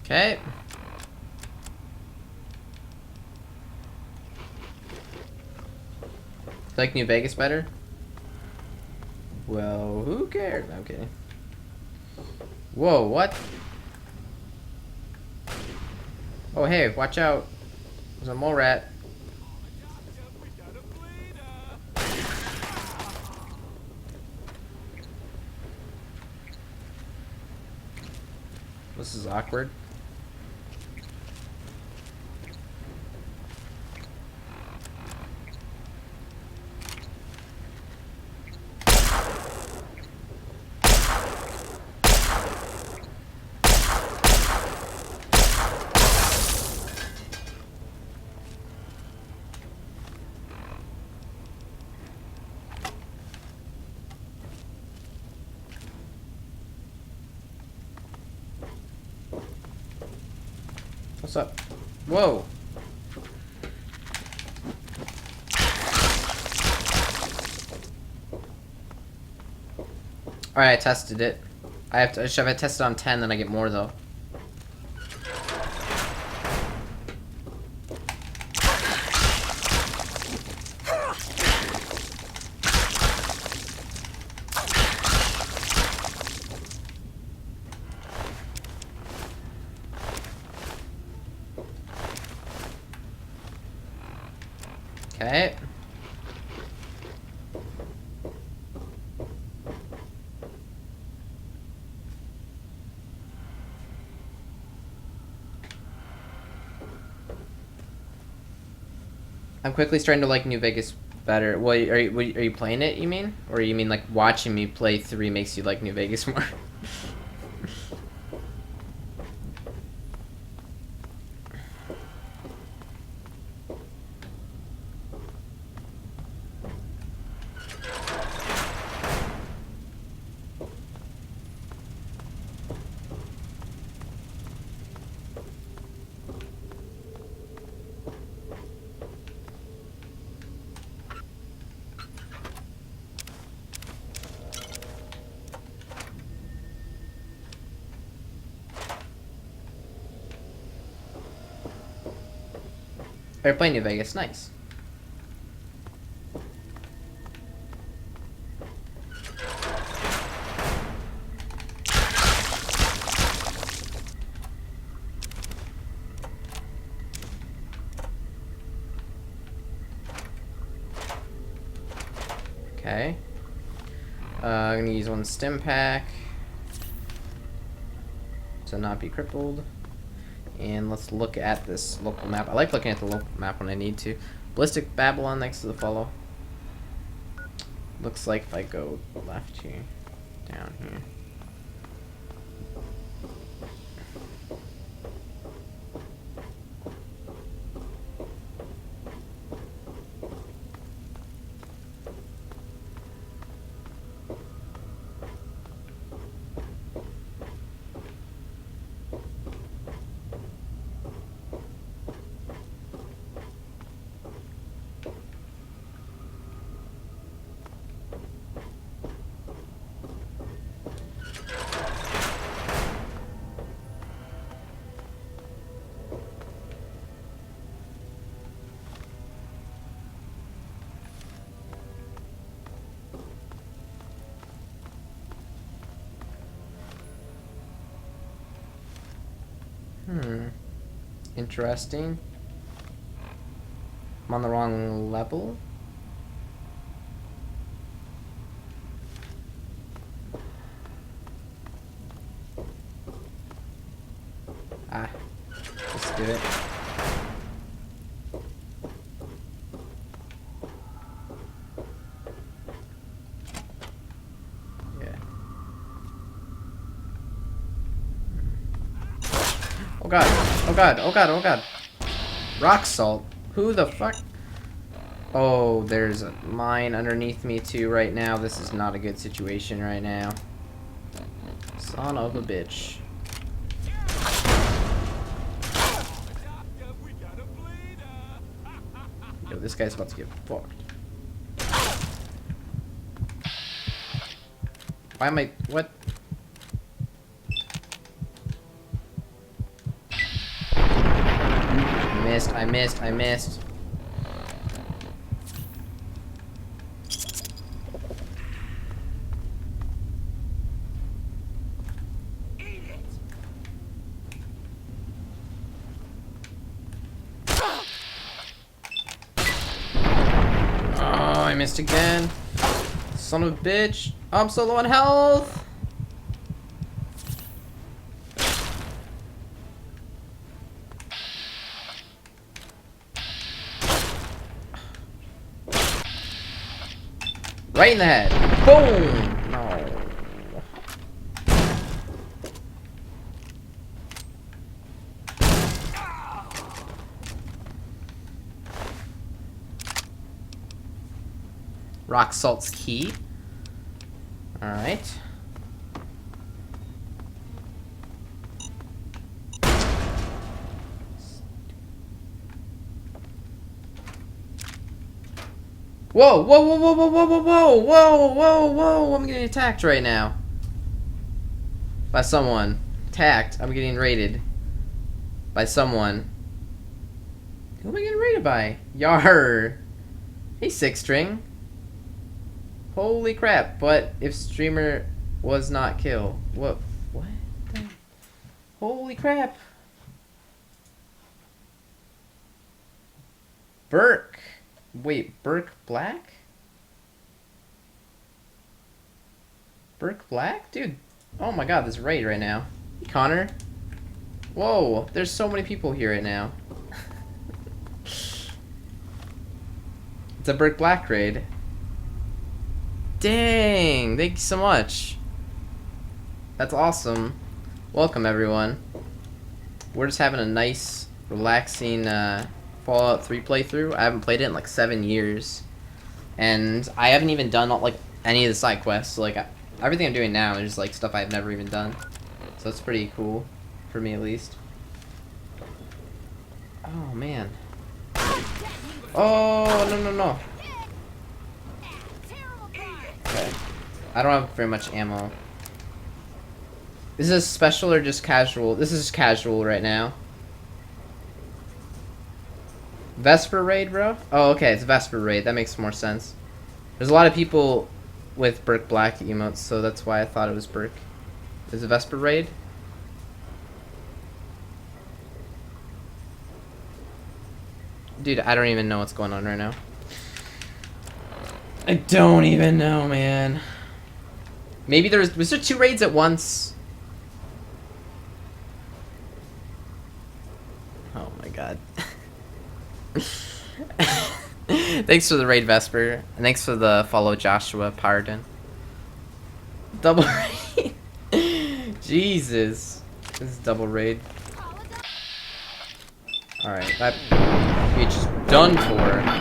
Okay. Like New Vegas better? Well, who cares? I'm kidding. Whoa, what? Oh, hey, watch out. There's a mole rat. This is awkward. What's up? Whoa. Alright, I tested it. I should have tested on 10, then I get more though. Okay. I'm quickly starting to like New Vegas better. Well, are you playing it, you mean? Or you mean like watching me play 3 makes you like New Vegas more? They're playing New Vegas, nice. Okay. I'm gonna use one stim pack to not be crippled. And let's look at this local map. I like looking at the local map when I need to. Ballistic Babylon next to the follow. Looks like if I go left here, down here. Interesting. I'm on the wrong level. Ah, let's do it. Yeah. Oh god, oh god, oh god, oh god. Rock salt? Who the fuck? Oh, there's a mine underneath me too right now. This is not a good situation right now. Son of a bitch. Yo, this guy's about to get fucked. Why am I... What? I missed. Oh, I missed again. Son of a bitch. I'm so low on health. Right in the head. Boom! No. Rock salt's key. Alright. Whoa, whoa, whoa, whoa, whoa, whoa, whoa, whoa, whoa, whoa, whoa, I'm getting attacked right now. By someone. Attacked. I'm getting raided. By someone. Who am I getting raided by? Yar. Hey, Six String. Holy crap, but if streamer was not killed. What the? Holy crap. Burke. Wait, Burke Black? Burke Black? Dude, oh my god, this raid right now. Hey, Connor. Whoa, there's so many people here right now. It's a Brick Black raid. Dang, thank you so much. That's awesome. Welcome, everyone. We're just having a nice, relaxing Fallout 3 playthrough. I haven't played it in like 7 years. And I haven't even done like any of the side quests. So, like, everything I'm doing now is just like stuff I've never even done. So it's pretty cool, for me at least. Oh, man. Oh, no, no, no. Okay. I don't have very much ammo. Is this special or just casual? This is just casual right now. Vesper raid, bro? Oh, okay, it's Vesper raid. That makes more sense. There's a lot of people with Brick Black emotes, so that's why I thought it was Brick. Is it Vesper raid? Dude, I don't even know what's going on right now. I don't even know, man. Maybe was there 2 raids at once? Oh my god. Thanks for the raid, Vesper. And thanks for the follow, Joshua Pardon. Double raid. Jesus. This is double raid. Alright, that bitch is done for. Oh my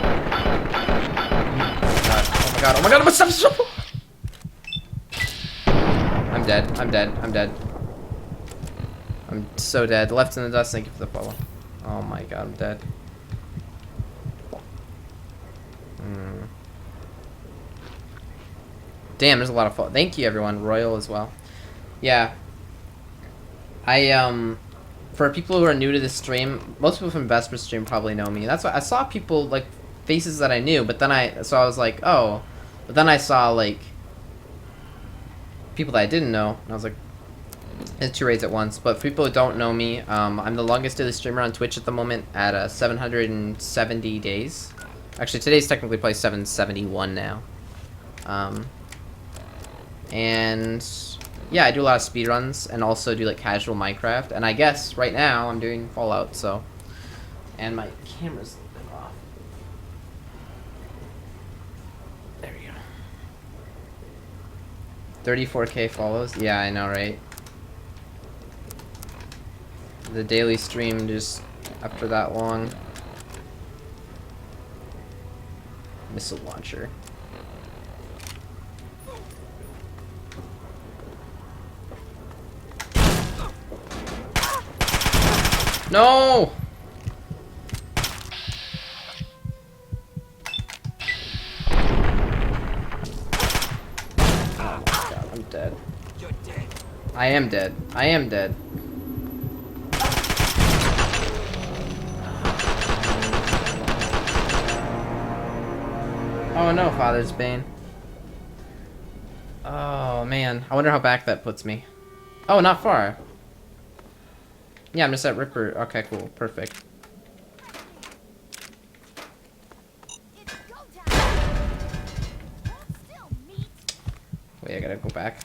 god, oh my god, oh my god, stop. I'm dead, I'm dead, I'm dead. I'm so dead. Left in the dust, thank you for the follow. Oh my god, I'm dead. Damn, there's a lot of follow. Thank you, everyone. Royal as well. Yeah. For people who are new to this stream, most people from Vesper stream probably know me. That's why I saw people, like, faces that I knew, but then I was like, oh. But then I saw, like, people that I didn't know, and I was like, it's 2 raids at once. But for people who don't know me, I'm the longest daily streamer on Twitch at the moment at 770 days. Actually, today's technically probably 771 now. And yeah, I do a lot of speedruns and also do like casual Minecraft. And I guess right now I'm doing Fallout, so. And my camera's a little bit off. There we go. 34k follows. Yeah, I know, right? The daily stream just after that long. Missile launcher. No! Oh my god, I'm dead. You're dead. I am dead. I am dead. Oh no, Father's Bane. Oh man, I wonder how back that puts me. Oh, not far. Yeah, I'm just at Ripper. Okay, cool. Perfect. Wait, I gotta go back.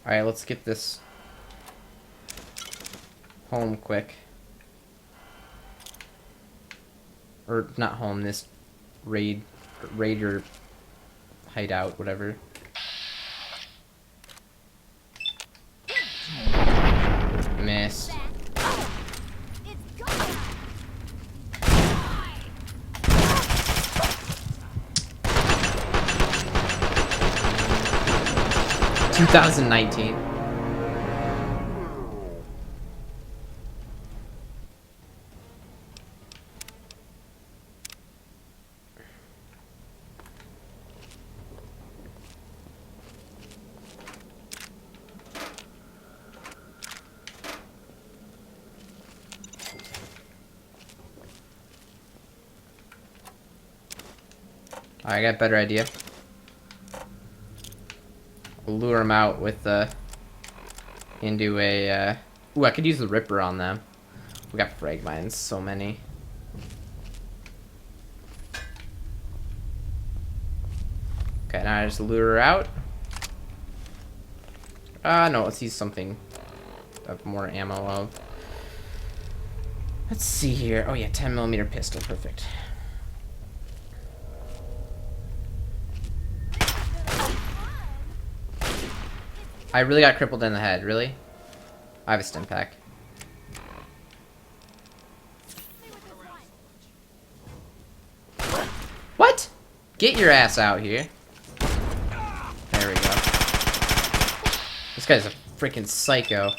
Alright, let's get this home quick. Or, not home, this raider hideout, whatever. Missed. 2019. Alright, I got a better idea. We'll lure them out with into a ooh, I could use the Ripper on them. We got frag mines, so many. I just lure her out? No, let's use something of more ammo of. Let's see here. Oh yeah, 10mm pistol, perfect. I really got crippled in the head, really? I have a stim pack. What? Get your ass out here. There we go. This guy's a freaking psycho.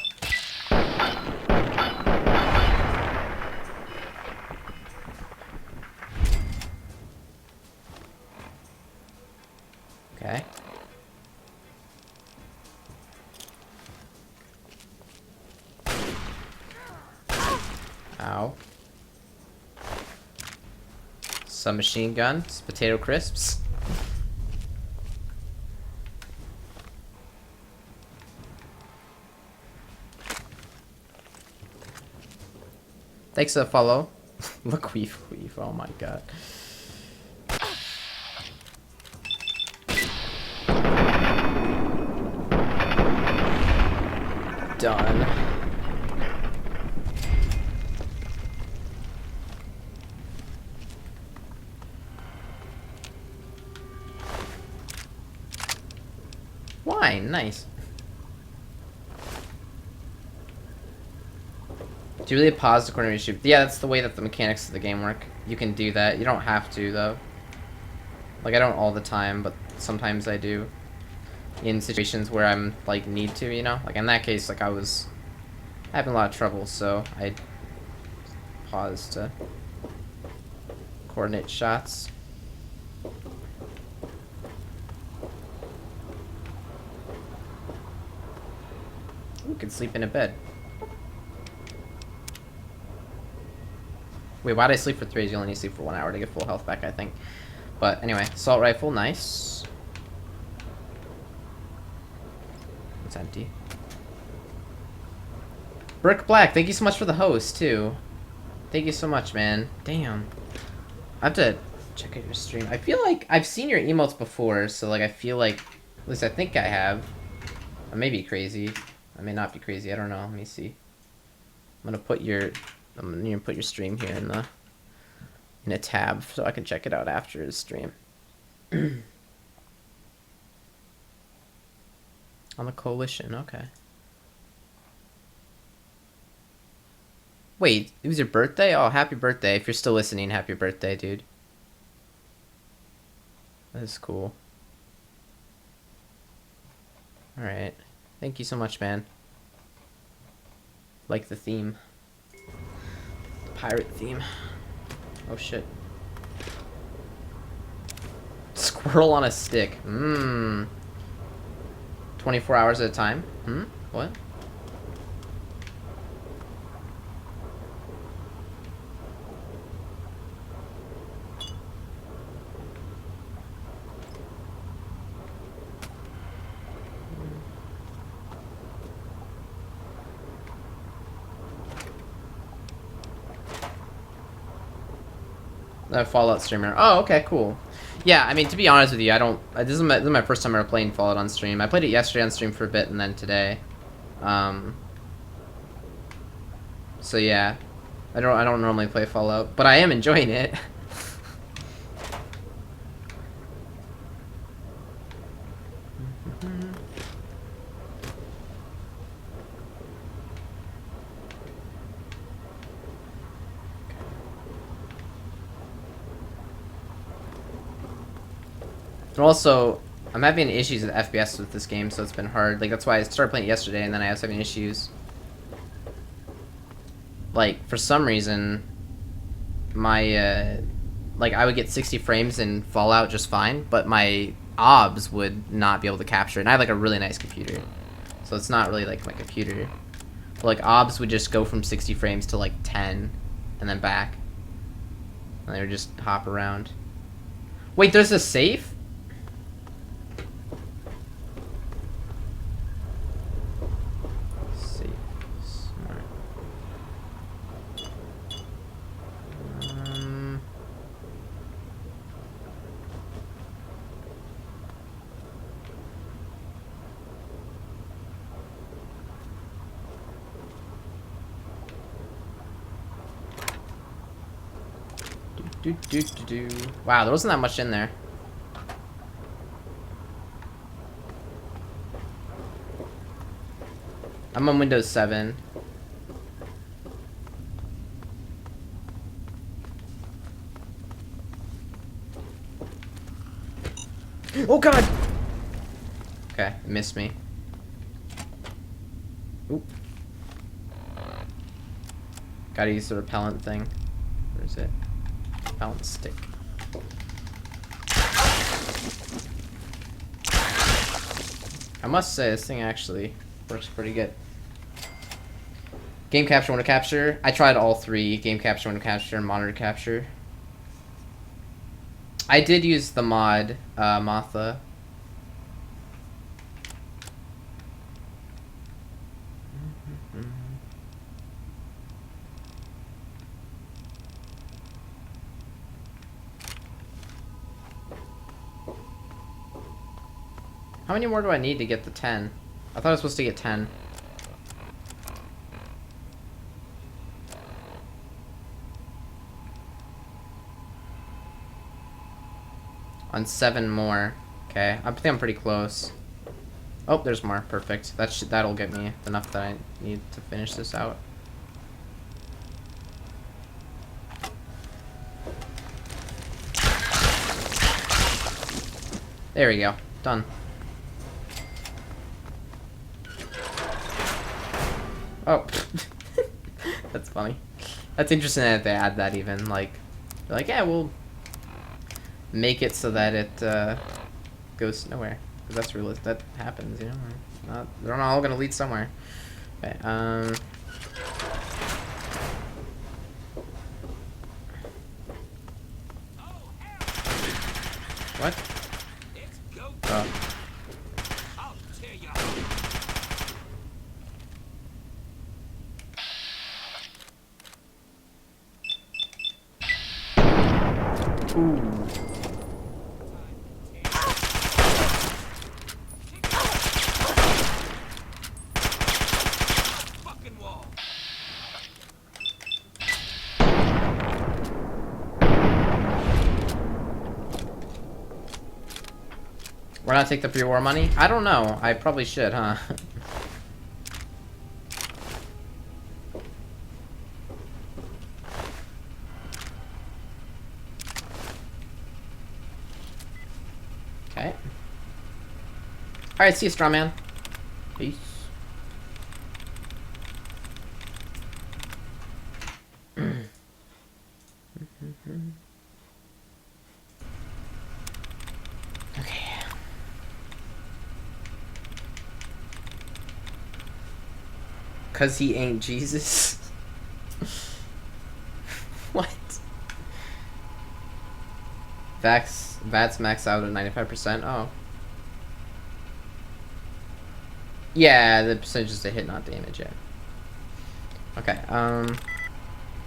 Okay. Ow. Some machine guns, potato crisps. Thanks for the follow. Look, weave. Oh my god. Done. Why? Nice. Do you really pause the corner you shoot? Yeah, that's the way that the mechanics of the game work. You can do that. You don't have to, though. Like, I don't all the time, but sometimes I do. In situations where I'm, like, need to, you know? Like, in that case, like, I was having a lot of trouble, so I paused to coordinate shots. You can sleep in a bed. Wait, why did I sleep for 3? You only need to sleep for 1 hour to get full health back, I think. But anyway, assault rifle, nice. It's empty. Brick Black, thank you so much for the host, too. Thank you so much, man. Damn. I have to check out your stream. I feel like I've seen your emotes before, so like I feel like, at least I think I have. I may be crazy. I may not be crazy. I don't know. Let me see. I'm gonna put your stream here in a tab so I can check it out after the stream. On the coalition, okay. Wait, it was your birthday? Oh, happy birthday. If you're still listening, happy birthday, dude. That is cool. Alright. Thank you so much, man. Like the theme. The pirate theme. Oh shit. Squirrel on a stick. Mmm. 24 hours at a time? Hmm? What? Fallout streamer. Oh, okay, cool. Yeah, I mean, to be honest with you, I don't... This is my first time ever playing Fallout on stream. I played it yesterday on stream for a bit, and then today. So yeah. I don't normally play Fallout, but I am enjoying it. And also, I'm having issues with FPS with this game, so it's been hard. Like, that's why I started playing it yesterday, and then I was having issues. Like, for some reason, my, like, I would get 60 frames in Fallout just fine, but my OBS would not be able to capture it. And I have, like, a really nice computer. So it's not really, like, my computer. But, like, OBS would just go from 60 frames to, like, 10, and then back. And they would just hop around. Wait, there's a safe? Wow, there wasn't that much in there. I'm on Windows 7. Oh god! Okay, it missed me. Oop. Gotta use the repellent thing. Where is it? Repellent stick. I must say, this thing actually works pretty good. Game capture, window capture. I tried all three. Game capture, window capture, and monitor capture. I did use the mod, Matha. How many more do I need to get the 10? I thought I was supposed to get 10. On 7 more. Okay, I think I'm pretty close. Oh, there's more. Perfect. That'll get me enough that I need to finish this out. There we go. Done. Oh. That's funny. That's interesting that they add that even. Like, they're like, yeah, we'll make it so that it goes nowhere. Because that's real. That happens, you know. They're not all gonna lead somewhere. Okay. What? Oh. Ooh. Why not take the pre-war money? I don't know. I probably should, huh? Okay. Alright, see you, straw man. Peace. Okay. Cause he ain't Jesus. What? VAT's maxed out at 95%. Oh. Yeah, the percentage is to hit, not damage yet. Okay,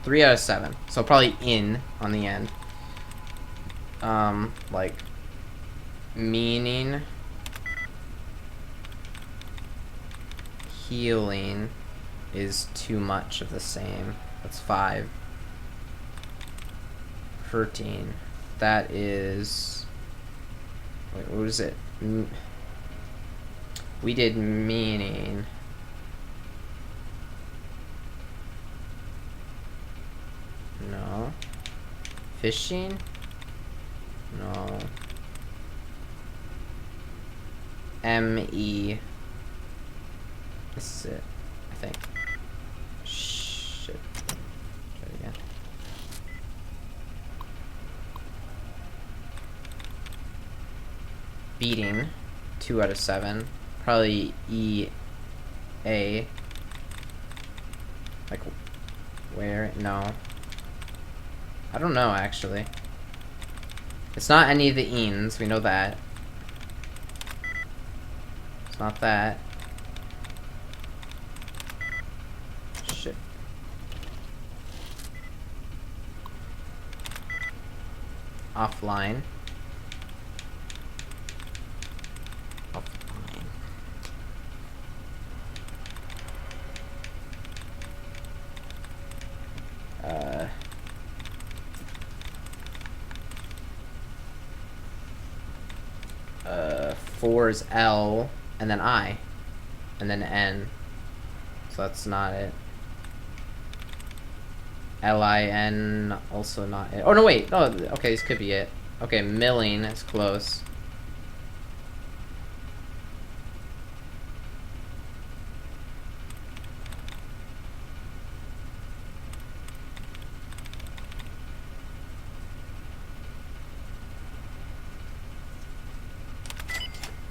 3 out of 7. So probably in on the end. Like, meaning healing is too much of the same. That's 5. Hurting. That is... Wait, what was it? We did meaning. No. Fishing? No. M-E. This is it, I think. Shit. Try it again. Beating. 2 out of 7. Probably E-A. Like, where? No. I don't know, actually. It's not any of the eans, we know that. It's not that. Shit. Offline. 4 is L, and then I, and then N. So that's not it. L-I-N, also not it. Oh, no, wait. No, okay, this could be it. Okay, milling is close.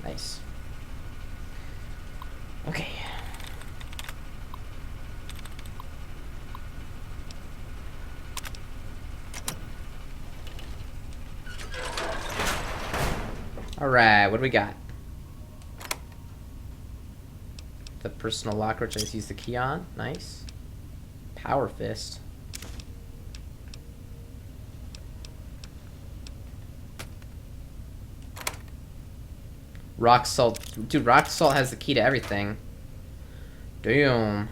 Nice. Okay. Alright, what do we got? The personal locker, which I just use the key on. Nice. Power fist. Rock salt. Dude, rock salt has the key to everything. Damn.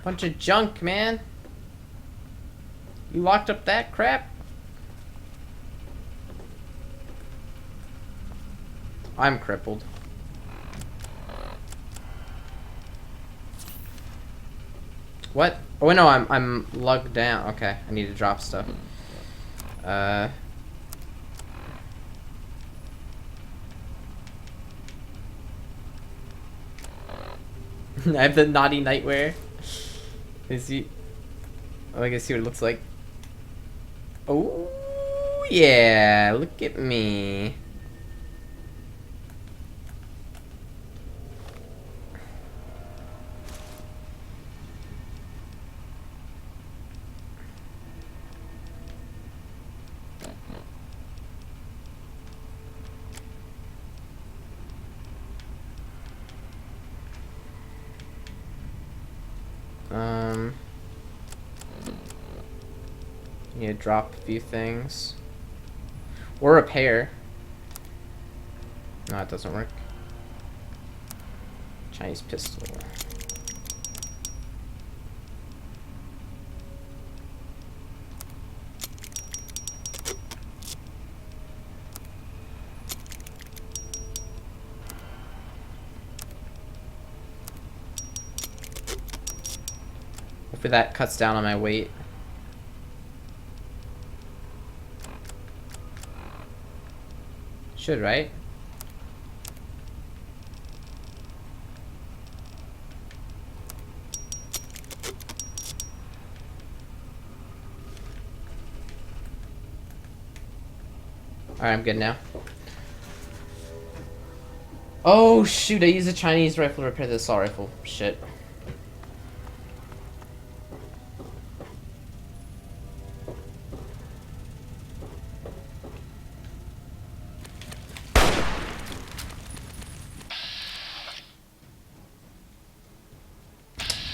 Bunch of junk, man. You locked up that crap? I'm crippled. What? Oh no, I'm lugged down. Okay, I need to drop stuff. I have the naughty nightwear. Is he? Oh, I can see what it looks like. Oh yeah, look at me. Need to drop a few things. Or repair. No, it doesn't work. Chinese pistol. Hopefully that cuts down on my weight. Should, right? Alright, I'm good now. Oh shoot, I used a Chinese rifle to repair the assault rifle. Shit.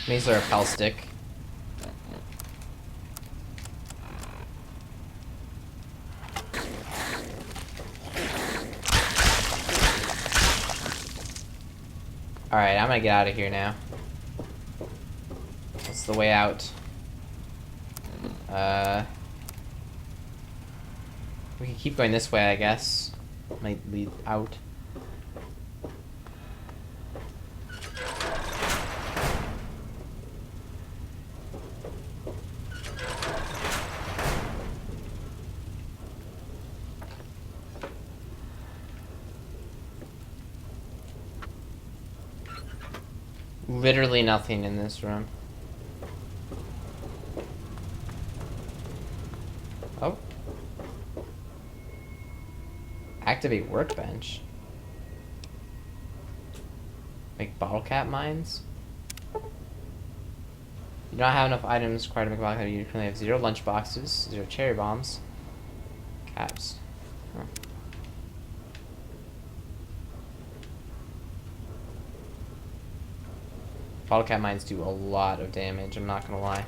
These are a pal stick. Alright, I'm gonna get out of here now. What's the way out? We can keep going this way, I guess. Might lead out. Literally nothing in this room. Oh. Activate workbench. Make bottle cap mines. You don't have enough items required to make a bottle cap. You currently have 0 lunch boxes, 0 cherry bombs. Caps. Huh. Bottle cap mines do a lot of damage, I'm not gonna lie.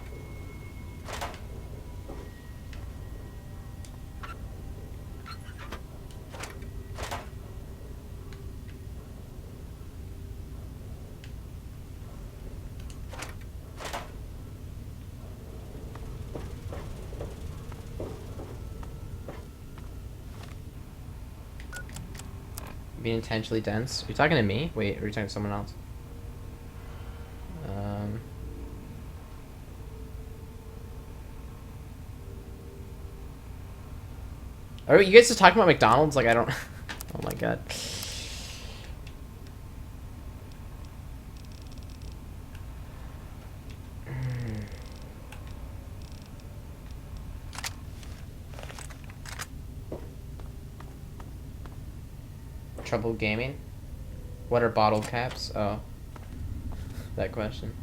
Being intentionally dense. Are you talking to me? Wait, are you talking to someone else? Are you guys just talking about McDonald's? Like, I don't... Oh my god. Trouble gaming? What are bottle caps? Oh. That question.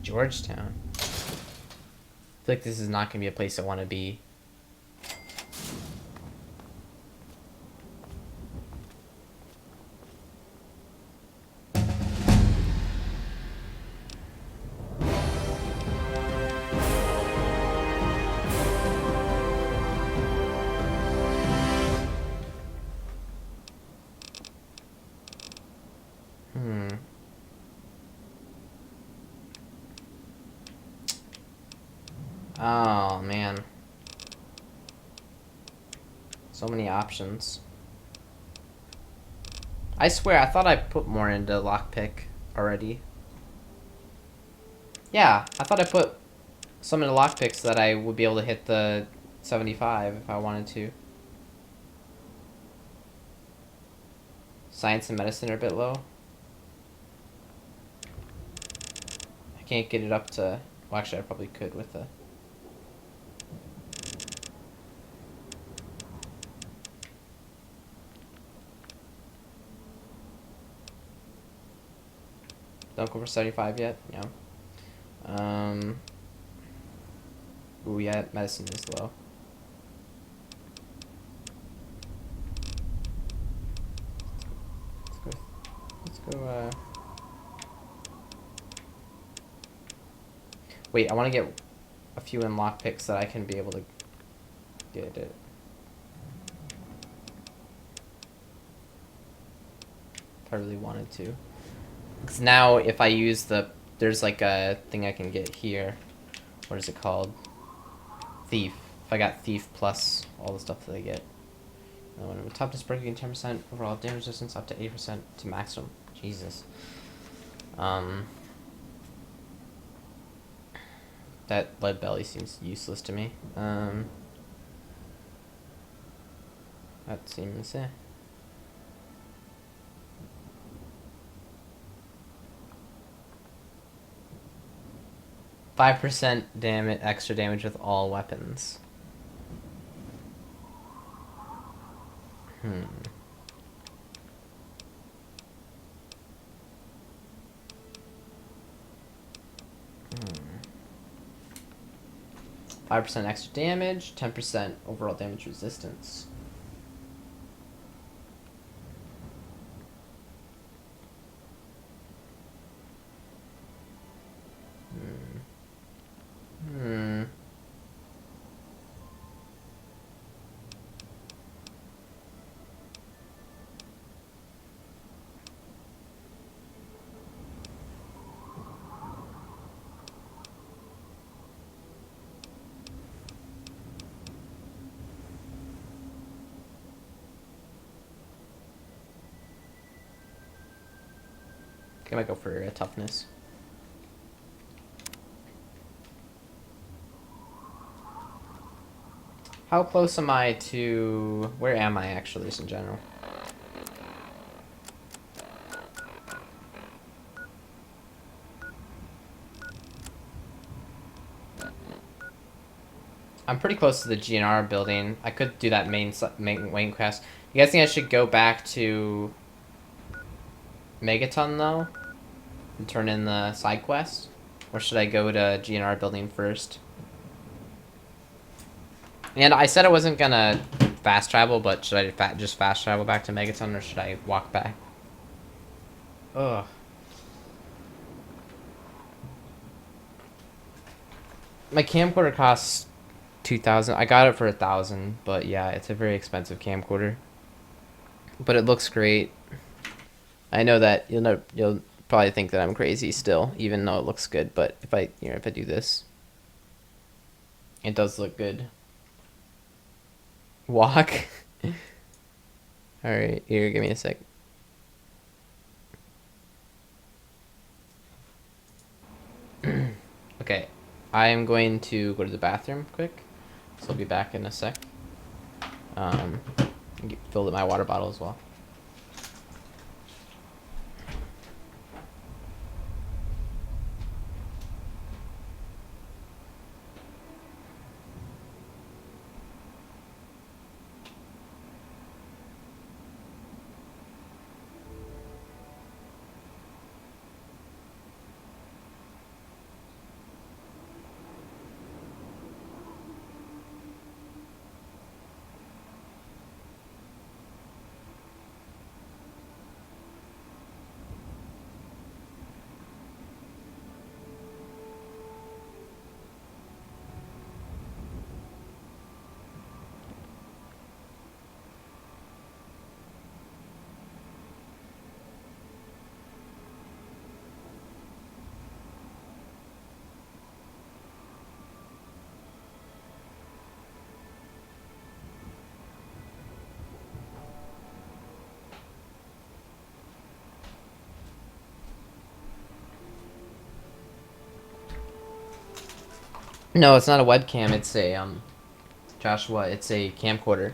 Georgetown. I feel like this is not gonna be a place I want to be. Oh, man. So many options. I swear, I thought I put more into lockpick already. Yeah, I thought I put some into lockpick so that I would be able to hit the 75 if I wanted to. Science and medicine are a bit low. I can't get it up to... Well, actually, I probably could with the... Don't go for 75 yet? No. Ooh, yeah, medicine is low. Let's go, Wait, I want to get a few in lockpicks so that I can be able to get it. If I really wanted to. Because now, if I use the... There's like a thing I can get here. What is it called? Thief. If I got Thief plus all the stuff that I get. Top dispersion gain 10% overall damage resistance up to 80% to maximum. Jesus. That lead belly seems useless to me. That seems... 5% damage, extra damage with all weapons. Hmm. 5% extra damage, 10% overall damage resistance. Hmm. 'I might go for toughness. How close am I to... Where am I actually, just in general? I'm pretty close to the GNR building. I could do that main quest. You guys think I should go back to Megaton though? And turn in the side quest? Or should I go to GNR building first? And I said I wasn't gonna fast travel, but should I just fast travel back to Megaton or should I walk back? Ugh. My camcorder costs 2,000. I got it for 1,000, but yeah, it's a very expensive camcorder. But it looks great. I know that you'll probably think that I'm crazy still, even though it looks good. But if I do this, It does look good. Walk. Alright, here, give me a sec. Okay, I am going to go to the bathroom quick, so I'll be back in a sec. Fill up my water bottle as well. No, it's not a webcam. It's a Joshua. It's a camcorder.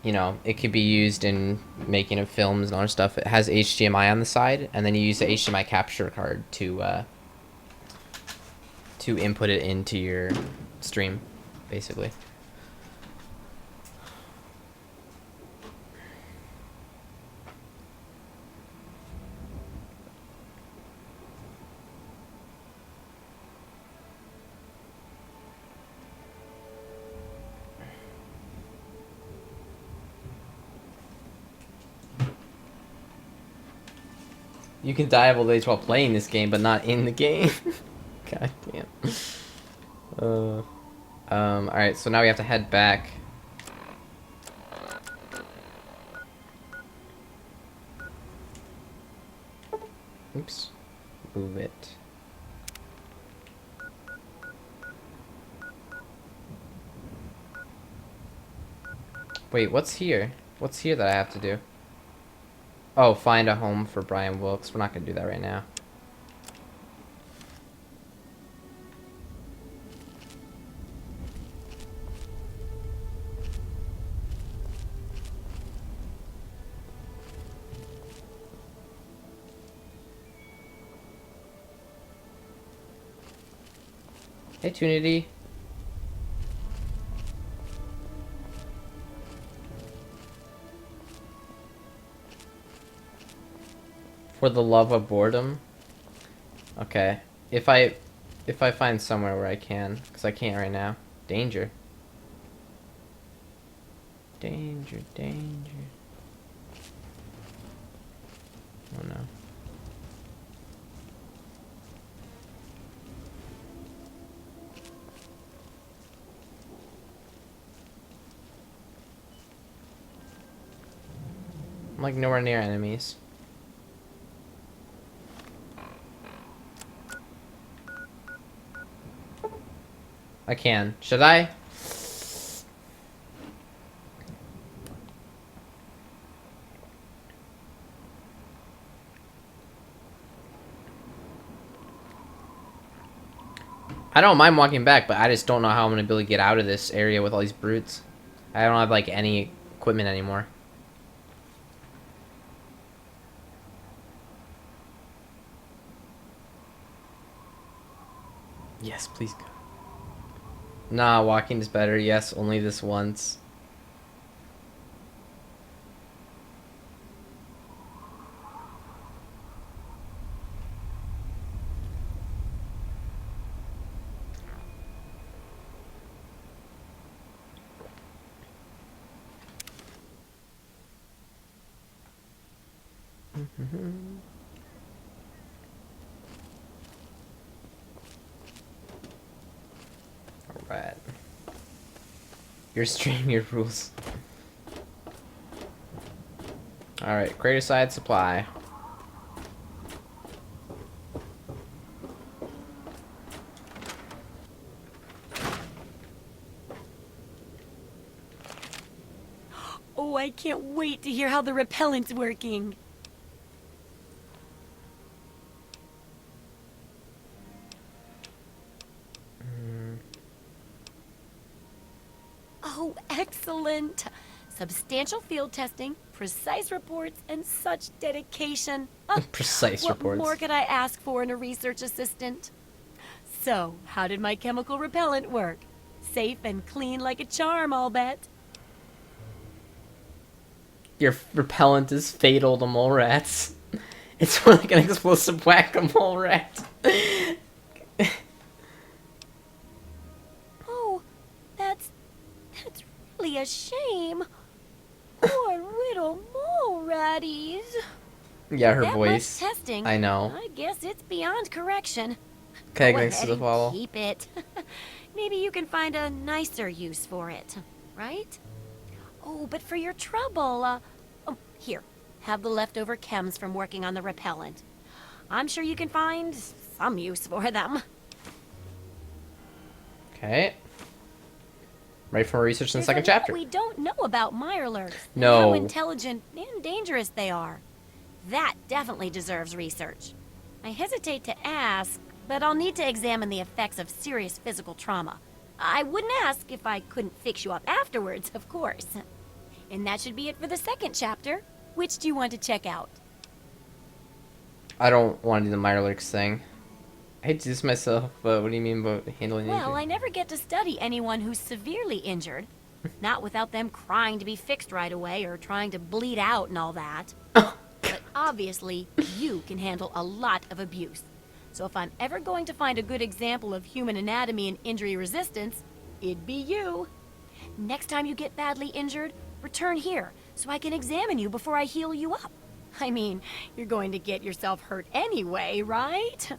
You know, it could be used in making of films and other stuff. It has HDMI on the side, and then you use the HDMI capture card to input it into your stream, basically. You can die of old age while playing this game, but not in the game. God damn. Alright, so now we have to head back. Oops. Move it. Wait, what's here? What's here that I have to do? Oh, find a home for Brian Wilkes. We're not gonna do that right now. Hey, Tunity. For the love of boredom. Okay. If I find somewhere where I can, because I can't right now. Danger. Danger, danger. Oh no. I'm like nowhere near enemies. I can. Should I? I don't mind walking back, but I just don't know how I'm gonna be able to get out of this area with all these brutes. I don't have like any equipment anymore. Yes, please go. Nah, walking is better. Yes, only this once. Alright. Your stream, your rules. Alright, crater side supply. Oh, I can't wait to hear how the repellent's working. Oh, excellent. Substantial field testing, precise reports, and such dedication. Precise what reports. What more could I ask for in a research assistant? So, how did my chemical repellent work? Safe and clean like a charm, I'll bet. Your repellent is fatal to mole rats. It's more like an explosive whack-a-mole rat. Oh, that's really a shame. Poor little mole ratties. Yeah, her That voice. much testing. I know. I guess it's beyond correction. Okay, Go thanks to ahead the and follow. keep it. Maybe you can find a nicer use for it, right? Oh, but for your trouble, oh, here, have the leftover chems from working on the repellent. I'm sure you can find some use for them. Okay. Ready for more research in the There's second a lot chapter. we don't know about mirelurks. No. And how intelligent and dangerous they are. That definitely deserves research. I hesitate to ask, but I'll need to examine the effects of serious physical trauma. I wouldn't ask if I couldn't fix you up afterwards, of course. And that should be it for the second chapter. Which do you want to check out? I don't want to do the Mirelurks thing. I hate to do this myself, but what do you mean about handling Well, injury? I never get to study anyone who's severely injured. Not without them crying to be fixed right away or trying to bleed out and all that. But obviously, you can handle a lot of abuse. So if I'm ever going to find a good example of human anatomy and injury resistance, it'd be you. Next time you get badly injured, return here so I can examine you before I heal you up. I mean, you're going to get yourself hurt anyway, right?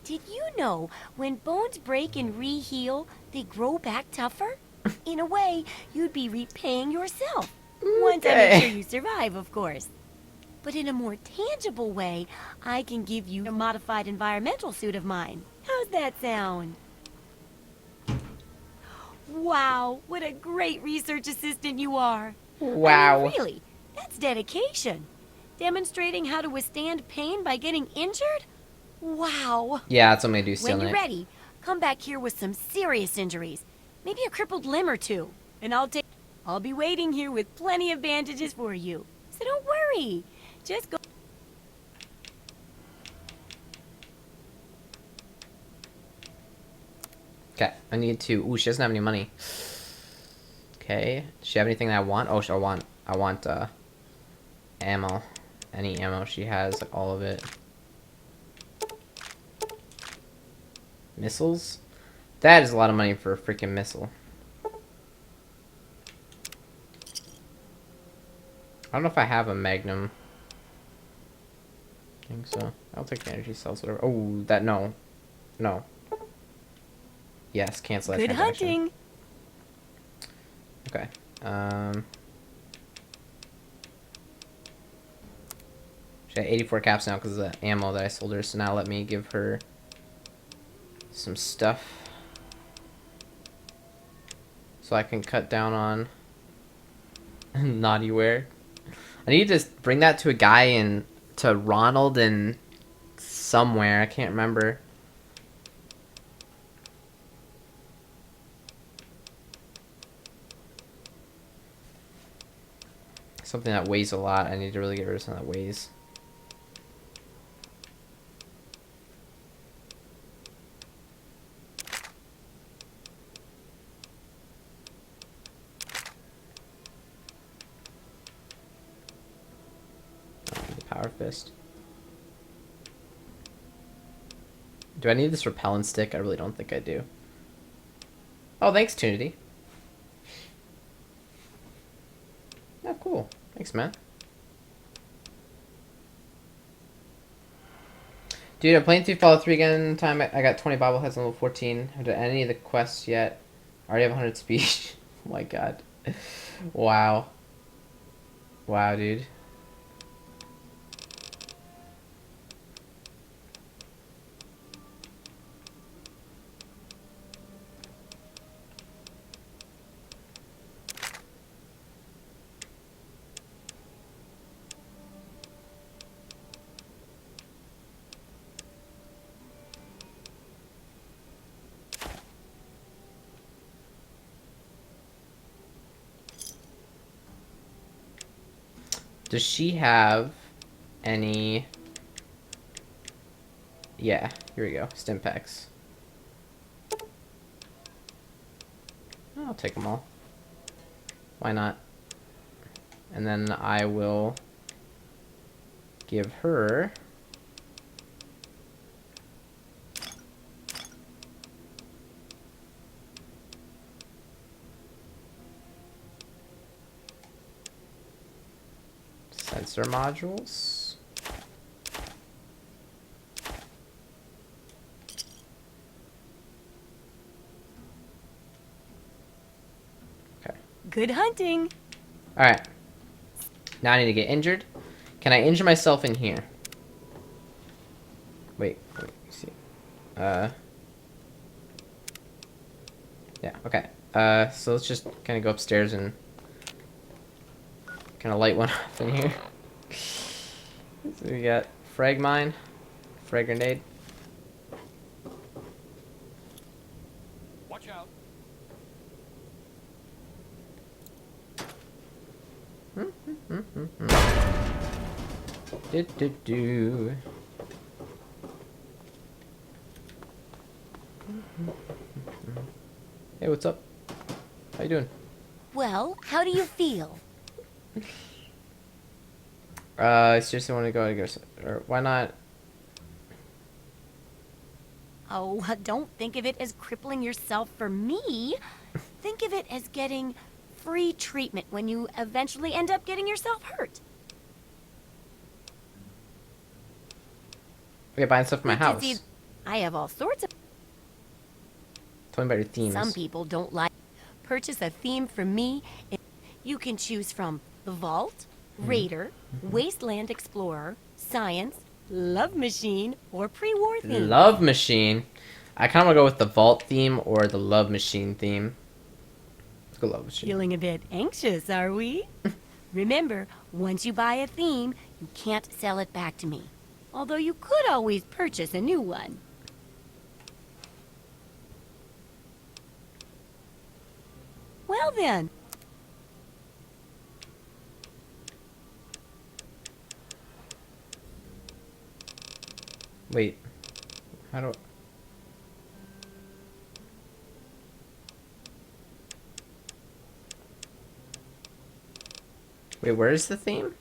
Did you know when bones break and re-heal, they grow back tougher? In a way, you'd be repaying yourself. Once I make sure you survive, of course. But in a more tangible way, I can give you a modified environmental suit of mine. How's that sound? Wow, what a great research assistant you are. Wow. I mean, really, that's dedication. Demonstrating how to withstand pain by getting injured? Wow. Yeah, that's what I'm gonna do still When you're night. ready, come back here with some serious injuries. Maybe a crippled limb or two. And I'll be waiting here with plenty of bandages for you. So don't worry. Just go. Okay, I need to. Ooh, she doesn't have any money. Okay, does she have anything that I want? Oh, I want ammo. Any ammo she has, like all of it. Missiles? That is a lot of money for a freaking missile. I don't know if I have a Magnum. I think so. I'll take the energy cells, whatever. Oh, that, no. No. Yes, cancel that Good transaction. hunting. Okay. She had 84 caps now because of the ammo that I sold her, so now let me give her some stuff. So I can cut down on naughty wear. I need to bring that to a guy to Ronald and somewhere. I can't remember. Something that weighs a lot. I need to really get rid of something that weighs. The power fist. Do I need this repellent stick? I really don't think I do. Oh, thanks, Tunity. Oh, cool. Thanks, man. Dude, I'm playing through Fallout 3 again. Time I got 20 bobbleheads on level 14. Haven't done any of the quests yet. I already have 100 speech. Oh my god. Wow. Wow, dude. Does she have any... Yeah, here we go. Stim packs. I'll take them all. Why not? And then I will give her... sensor modules. Okay. Good hunting. All right. Now I need to get injured. Can I injure myself in here? Wait. See. Yeah. Okay. So let's just kind of go upstairs and kind of light one off in here. So we got frag mine, frag grenade. Watch out. Do. Hey, what's up? How you doing? Well, how do you feel? I seriously want to go. Or why not? Oh, don't think of it as crippling yourself for me. Think of it as getting free treatment when you eventually end up getting yourself hurt. Okay, buying stuff for my house. See, I have all sorts of... Tell me about your themes. Some people don't like... Purchase a theme from me. You can choose from the Vault, Raider, Wasteland Explorer, Science, Love Machine, or Pre-War theme. Love Machine. I kind of want to go with the Vault theme or the Love Machine theme. Let's go Love Machine. Feeling a bit anxious, are we? Remember, once you buy a theme, you can't sell it back to me. Although you could always purchase a new one. Well then. Wait. How do... Wait, where is the theme?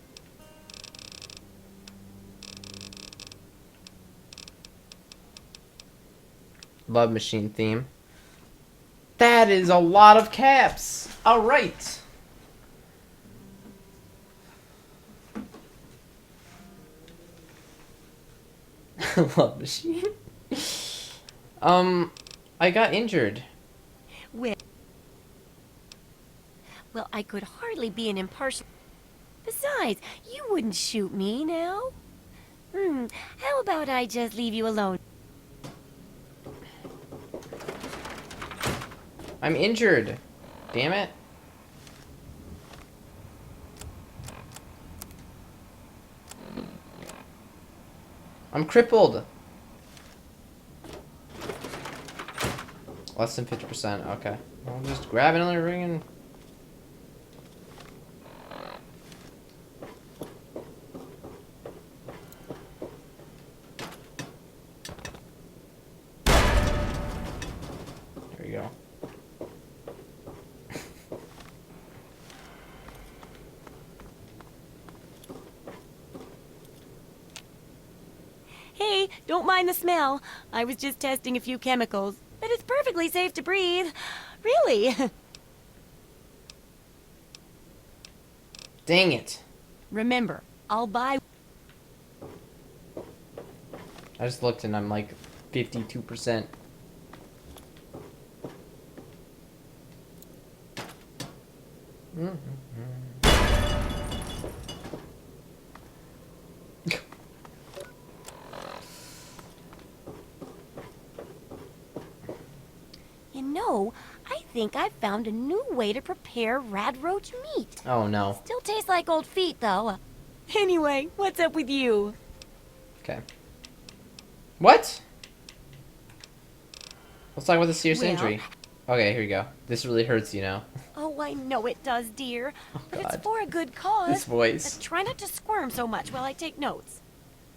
Love Machine theme. That is a lot of caps. All right. Love Machine. I got injured. Well, I could hardly be an impartial... Besides, you wouldn't shoot me now. How about I just leave you alone? I'm injured. Damn it. I'm crippled. Less than 50%. Okay. I'll just grab another ring and... There we go. Hey, don't mind the smell. I was just testing a few chemicals. But it's perfectly safe to breathe. Really. Dang it. Remember, I'll buy... I just looked and I'm like 52%. You know, I think I've found a new way to prepare rad roach meat. Oh no. Still tastes like old feet, though. Anyway, what's up with you? Okay. What? Let's talk about the serious Well, injury. Okay, here we go. This really hurts, you know. Oh, I know it does, dear. But it's God. for a good cause. This voice. Try not to squirm so much while I take notes.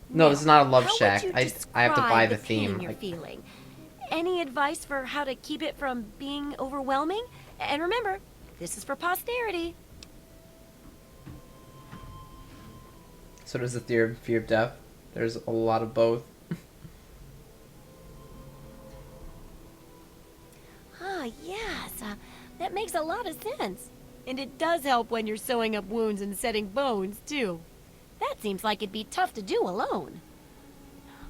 No, Now, this is not a love how shack. would you I have to buy describe the theme. pain you're feeling? Any advice for how to keep it from being overwhelming? And remember, this is for posterity. So does the fear of death. There's a lot of both. Ah, yes. That makes a lot of sense. And it does help when you're sewing up wounds and setting bones, too. That seems like it'd be tough to do alone.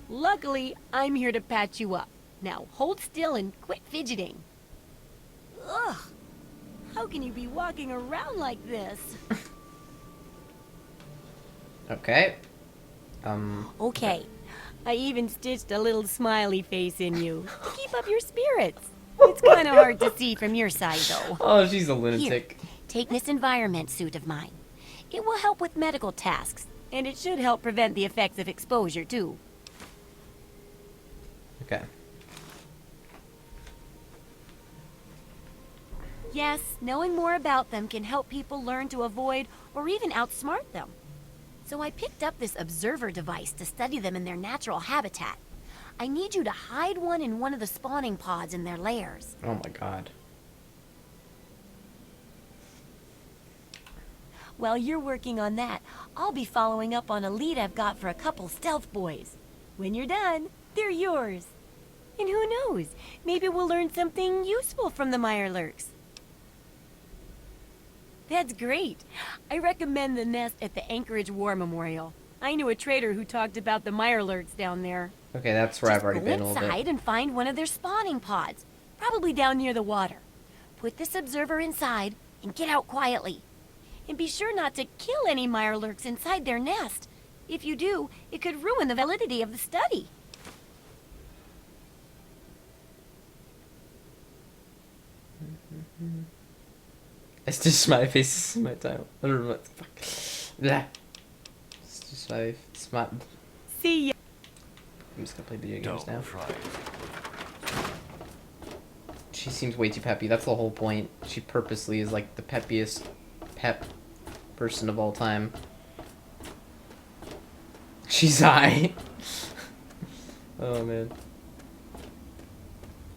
Luckily, I'm here to patch you up. Now, hold still and quit fidgeting. Ugh! How can you be walking around like this? Okay. Okay. I even stitched a little smiley face in you to keep up your spirits. It's kind of hard to see from your side, though. Oh, she's a lunatic. Here, take this environment suit of mine. It will help with medical tasks, and it should help prevent the effects of exposure, too. Okay. Yes, knowing more about them can help people learn to avoid or even outsmart them. So I picked up this observer device to study them in their natural habitat. I need you to hide one in one of the spawning pods in their lairs. Oh my god. While you're working on that, I'll be following up on a lead I've got for a couple stealth boys. When you're done, they're yours. And who knows, maybe we'll learn something useful from the Mirelurks. That's great. I recommend the nest at the Anchorage War Memorial. I knew a trader who talked about the Mirelurks down there. Okay, that's where I've already been a Go little bit. inside and find one of their spawning pods, probably down near the water. Put this observer inside and get out quietly. And be sure not to kill any Mirelurks inside their nest. If you do, it could ruin the validity of the study. It's just my face. This is my title. I don't know what the fuck. Blah. It's just my smart. See ya. I'm just gonna play video games now. Try. She seems way too peppy. That's the whole point. She purposely is like the peppiest pep person of all time. She's high. Oh man.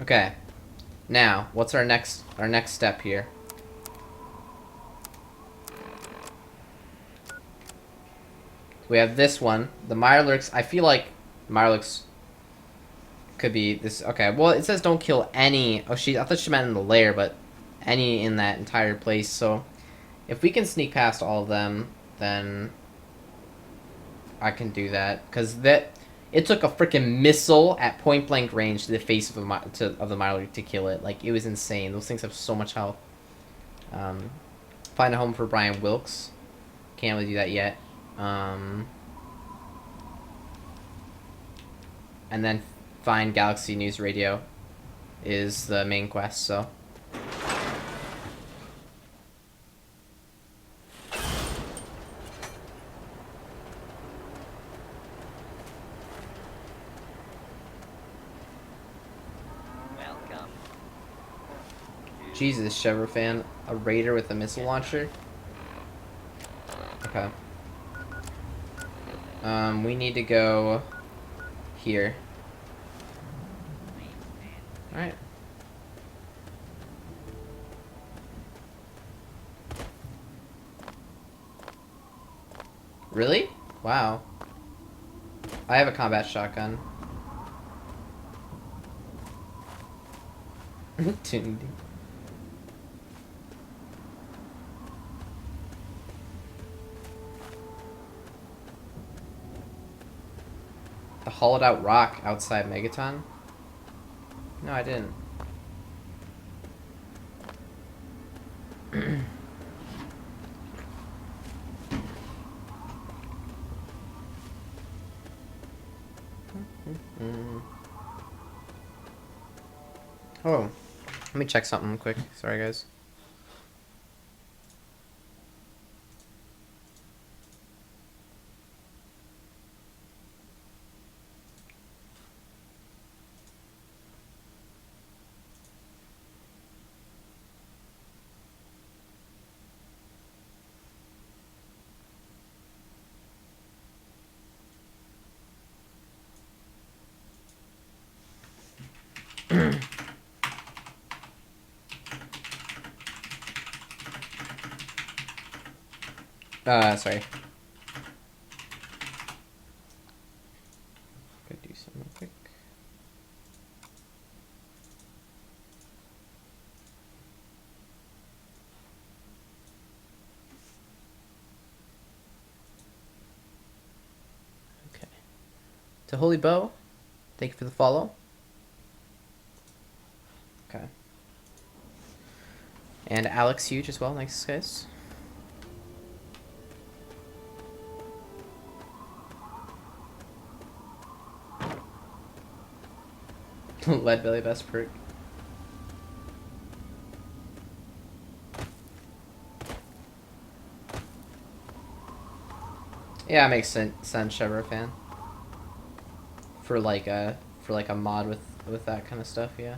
Okay. Now, what's our next step here? We have this one, the Mirelurks. I feel like Mirelurks could be this. Okay, well, it says don't kill any. Oh, I thought she meant in the lair, but any in that entire place. So, if we can sneak past all of them, then I can do that. Because it took a freaking missile at point blank range to the face of the Mirelurk to kill it. Like, it was insane. Those things have so much health. Find a home for Brian Wilkes. Can't really do that yet. And then find Galaxy News Radio is the main quest, so. Welcome. Jesus, Chevrolet, a raider with a missile launcher? Okay. We need to go here. Alright. Really? Wow. I have a combat shotgun. Tuned. The hollowed out rock outside Megaton? No, I didn't. Oh, let me check something quick. Sorry, guys. Sorry. Gotta do something quick. Okay. To Holy Bow, thank you for the follow. Okay. And Alex Huge as well, thanks guys. Lead belly best perk. Yeah, it makes sense, Chevro fan. For like a mod with that kind of stuff, yeah.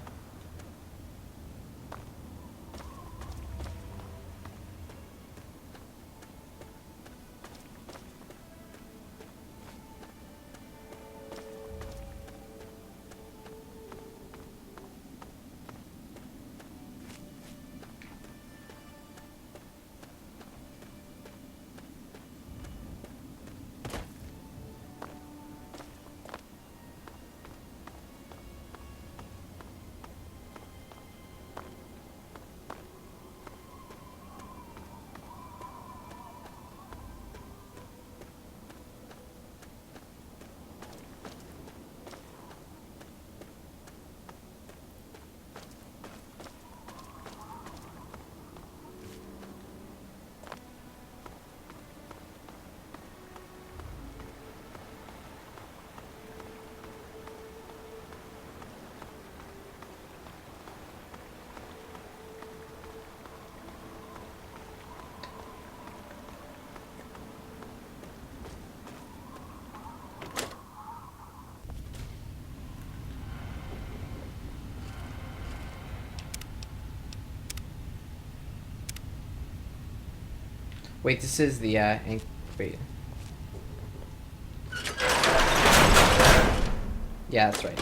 Wait, this is the wait. Yeah, that's right.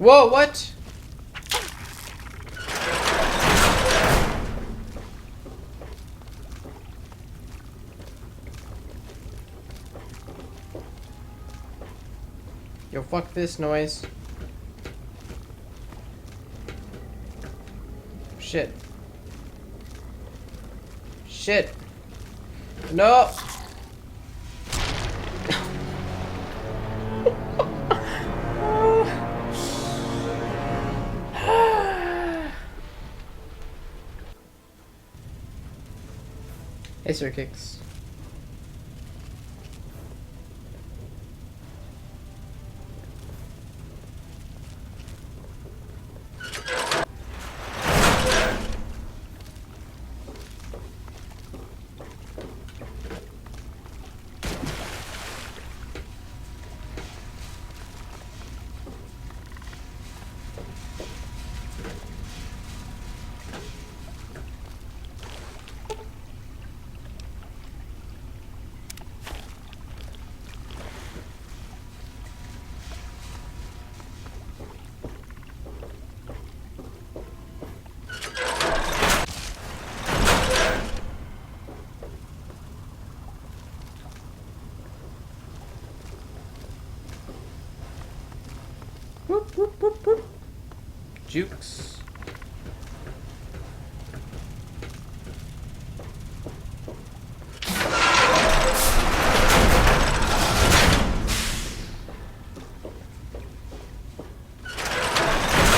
Whoa, what? Yo, fuck this noise. Shit. Shit. No. Hey, Sir Kicks. Boop, boop, boop. Jukes.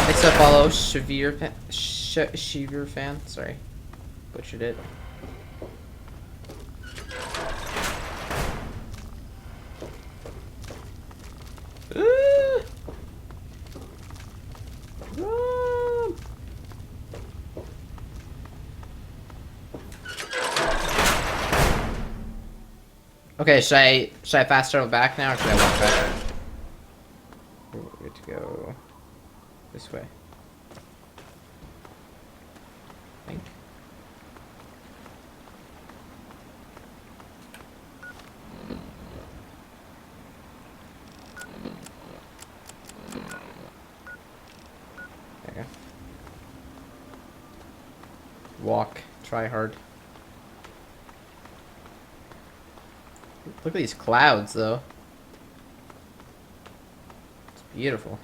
Next up, follow Shiver fan. Sorry, butchered it. Okay, should I fast travel back now, or should I walk back? We're good to go this way. I think. There you go. Walk. Try hard. Look at these clouds, though. It's beautiful.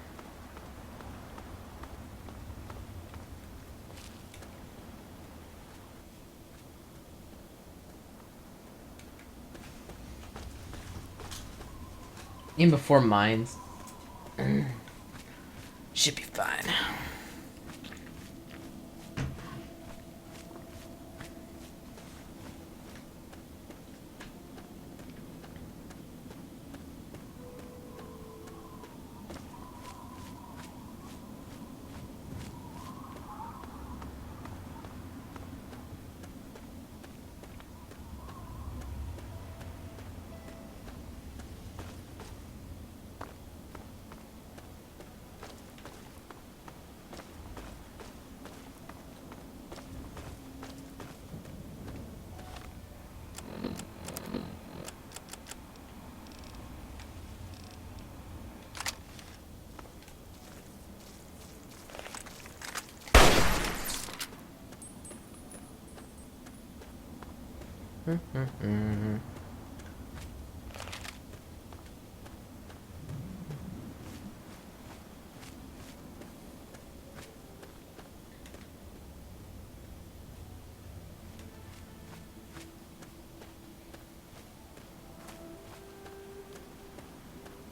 Even before mines. Should be fine.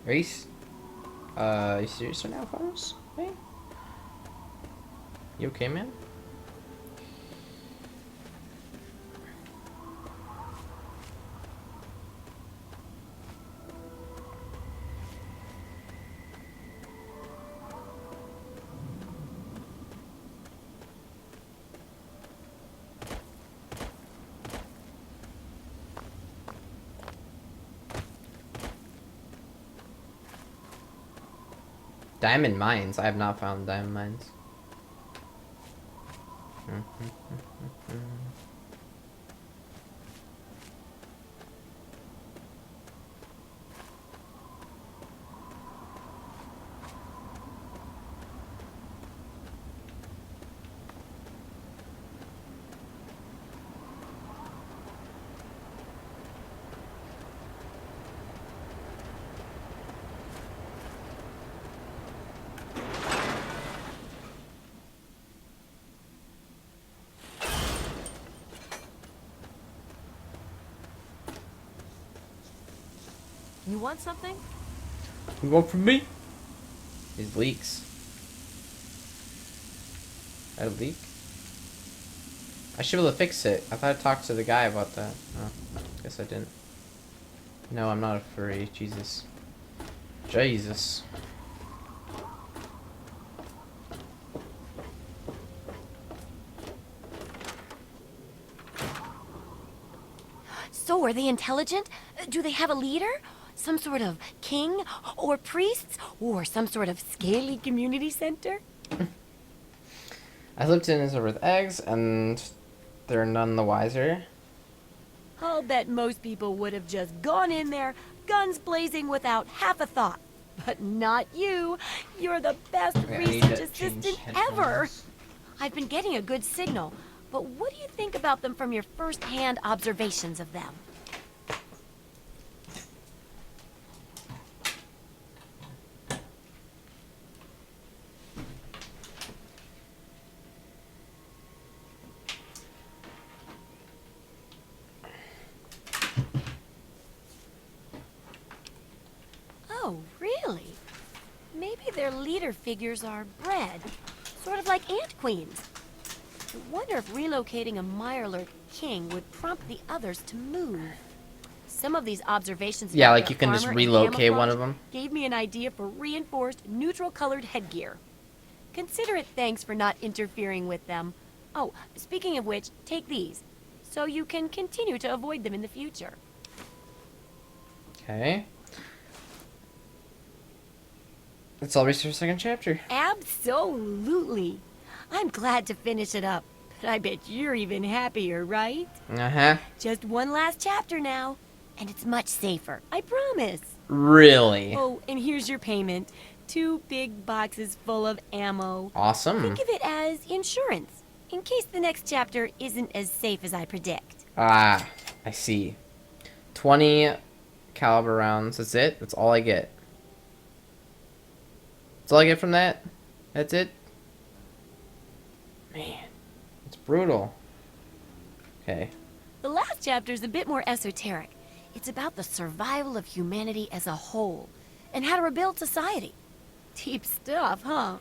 Reese? You serious right now, Faros? Hey? You okay, man? Diamond mines? I have not found diamond mines. You want something? You want from me? These leaks. A leak? I should be able to fix it. I thought I talked to the guy about that. Oh, guess I didn't. No, I'm not a furry. Jesus. Jesus. So, are they intelligent? Do they have a leader? Some sort of king? Or priests? Or some sort of scaly community center? I slipped in as with eggs, and they're none the wiser. I'll bet most people would have just gone in there, guns blazing without half a thought. But not you. You're the best research assistant ever. I've been getting a good signal, but what do you think about them from your first-hand observations of them? Oh, really? Maybe their leader figures are bred, sort of like ant queens. I wonder if relocating a Mirelurk king would prompt the others to move. Some of these observations Yeah, about like their you can just armor and relocate one camouflage of them. gave me an idea for reinforced neutral-colored headgear. Consider it thanks for not interfering with them. Oh, speaking of which, take these, so you can continue to avoid them in the future. Okay. Let's all reach the second chapter. Absolutely. I'm glad to finish it up, but I bet you're even happier, right? Uh-huh. Just one last chapter now, and it's much safer, I promise. Really? Oh, and here's your payment. 2 big boxes full of ammo. Awesome. Think of it as insurance, in case the next chapter isn't as safe as I predict. Ah, I see. 20 caliber rounds. That's it? That's all I get. That's all I get from that? That's it? Man, it's brutal. Okay. The last chapter is a bit more esoteric. It's about the survival of humanity as a whole, and how to rebuild society. Deep stuff, huh?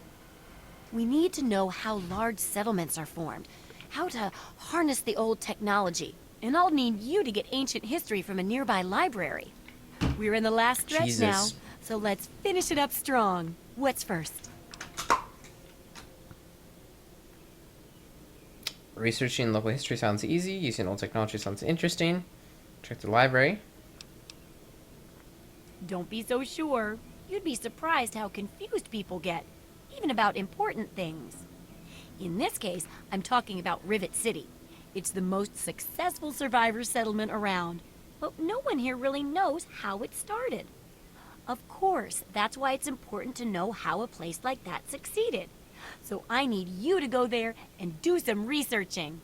We need to know how large settlements are formed, how to harness the old technology, and I'll need you to get ancient history from a nearby library. We're in the last stretch now, so let's finish it up strong. What's first? Researching local history sounds easy. Using old technology sounds interesting. Check the library. Don't be so sure. You'd be surprised how confused people get, even about important things. In this case, I'm talking about Rivet City. It's the most successful survivor settlement around, but no one here really knows how it started. Of course, that's why it's important to know how a place like that succeeded. So I need you to go there and do some researching.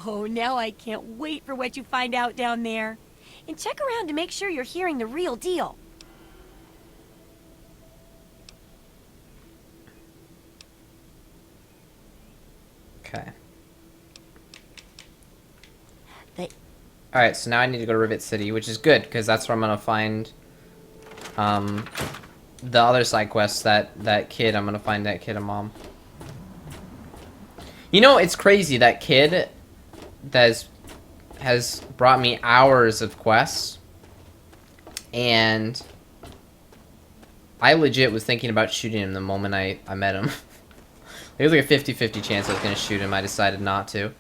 Oh, now I can't wait for what you find out down there. And check around to make sure you're hearing the real deal. Okay. They... Alright, so now I need to go to Rivet City, which is good, because that's where I'm going to find the other side quests, that kid. I'm going to find that kid and mom. You know, it's crazy, that kid that has brought me hours of quests, and I legit was thinking about shooting him the moment I met him. There was like a 50-50 chance I was going to shoot him. I decided not to.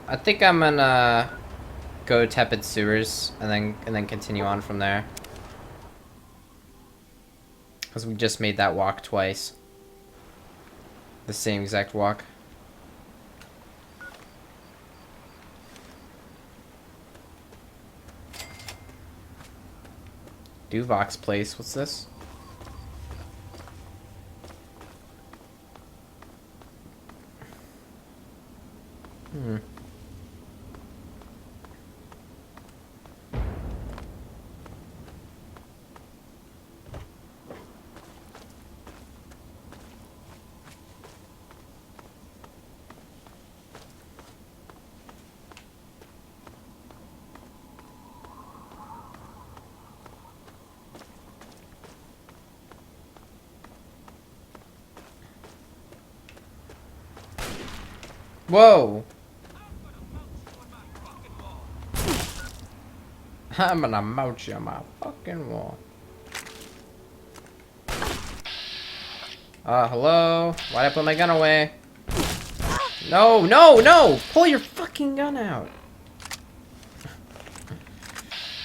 I think I'm gonna go to Tepid Sewers and then continue on from there. Because we just made that walk twice. The same exact walk. Duvok's place, what's this? Whoa! I'm gonna mount you on my fucking wall. Hello? Why'd I put my gun away? No, no, no! Pull your fucking gun out.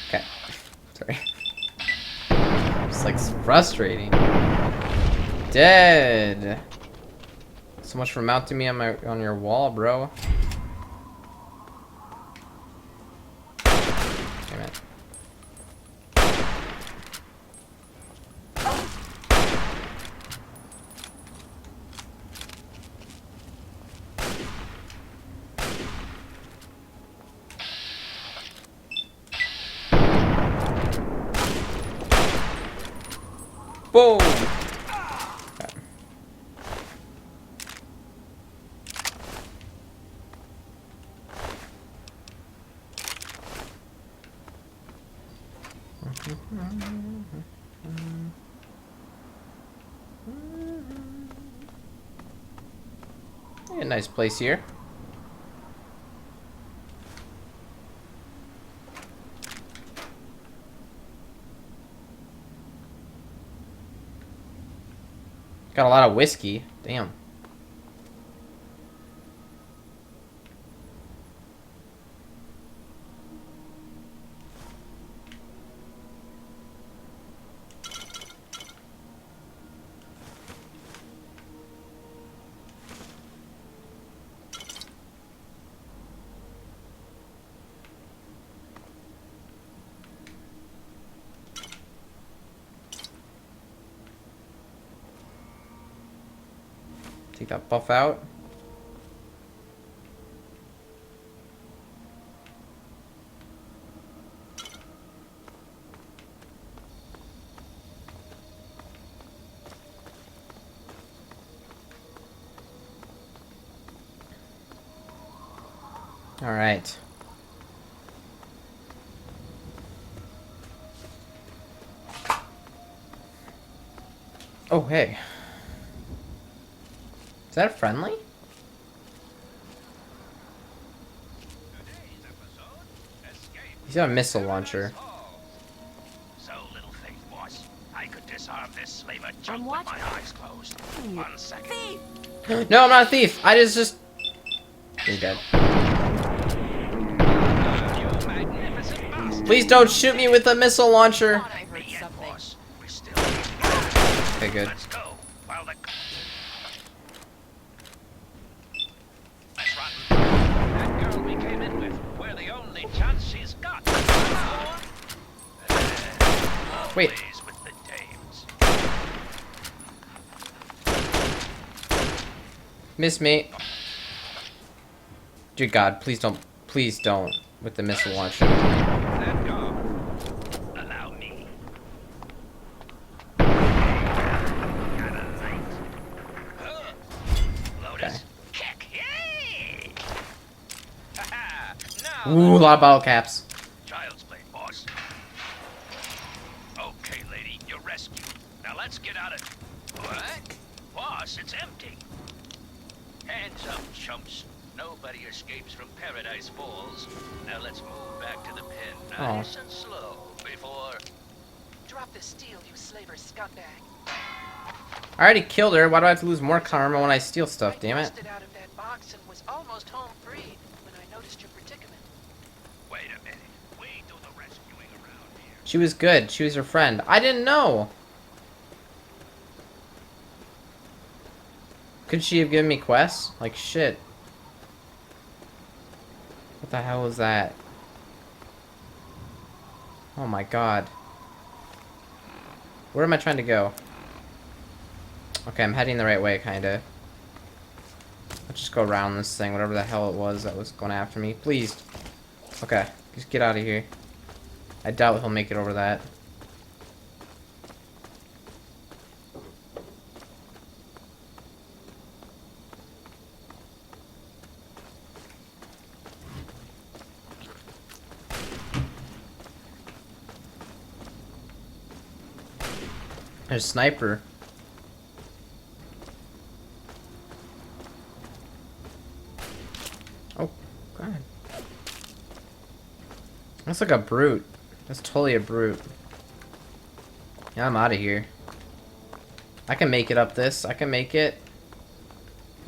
Okay. Sorry. It's like frustrating. Dead. So much for mounting me on your wall, bro. Damn it. Boom! Yeah, nice place here. Got a lot of whiskey. Damn. Take that buff out. All right. Oh, hey. Is that friendly? He's got a missile launcher. So, little thing, boss. I could disarm this slaver junk with my eyes closed. 1 second. No, I'm not a thief. I just... You're dead. Please don't shoot me with a missile launcher. Okay, good. Wait. Miss me. Dear God, please don't with the missile launcher. Allow me. Okay. Ooh, a lot of bottle caps. Child's play, boss. Okay, lady, you're rescued. Now let's get out of... What? Boss, it's empty. Hands up, chumps. Nobody escapes from Paradise Falls. Now let's move back to the pen, nice and slow, before... Drop the steel, you slaver scumbag. I already killed her. Why do I have to lose more karma when I steal stuff, damn it? I out of that box and was almost home free when I noticed your predicament. Wait a minute. We do the rescuing around here. She was good. She was her friend. I didn't know. Could she have given me quests? Like, shit. What the hell was that? Oh my God. Where am I trying to go? Okay, I'm heading the right way, kinda. Let's just go around this thing, whatever the hell it was that was going after me. Please. Okay, just get out of here. I doubt he'll make it over that. There's a sniper. Oh, God. That's like a brute. That's totally a brute. Yeah, I'm out of here. I can make it up this. I can make it.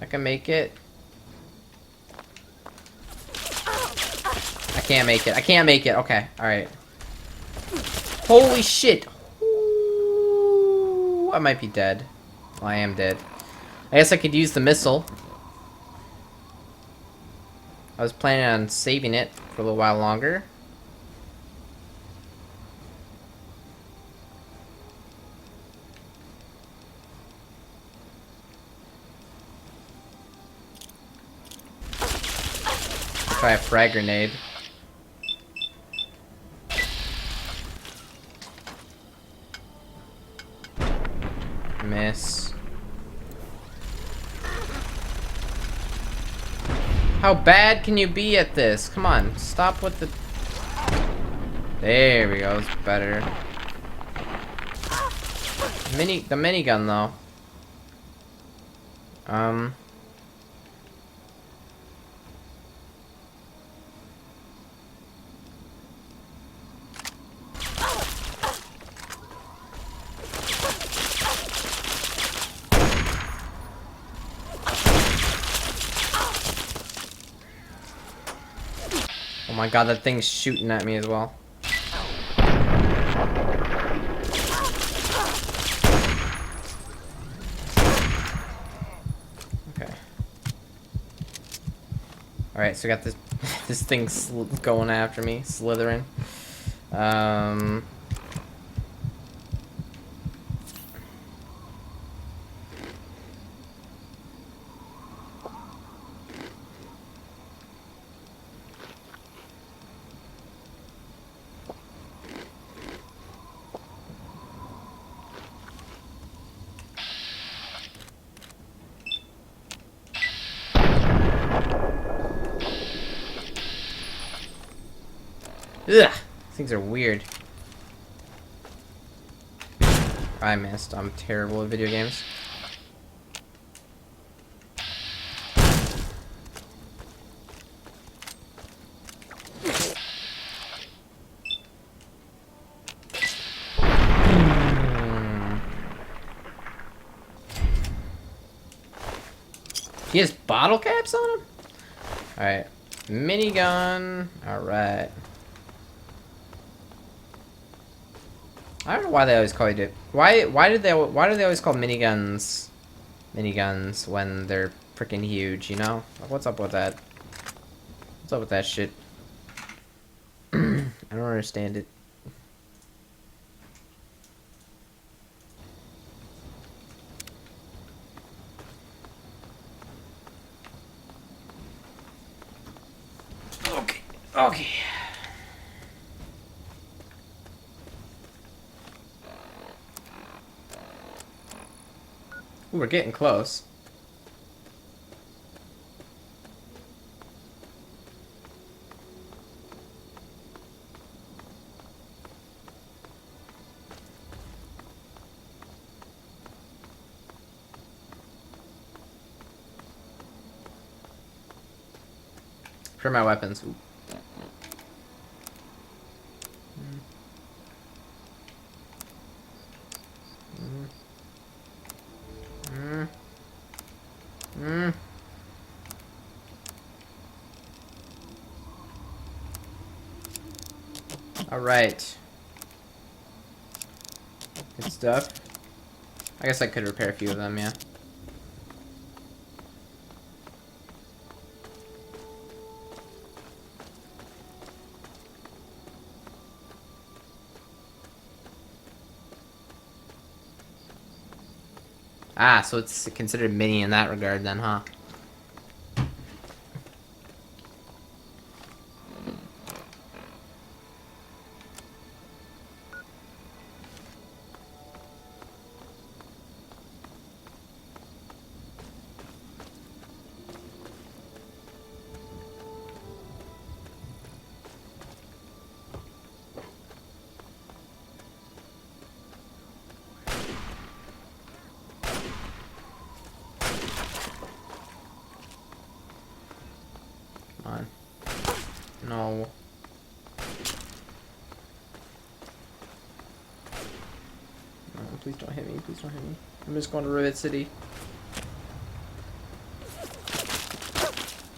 I can make it. I can't make it. I can't make it. Okay, alright. Holy shit. Ooh, I might be dead. Well, I am dead. I guess I could use the missile. I was planning on saving it for a little while longer. Try a frag grenade. Miss. How bad can you be at this? Come on, stop with the... There we go, it's better. The minigun though. Oh my god, that thing's shooting at me as well. Okay. Alright, so we got this this thing going after me, slithering. Ugh, things are weird. I missed. I'm terrible at video games. He has bottle caps on him? Alright. Minigun. Alright. I don't know why they always call it. Why do they always call miniguns when they're freaking huge, you know? Like, what's up with that? What's up with that shit? I don't understand it. Okay. Okay. Ooh, we're getting close. For my weapons. Ooh. All right. Good stuff. I guess I could repair a few of them, yeah. Ah, so it's considered mini in that regard then, huh? No. No, please don't hit me. Please don't hit me. I'm just going to Rivet City.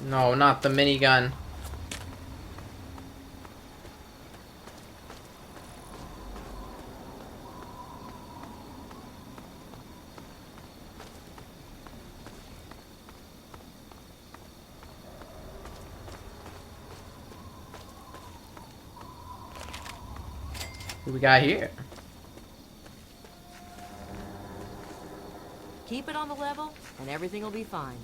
No, not the minigun. What we got here? Keep it on the level, and everything will be fine.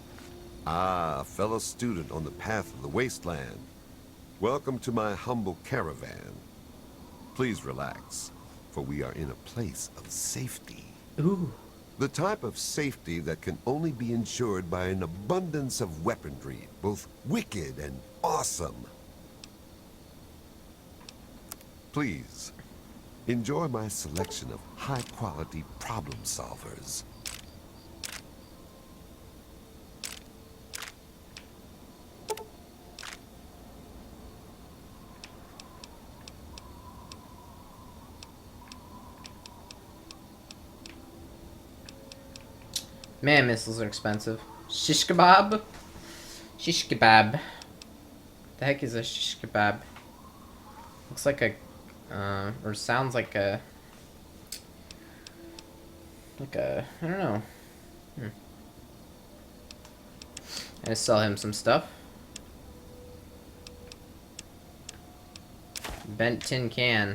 Ah, fellow student on the path of the wasteland. Welcome to my humble caravan. Please relax, for we are in a place of safety. Ooh. The type of safety that can only be ensured by an abundance of weaponry, both wicked and awesome. Please, enjoy my selection of high-quality problem solvers. Man, missiles are expensive. Shish kebab? Shish kebab. The heck is a shish kebab? Looks like a, or sounds like a, I don't know. I sell him some stuff. Bent tin can.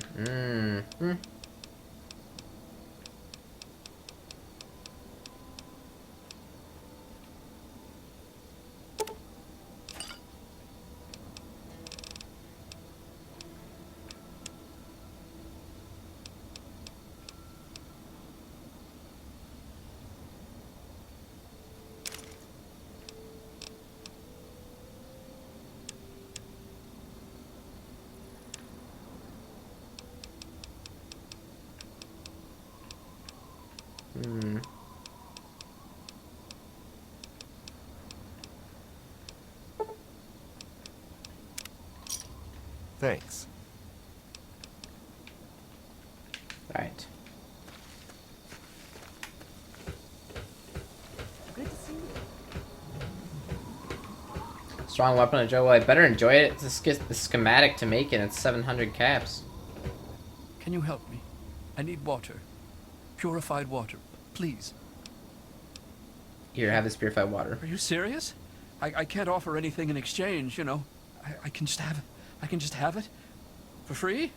Thanks. Right. Good to see you. Strong weapon of Joe. Well, I better enjoy it. This gets the schematic to make it. It's 700 caps. Can you help me? I need water. Purified water, please. Here, have this purified water. Are you serious? I can't offer anything in exchange, you know. I can just have it. I can just have it? For free?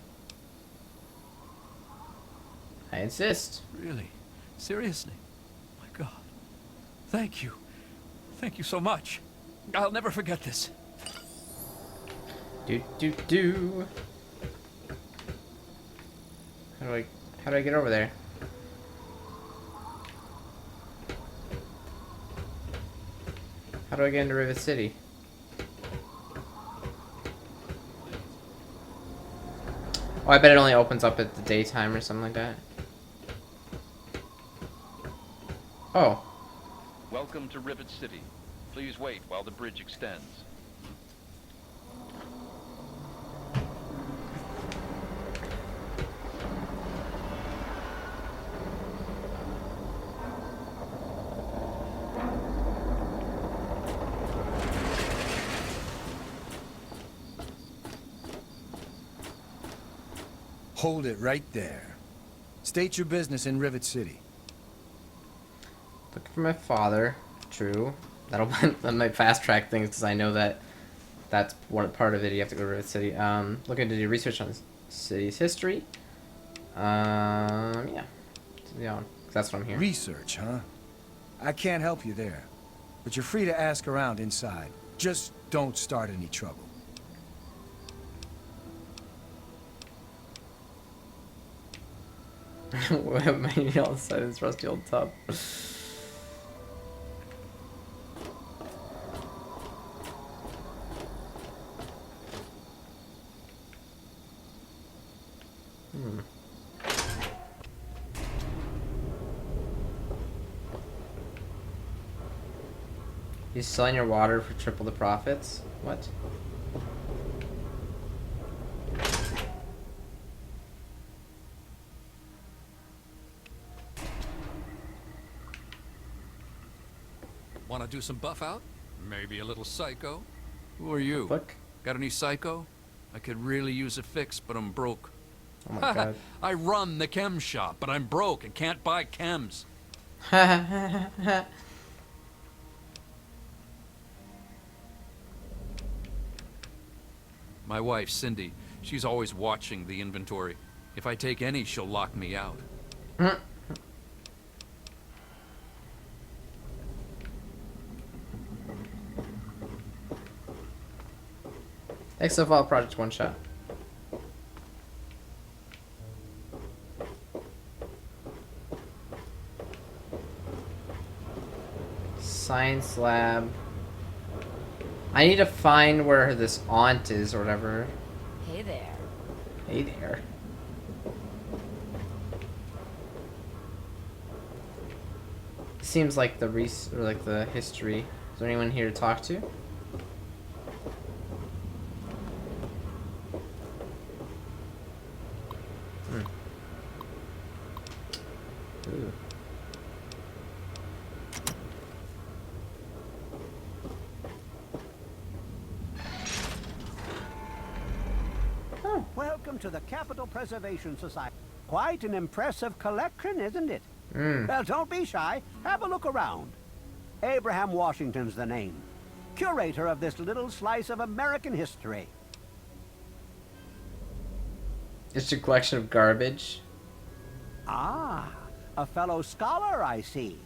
I insist. Really? Seriously? My God. Thank you. Thank you so much. I'll never forget this. Do. How do I get over there? How do I get into Rivet City? Oh, I bet it only opens up at the daytime or something like that. Oh. Welcome to Rivet City. Please wait while the bridge extends. Hold it right there. State your business in Rivet City. Looking for my father. True. That might fast track things because I know that's one part of it. You have to go to Rivet City. Looking to do research on the city's history. Yeah. That's what I'm here. Research, huh? I can't help you there, but you're free to ask around inside. Just don't start any trouble. What am I outside this rusty old tub? You selling your water for triple the profits? What? Want to do some buff out? Maybe a little psycho? Who are you? Look. Got any psycho? I could really use a fix, but I'm broke. Oh my God. I run the chem shop, but I'm broke and can't buy chems. My wife, Cindy, she's always watching the inventory. If I take any, she'll lock me out. XF File Project one shot. Science lab. I need to find where this aunt is or whatever. Hey there. Hey there. Seems like the the history. Is there anyone here to talk to? Ooh. Welcome to the Capital Preservation Society. Quite an impressive collection, isn't it? Well, don't be shy. Have a look around. Abraham Washington's the name. Curator of this little slice of American history. It's a collection of garbage. Ah, a fellow scholar, I see.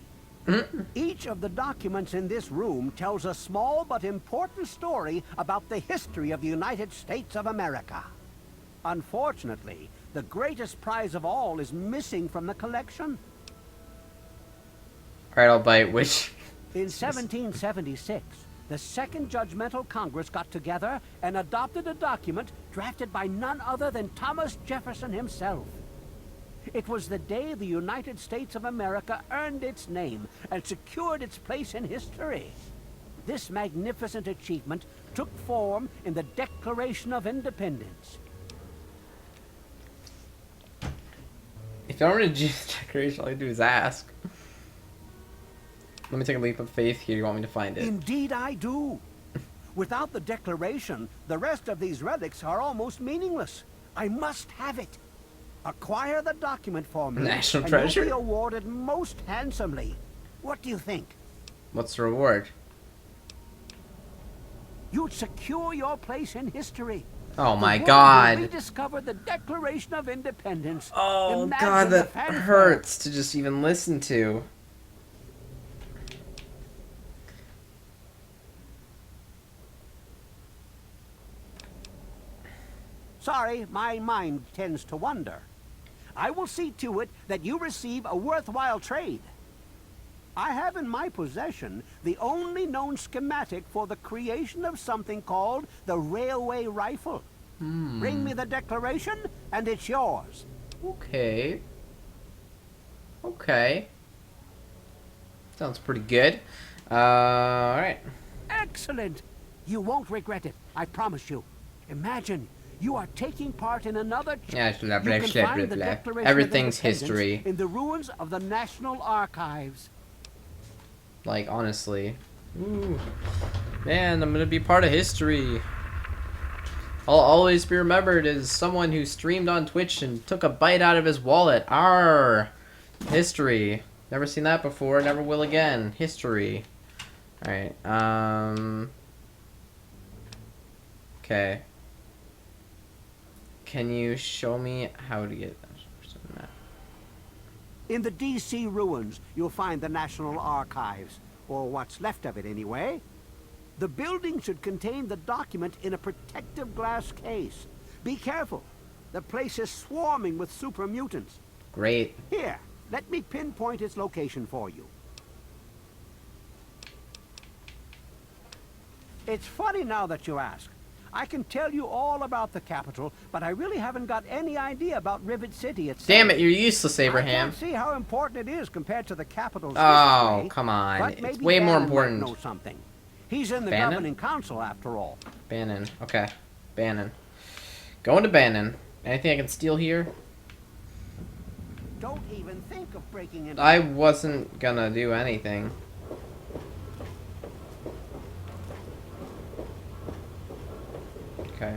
Each of the documents in this room tells a small but important story about the history of the United States of America. Unfortunately, the greatest prize of all is missing from the collection. Alright, I'll bite which. In 1776, the Second Judgmental Congress got together and adopted a document drafted by none other than Thomas Jefferson himself. It was the day the United States of America earned its name and secured its place in history. This magnificent achievement took form in the Declaration of Independence. If I were to do the Declaration, all I do is ask. Let me take a leap of faith here. You want me to find it? Indeed I do. Without the Declaration, the rest of these relics are almost meaningless. I must have it. Acquire the document for me. National and treasure? you'll be awarded most handsomely. What do you think? What's the reward? You'd secure your place in history. Oh my The god. world will rediscover the Declaration of Independence. Oh Imagine god, the that fanfare. hurts to just even listen to. Sorry, my mind tends to wander. I will see to it that you receive a worthwhile trade. I have in my possession the only known schematic for the creation of something called the railway rifle. Bring me the Declaration, and it's yours. Okay. Okay. Sounds pretty good. Alright. Excellent. You won't regret it, I promise you. Imagine you are taking part in another. Yeah, blah, blah, You can blah, find blah, the blah. Declaration of Everything's Independence history. in the ruins of the National Archives. Like, honestly. Ooh. Man, I'm gonna be part of history. I'll always be remembered as someone who streamed on Twitch and took a bite out of his wallet. Arr! History. Never seen that before, never will again. History. Alright, okay. Can you show me how to get that? In the D.C. ruins, you'll find the National Archives, or what's left of it anyway. The building should contain the document in a protective glass case. Be careful. The place is swarming with super mutants. Great. Here, let me pinpoint its location for you. It's funny now that you ask. I can tell you all about the capital, but I really haven't got any idea about Rivet City itself. Damn it, you're useless, I Abraham. can't see how important it is compared to the capital's Oh, history, come on. but It's maybe way more Bannon might important. know something. He's in the Bannon? governing council, after all. Bannon. Okay. Bannon. Going to Bannon. Anything I can steal here? Don't even think of breaking into. I wasn't gonna do anything. Okay.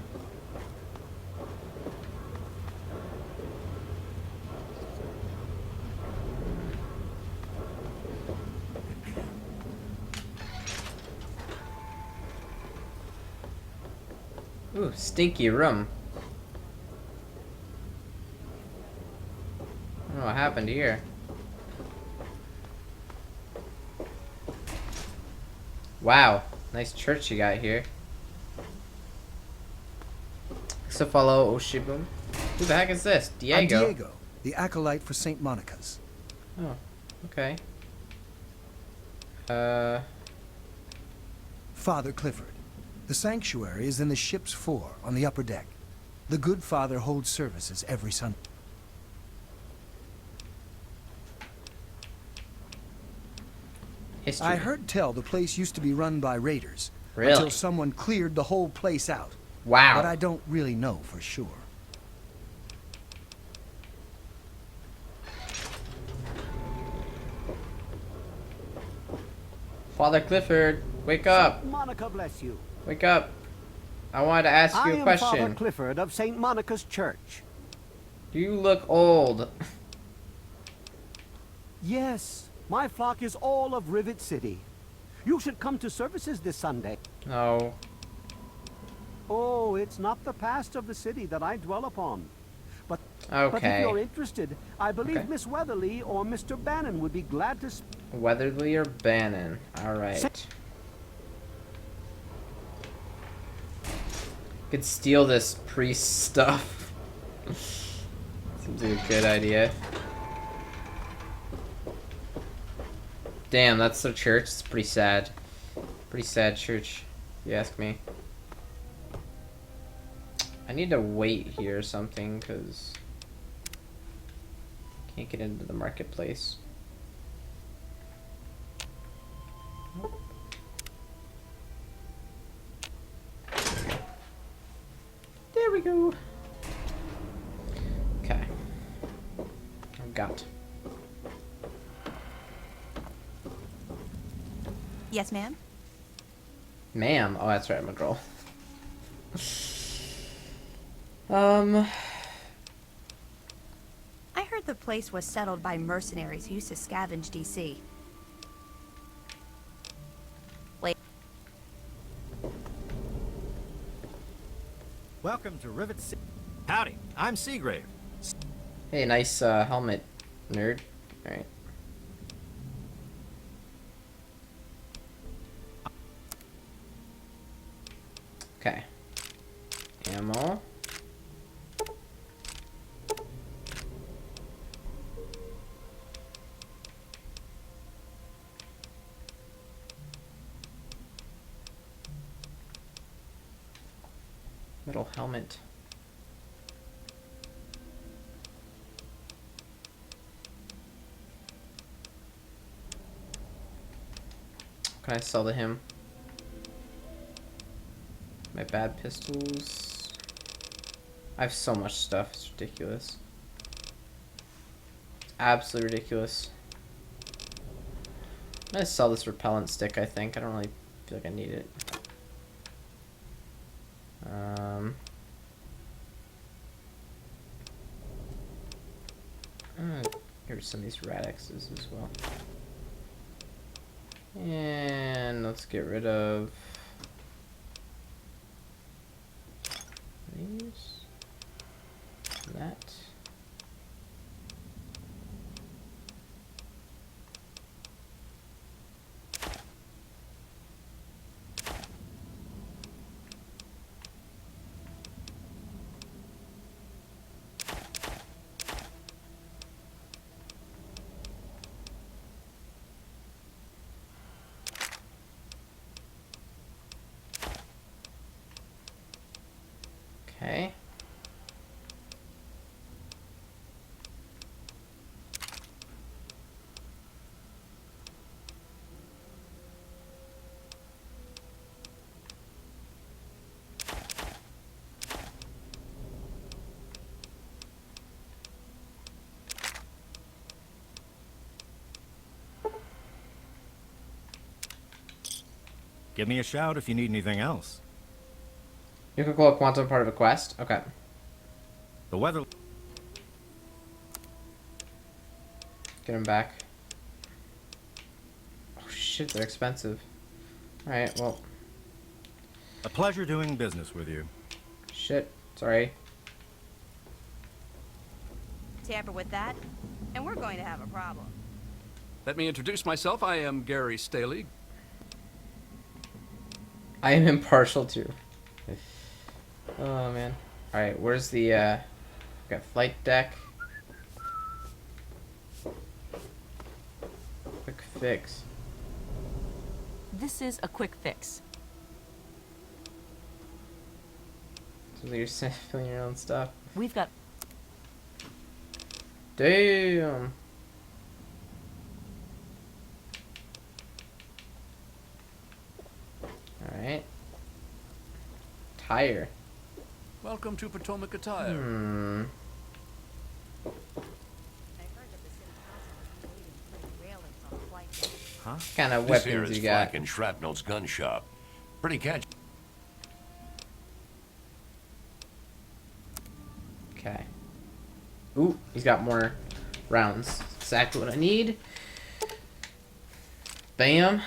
Ooh, stinky room. I don't know what happened here. Wow, nice church you got here. So follow Oshibum. Who the heck is this? Diego. I'm Diego, the acolyte for St. Monica's. Oh, okay. Father Clifford. The sanctuary is in the ship's fore on the upper deck. The good father holds services every Sunday. History. I heard tell the place used to be run by raiders. Really? Until someone cleared the whole place out. Wow. But I don't really know for sure. Father Clifford, wake up. Monica bless you. Wake up. I wanted to ask you a I am question. Father Clifford of St. Monica's Church. You look old. Yes, my flock is all of Rivet City. You should come to services this Sunday. No. Oh, it's not the past of the city that I dwell upon. But if Okay. you're interested, I believe Okay. Miss Weatherly or Mr. Bannon would be glad to... Weatherly or Bannon? Alright. Could steal this priest stuff. Seems like a good idea. Damn, that's the church. It's pretty sad. Pretty sad church, if you ask me. I need to wait here or something, because can't get into the marketplace. There we go. Okay. I've got. Yes, ma'am? Ma'am. Oh, that's right. I'm a girl. I heard the place was settled by mercenaries who used to scavenge DC. Wait. Welcome to Rivet City. Howdy, I'm Seagrave. Hey, nice helmet, nerd. All right. Okay. Ammo. Metal helmet. What can I sell to him? My bad pistols. I have so much stuff, it's ridiculous. It's absolutely ridiculous. I'm gonna sell this repellent stick, I think. I don't really feel like I need it. Here's some of these radixes as well. And let's get rid of these. That. Okay. Give me a shout if you need anything else. You can call a quantum part of a quest? Okay. The weather... Get them back. Oh shit, they're expensive. Alright, well. A pleasure doing business with you. Shit, sorry. Tamper with that, and we're going to have a problem. Let me introduce myself. I am Gary Staley. I am impartial too. Oh man. Alright, where's the got flight deck. Quick fix. This is a quick fix. So you're filling your own stuff. We've got... Damn. Alright. Tire. Welcome to Potomac Attire. Hmm. Huh? What kind of This here weapons is you got? Flak and Shrapnel's gun shop. Pretty catchy. Okay. Ooh, he's got more rounds. Exactly what I need. Bam.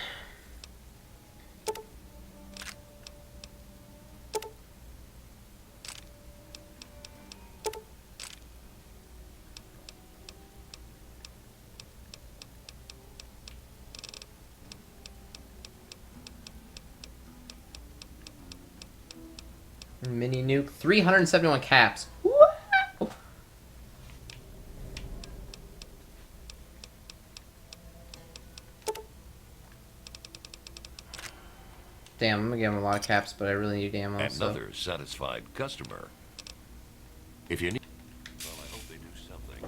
Mini nuke. 371 caps. Woo! Damn, I'm gonna give him a lot of caps, but I really need ammo. Another satisfied customer. If you need... Well, I hope they do something.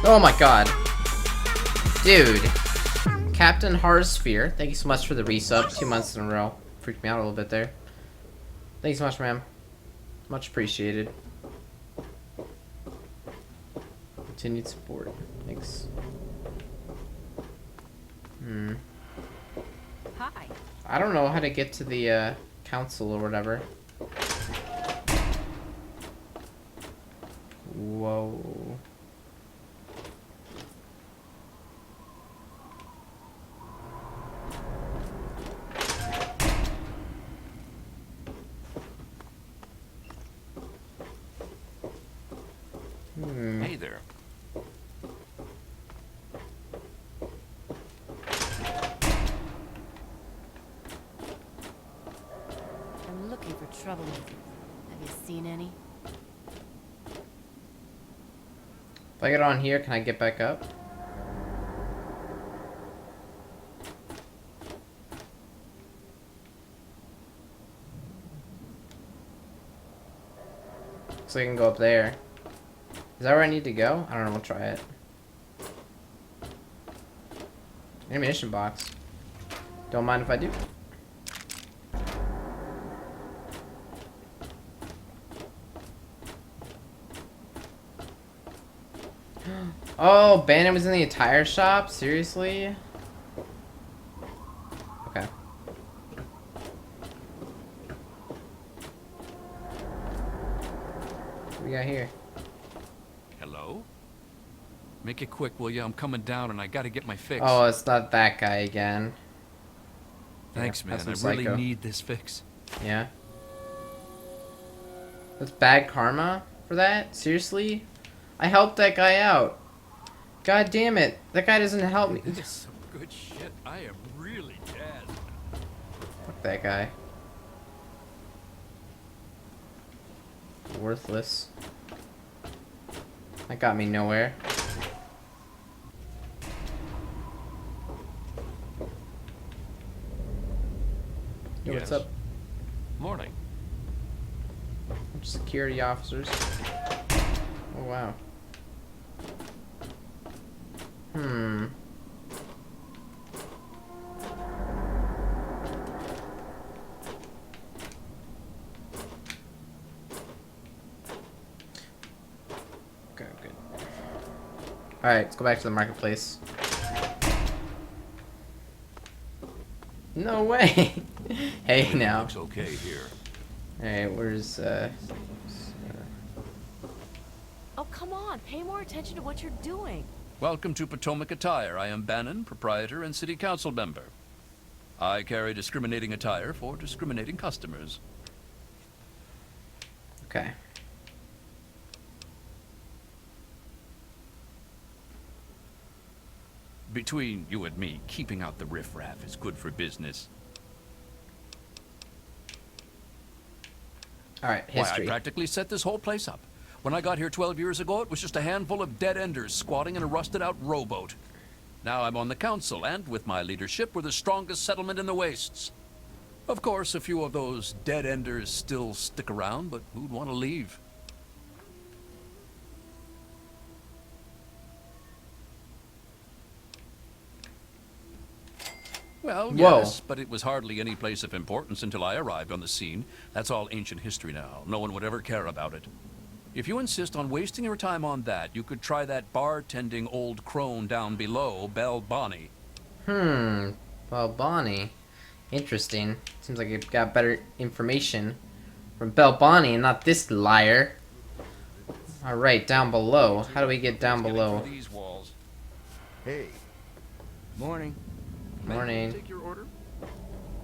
Oh my god. Dude. Captain Harsphere, thank you so much for the resub. 2 months in a row. Freaked me out a little bit there. Thank you so much, ma'am. Much appreciated. Continued support. Thanks. Hi. I don't know how to get to the council or whatever. Whoa. Hey there. I'm looking for trouble. Have you seen any? If I get on here, can I get back up? Looks like I can go up there. Is that where I need to go? I don't know, we'll try it. Ammunition box. Don't mind if I do. Oh, Bannon was in the attire shop? Seriously? Okay. What we got here? Hello? Make it quick, will you? I'm coming down and I gotta get my fix. Oh, it's not that guy again. Thanks, Yeah, man. that's I some really psycho. need this fix. Yeah. That's bad karma for that? Seriously? I helped that guy out. God damn it. That guy doesn't help me. This is some good shit. I am really jazzed. Fuck that guy. Worthless. That got me nowhere. Yo, what's Yes. up? Morning. Security officers. Oh, wow. Hmm. Okay, good. Alright, let's go back to the marketplace. No way! Hey, now. Looks okay here. Alright, where's, Oh, come on. Pay more attention to what you're doing. Welcome to Potomac Attire. I am Bannon, proprietor and city council member. I carry discriminating attire for discriminating customers. Okay. Between you and me, keeping out the riffraff is good for business. Alright, history. Why, I practically set this whole place up. When I got here 12 years ago, it was just a handful of dead-enders squatting in a rusted-out rowboat. Now I'm on the council, and with my leadership, we're the strongest settlement in the wastes. Of course, a few of those dead-enders still stick around, but who'd want to leave? Well, Whoa. yes, but it was hardly any place of importance until I arrived on the scene. That's all ancient history now. No one would ever care about it. If you insist on wasting your time on that, you could try that bartending old crone down below, Belle Bonnie. Well, Bonnie. Interesting. Seems like you've got better information from Belle Bonnie and not this liar. Alright, down below. How do we get down below? These walls. Hey. Morning. Morning. Take your order?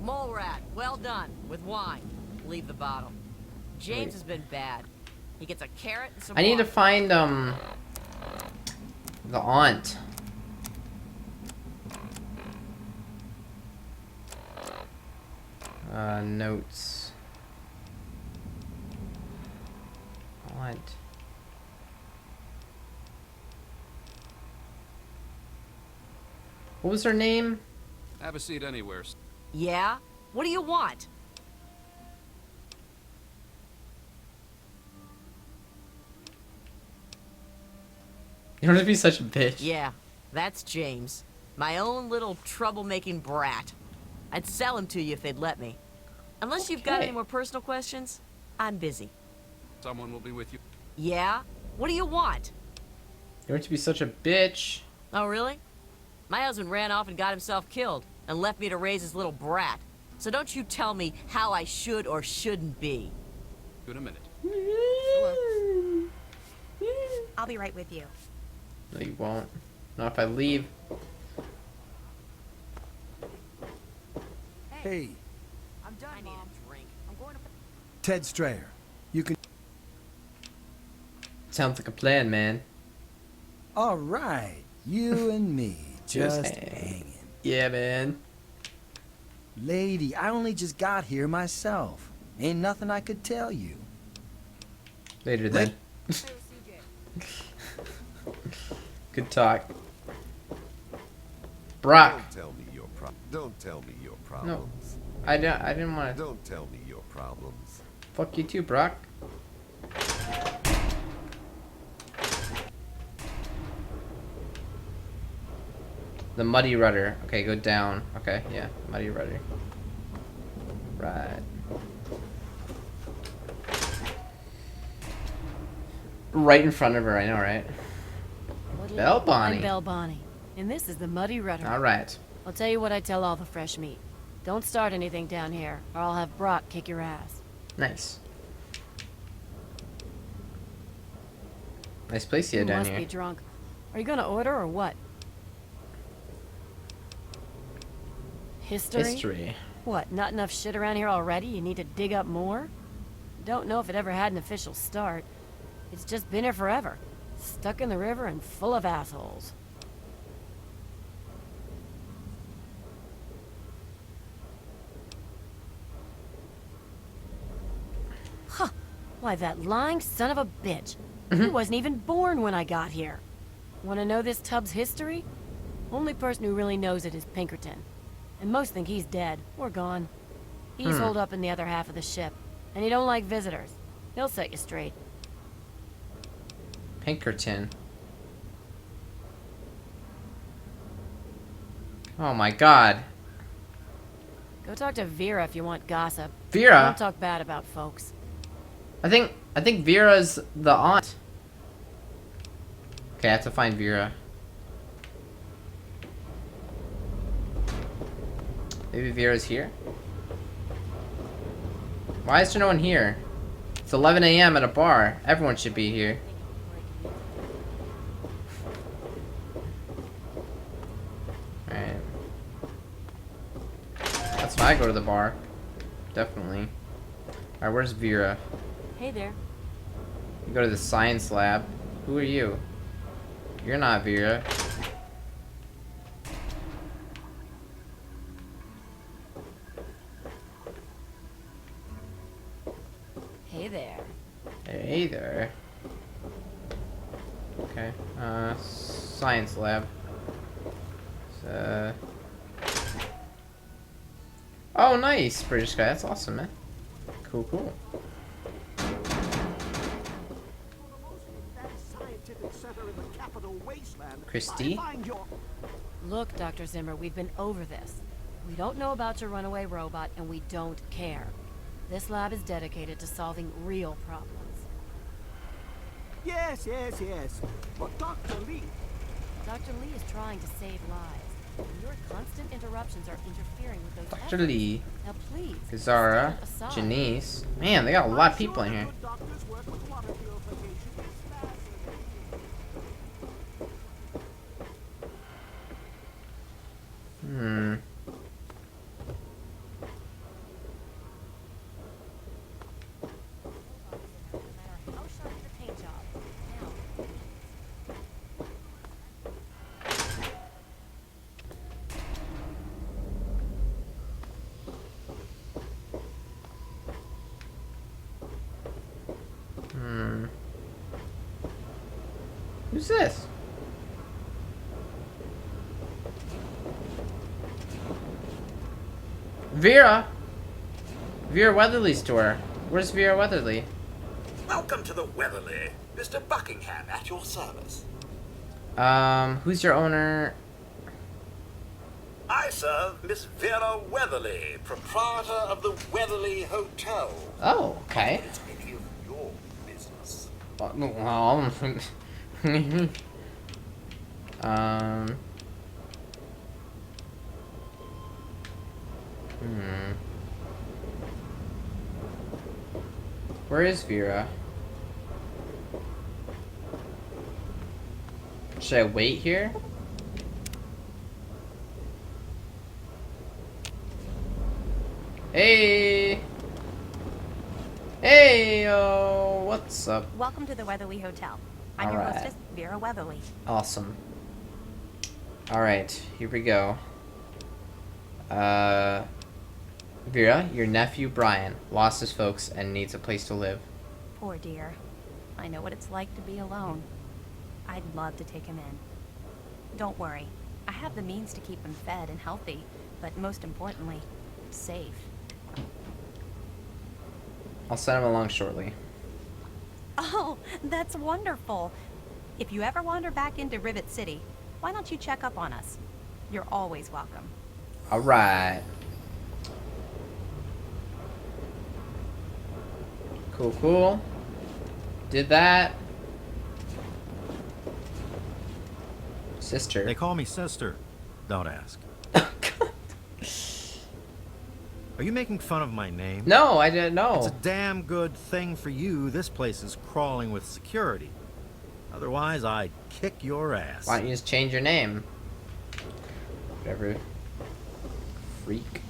Mole rat, well done, with wine. Leave the bottle. James has been bad. He gets a carrot and some I need to water. find, the aunt. Notes. Aunt. What was her name? Have a seat anywhere. Yeah? What do you want? You don't have to be such a bitch. Yeah, that's James. My own little troublemaking brat. I'd sell him to you if they'd let me. Unless you've got Okay. any more personal questions, I'm busy. Someone will be with you. Yeah? What do you want? You don't have to be such a bitch. Oh, really? My husband ran off and got himself killed and left me to raise his little brat. So don't you tell me how I should or shouldn't be. In a minute. I'll be right with you. No, you won't. Not if I leave. Hey, I'm done, I need a drink. I'm going to... Ted Strayer. You can... Sounds like a plan, man. All right. You and me. Just Just hang. hanging. Yeah, man. Lady, I only just got here myself. Ain't nothing I could tell you. Later then. Good talk. Brock. Don't tell me your Don't tell me your problems. No, I didn't want to. Don't tell me your problems. Fuck you too, Brock. The muddy rudder. Okay, go down. Okay, yeah, muddy rudder. Right. Right in front of her, I know, right? Belle Bonnie. I'm Belle Bonnie, and this is the Muddy Rudder. All right. I'll tell you what I tell all the fresh meat. Don't start anything down here, or I'll have Brock kick your ass. Nice. Nice place you had You down must here. be drunk. Are you gonna order or what? History? History. What, not enough shit around here already? You need to dig up more? Don't know if it ever had an official start. It's just been here forever. Stuck in the river and full of assholes. Huh. Why, that lying son of a bitch. He wasn't even born when I got here. Want to know this tub's history? Only person who really knows it is Pinkerton. And most think he's dead, or gone. He's holed up in the other half of the ship, and he don't like visitors. He'll set you straight. Pinkerton. Oh my god. Go talk to Vera if you want gossip. Vera? Don't talk bad about folks. I think Vera's the aunt. Okay, I have to find Vera. Maybe Vera's here? Why is there no one here? It's 11 a.m. at a bar. Everyone should be here. Alright. That's why I go to the bar. Definitely. Alright, where's Vera? Hey there. You go to the science lab. Who are you? You're not Vera. Hey there. Hey there. Okay. Science lab. Oh, nice, British guy. That's awesome, man. Cool, cool. Christy? Look, Dr. Zimmer, we've been over this. We don't know about your runaway robot, and we don't care. This lab is dedicated to solving real problems. Yes. But Dr. Lee... Dr. Lee is trying to save lives. And your constant interruptions are interfering with those Dr. efforts. Lee, Now please, Kazara, stand aside. Janice. Man, they got a lot of people in here. Hmm. Who's this? Vera! Vera Weatherly's store. Where's Vera Weatherly? Welcome to the Weatherly. Mr. Buckingham at your service. Who's your owner? I serve Miss Vera Weatherly, proprietor of the Weatherly Hotel. Oh, okay. It's any of your business. Well, Where is Vera? Should I wait here? Hey! Hey, yo! What's up? Welcome to the Weatherly Hotel. I'm your hostess, Vera Weatherly. Awesome. Alright, here we go. Vera, your nephew Brian lost his folks and needs a place to live. Poor dear. I know what it's like to be alone. I'd love to take him in. Don't worry. I have the means to keep him fed and healthy, but most importantly, safe. I'll send him along shortly. Oh, that's wonderful. If you ever wander back into Rivet City, why don't you check up on us? You're always welcome. Alright. Cool, cool. Did that. Sister. They call me sister. Don't ask. Are you making fun of my name? No, I didn't know. It's a damn good thing for you. This place is crawling with security. Otherwise, I'd kick your ass. Why don't you just change your name? Whatever. Freak.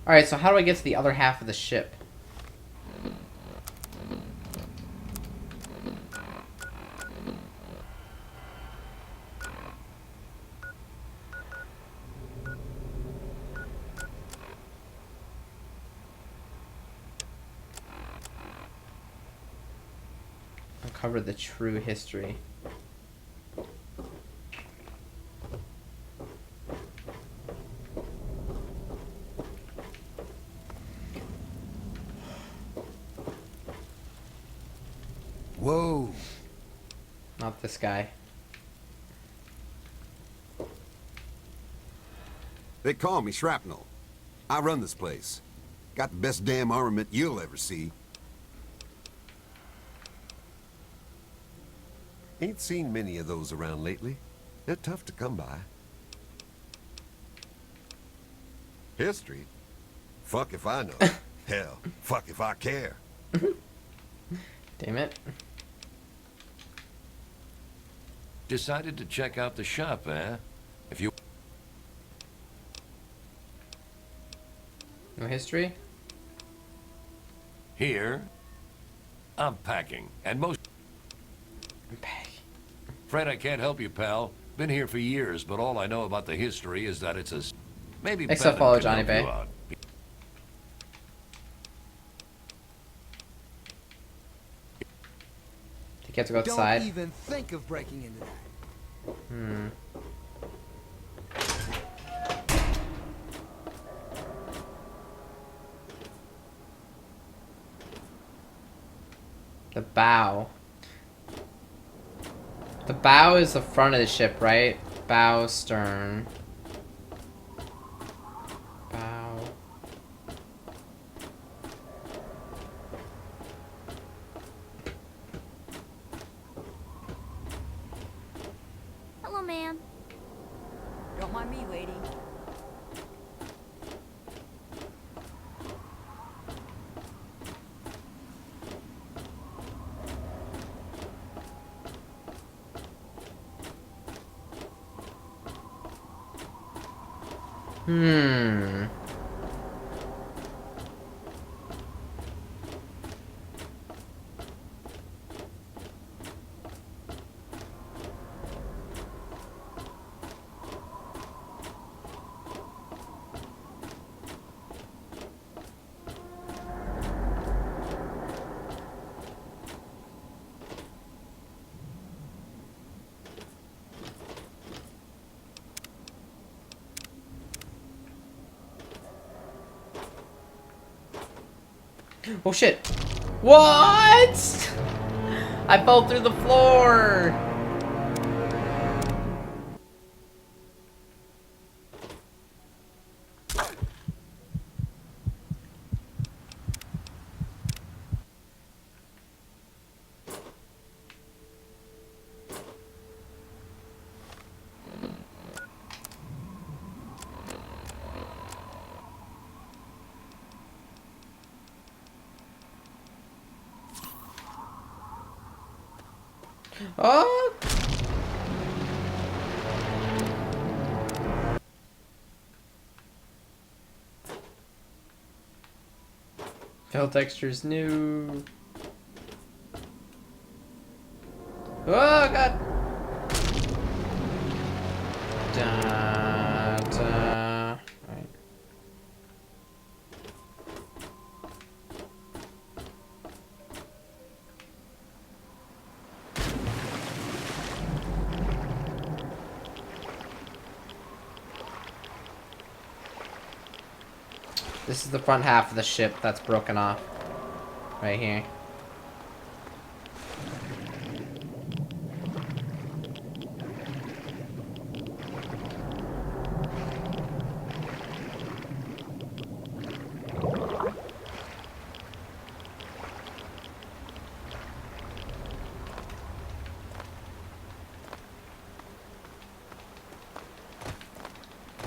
Alright, so how do I get to the other half of the ship? Uncover the true history. Whoa. Not this guy. They call me Shrapnel. I run this place. Got the best damn armament you'll ever see. Ain't seen many of those around lately. They're tough to come by. History? Fuck if I know. Hell, fuck if I care. Damn it. Decided to check out the shop, eh? If you... No history? Here, I'm packing, and most... Fred, I can't help you, pal. Been here for years, but all I know about the history is that it's a... Maybe Except Bevan follow can Johnny help Bay. you out. You have to go Don't outside. even think of breaking into that. The bow. The bow is the front of the ship, right? Bow, stern. Bow. Hello, ma'am. Don't mind me, lady. Oh shit! What? I fell through the floor! Oh! Fill textures new. Oh god! Da, da. Right. This is the front half of the ship that's broken off. Right here.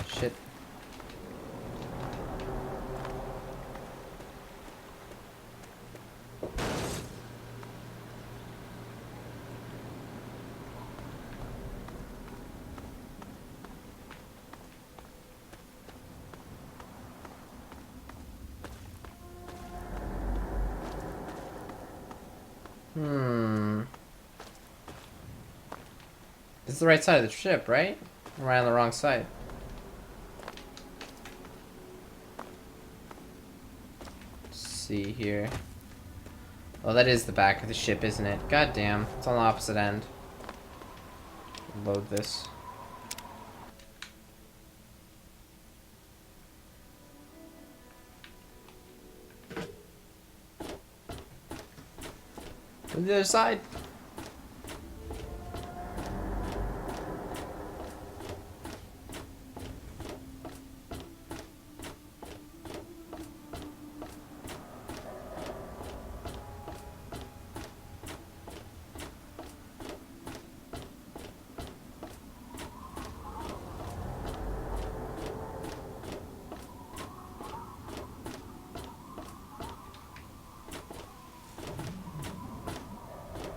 Shit. This is the right side of the ship, right? Or am I on the wrong side? Let's see here. Oh, that is the back of the ship, isn't it? God damn. It's on the opposite end. Load this. To the other side.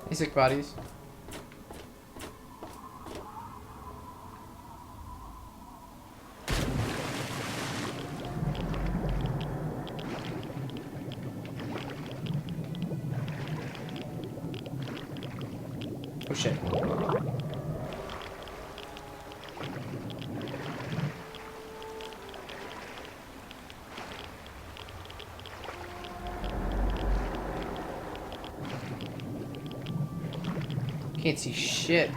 Basic bodies. Oh shit. Can't see shit.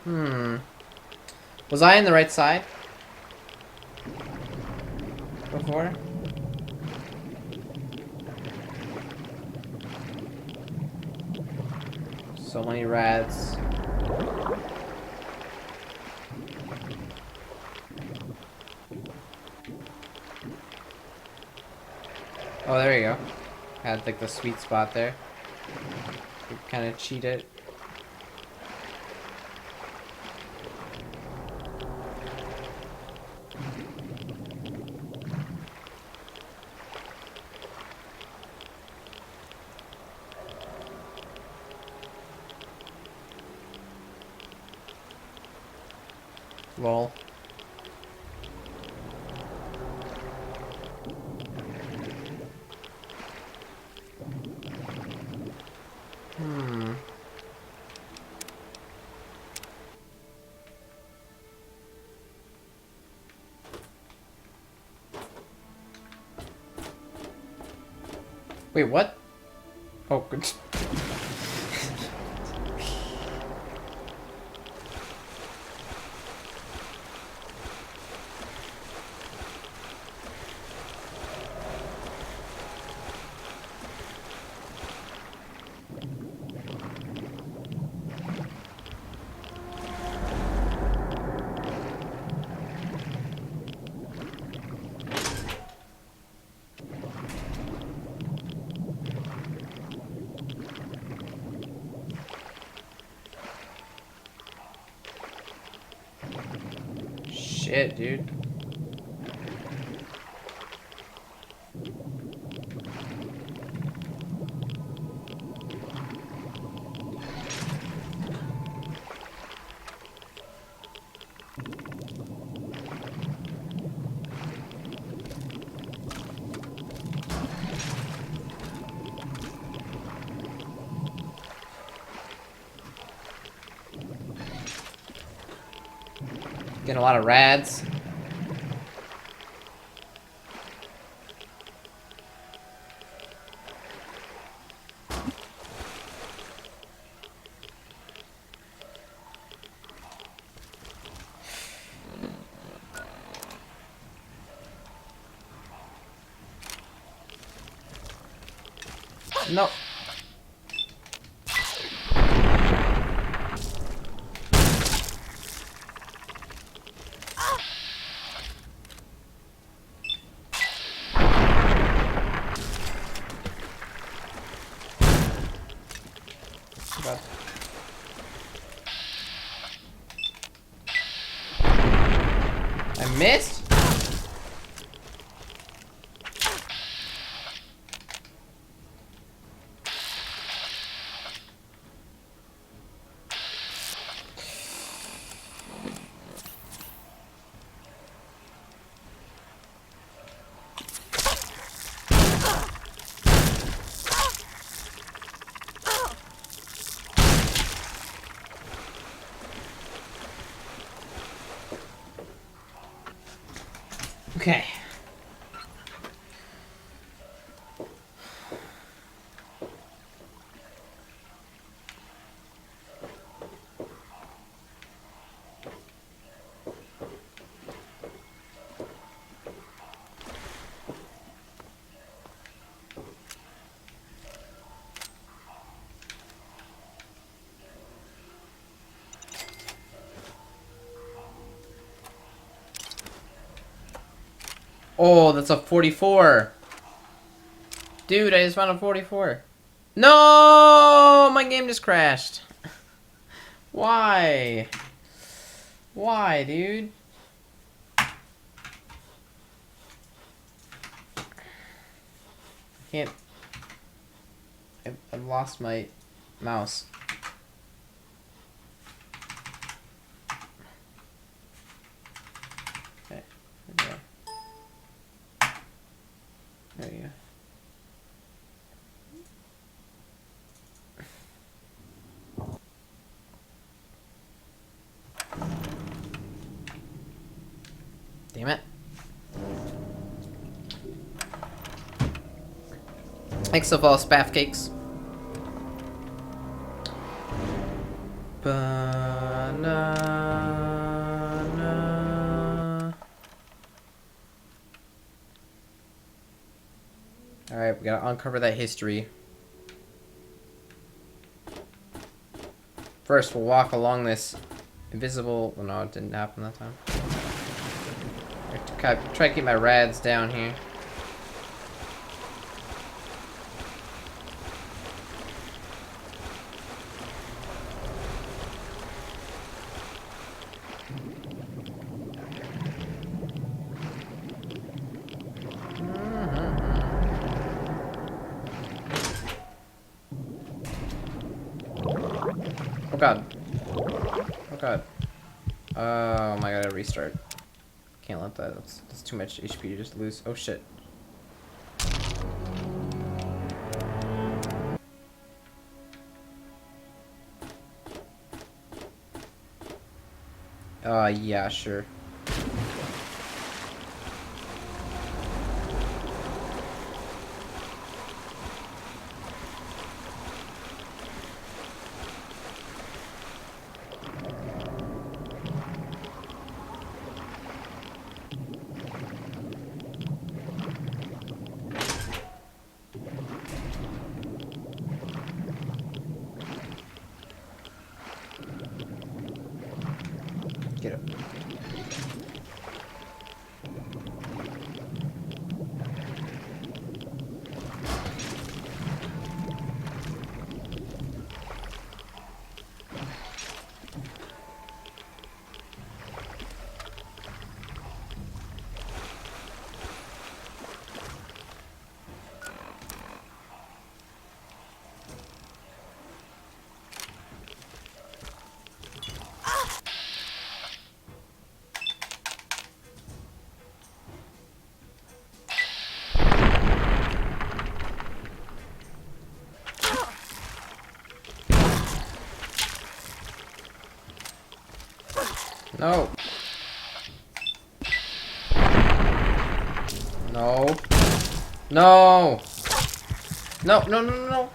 Was I on the right side? Before? So many rats. Oh, there you go. Had like the sweet spot there. Kind of cheat it. Lol. Wait, what? Oh, good. Shit, dude. Getting a lot of rads. No. God. I missed? Okay. Oh, that's a 44. Dude, I just found a 44. No! My game just crashed. Why? Why, dude? Can't... I've lost my mouse. Okay, there we go. There you go. Damn it. Thanks for all spaff cakes. Banana. We gotta uncover that history. First, we'll walk along this invisible... Well, no, it didn't happen that time. I try to keep my rads down here. Oh god. Oh god. Oh my god, I restart. Can't let that. That's too much HP to just lose. Oh shit. Yeah, sure. Get up. No. No. No. No, no, no, no, no.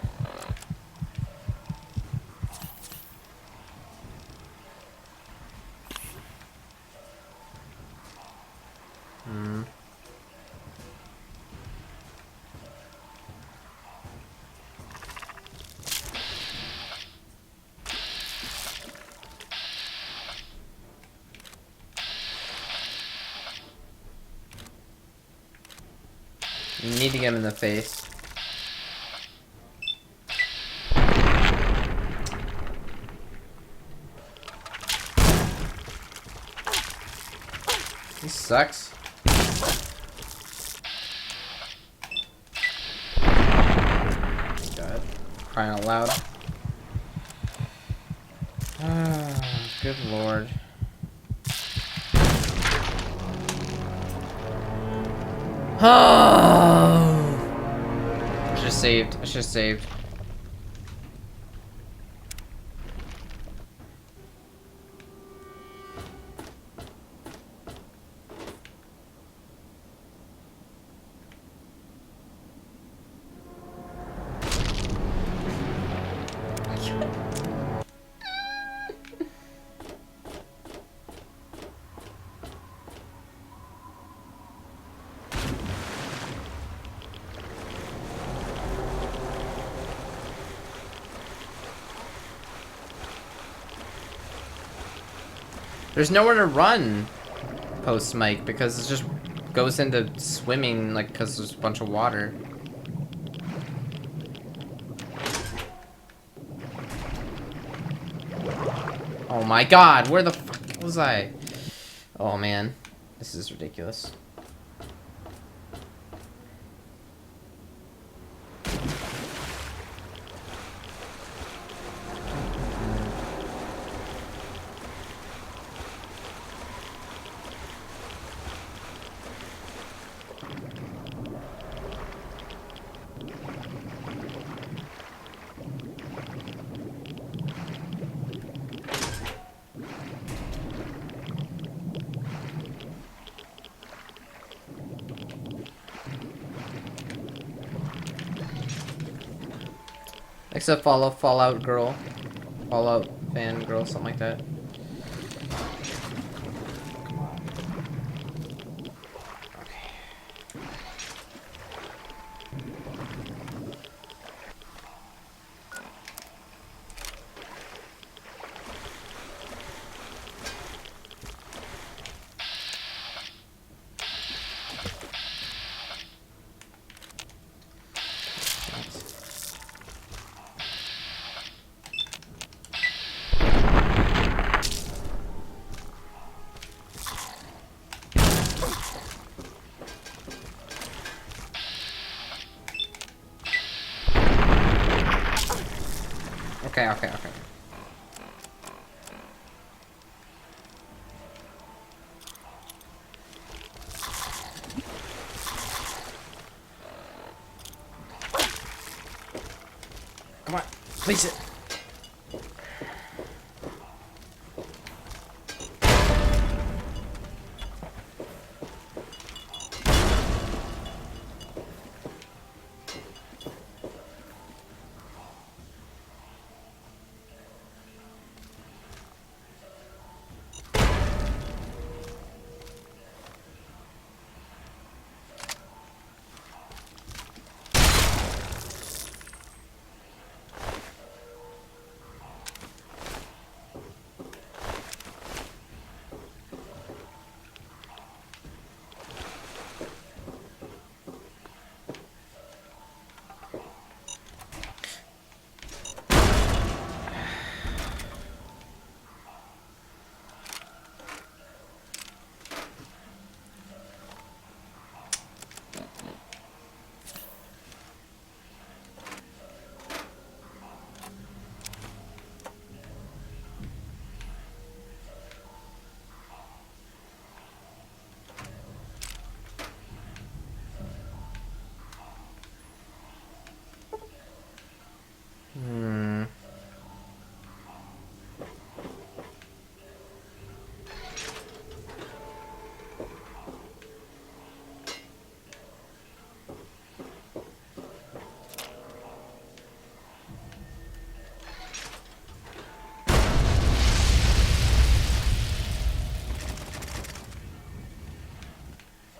You need to get him in the face. He sucks. God, crying out loud. Ah, good lord. Oh! I should have saved. I should have saved. There's nowhere to run post Mike because it just goes into swimming like because there's a bunch of water. Oh my god, where the fuck was I? Oh man, this is ridiculous. Except Fallout girl. Fallout fan girl, something like that. Place it.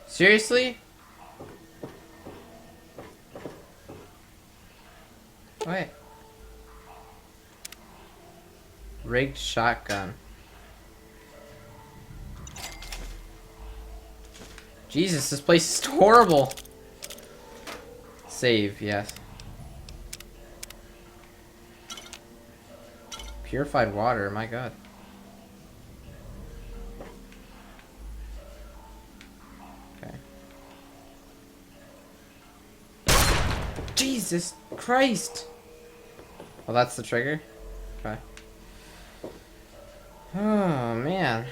Seriously? Wait. Rigged shotgun. Jesus, this place is horrible. Save, yes. Purified water, my god. Jesus Christ! Oh, that's the trigger? Okay. Oh, man.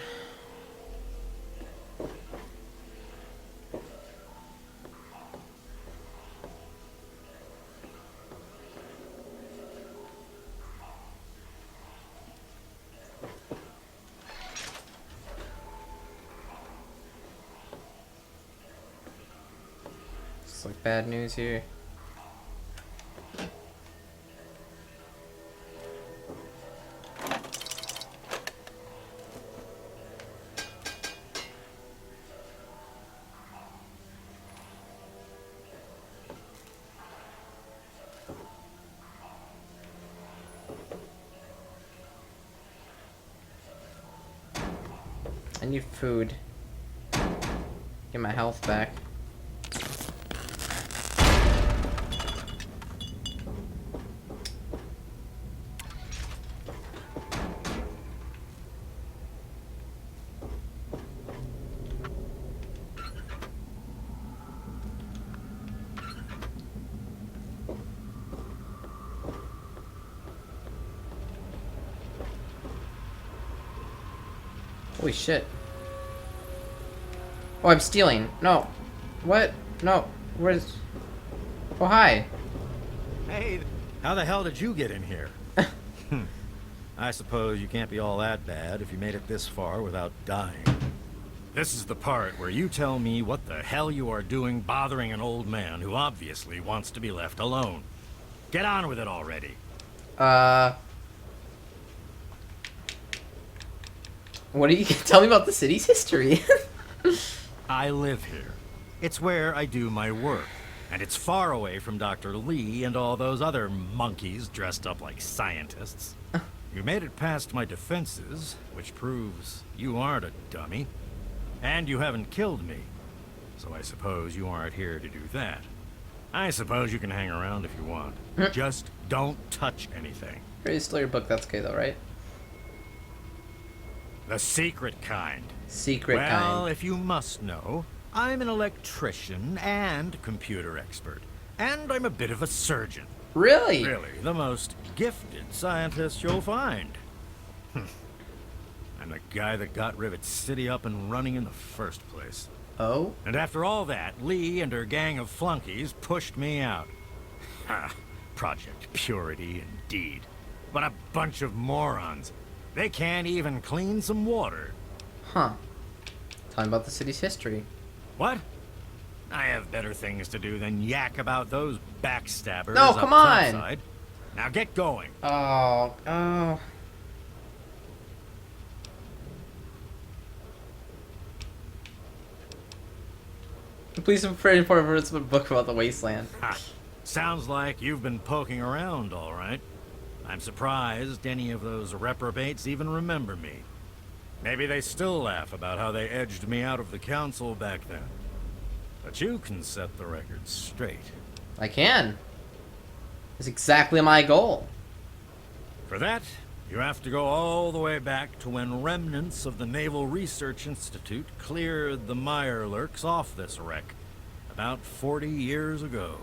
It's like bad news here. I need food. Get my health back. Holy shit. Oh, I'm stealing. No. What? No. Where's... Oh, hi. Hey, how the hell did you get in here? I suppose you can't be all that bad if you made it this far without dying. This is the part where you tell me what the hell you are doing bothering an old man who obviously wants to be left alone. Get on with it already. What do you tell me about the city's history? I live here. It's where I do my work. And it's far away from Dr. Lee and all those other monkeys dressed up like scientists. You made it past my defenses, which proves you aren't a dummy. And you haven't killed me. So I suppose you aren't here to do that. I suppose you can hang around if you want. Just don't touch anything. Pretty still your book, that's okay though, right? The secret kind. Secret kind. Well, if you must know, I'm an electrician and computer expert. And I'm a bit of a surgeon. Really? Really, the most gifted scientist you'll find. I'm the guy that got Rivet City up and running in the first place. Oh? And after all that, Lee and her gang of flunkies pushed me out. Project Purity, indeed. But a bunch of morons. They can't even clean some water. Huh. Talking about the city's history. What? I have better things to do than yak about those backstabbers. No, up come on! topside. Now get going. Oh, oh. Please prepare for a book about the wasteland. Ha. Sounds like you've been poking around, all right. I'm surprised any of those reprobates even remember me. Maybe they still laugh about how they edged me out of the council back then. But you can set the record straight. I can. It's exactly my goal. For that, you have to go all the way back to when remnants of the Naval Research Institute cleared the Mirelurks off this wreck. About 40 years ago.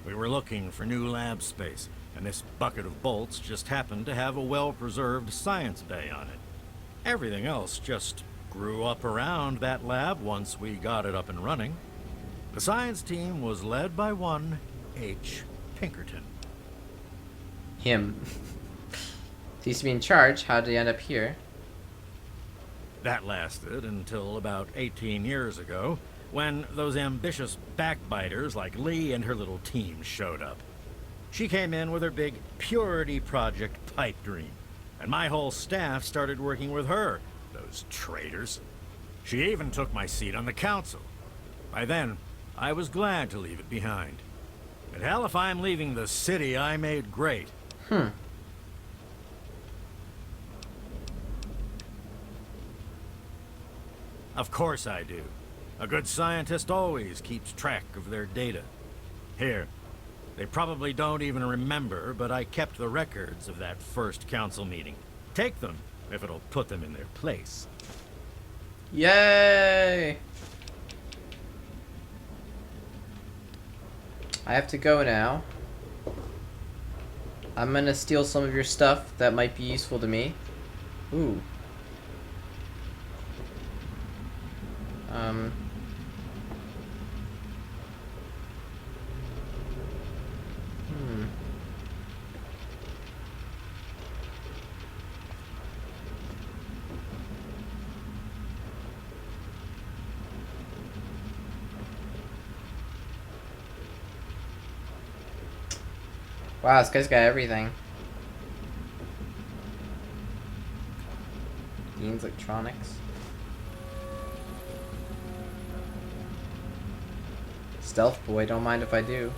We were looking for new lab space, and this bucket of bolts just happened to have a well-preserved science bay on it. Everything else just grew up around that lab once we got it up and running. The science team was led by one H. Pinkerton. Him. He used to be in charge. How did he end up here? That lasted until about 18 years ago, when those ambitious backbiters like Lee and her little team showed up. She came in with her big Purity Project pipe dream, and my whole staff started working with her, those traitors. She even took my seat on the council. By then, I was glad to leave it behind. But hell, if I'm leaving the city I made great. Of course I do. A good scientist always keeps track of their data. Here, they probably don't even remember, but I kept the records of that first council meeting. Take them, if it'll put them in their place. Yay! I have to go now. I'm gonna steal some of your stuff that might be useful to me. Ooh. Wow, this guy's got everything. Dean's Electronics. Stealth boy, don't mind if I do.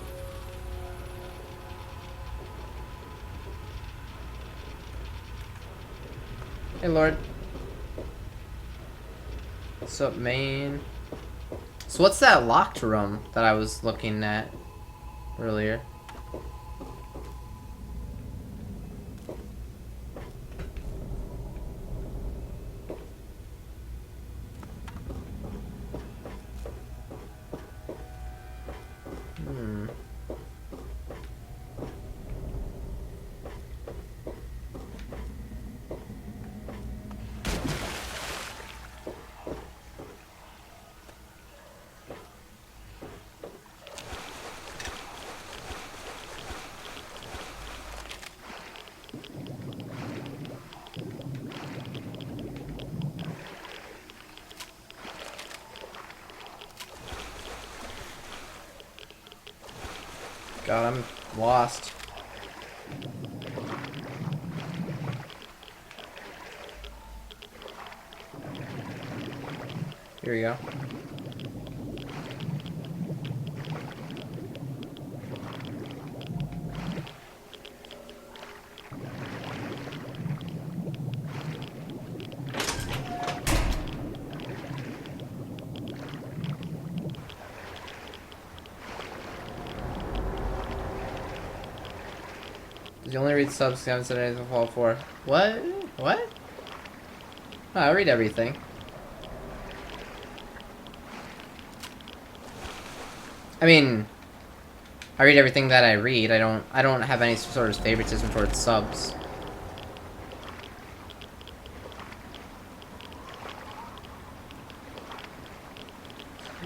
Hey, Lord. What's up, main? So what's that locked room that I was looking at earlier? God, I'm lost. Here we go. You only read subs, you haven't said anything to fall for. What? What? Oh, I read everything. I mean, I read everything that I read. I don't have any sort of favoritism towards subs.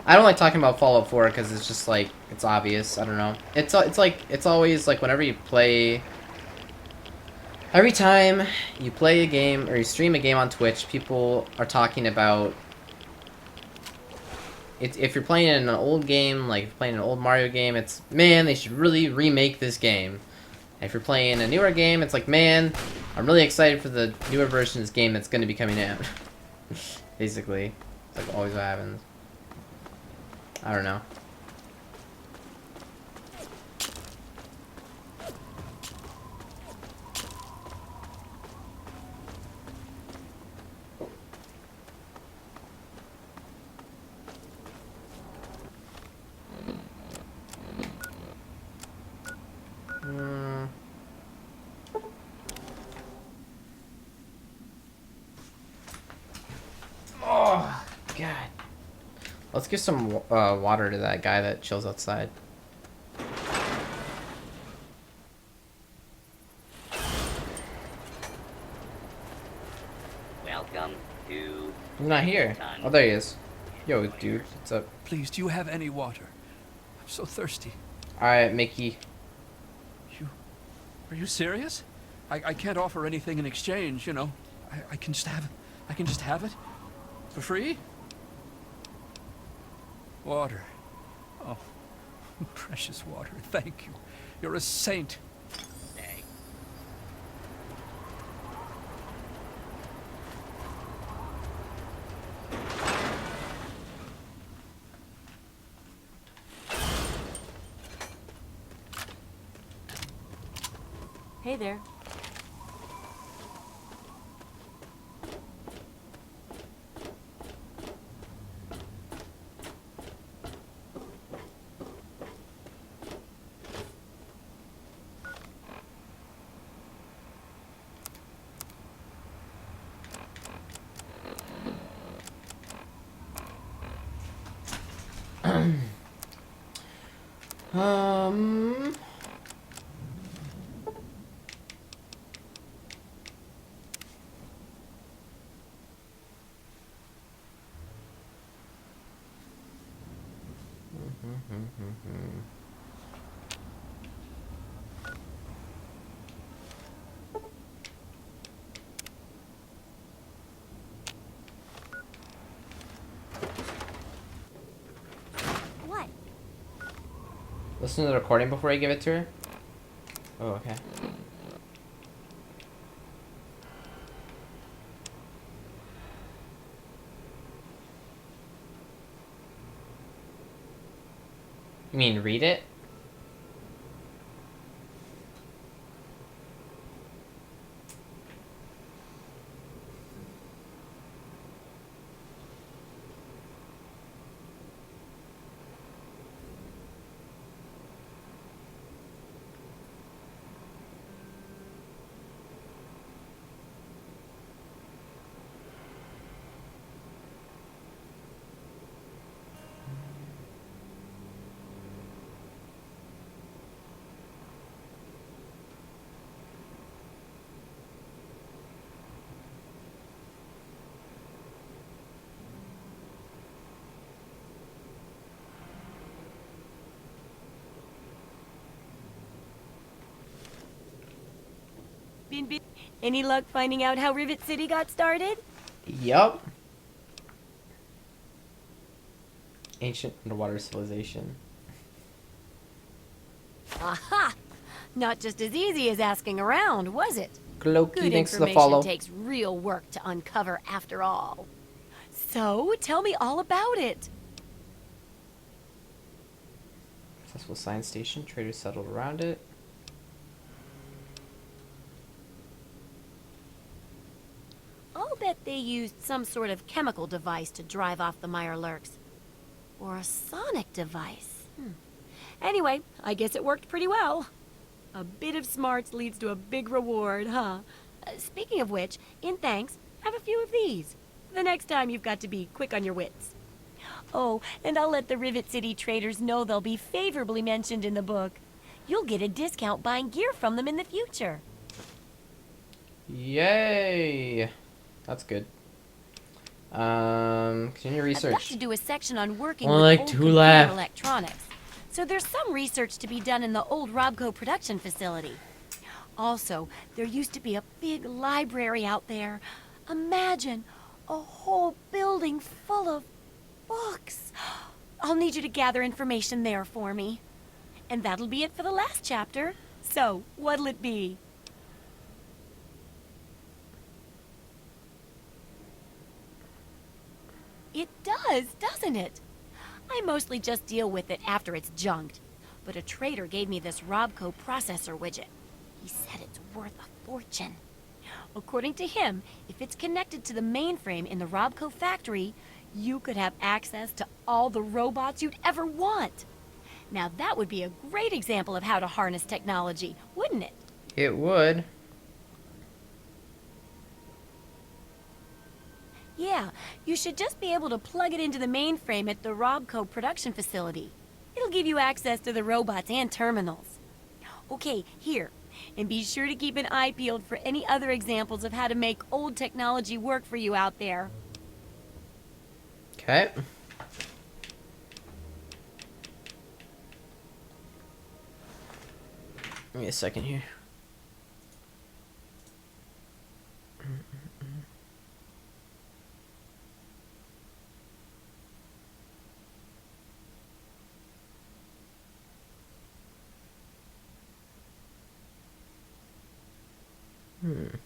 I don't like talking about Fallout 4 because it's just like it's obvious. I don't know. It's like it's always like whenever you play. Every time you play a game or you stream a game on Twitch, people are talking about. If you're playing an old game, like if you're playing an old Mario game, it's man, they should really remake this game. And if you're playing a newer game, it's like man, I'm really excited for the newer version of this game that's going to be coming out. Basically, it's like always what happens. I don't know. Oh, God. Let's give some water to that guy that chills outside. Welcome to... He's not here. Oh, there he is. Yo, dude. What's up? Please, do you have any water? I'm so thirsty. Alright, Mickey. Are you serious? I can't offer anything in exchange, you know. I can just have it for free? Water. Oh, precious water. Thank you. You're a saint. Hey there. What? Listen to the recording before I give it to her? Oh, okay. You mean read it? Any luck finding out how Rivet City got started? Yup. Ancient underwater civilization. Aha! Not just as easy as asking around, was it? Cloaky, Good thanks for the information follow. takes real work to uncover after all. So, tell me all about it. Successful science station. Traders settled around it. I'll bet they used some sort of chemical device to drive off the Mirelurks. Or a sonic device. Anyway, I guess it worked pretty well. A bit of smarts leads to a big reward, huh? Speaking of which, in thanks, have a few of these. The next time you've got to be quick on your wits. Oh, and I'll let the Rivet City traders know they'll be favorably mentioned in the book. You'll get a discount buying gear from them in the future. Yay! That's good. Continue I've got research. to do a section on working Only with like old 2 computer left. electronics. So there's some research to be done in the old Robco production facility. Also, there used to be a big library out there. Imagine a whole building full of books. I'll need you to gather information there for me. And that'll be it for the last chapter. So, what'll it be? It does, doesn't it? I mostly just deal with it after it's junked. But a trader gave me this Robco processor widget. He said it's worth a fortune. According to him, if it's connected to the mainframe in the Robco factory, you could have access to all the robots you'd ever want. Now that would be a great example of how to harness technology, wouldn't it? It would. Yeah, you should just be able to plug it into the mainframe at the Robco production facility. It'll give you access to the robots and terminals. Okay, here. And be sure to keep an eye peeled for any other examples of how to make old technology work for you out there. Okay. Give me a second here. You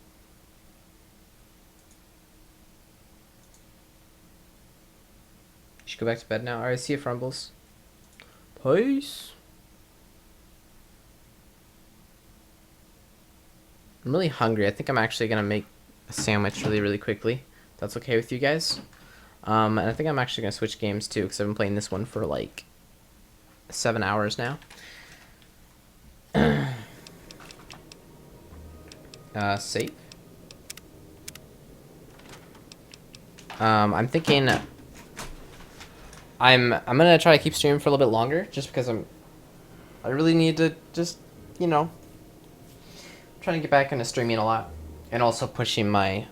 should go back to bed now. Alright, see you, Frumbles. Peace. I'm really hungry. I think I'm actually gonna make a sandwich really quickly. If that's okay with you guys. And I think I'm actually gonna switch games too, because I've been playing this one for like 7 hours now. Save. I'm thinking I'm gonna try to keep streaming for a little bit longer, just because I really need to just, you know, trying to get back into streaming a lot, and also pushing my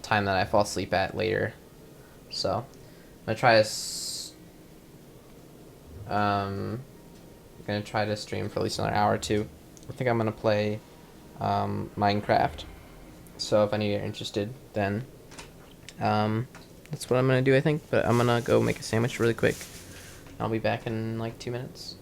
time that I fall asleep at later. So I'm gonna try to stream for at least another hour or two. I think I'm gonna play Minecraft. So if any of you are interested, then that's what I'm gonna do, I think. But I'm gonna go make a sandwich really quick. I'll be back in like 2 minutes.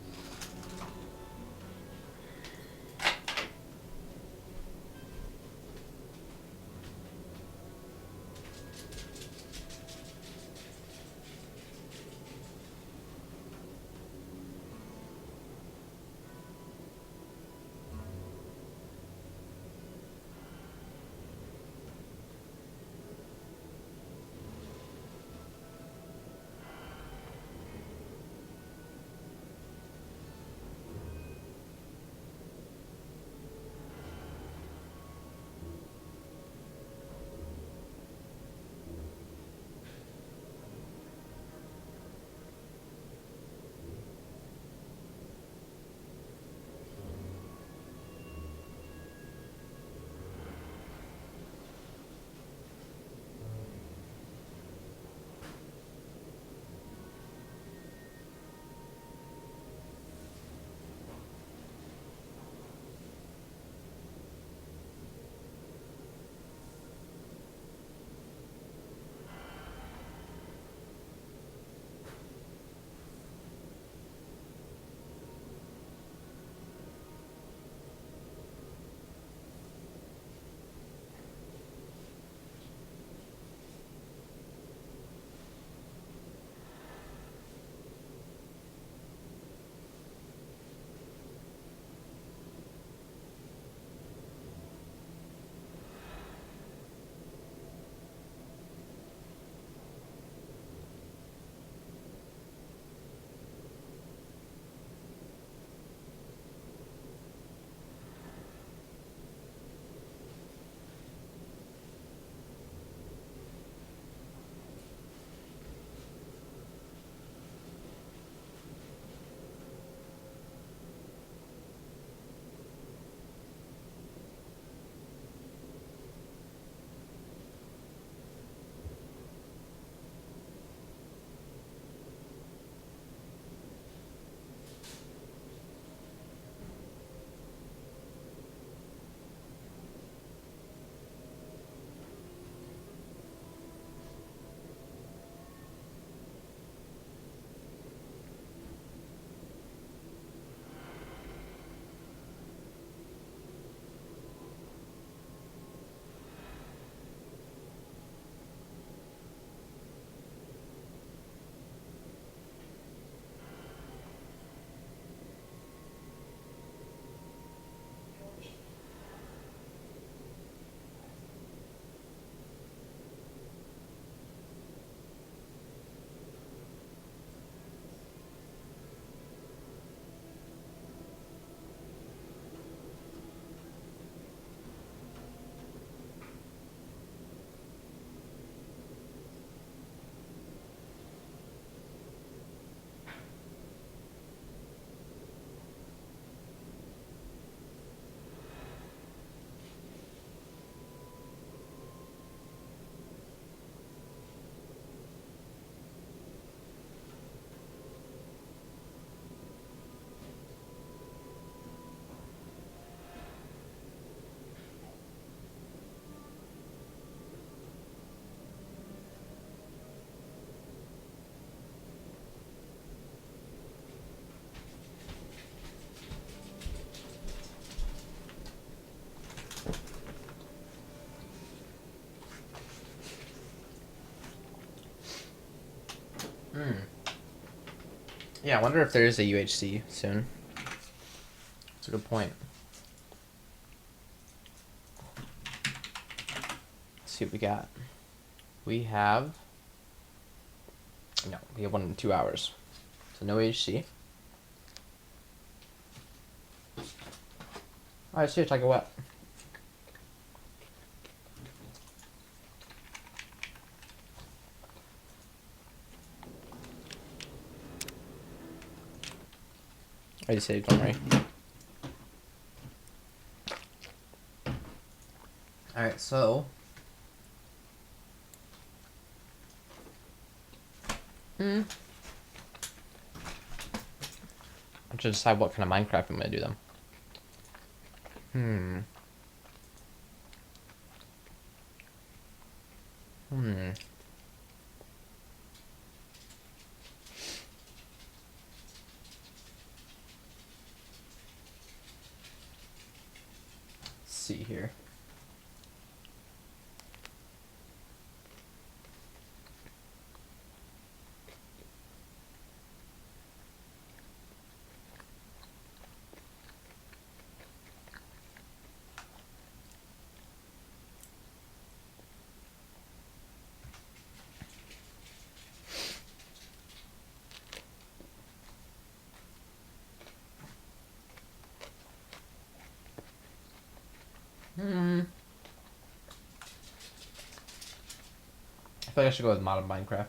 Yeah, I wonder if there is a UHC soon. That's a good point. Let's see what we got. We have... No, we have one in 2 hours. So no HC. Alright, see you, Tiger Wet. I just saved, don't worry. Alright, so... I have to decide what kind of Minecraft I'm gonna do them. Let's see here. I feel like I should go with modded Minecraft.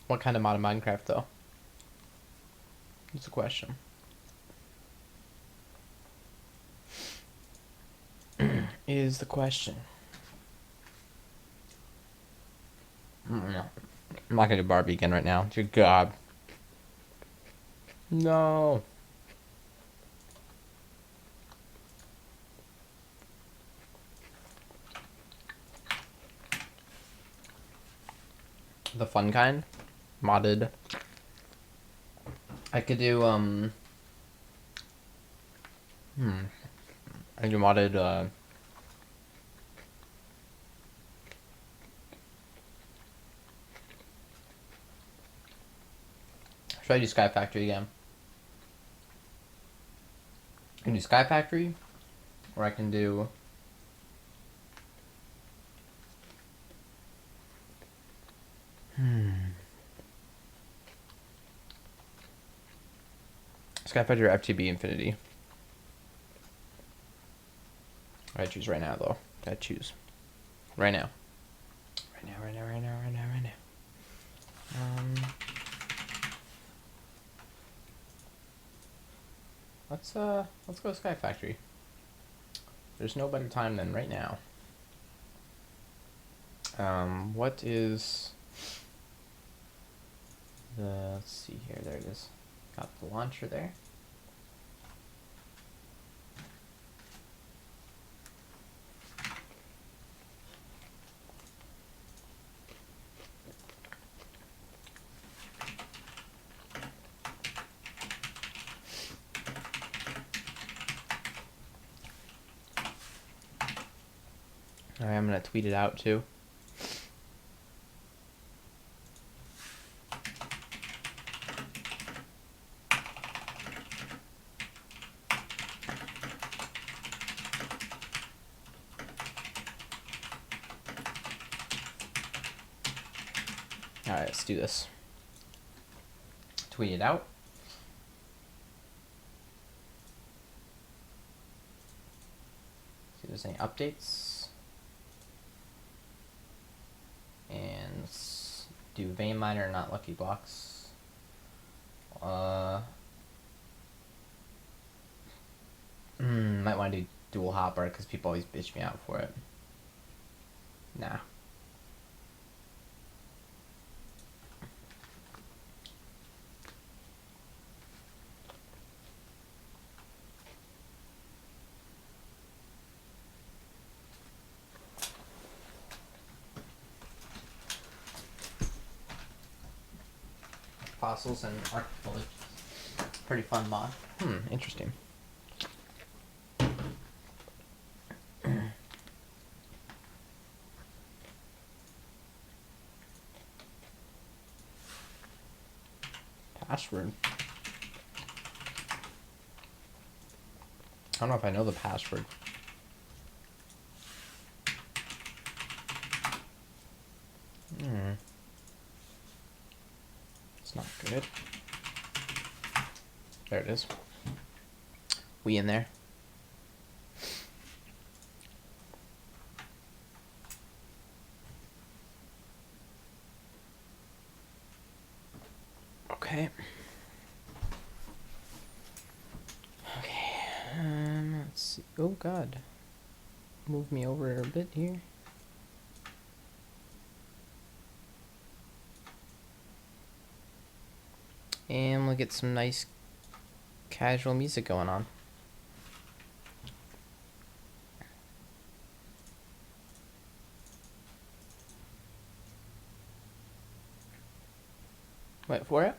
What kind of modded Minecraft, though? That's the question. Is the question. No. I'm not gonna do Barbie again right now. Dear God. No. The fun kind? Modded. I could do, I could do modded, should I do Sky Factory again? I can do Sky Factory, or I can do... Sky Factory or FTB Infinity. I gotta choose right now, though. Gotta choose. Right now. Right now. Let's go to Sky Factory. There's no better time than right now. What is the... Let's see here. There it is. Got the launcher there. Alright, I'm gonna tweet it out too. Alright, let's do this. Tweet it out. See if there's any updates. And let's do Vein Miner, not Lucky Blocks. Might want to do Dual Hopper because people always bitch me out for it. Nah. Fossils and archaeology. Pretty fun mod. Interesting. password. I don't know if I know the password. It's not good. There it is. We in there. Okay. Let's see. Oh God. Move me over a bit here. And we'll get some nice casual music going on. Wait for it.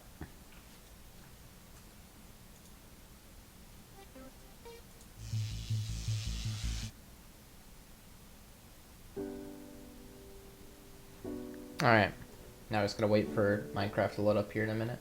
Alright. Now we're just gonna wait for Minecraft to load up here in a minute.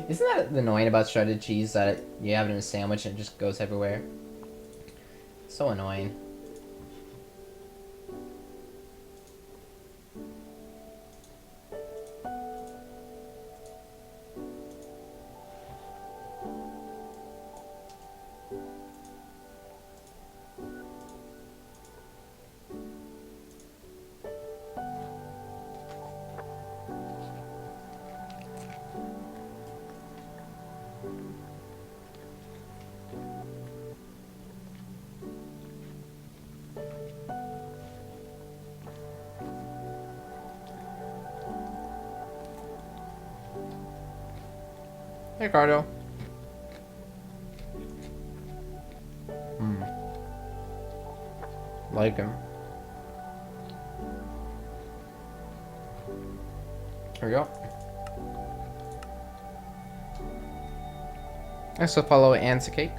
Isn't that annoying about shredded cheese, that you have it in a sandwich and it just goes everywhere? So annoying. Hey, Cardo. Like him. Here we go. Next we'll follow Anne's cake.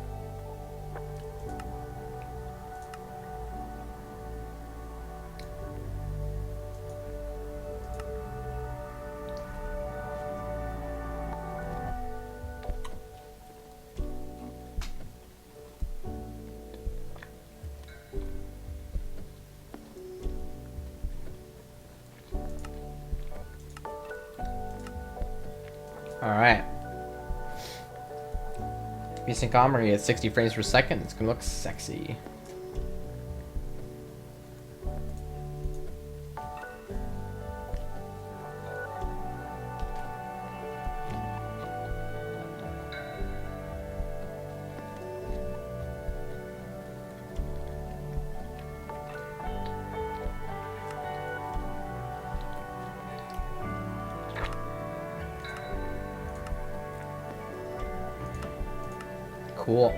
Alright. Recent comedy at 60 frames per second. It's gonna look sexy. Cool.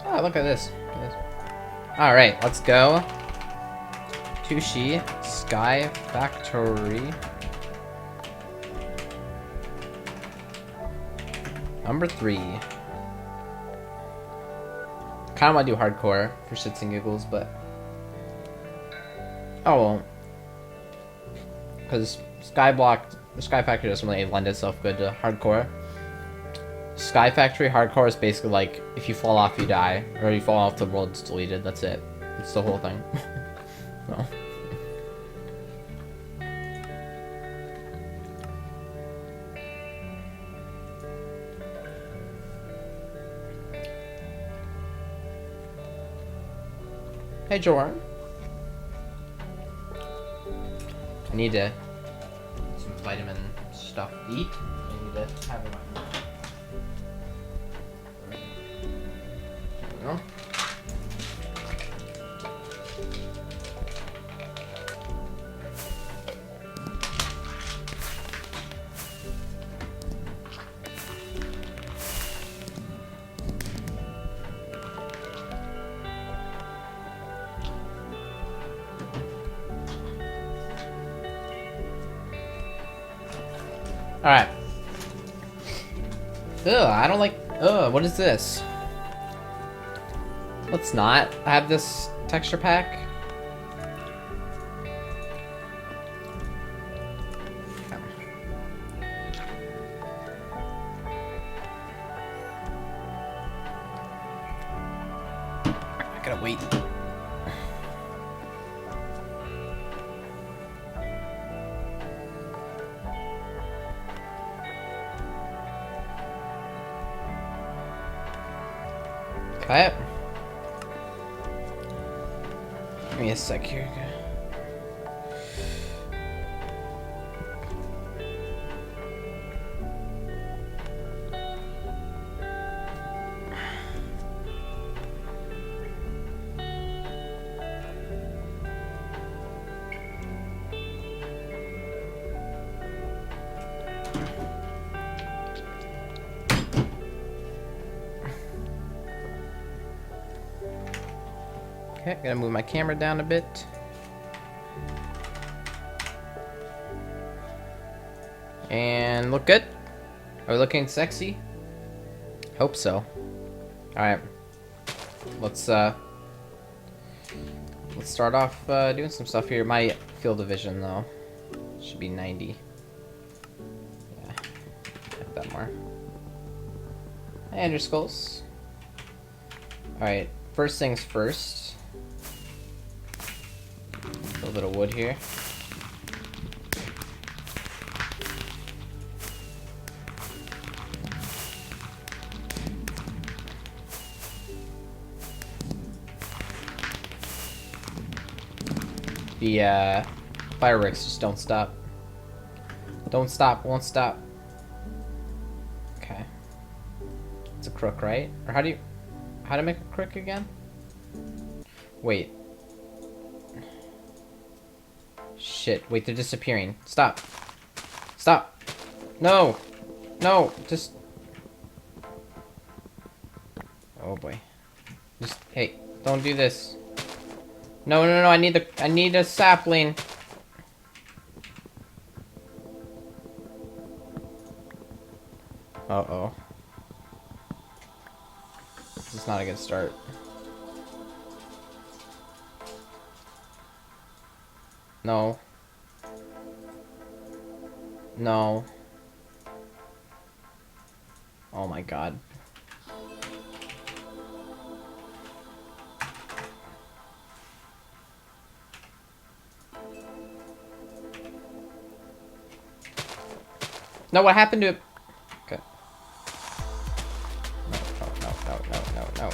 Oh, look at this. Alright, let's go. Tooshi Sky Factory. Number 3. Kinda wanna do hardcore for shits and giggles, but oh well. Because the Sky Factory doesn't really lend itself good to hardcore. Sky Factory hardcore is basically like, if you fall off, you die. Or you fall off, the world's deleted. That's it. It's the whole thing. No. Hey, Jordan. I need to some vitamin stuff to eat. I need to have it. No? Alright. Ugh, I don't like... Ugh, what is this? Let's not have this texture pack. I gotta wait. Okay. Give me a sec here. Okay, gotta move my camera down a bit. And look good. Are we looking sexy? Hope so. Alright. Let's start off doing some stuff here. My field of vision though should be 90. Yeah. Get that more. And your skulls. Alright, first things first. A little bit of wood here. The fireworks just don't stop. Don't stop, won't stop. Okay. It's a crook, right? Or how to make a crook again? Wait. Shit, wait, they're disappearing. Stop. Stop. No. No, just... Oh boy. Just, hey, don't do this. No, no, no, I need a sapling. Uh-oh. This is not a good start. No. No. Oh my god. No, what happened to it? Okay. No, no, no, no, no, no, no.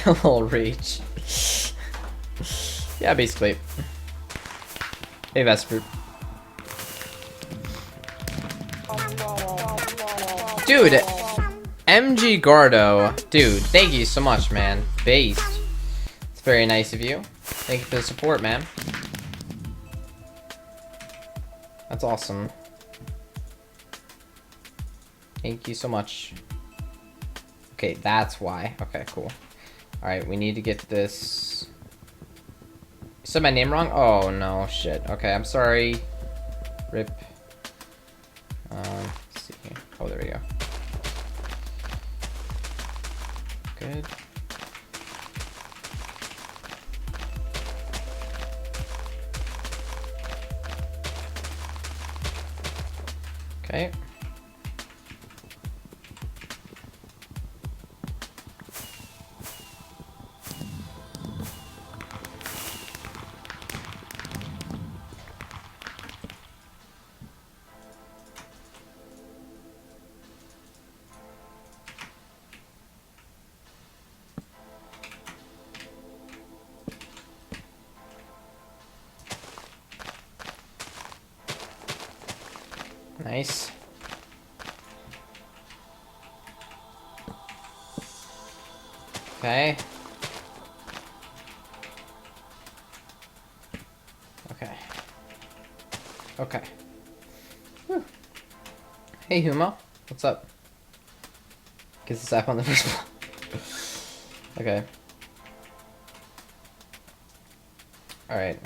A little reach. Yeah, basically. Hey, Vesper. Dude, MG Gardo. Dude, thank you so much, man. Based. It's very nice of you. Thank you for the support, man. That's awesome. Thank you so much. Okay, that's why. Okay, cool. Alright, we need to get this... You said my name wrong? Oh, no, shit. Okay, I'm sorry. Rip. Let's see here. Oh, there we go. Good. Okay. Nice. Okay. Okay. Okay. Whew. Hey, Humo. What's up? Gets the sap on the first one. Okay. Alright.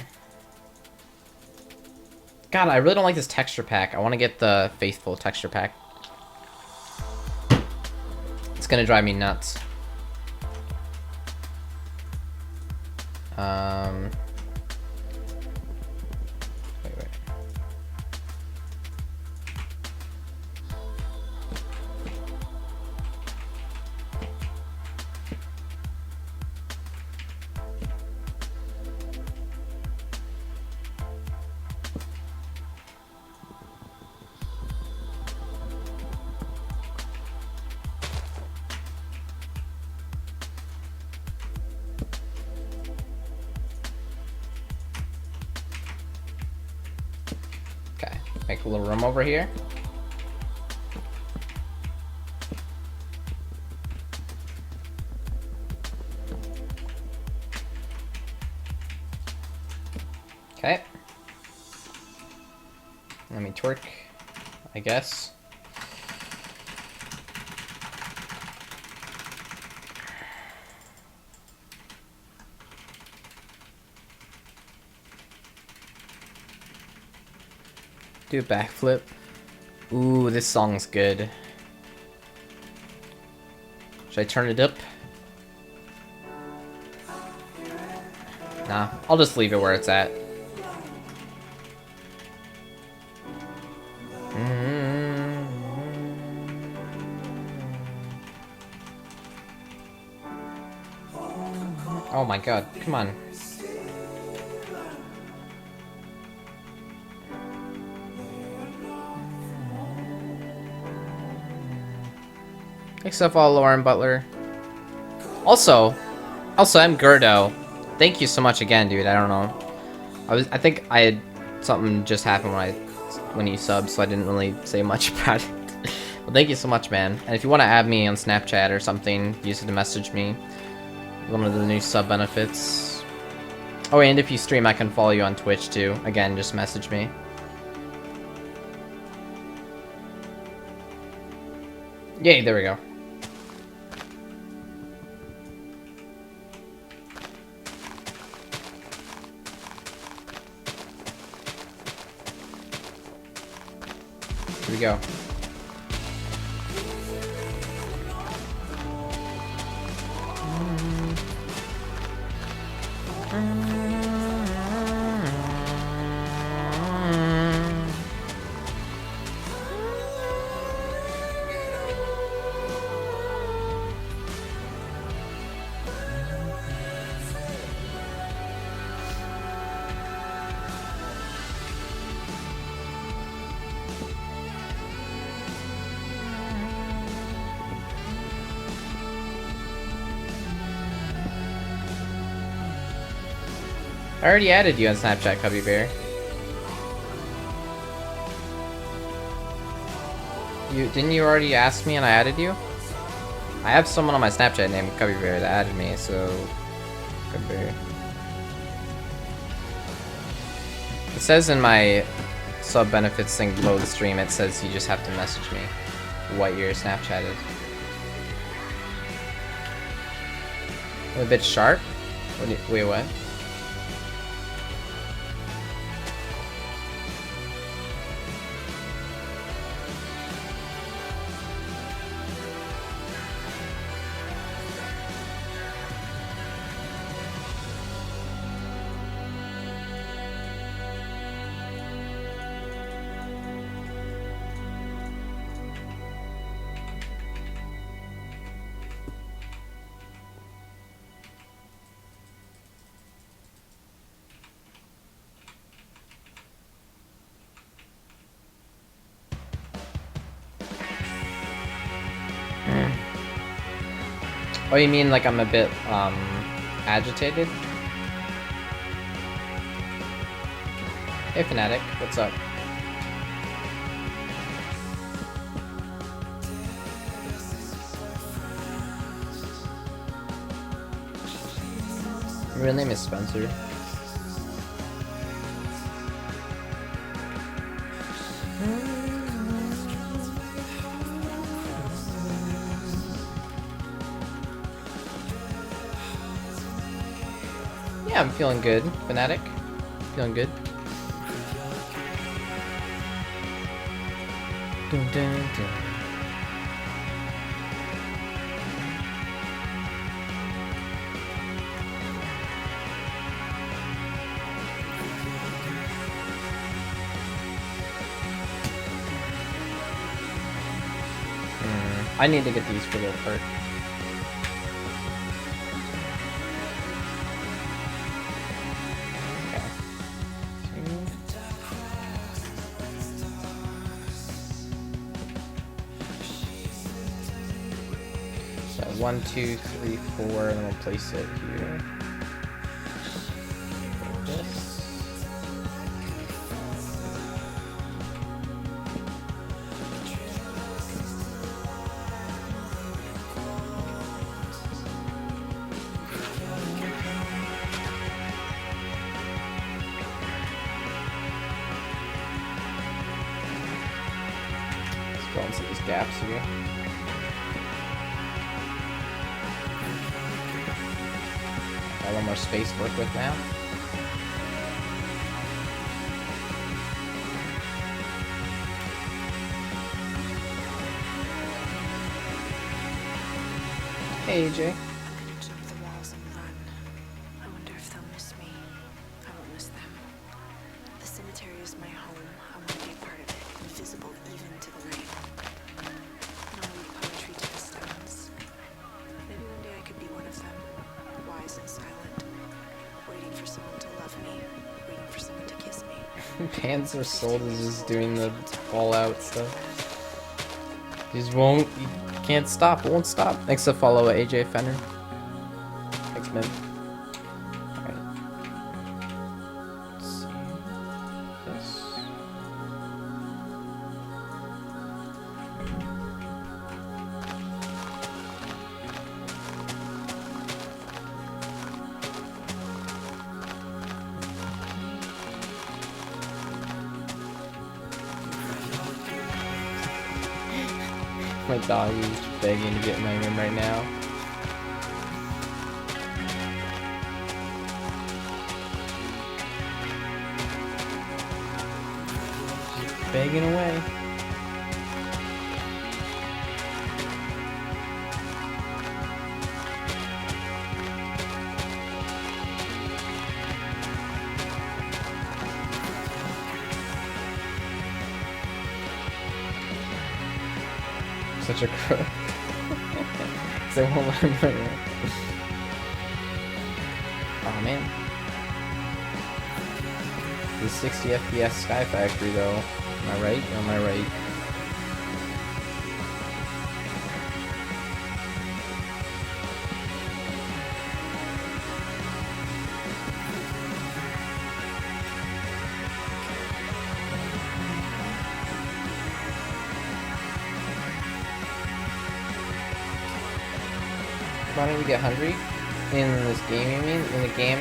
God, I really don't like this texture pack. I want to get the Faithful texture pack. It's gonna drive me nuts. Wait. Okay, make a little room over here. Okay. Let me twerk, I guess. Do a backflip. Ooh, this song's good. Should I turn it up? Nah, I'll just leave it where it's at. Oh my god, come on. Thanks up all Lauren Butler. Also, I'm Gerdo. Thank you so much again, dude. I don't know. I think I had something just happen when you subbed, so I didn't really say much about it. Well, thank you so much, man. And if you want to add me on Snapchat or something, use it to message me. One of the new sub benefits. Oh, and if you stream, I can follow you on Twitch too. Again, just message me. Yay, there we go. Here we go. I already added you on Snapchat, Cubby Bear. Didn't you already ask me and I added you? I have someone on my Snapchat named Cubby Bear that added me, so Cubby Bear. It says in my sub benefits thing below the stream, it says you just have to message me what your Snapchat is. I'm a bit sharp? Wait, what? Oh, you mean like I'm a bit, agitated? Hey, Fnatic, what's up? Your real name is Spencer. Yeah, I'm feeling good, Fanatic. Feeling good. Dun, dun, dun. I need to get these for the perk. So 1, 2, 3, 4, and we'll place it here. Like this. Let's go into these gaps here. Got a little more space to work with now. Hey, AJ. I'm gonna jump the walls and run. I wonder if they'll miss me. I won't miss them. The cemetery is my home. I want to be a part of it, invisible even to the rain. And I'll read poetry to the stones. Maybe one day I could be one of them, wise and silent, waiting for someone to love me, waiting for someone to kiss me. Panzer Sold is just doing the Fallout stuff. Just won't, you can't stop, won't stop. Thanks to follow AJ Fenner. Thanks, man. Alright. Let's see. This. My dog is begging to get in my room right now. Just begging away. Such a crook. They won't let him play it. Oh man. The 60 FPS Sky Factory though. Am I right? Or am I right? Why don't you get hungry? In this game, you mean? In the game,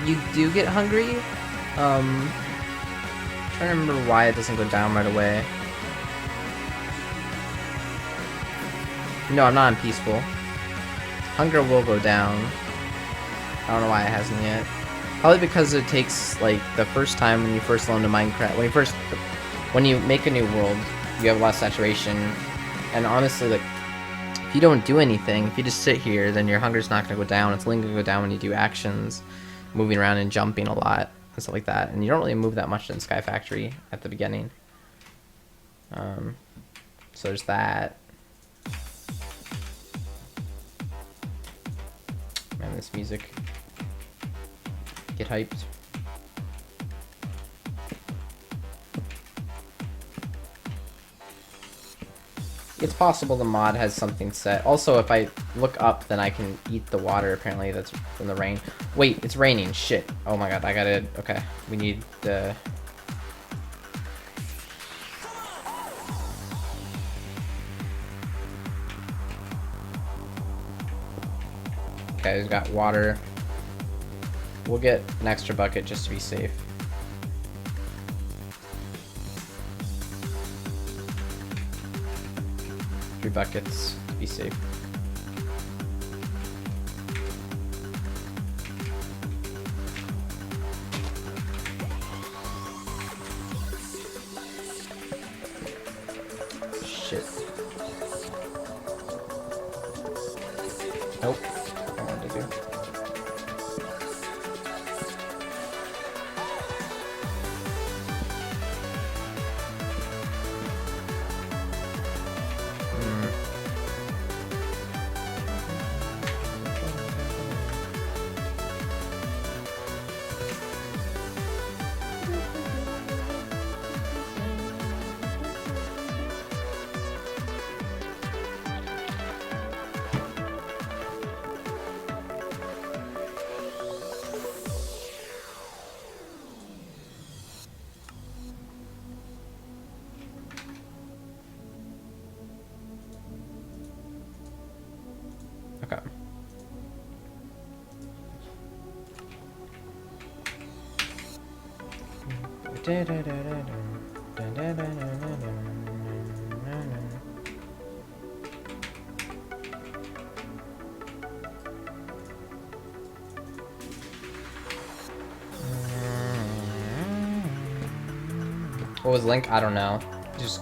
you do get hungry. Trying to remember why it doesn't go down right away. No, I'm not on peaceful. Hunger will go down. I don't know why it hasn't yet. Probably because it takes, like, the first time when you first learn to Minecraft, when you make a new world, you have a lot of saturation, and honestly, like, if you don't do anything, if you just sit here, then your hunger's not going to go down. It's only going to go down when you do actions, moving around and jumping a lot, and stuff like that, and you don't really move that much in Sky Factory at the beginning. So there's that. Man, this music. Get hyped. It's possible the mod has something set. Also, if I look up, then I can eat the water, apparently, that's from the rain. Wait, it's raining. Shit. Oh my god, I gotta... Okay, we need the... Okay, we've got water. We'll get an extra bucket just to be safe. Three buckets to be safe. Shit. Nope. I wanted to do. Okay. What was Link? I don't know. Just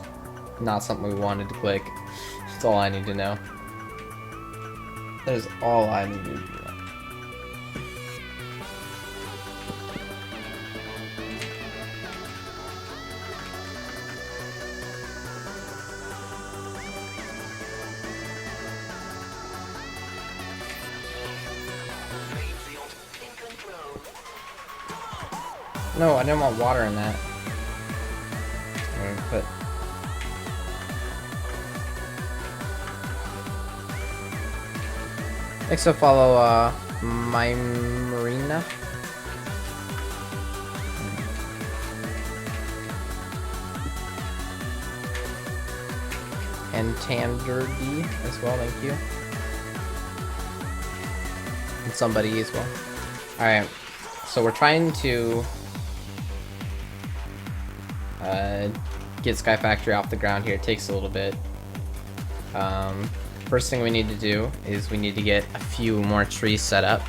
not something we wanted to click. That's all I need to know. That is all I need to know. No, I didn't want water in that. I'm gonna put... Next to follow my Marina. And Tanderdy as well, thank you. And somebody as well. Alright, so we're trying to get Sky Factory off the ground here. It takes a little bit. First thing we need to do is we need to get a few more trees set up,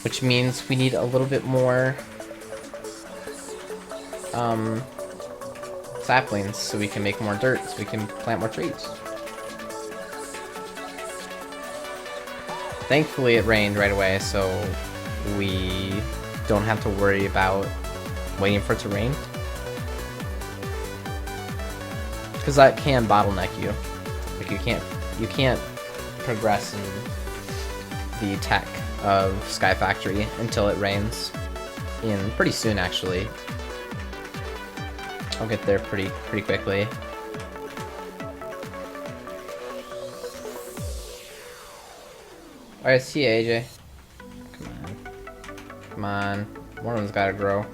which means we need a little bit more saplings so we can make more dirt, so we can plant more trees. Thankfully it rained right away, so we don't have to worry about waiting for it to rain, because that can bottleneck you. Like you can't progress in the tech of Sky Factory until it rains. In pretty soon, actually. I'll get there pretty quickly. Alright, see ya, AJ. Come on. One of them's gotta grow.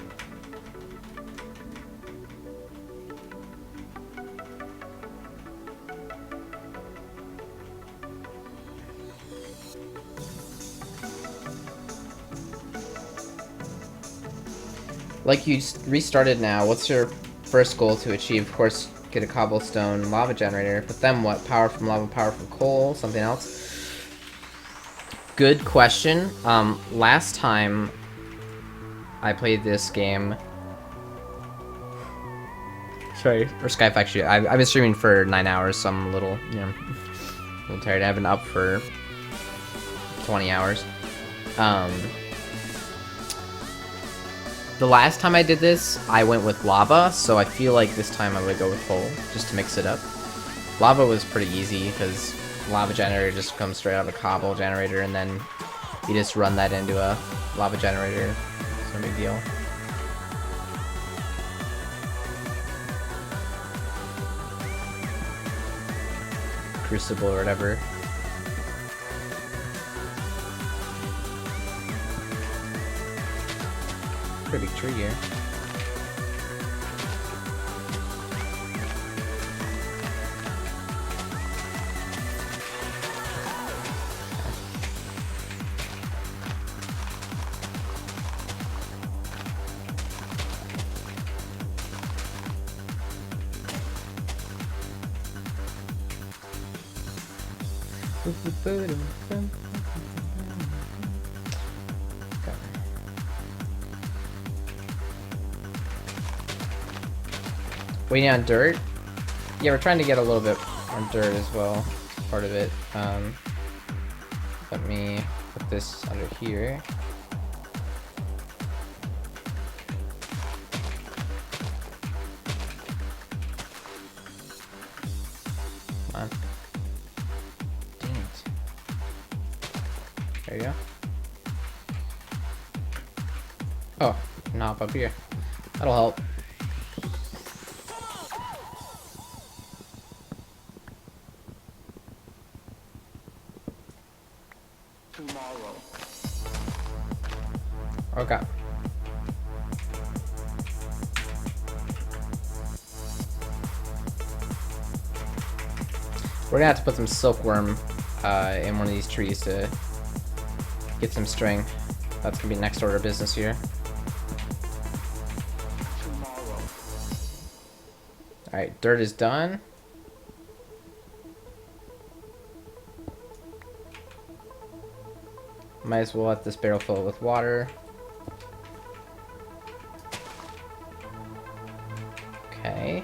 Like, you restarted now. What's your first goal to achieve? Of course, get a cobblestone lava generator. But then what? Power from lava, power from coal, something else? Good question. Last time I played this game... Sorry, or Sky Factory. I've been streaming for 9 hours, so I'm a little, you know, a little tired. I've been up for 20 hours. The last time I did this, I went with lava, so I feel like this time I would go with coal, just to mix it up. Lava was pretty easy, because lava generator just comes straight out of a cobble generator, and then you just run that into a lava generator. It's no big deal. Crucible or whatever. Pretty big tree here. Waiting on dirt? Yeah, we're trying to get a little bit on dirt as well. Part of it. Let me put this under here. Come on. Dang it. There you go. Oh, knob up here. That'll help. Okay. We're gonna have to put some silkworm in one of these trees to get some string. That's gonna be next order of business here. Alright, dirt is done. Might as well let this barrel fill with water. Okay.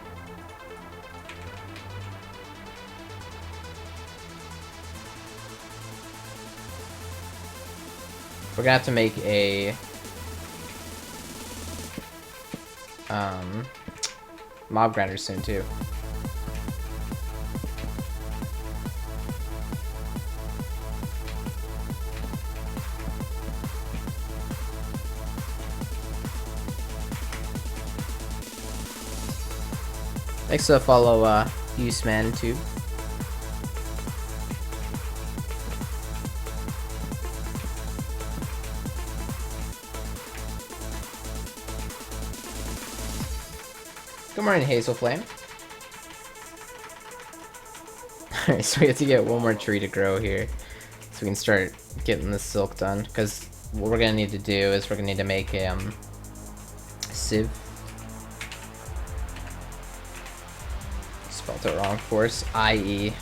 We're gonna have to make a mob grinder soon too. Thanks for the follow, Useman too. Good morning, Hazel Flame. Alright, so we have to get one more tree to grow here, so we can start getting the silk done. Because what we're gonna need to do is we're gonna need to make a sieve. Spelled it wrong, of course. I-E.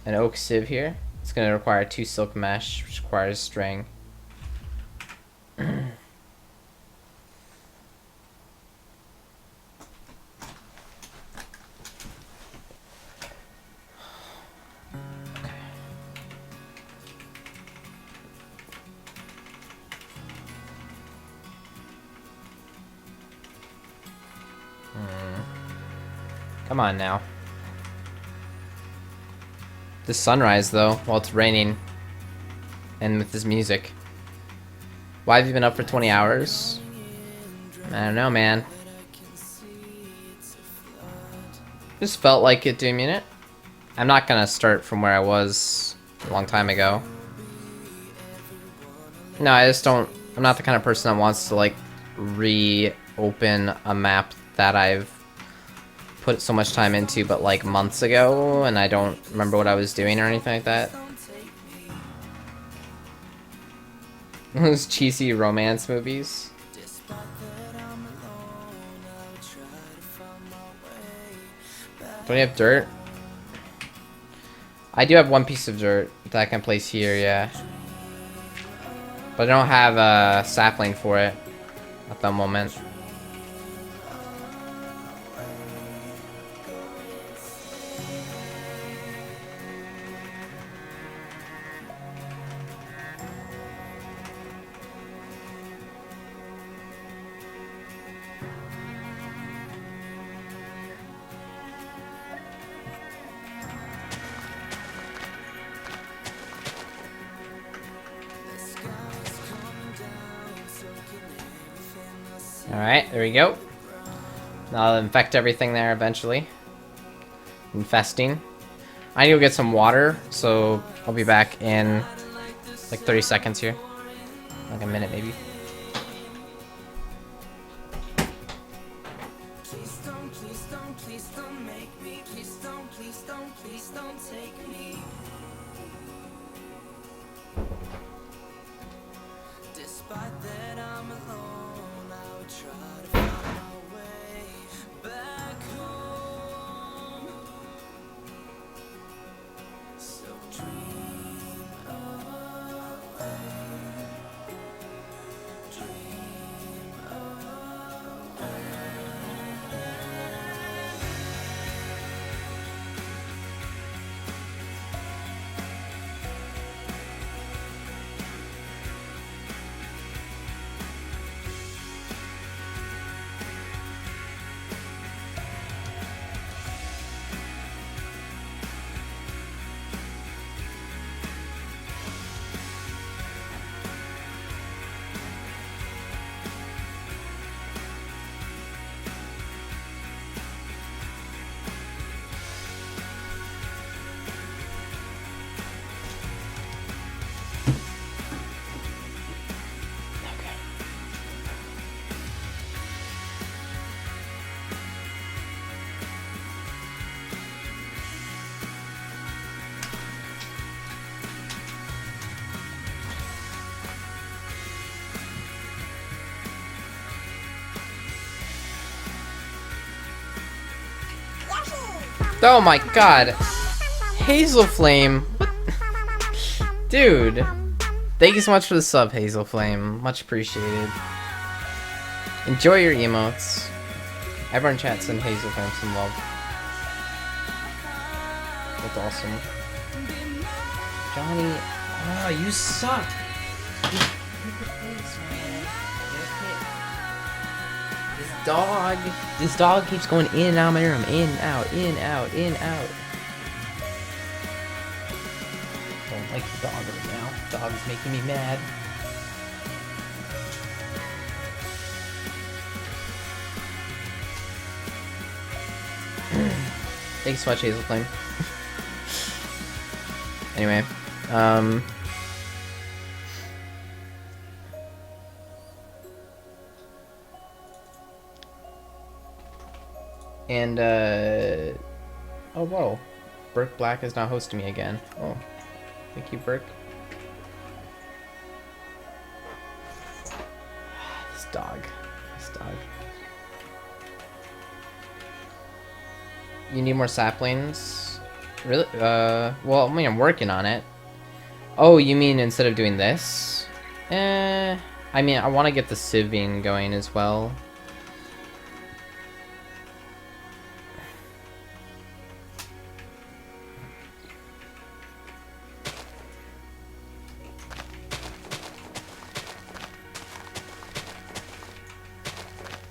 An oak sieve here. It's gonna require 2 silk mesh, which requires string. Come on now. The sunrise though, while it's raining. And with this music. Why have you been up for 20 hours? I don't know, man. Just felt like it doing it. I'm not gonna start from where I was a long time ago. No, I just don't. I'm not the kind of person that wants to like reopen a map that I've put so much time into but like months ago, and I don't remember what I was doing or anything like that. Those cheesy romance movies. Do we have dirt? I do have one piece of dirt that I can place here, yeah. But I don't have a sapling for it at the moment. Alright, there we go. Now I'll infect everything there eventually. Infesting. I need to go get some water, so I'll be back in like 30 seconds here. Like a minute maybe. Oh my god. Hazel Flame. What? Dude. Thank you so much for the sub, Hazel Flame. Much appreciated. Enjoy your emotes. Everyone chat send Hazel Flame some love. That's awesome. Johnny, oh, you suck. This dog keeps going in and out of my room, in, out, in, out, in, out. Don't like the dog right now. Dog's making me mad. Thanks so much, Hazel Flame. Anyway, and oh whoa, Burke Black is now hosting me again. Oh, thank you, Burke. This dog. You need more saplings? Really? Well, I mean, I'm working on it. Oh, you mean instead of doing this? I mean, I want to get the sieving going as well.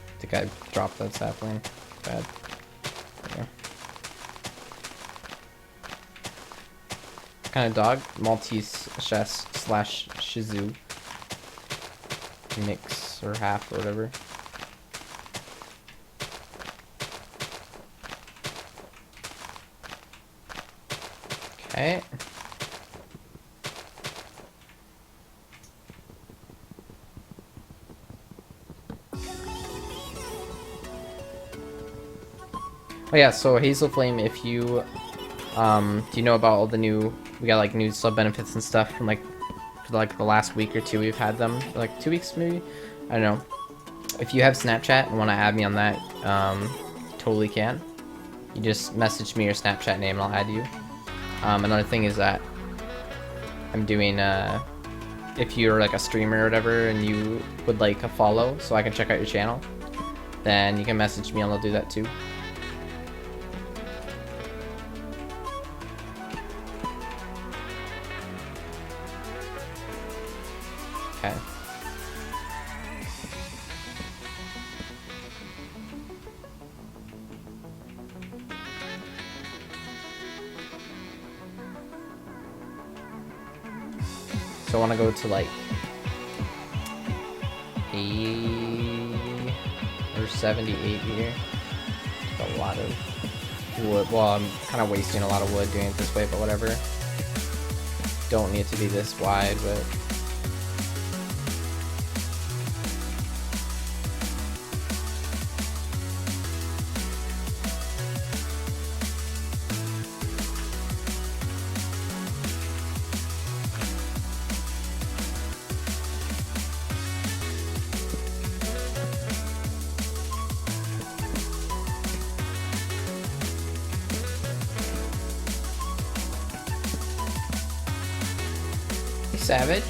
I think I dropped that sapling. Bad. Yeah. What kind of dog? Maltese / Shih Tzu mix or half or whatever. Okay. Oh yeah, so Hazel Flame, if you do you know about all the new, we got like new sub benefits and stuff from like for like the last week or two we've had them, like 2 weeks maybe, I don't know. If you have Snapchat and want to add me on that, totally can. You just message me your Snapchat name and I'll add you. Another thing is that I'm doing if you're like a streamer or whatever and you would like a follow so I can check out your channel, then you can message me and I'll do that too. Okay. So I want to go to like 80 or 78 here. Just a lot of wood. Well, I'm kind of wasting a lot of wood doing it this way, but whatever. Don't need it to be this wide, but. Savage.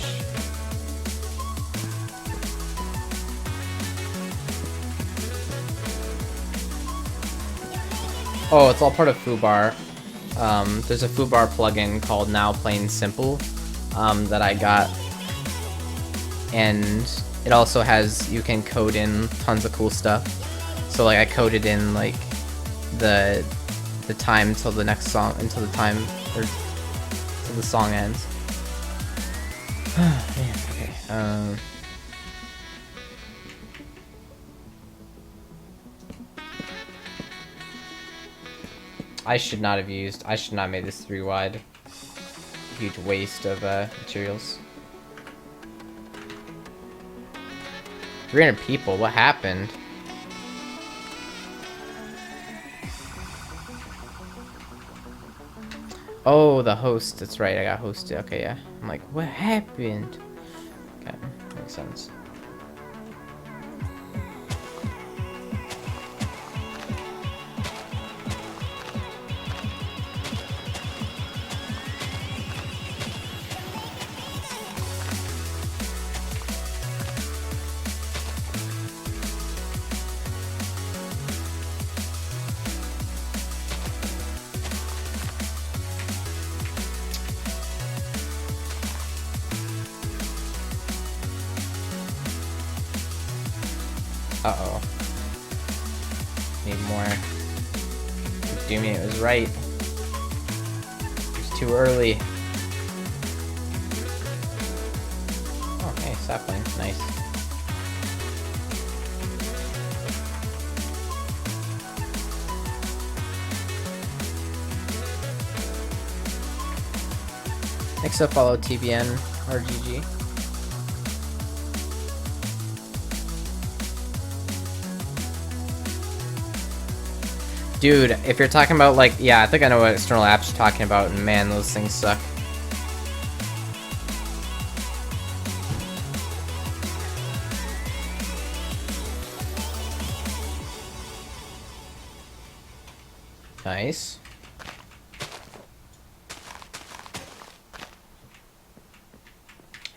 Oh, it's all part of Foobar. There's a Foobar plugin called Now Plain Simple that I got, and it also has, you can code in tons of cool stuff. So like I coded in like the time till the next song, until the time or till the song ends. Man, okay. I should not have made this 3 wide. Huge waste of materials. 300 people, what happened? Oh, the host, that's right, I got hosted. Okay, yeah. I'm like, what happened? Okay, makes sense. Uh-oh. Need more. Doomy, it was right. It was too early. Oh, hey, sapling. Nice. Next up, follow TBN RGG. Dude, if you're talking about like, yeah, I think I know what external apps you're talking about, and man, those things suck. Nice.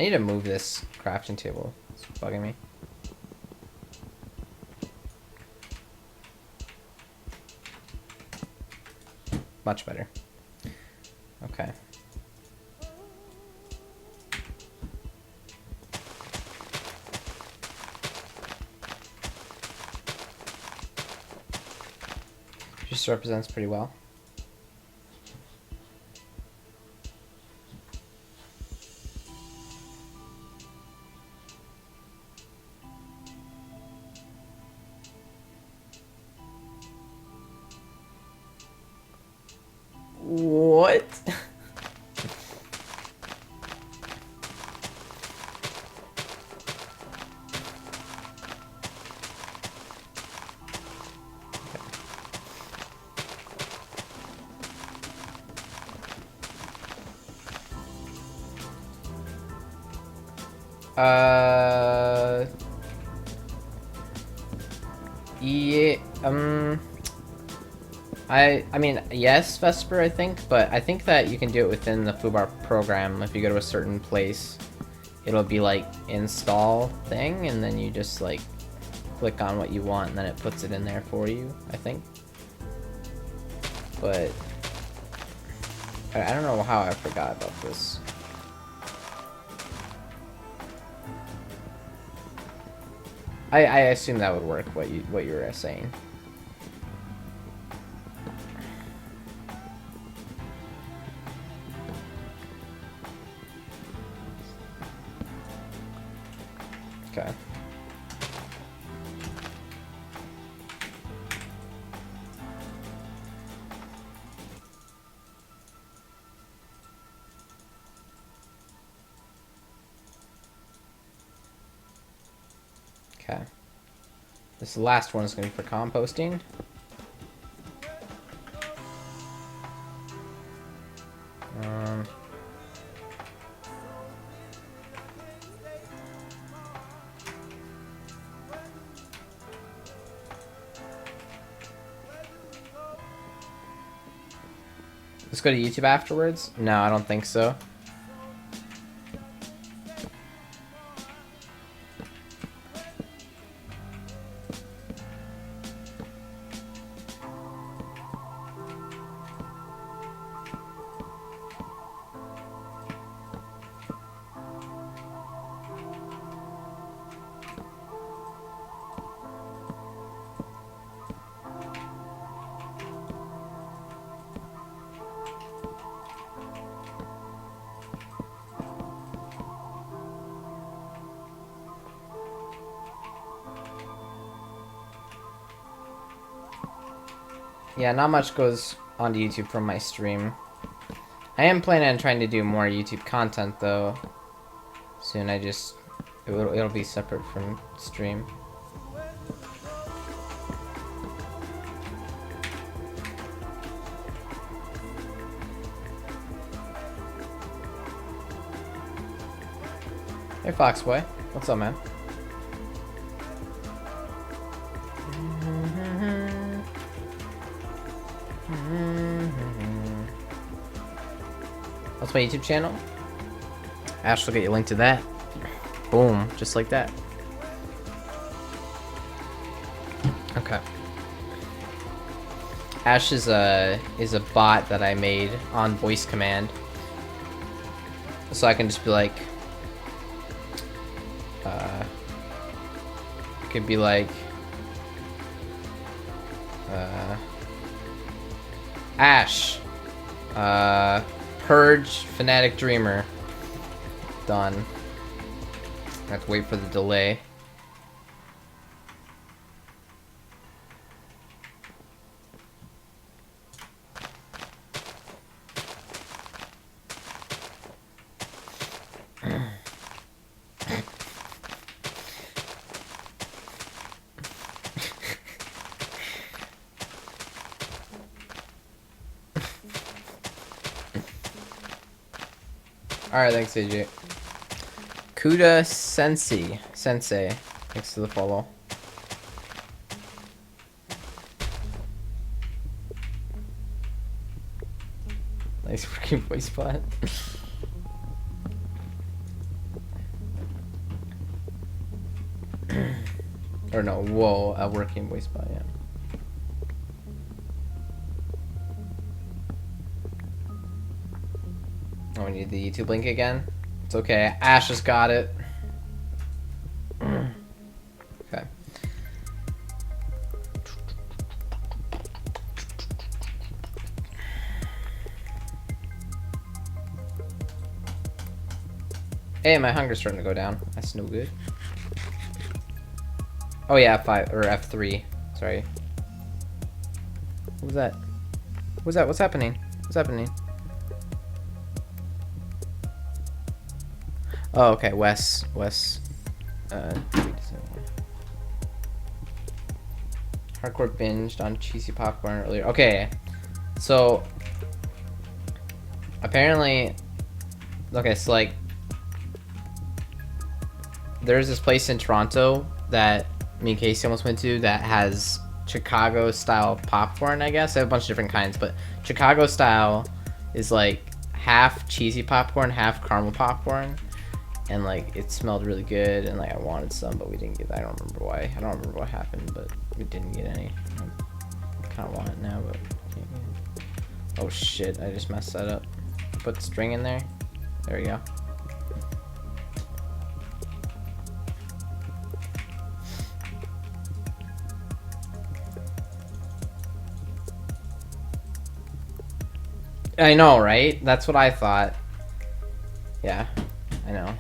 I need to move this crafting table. It's bugging me. Much better. Okay. Just represents pretty well. What? Yeah, I mean, yes, Vesper, I think, but I think that you can do it within the Foobar program. If you go to a certain place, it'll be like install thing, and then you just like click on what you want, and then it puts it in there for you, I think. But I don't know how I forgot about this. I assume that would work, what you were saying. Okay. Okay. This last one is going to be for composting. Let's go to YouTube afterwards? No, I don't think so. Yeah, not much goes onto YouTube from my stream. I am planning on trying to do more YouTube content though. Soon it'll be separate from stream. Hey Foxboy, what's up, man? What's my YouTube channel? Ash will get you a link to that. Boom, just like that. Okay. Ash is a bot that I made on voice command, so I can just be like, it could be like, Ash. Purge, Fanatic Dreamer. Done. I have to wait for the delay. Alright, thanks, AJ. Kuda Sensei. Thanks to the follow. Nice working voice bot. Or no, whoa, a working voice bot, yeah. Oh, we need the YouTube link again? It's okay, Ash has got it. Okay. Hey, my hunger's starting to go down. That's no good. Oh yeah, F5 or F3. Sorry. What was that? What was that? What's happening? What's happening? Oh, okay, Wes. Hardcore binged on cheesy popcorn earlier. Okay, so apparently, okay, so like, there's this place in Toronto that me and Casey almost went to that has Chicago style popcorn, I guess. They have a bunch of different kinds, but Chicago style is like half cheesy popcorn, half caramel popcorn. And like it smelled really good, and like I wanted some, but we didn't get that. I don't remember why. I don't remember what happened, but we didn't get any. I kind of want it now, but can't get it. Oh shit! I just messed that up. Put the string in there. There we go. I know, right? That's what I thought. Yeah, I know.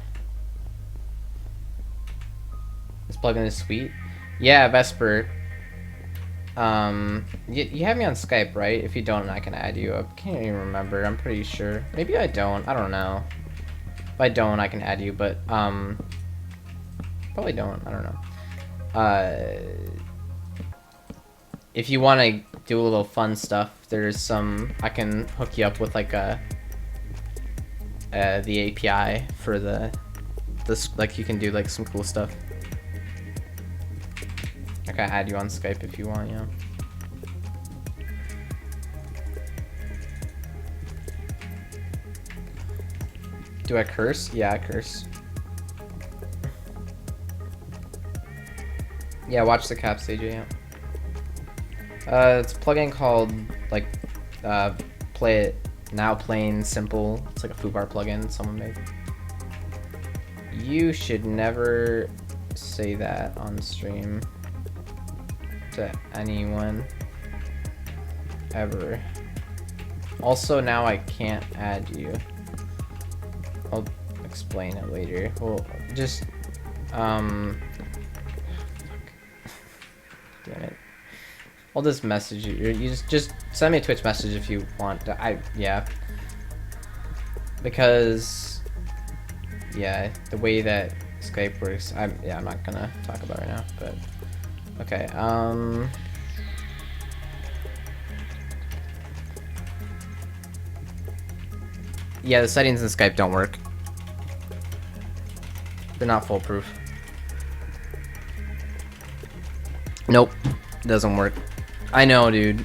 Plug in is sweet. Yeah, Vesper. You have me on Skype, right? If you don't, I can add you. I can't even remember. I'm pretty sure. Maybe I don't. I don't know. If I don't, I can add you, but probably don't. I don't know. If you want to do a little fun stuff, there's some. I can hook you up with like the API for this. Like you can do like some cool stuff. I can add you on Skype if you want, yeah. Do I curse? Yeah, I curse. Yeah, watch the caps, AJ, yeah. It's a plugin called, like, Play It Now Plain Simple. It's like a foobar plugin someone made. You should never say that on stream to anyone ever. Also, now I can't add you. I'll explain it later. Well, just damn it. I'll just message you. You just send me a Twitch message if you want. Yeah. Because yeah, the way that Skype works, I'm not gonna talk about it right now, but okay, yeah, the settings in Skype don't work. They're not foolproof. Nope, doesn't work. I know, dude.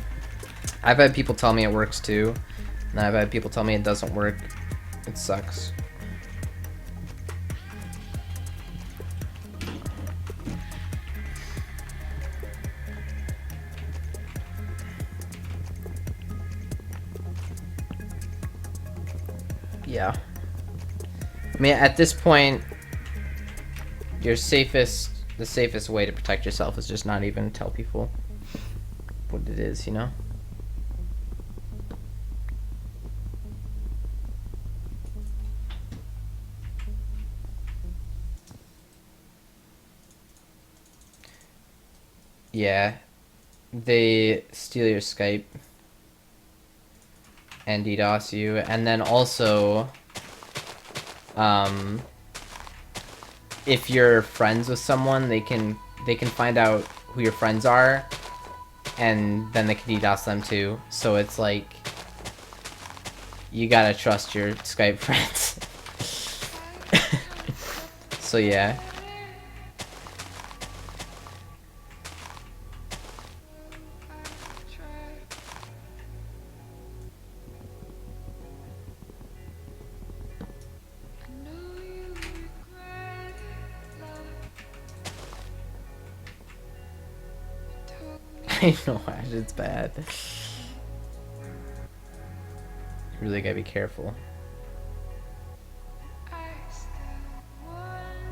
I've had people tell me it works too, and I've had people tell me it doesn't work. It sucks. Yeah. I mean, at this point, the safest way to protect yourself is just not even tell people. what it is, you know? Yeah, they steal your Skype and DDoS you, and then also, if you're friends with someone, they can find out who your friends are, and then they can DDoS them too. So it's like, you gotta trust your Skype friends. So yeah. I know, Ash, it's bad. You really gotta be careful.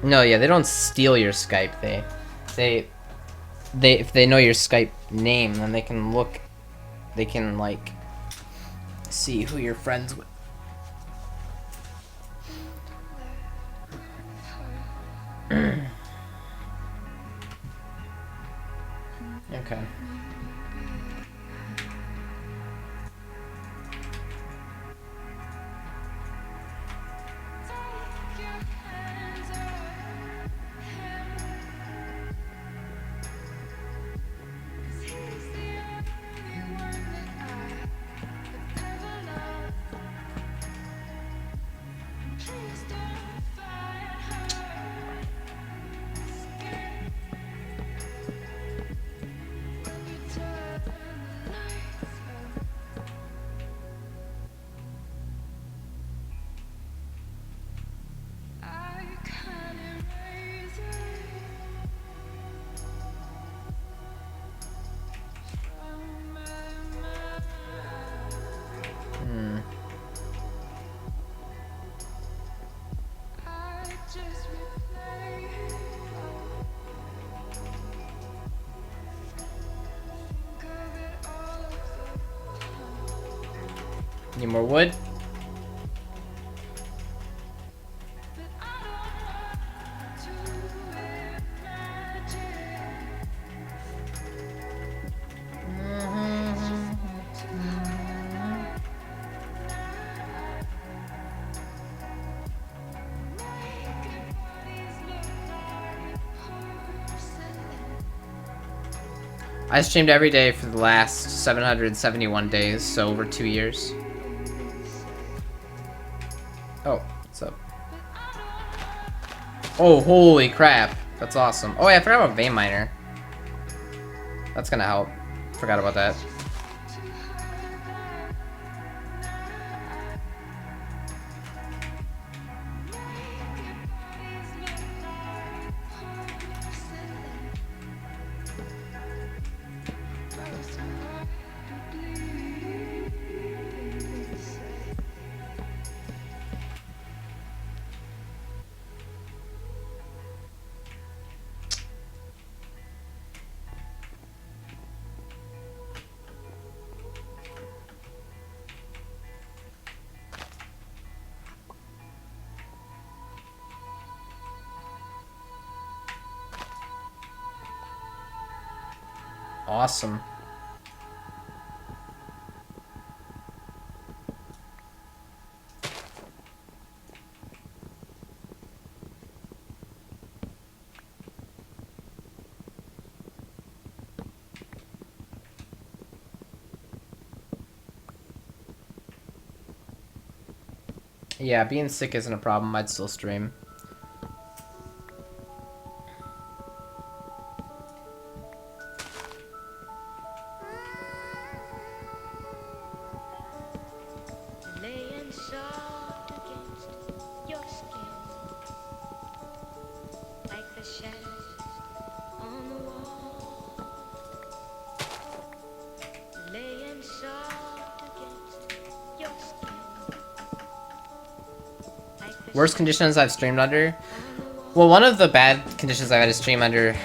No, yeah, they don't steal your Skype. They if they know your Skype name, then they can look. They can like see who you're friends with. Okay. Need more wood? I streamed every day for the last 771 days, so over 2 years. Oh, what's up? Oh, holy crap. That's awesome. Oh, yeah, I forgot about vein miner. That's gonna help. Forgot about that. Awesome. Yeah, being sick isn't a problem. I'd still stream. Worst conditions I've streamed under? Well, one of the bad conditions I've had to stream under...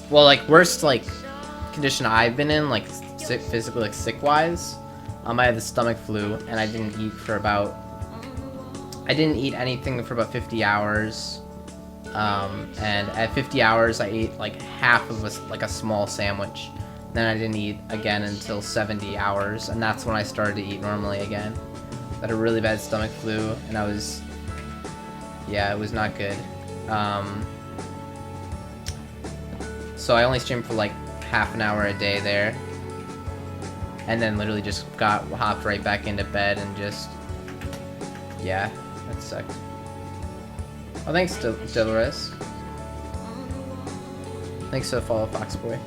Well, like, worst, like, condition I've been in, like, sick, physically like sick-wise. I had the stomach flu, and I didn't eat for about. I didn't eat anything for about 50 hours. And at 50 hours, I ate like half of a small sandwich. Then I didn't eat again until 70 hours, and that's when I started to eat normally again. I had a really bad stomach flu, and I was, yeah, it was not good. So I only streamed for like half an hour a day there, and then literally just hopped right back into bed and just, yeah, that sucked. Oh, thanks, Dolores. Thanks for the follow, Foxboy.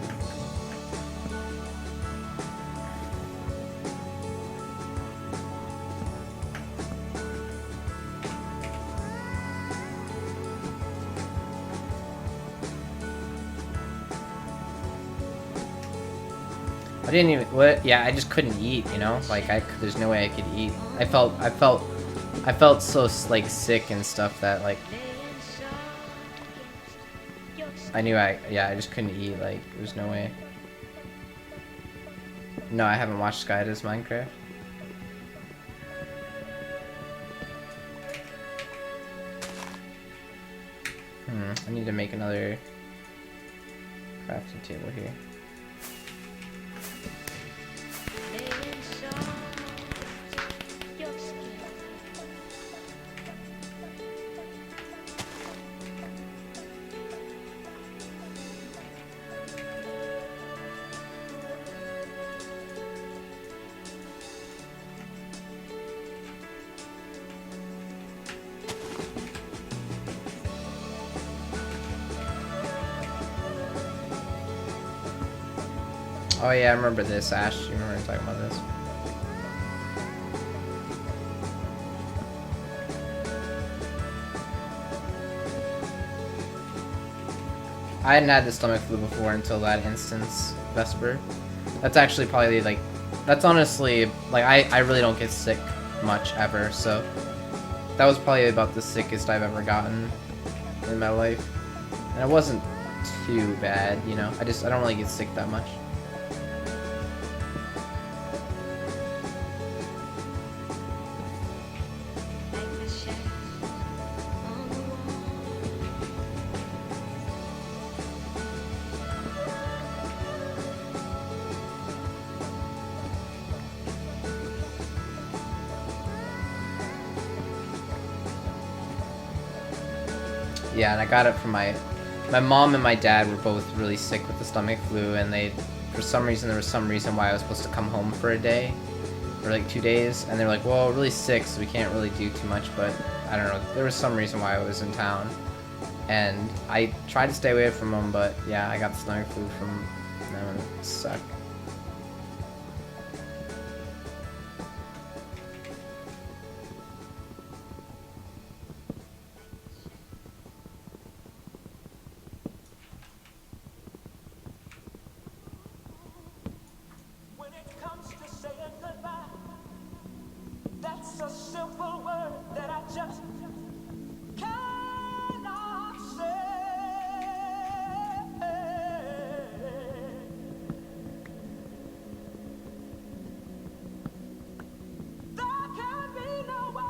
I didn't even, yeah, I just couldn't eat, you know? Like, there's no way I could eat. I felt so, like, sick and stuff that, like, I knew I just couldn't eat, like, there's no way. No, I haven't watched Sky Does Minecraft. I need to make another crafting table here. Oh yeah, I remember this, Ash. You remember talking about this? I hadn't had the stomach flu before until that instance, Vesper. That's actually probably like, that's honestly, like I really don't get sick much ever, so that was probably about the sickest I've ever gotten in my life. And it wasn't too bad, you know? I don't really get sick that much. Yeah, and I got it from my mom and my dad were both really sick with the stomach flu, and there was some reason why I was supposed to come home for a day, or like 2 days, and they're like, well, we're really sick, so we can't really do too much, but I don't know, there was some reason why I was in town, and I tried to stay away from them, but yeah, I got the stomach flu from them, and it sucked.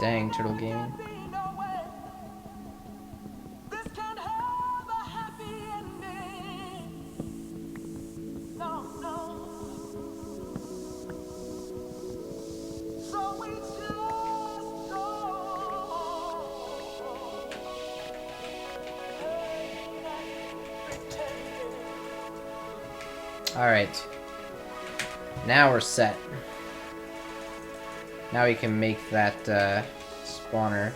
Dang, Turtle Gaming. Alright. Now we're set. Now we can make that spawner.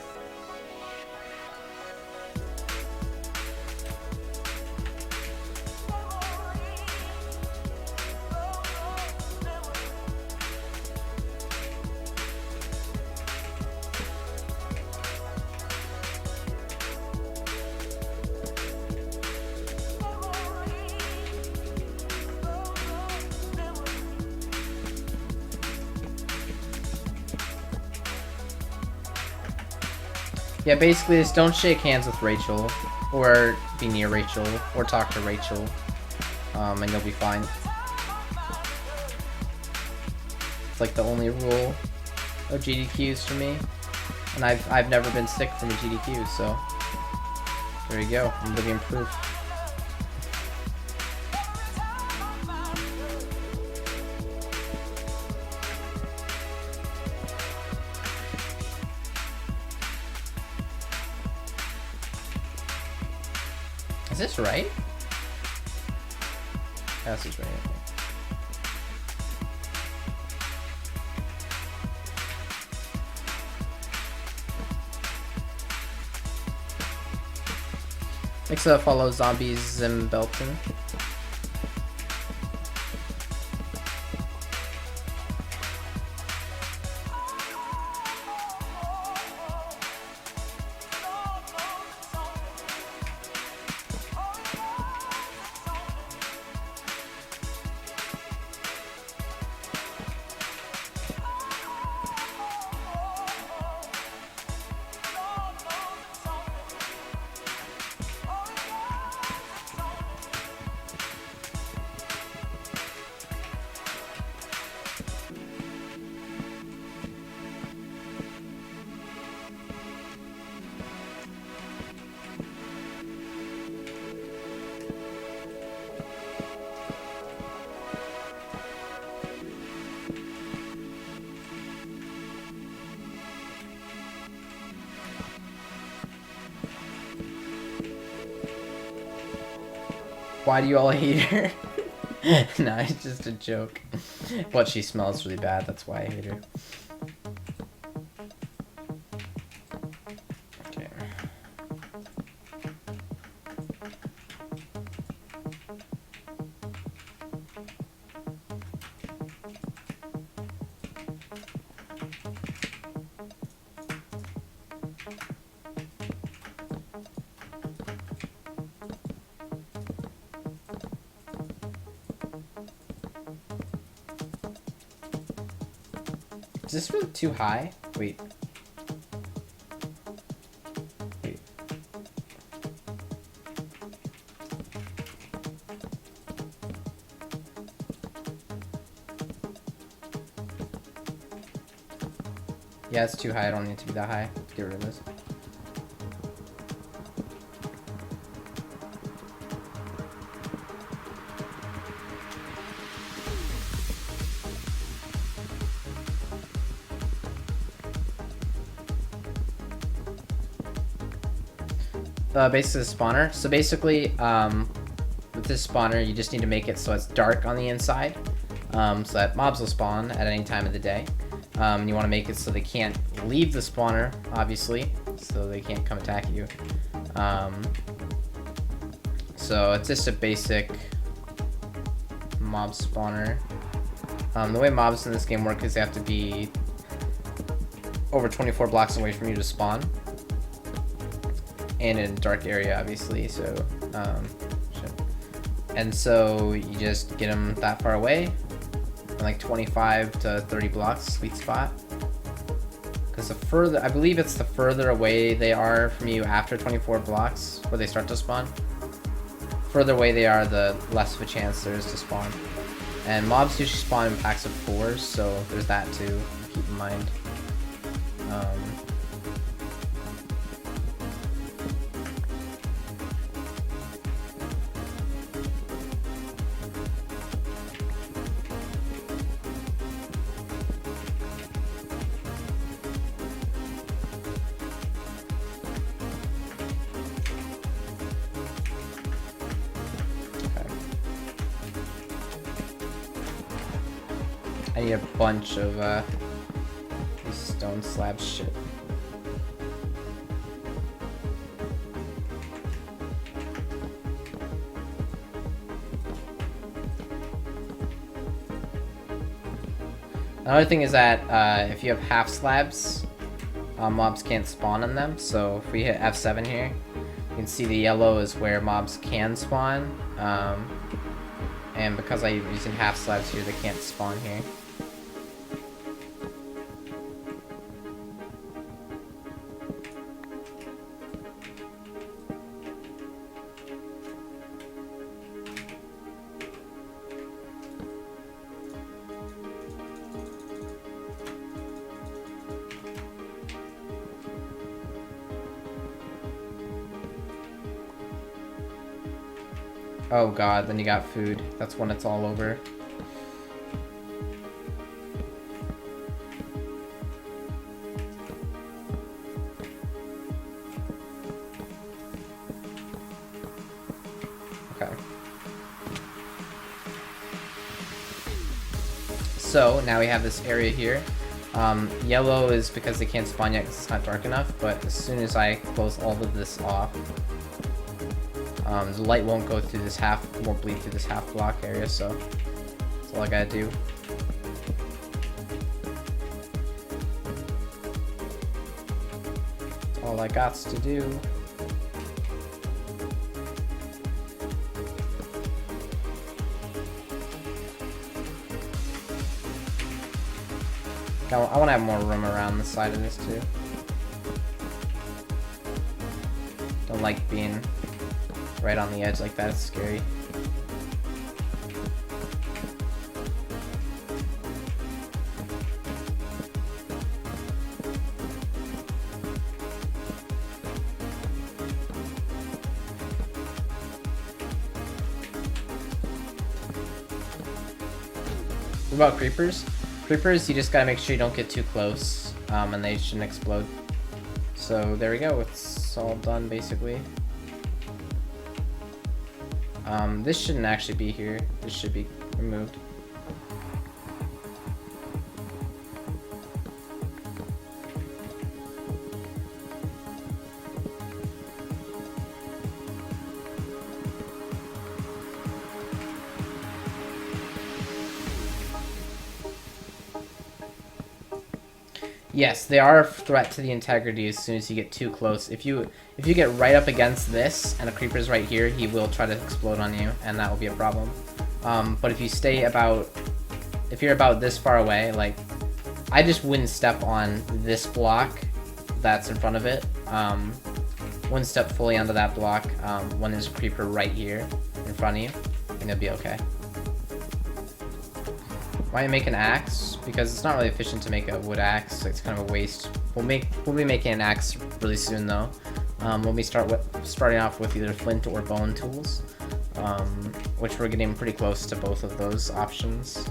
Yeah, basically just don't shake hands with Rachel, or be near Rachel, or talk to Rachel, and you'll be fine. It's like the only rule of GDQs for me. And I've never been sick from a GDQ, so there you go. I'm living proof. Is this right? Yeah, this is right. Thanks for the follow, Zombies Zimbelton. Why do you all hate her? Nah, it's just a joke. What, she smells really bad, that's why I hate her. Okay. Is this really too high? Wait. Wait. Yeah, it's too high. I don't need it to be that high. Let's get rid of this. Basically the spawner. So basically, with this spawner, you just need to make it so it's dark on the inside, so that mobs will spawn at any time of the day. And you want to make it so they can't leave the spawner, obviously, so they can't come attack you. So it's just a basic mob spawner. The way mobs in this game work is they have to be over 24 blocks away from you to spawn. And in a dark area, obviously, so, shit. And so you just get them that far away, like 25 to 30 blocks, sweet spot. Because the further, I believe it's the further away they are from you after 24 blocks, where they start to spawn. Further away they are, the less of a chance there is to spawn. And mobs usually spawn in packs of 4s, so there's that too, keep in mind. I need a bunch of these stone slab shit. Another thing is that if you have half slabs, mobs can't spawn on them. So if we hit F7 here, you can see the yellow is where mobs can spawn. And because I'm using half slabs here, they can't spawn here. Oh god, then you got food. That's when it's all over. Okay. So, now we have this area here. Yellow is because they can't spawn yet because it's not dark enough, but as soon as I close all of this off, the light won't go through this won't bleed through this half block area, so that's all I gotta do. That's all I gots to do. I want to have more room around the side of this too. Don't like being right on the edge like that, it's scary. What about creepers? Creepers, you just gotta make sure you don't get too close, and they shouldn't explode. So there we go, it's all done basically. This shouldn't actually be here, this should be removed. Yes, they are a threat to the integrity as soon as you get too close. If you get right up against this and a creeper's right here, he will try to explode on you, and that will be a problem. But if you stay if you're about this far away, like, I just wouldn't step on this block that's in front of it. Wouldn't step fully onto that block when there's a creeper right here in front of you, and you'll be okay. Why don't you make an axe? Because it's not really efficient to make a wood axe. It's kind of a waste. We'll be making an axe really soon though. We'll be starting off with either flint or bone tools, which we're getting pretty close to both of those options.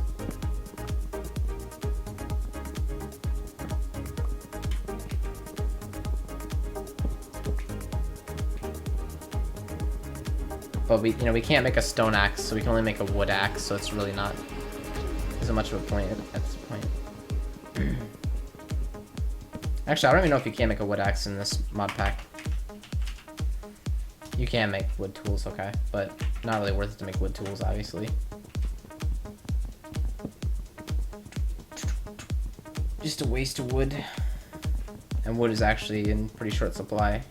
But we can't make a stone axe, so we can only make a wood axe. So it's really not isn't much of a point at this point. Actually, I don't even know if you can make a wood axe in this mod pack. You can make wood tools, okay, but not really worth it to make wood tools, obviously. Just a waste of wood. And wood is actually in pretty short supply.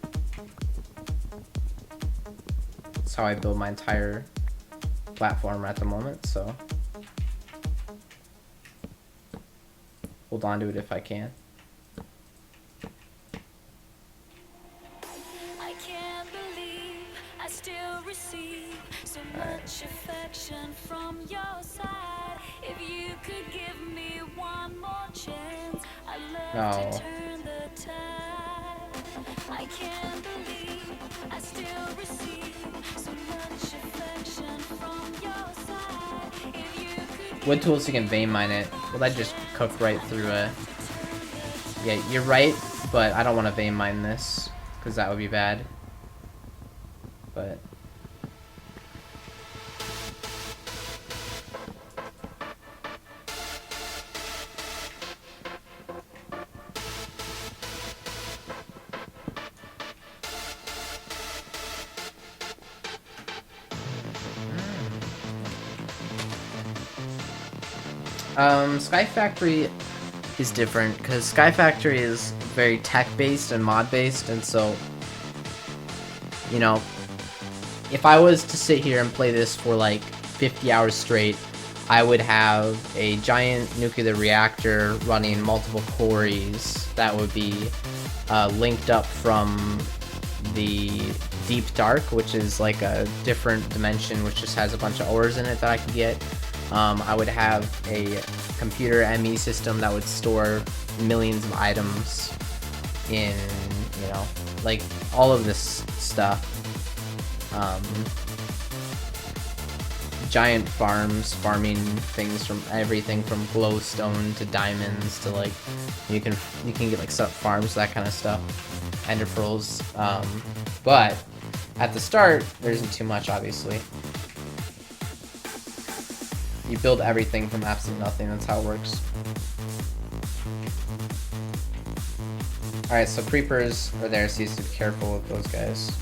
That's how I build my entire platform at the moment, so hold on to it if I can. I can't believe I still receive so much affection from your side. If you could give me one more chance, I'd love to turn the tide. I can't believe I still receive so much affection from your side. If you could Wood tools, you can vein mine it. Will that just cook right through a... Yeah, you're right, but I don't want to vein mine this, because that would be bad. But... Sky Factory is different because Sky Factory is very tech-based and mod-based, and so, you know, if I was to sit here and play this for like 50 hours straight, I would have a giant nuclear reactor running multiple quarries that would be linked up from the Deep Dark, which is like a different dimension which just has a bunch of ores in it that I could get. I would have a computer ME system that would store millions of items in, you know, like all of this stuff. giant farms, farming things from everything from glowstone to diamonds to like you can get like sub farms, that kind of stuff, ender pearls. But at the start there isn't too much, obviously. You build everything from absolutely nothing. That's how it works. Alright, so creepers are there, so you have to be careful with those guys.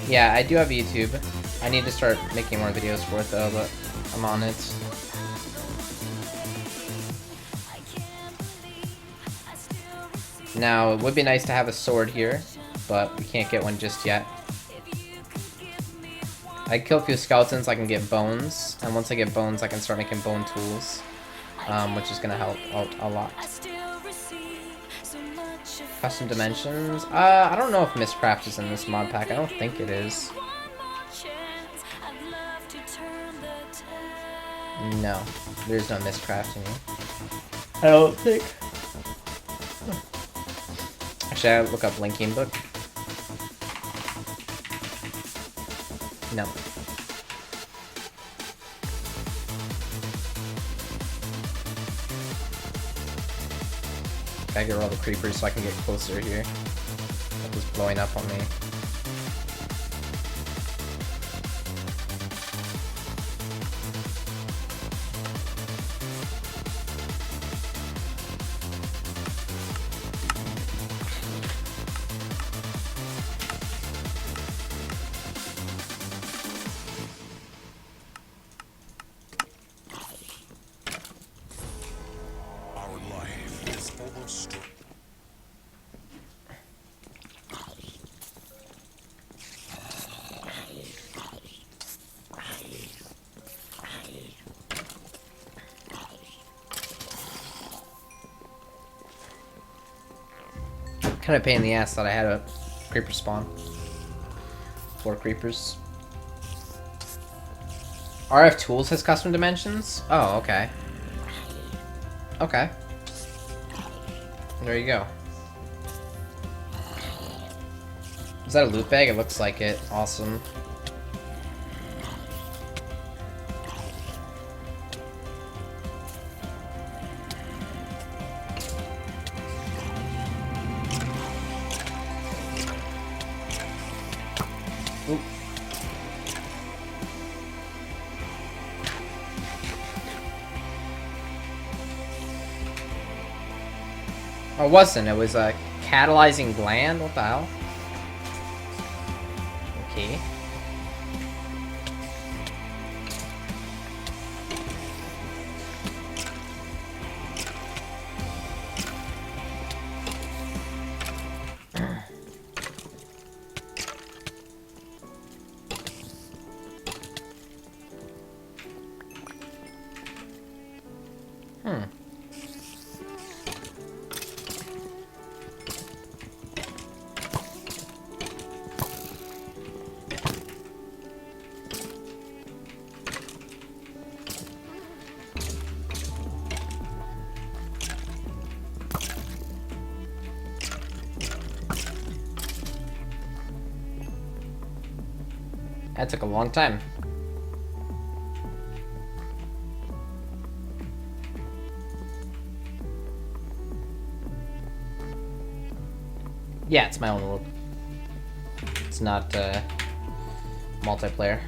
Yeah, I do have YouTube. I need to start making more videos for it though, but I'm on it. Now, it would be nice to have a sword here, but we can't get one just yet. I kill a few skeletons, I can get bones, and once I get bones, I can start making bone tools, which is gonna help out a lot. Custom dimensions? I don't know if Mistcraft is in this mod pack. I don't think it is. No, there's no Mistcraft in here. I don't think. Actually, I look up linking book. No. Gotta get rid of all the creepers so I can get closer here. That was blowing up on me. Kind of pain in the ass that I had a creeper spawn. 4 creepers. RF Tools has custom dimensions? Oh, okay. Okay. There you go. Is that a loot bag? It looks like it. Awesome. Oop. Oh, it wasn't. It was a catalyzing gland? What the hell? Okay. That took a long time. Yeah, it's my own world. It's not multiplayer.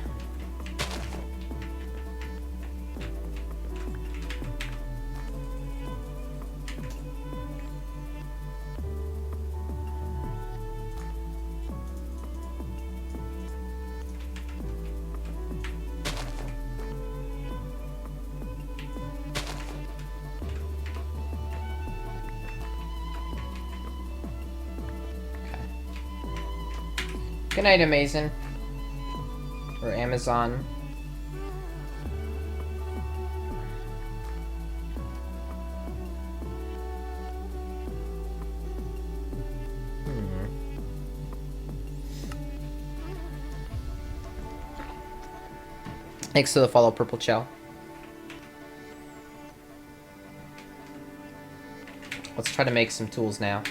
Good night, Amazon. Or Amazon. Thanks for the follow, Purple Shell. let's try to make some tools now.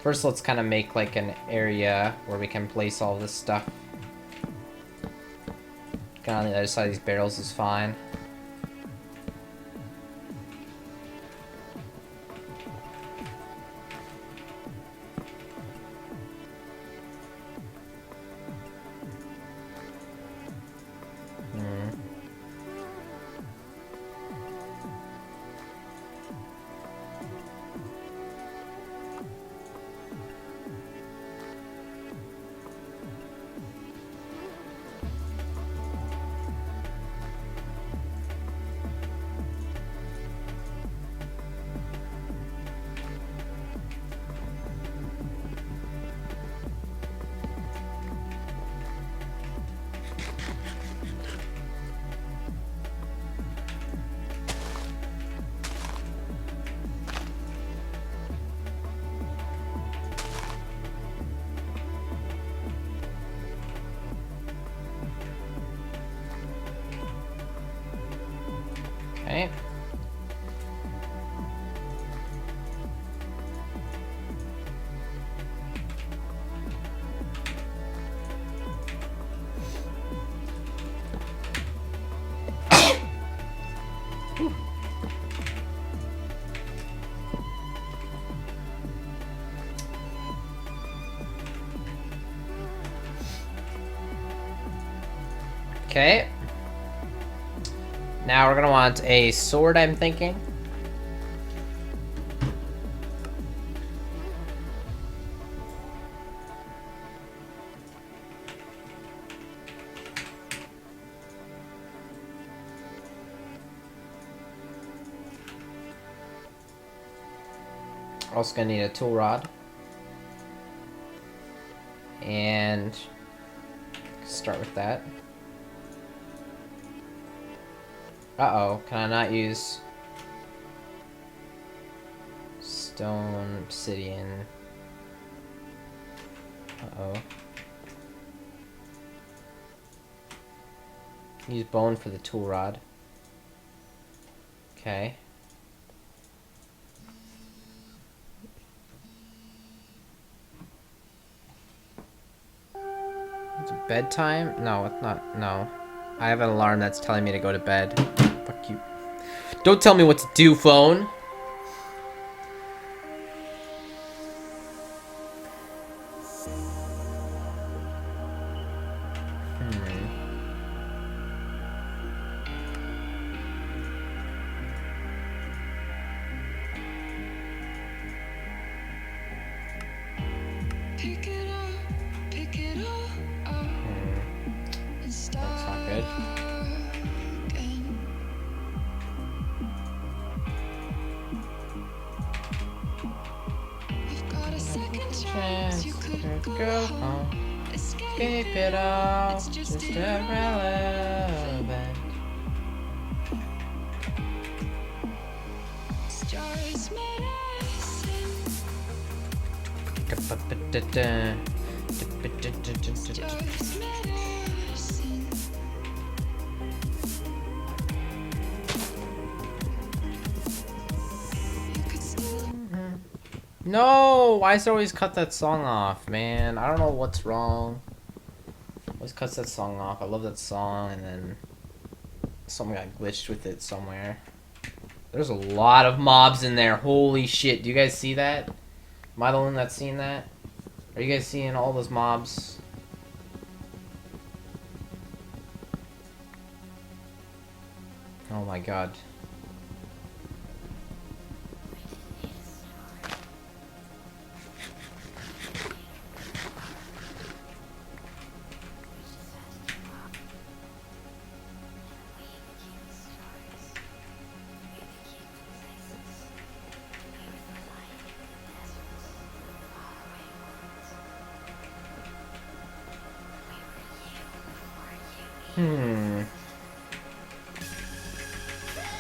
First, let's kind of make like an area where we can place all this stuff. Kind of on the other side of these barrels is fine. Okay. Okay. Now we're gonna want a sword, I'm thinking. Also gonna need a tool rod. And start with that. Uh-oh, can I not use stone, obsidian? Uh-oh. Use bone for the tool rod. Okay. It's bedtime? No, it's not. No. I have an alarm that's telling me to go to bed. Fuck you. Don't tell me what to do, phone. Escape it all, it's just irrelevant. No, why does it always cut that song off, man? I don't know what's wrong. Always cuts that song off. I love that song, and then something got glitched with it somewhere. There's a lot of mobs in there. Holy shit. Do you guys see that? Am I the one that's seen that? Are you guys seeing all those mobs? Oh my god.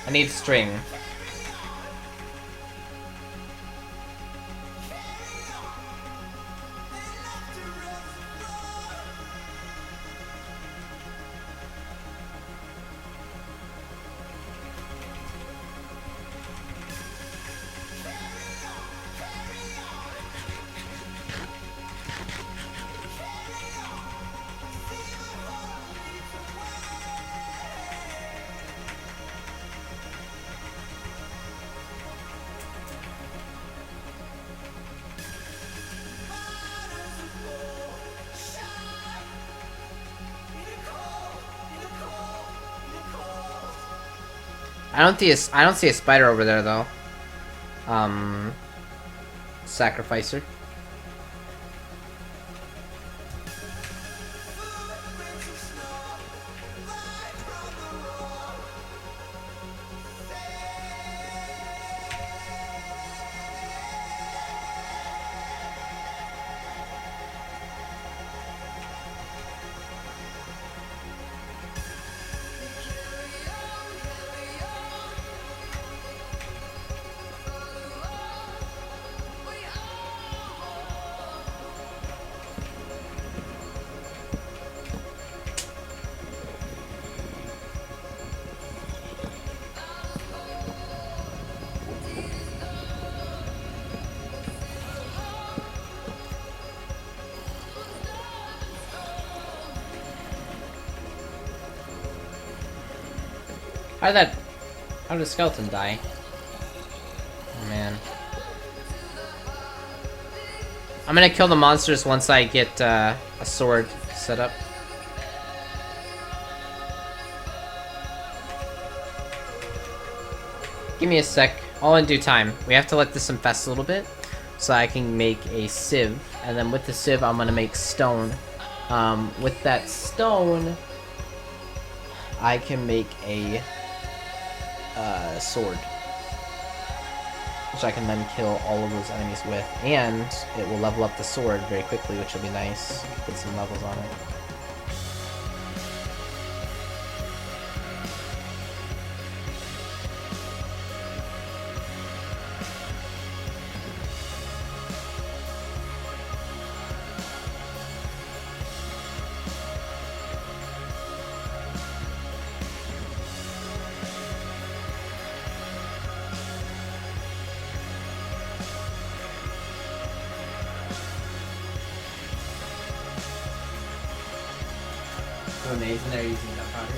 I need string. I don't see a spider over there though. Sacrificer. How did the skeleton die? Oh man. I'm gonna kill the monsters once I get a sword set up. Give me a sec, all in due time. We have to let this infest a little bit so I can make a sieve, and then with the sieve I'm gonna make stone. With that stone I can make a sword, which I can then kill all of those enemies with, and it will level up the sword very quickly, which will be nice. Put some levels on it. Amazing they're using gunpowder.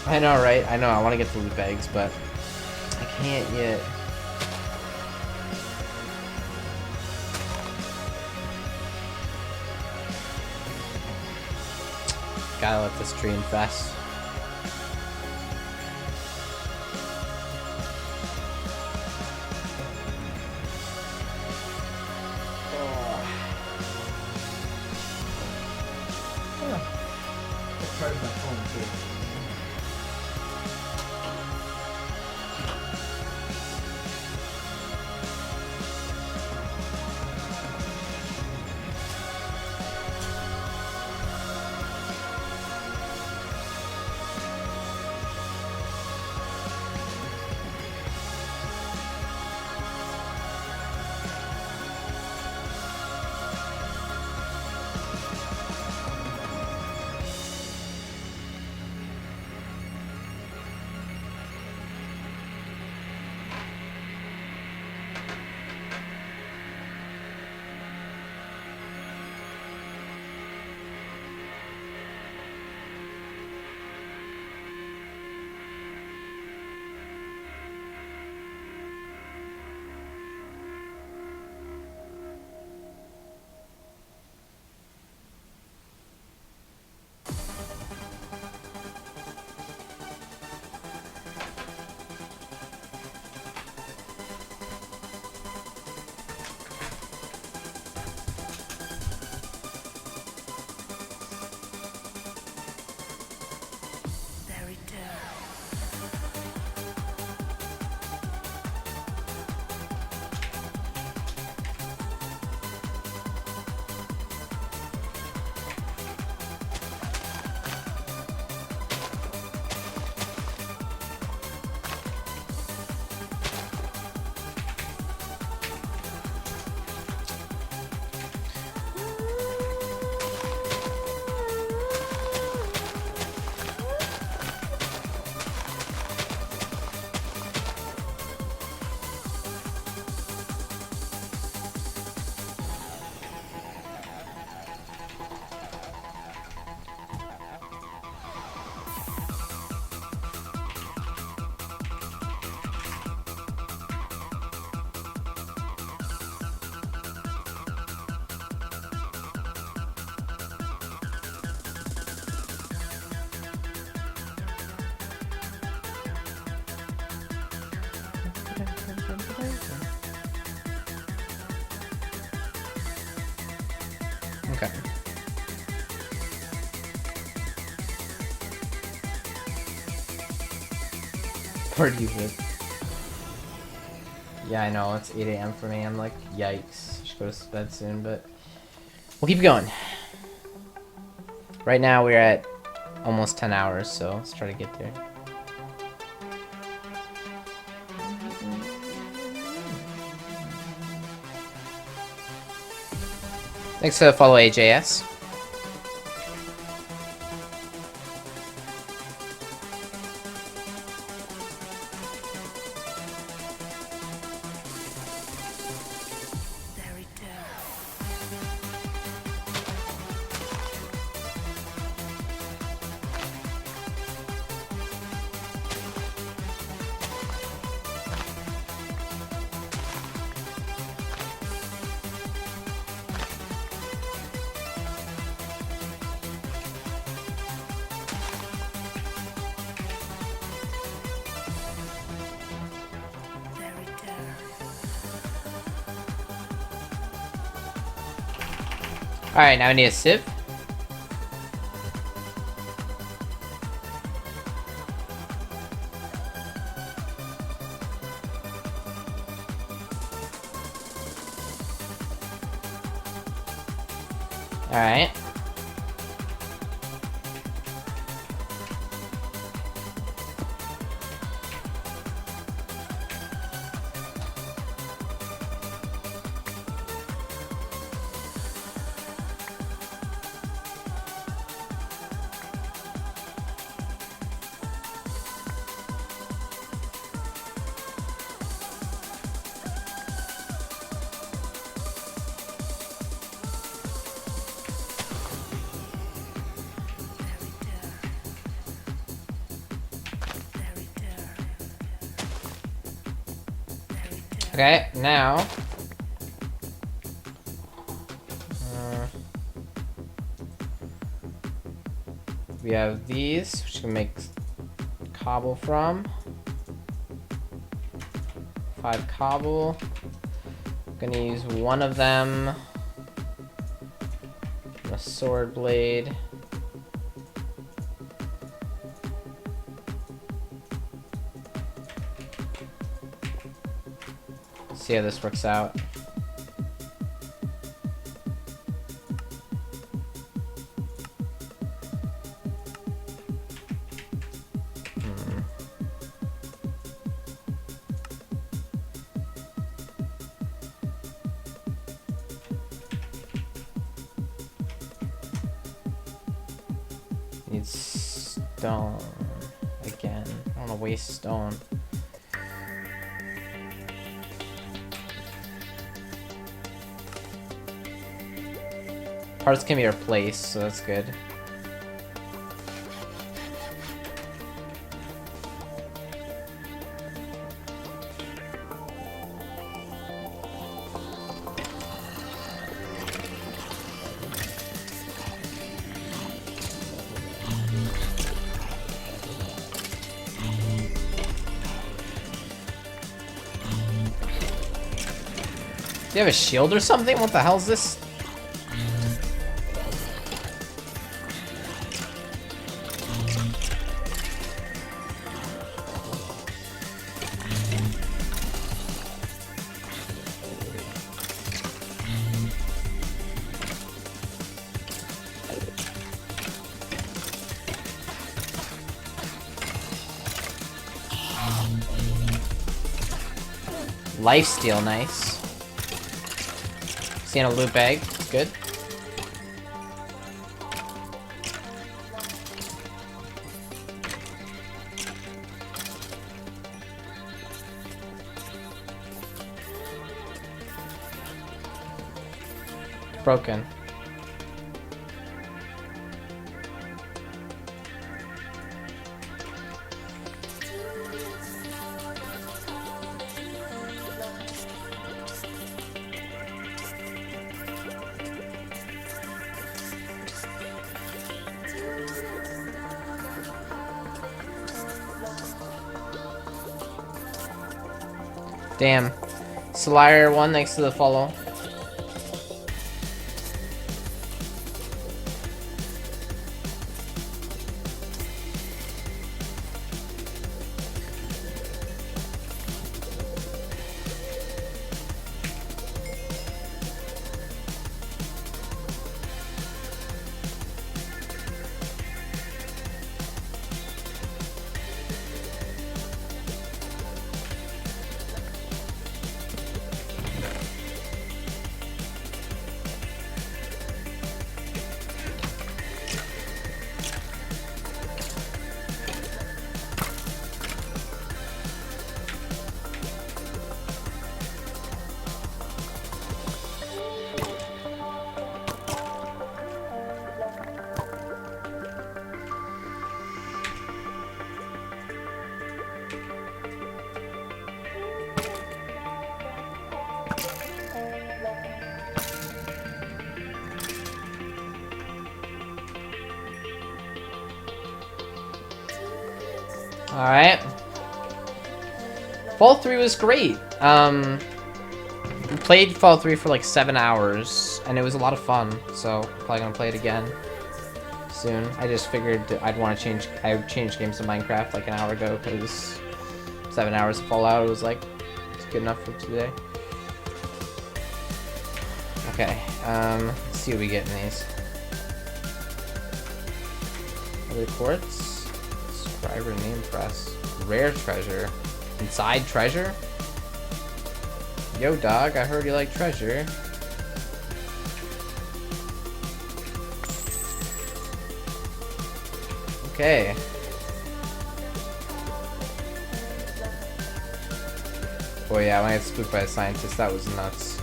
I know, right? I know, I want to get the loot bags, but I can't yet. Gotta let this tree infest. Okay. Where do you live? Yeah, I know, it's 8 a.m. for me. I'm like, yikes. I should go to bed soon, but we'll keep going. Right now, we're at almost 10 hours, so let's try to get there. Thanks for follow AJS. Alright, now we need a sieve. Alright. Okay, now we have these, which we can make cobble from. 5 cobble. I'm gonna use one of them. A sword blade. See how this works out. Need stone again. I don't want to waste stone. Parts can be replaced, so that's good. Do you have a shield or something? What the hell is this? Lifesteal, nice. Seeing a loot bag, it's good. Broken. Damn. Slayer 1 next to the follow. Alright. Fallout 3 was great. We played Fallout 3 for like 7 hours, and it was a lot of fun, so I'm probably gonna play it again soon. I just figured I'd want to change. I changed games to Minecraft like an hour ago because 7 hours of Fallout was like it's good enough for today. Okay, let's see what we get in these. Other quartz, subscriber name press, rare treasure, inside treasure. Yo, dog, I heard you like treasure. Okay. Oh yeah, when I got spooked by a scientist, that was nuts.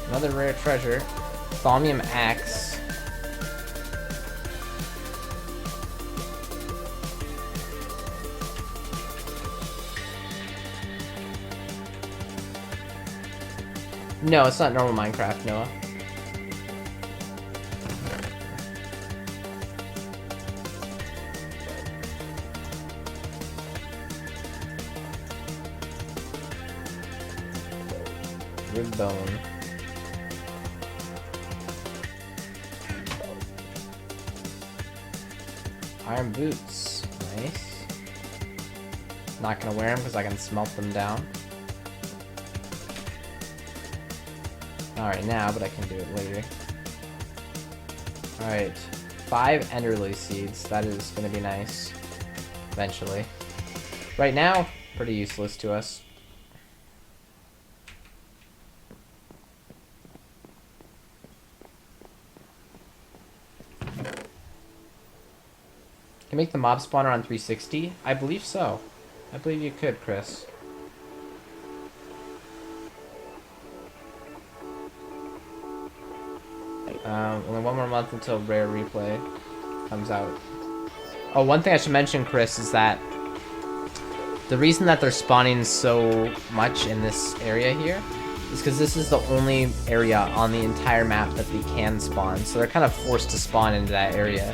Another rare treasure. Thaumium axe. No, it's not normal Minecraft, Noah. Rib bone. Iron boots. Nice. Not gonna wear them because I can smelt them down. Alright, now, but I can do it later. Alright. 5 enderly seeds. That is gonna be nice. Eventually. Right now, pretty useless to us. Can make the mob spawner on 360? I believe so. I believe you could, Chris. Only 1 more month until Rare Replay comes out. Oh, one thing I should mention, Chris, is that the reason that they're spawning so much in this area here is because this is the only area on the entire map that they can spawn. So they're kind of forced to spawn into that area.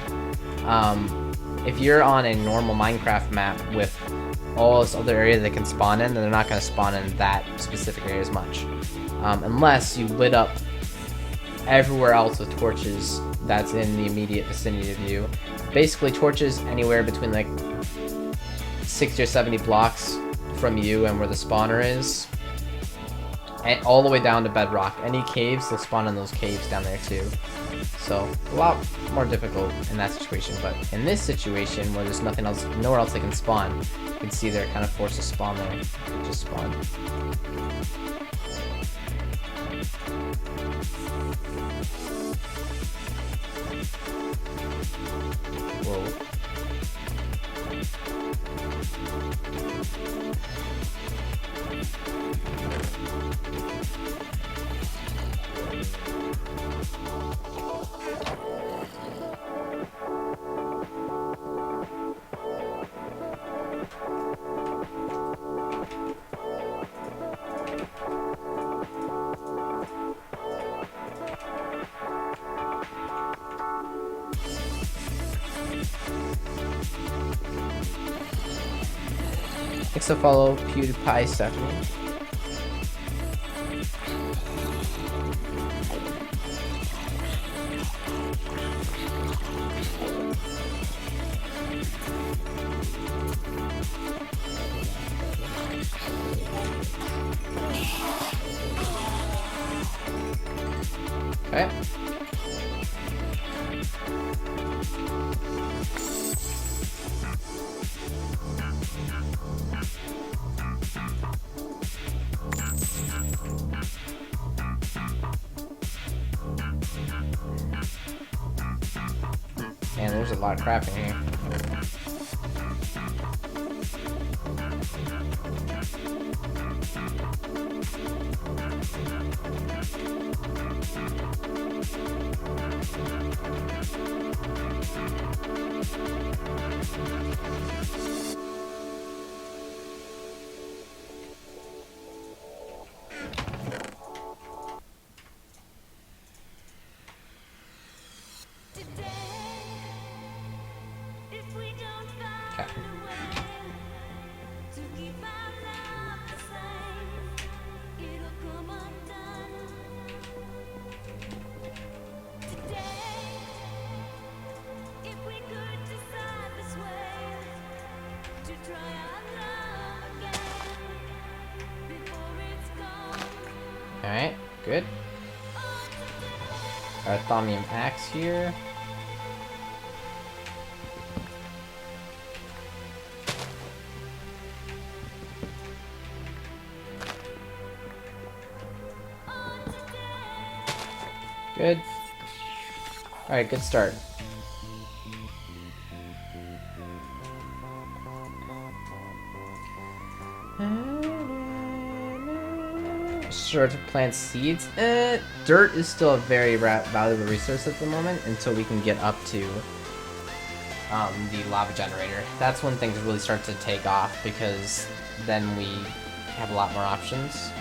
If you're on a normal Minecraft map with all this other area they can spawn in, then they're not going to spawn in that specific area as much. Unless you lit up everywhere else with torches that's in the immediate vicinity of you. Basically torches anywhere between like 60 or 70 blocks from you and where the spawner is, and all the way down to bedrock. Any caves, they'll spawn in those caves down there too. So a lot more difficult in that situation, but in this situation where there's nothing else, nowhere else they can spawn, you can see they're kind of forced to spawn there. They just spawn. Whoa. Thanks to follow PewDiePie Stephanie. Okay. Man, there's a lot of crap in here. Alright, good. Our Thaumium Axe here. Good. Alright, good start. Sure to plant seeds. Dirt is still a very valuable resource at the moment until we can get up to the lava generator. That's when things really start to take off because then we have a lot more options.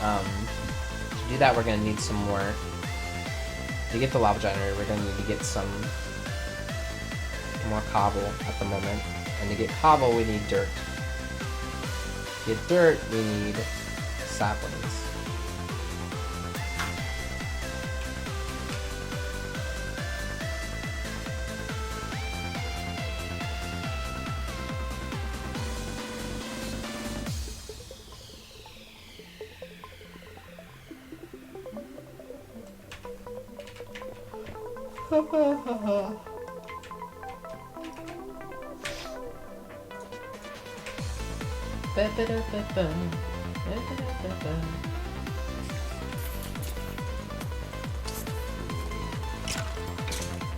To do that, we're gonna need some more. To get the lava generator, we're gonna need to get some more cobble at the moment, and to get cobble, we need dirt. To get dirt, we need saplings.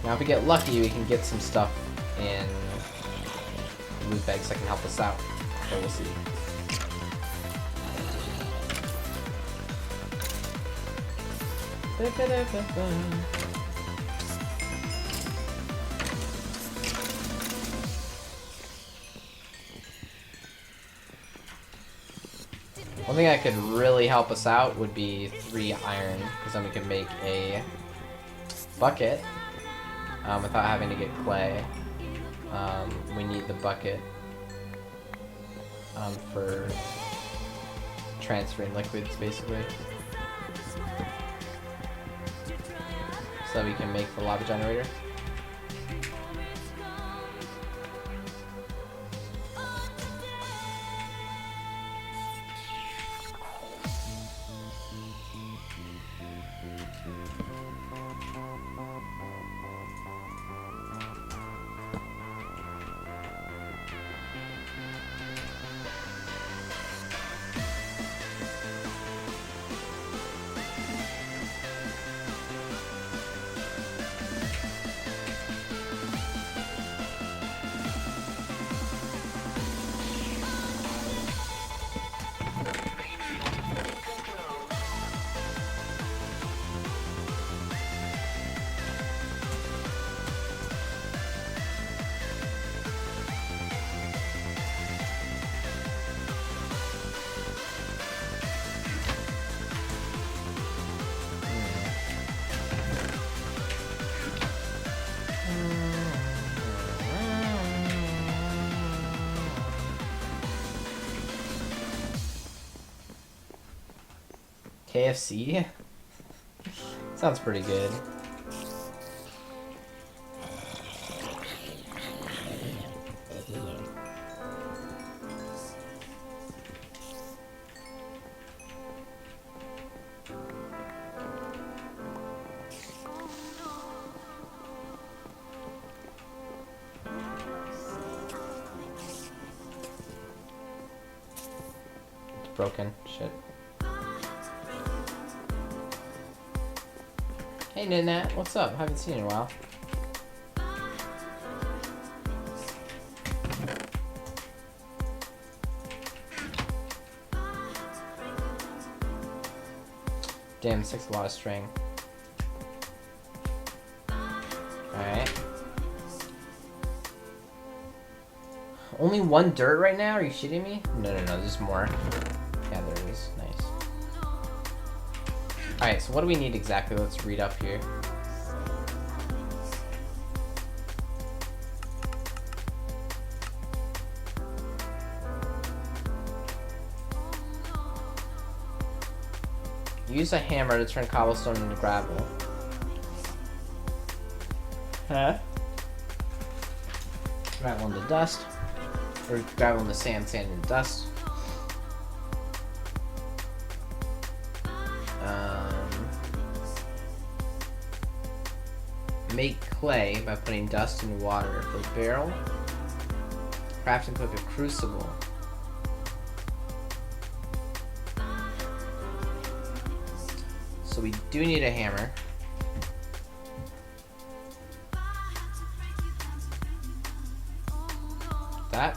Now if we get lucky, we can get some stuff in loot bags that can help us out. So we'll see. One thing that could really help us out would be 3 iron, because then we can make a bucket without having to get clay. We need the bucket for transferring liquids, basically. So that we can make the lava generator. KFC? Sounds pretty good. It's broken. Shit. Hey Ninette, what's up? Haven't seen you in a while. Damn, this takes a lot of string. Alright. Only 1 dirt right now? Are you shitting me? No, there's more. Yeah, there is. Nice. Alright, so what do we need exactly? Let's read up here. Use a hammer to turn cobblestone into gravel. Gravel into dust. Or gravel into sand, sand into dust. Make clay by putting dust and water. Fill barrel. Craft and cook a crucible. So we do need a hammer. That.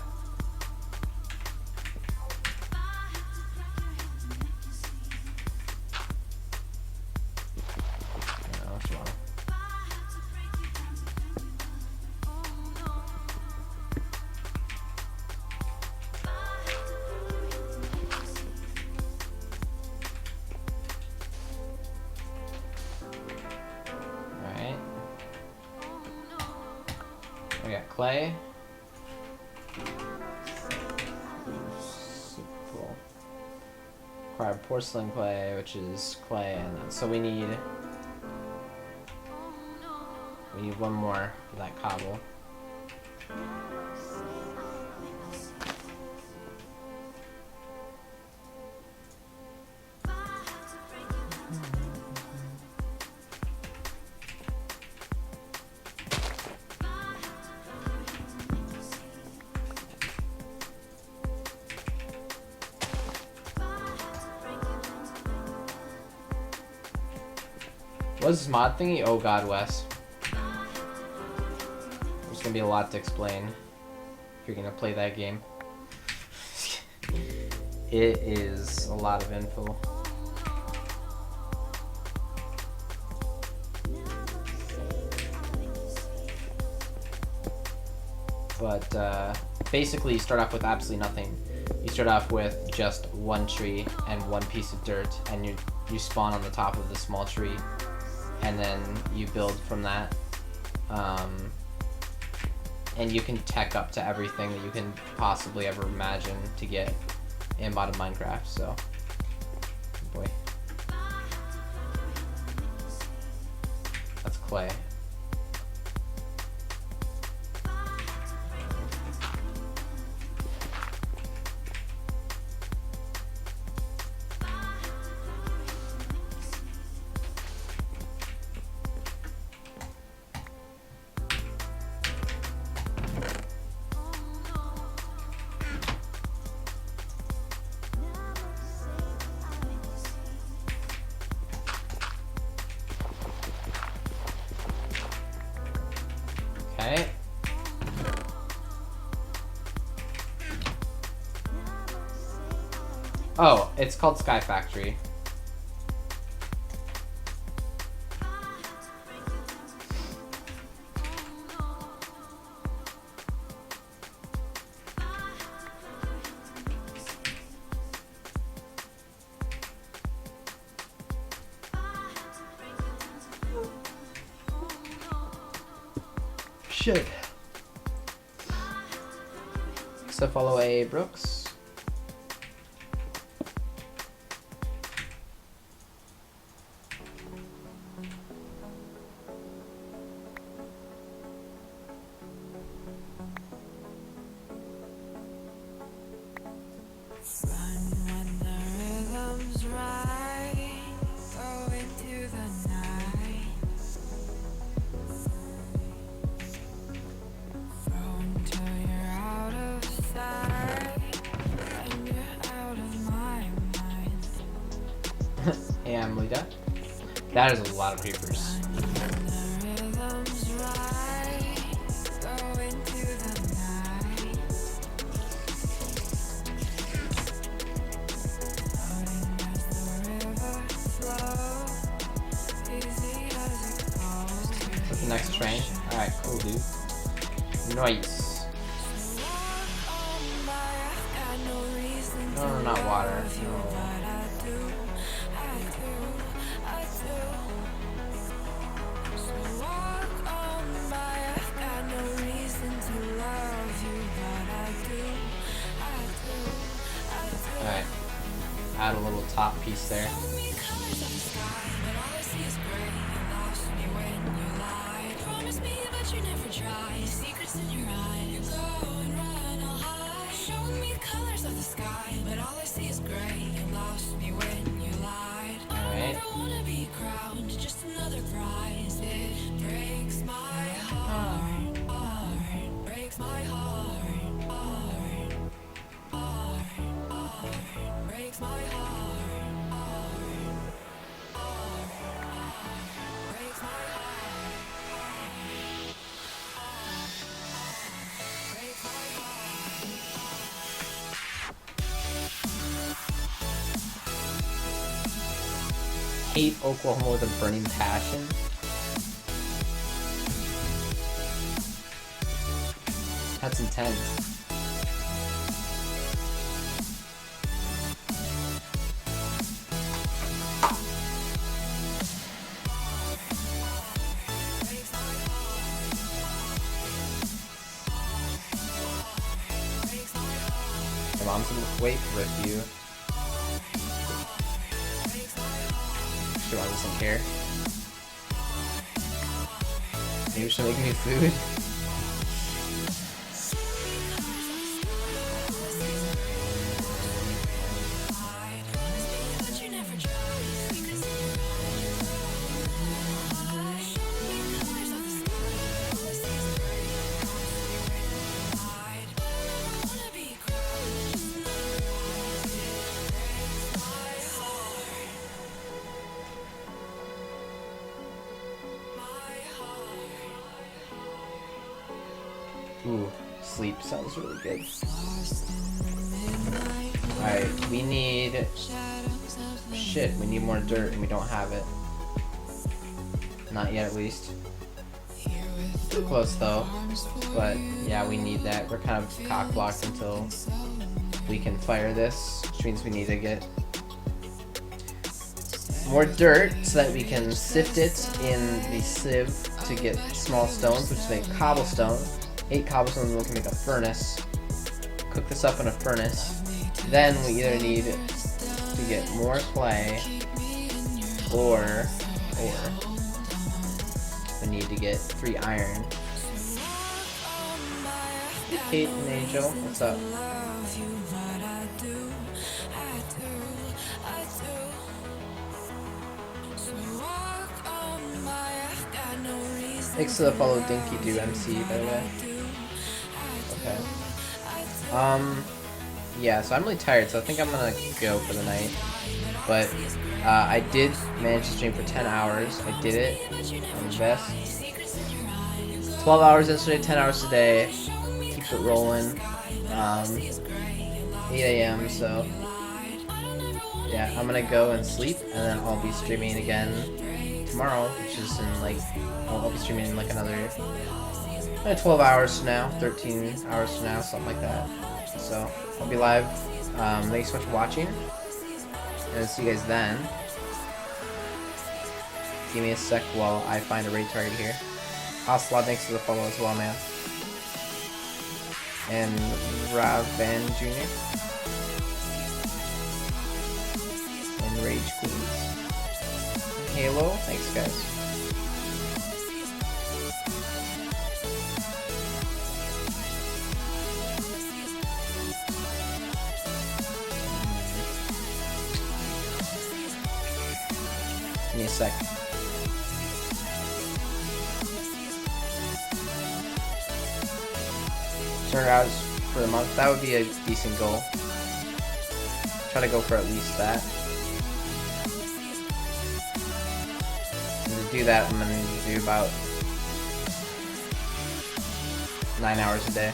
We got clay. Require porcelain clay, which is clay, and so we need one more for that cobble. What is this mod thingy? Oh god, Wes. There's gonna be a lot to explain if you're gonna play that game. It is a lot of info. But basically you start off with absolutely nothing. You start off with just one tree and one piece of dirt, and you spawn on the top of the small tree. And then you build from that, and you can tech up to everything that you can possibly ever imagine to get in mod of Minecraft. So, boy, that's clay. Okay. Oh, it's called Sky Factory. Shit. So follow A. Brooks. Hey, I'm Lita. That is a lot of creepers. What's the next train? Alright, cool, dude. Nice. No, not water. No. Alright, add a little top piece there. hate Oklahoma with a burning passion. That's intense. My mom's gonna wait for you. She doesn't care. Maybe she'll make me food. Ooh, sleep sounds really good. Alright, we need... Shit, we need more dirt and we don't have it. Not yet, at least. Too close, though. But, yeah, we need that. We're kind of cock-blocked until we can fire this, which means we need to get more dirt so that we can sift it in the sieve to get small stones, which make cobblestone. 8 cobblestone, and we can make a furnace. Cook this up in a furnace. Then we either need to get more clay, or we need to get 3 iron. Hey Kate and Angel, what's up? Thanks to the follow Dinky Do MC, by the way. Okay. Yeah, so I'm really tired, so I think I'm gonna go for the night. But I did manage to stream for 10 hours. I did it. I'm the best. 12 hours yesterday, 10 hours today. Keep it rolling. 8 a.m. So yeah, I'm gonna go and sleep, and then I'll be streaming again tomorrow, which is in like I'll be streaming in like another 12 hours from now, 13 hours from now, something like that. So I'll be live. Thanks so much for watching, and I'll see you guys then. Give me a sec while I find a raid target here. Ocelot, thanks for the follow as well, man. And Rob Van Jr. And Rage Queens. Halo, thanks guys. Give me a sec. $200 for the month, that would be a decent goal. Try to go for at least that. And to do that, I'm going to do about 9 hours a day.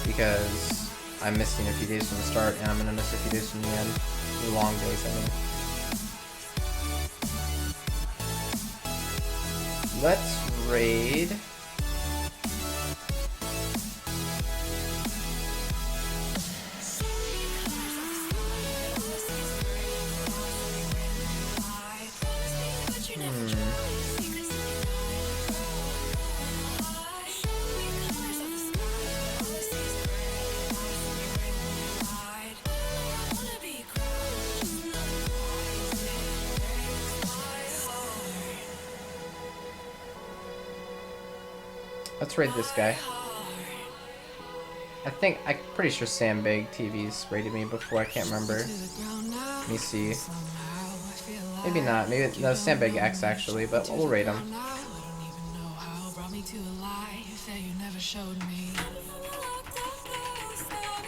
Because I'm missing a few days from the start, and I'm going to miss a few days from the end. The long days, I mean. Let's raid. Let's raid this guy. I'm pretty sure Sam Big TV's raided me before, I can't remember. Let me see. Maybe not, maybe, no, Sam Big X actually, but we'll raid him.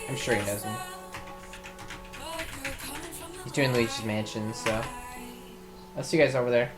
I'm sure he knows me. He's doing Luigi's Mansion, so. I'll see you guys over there.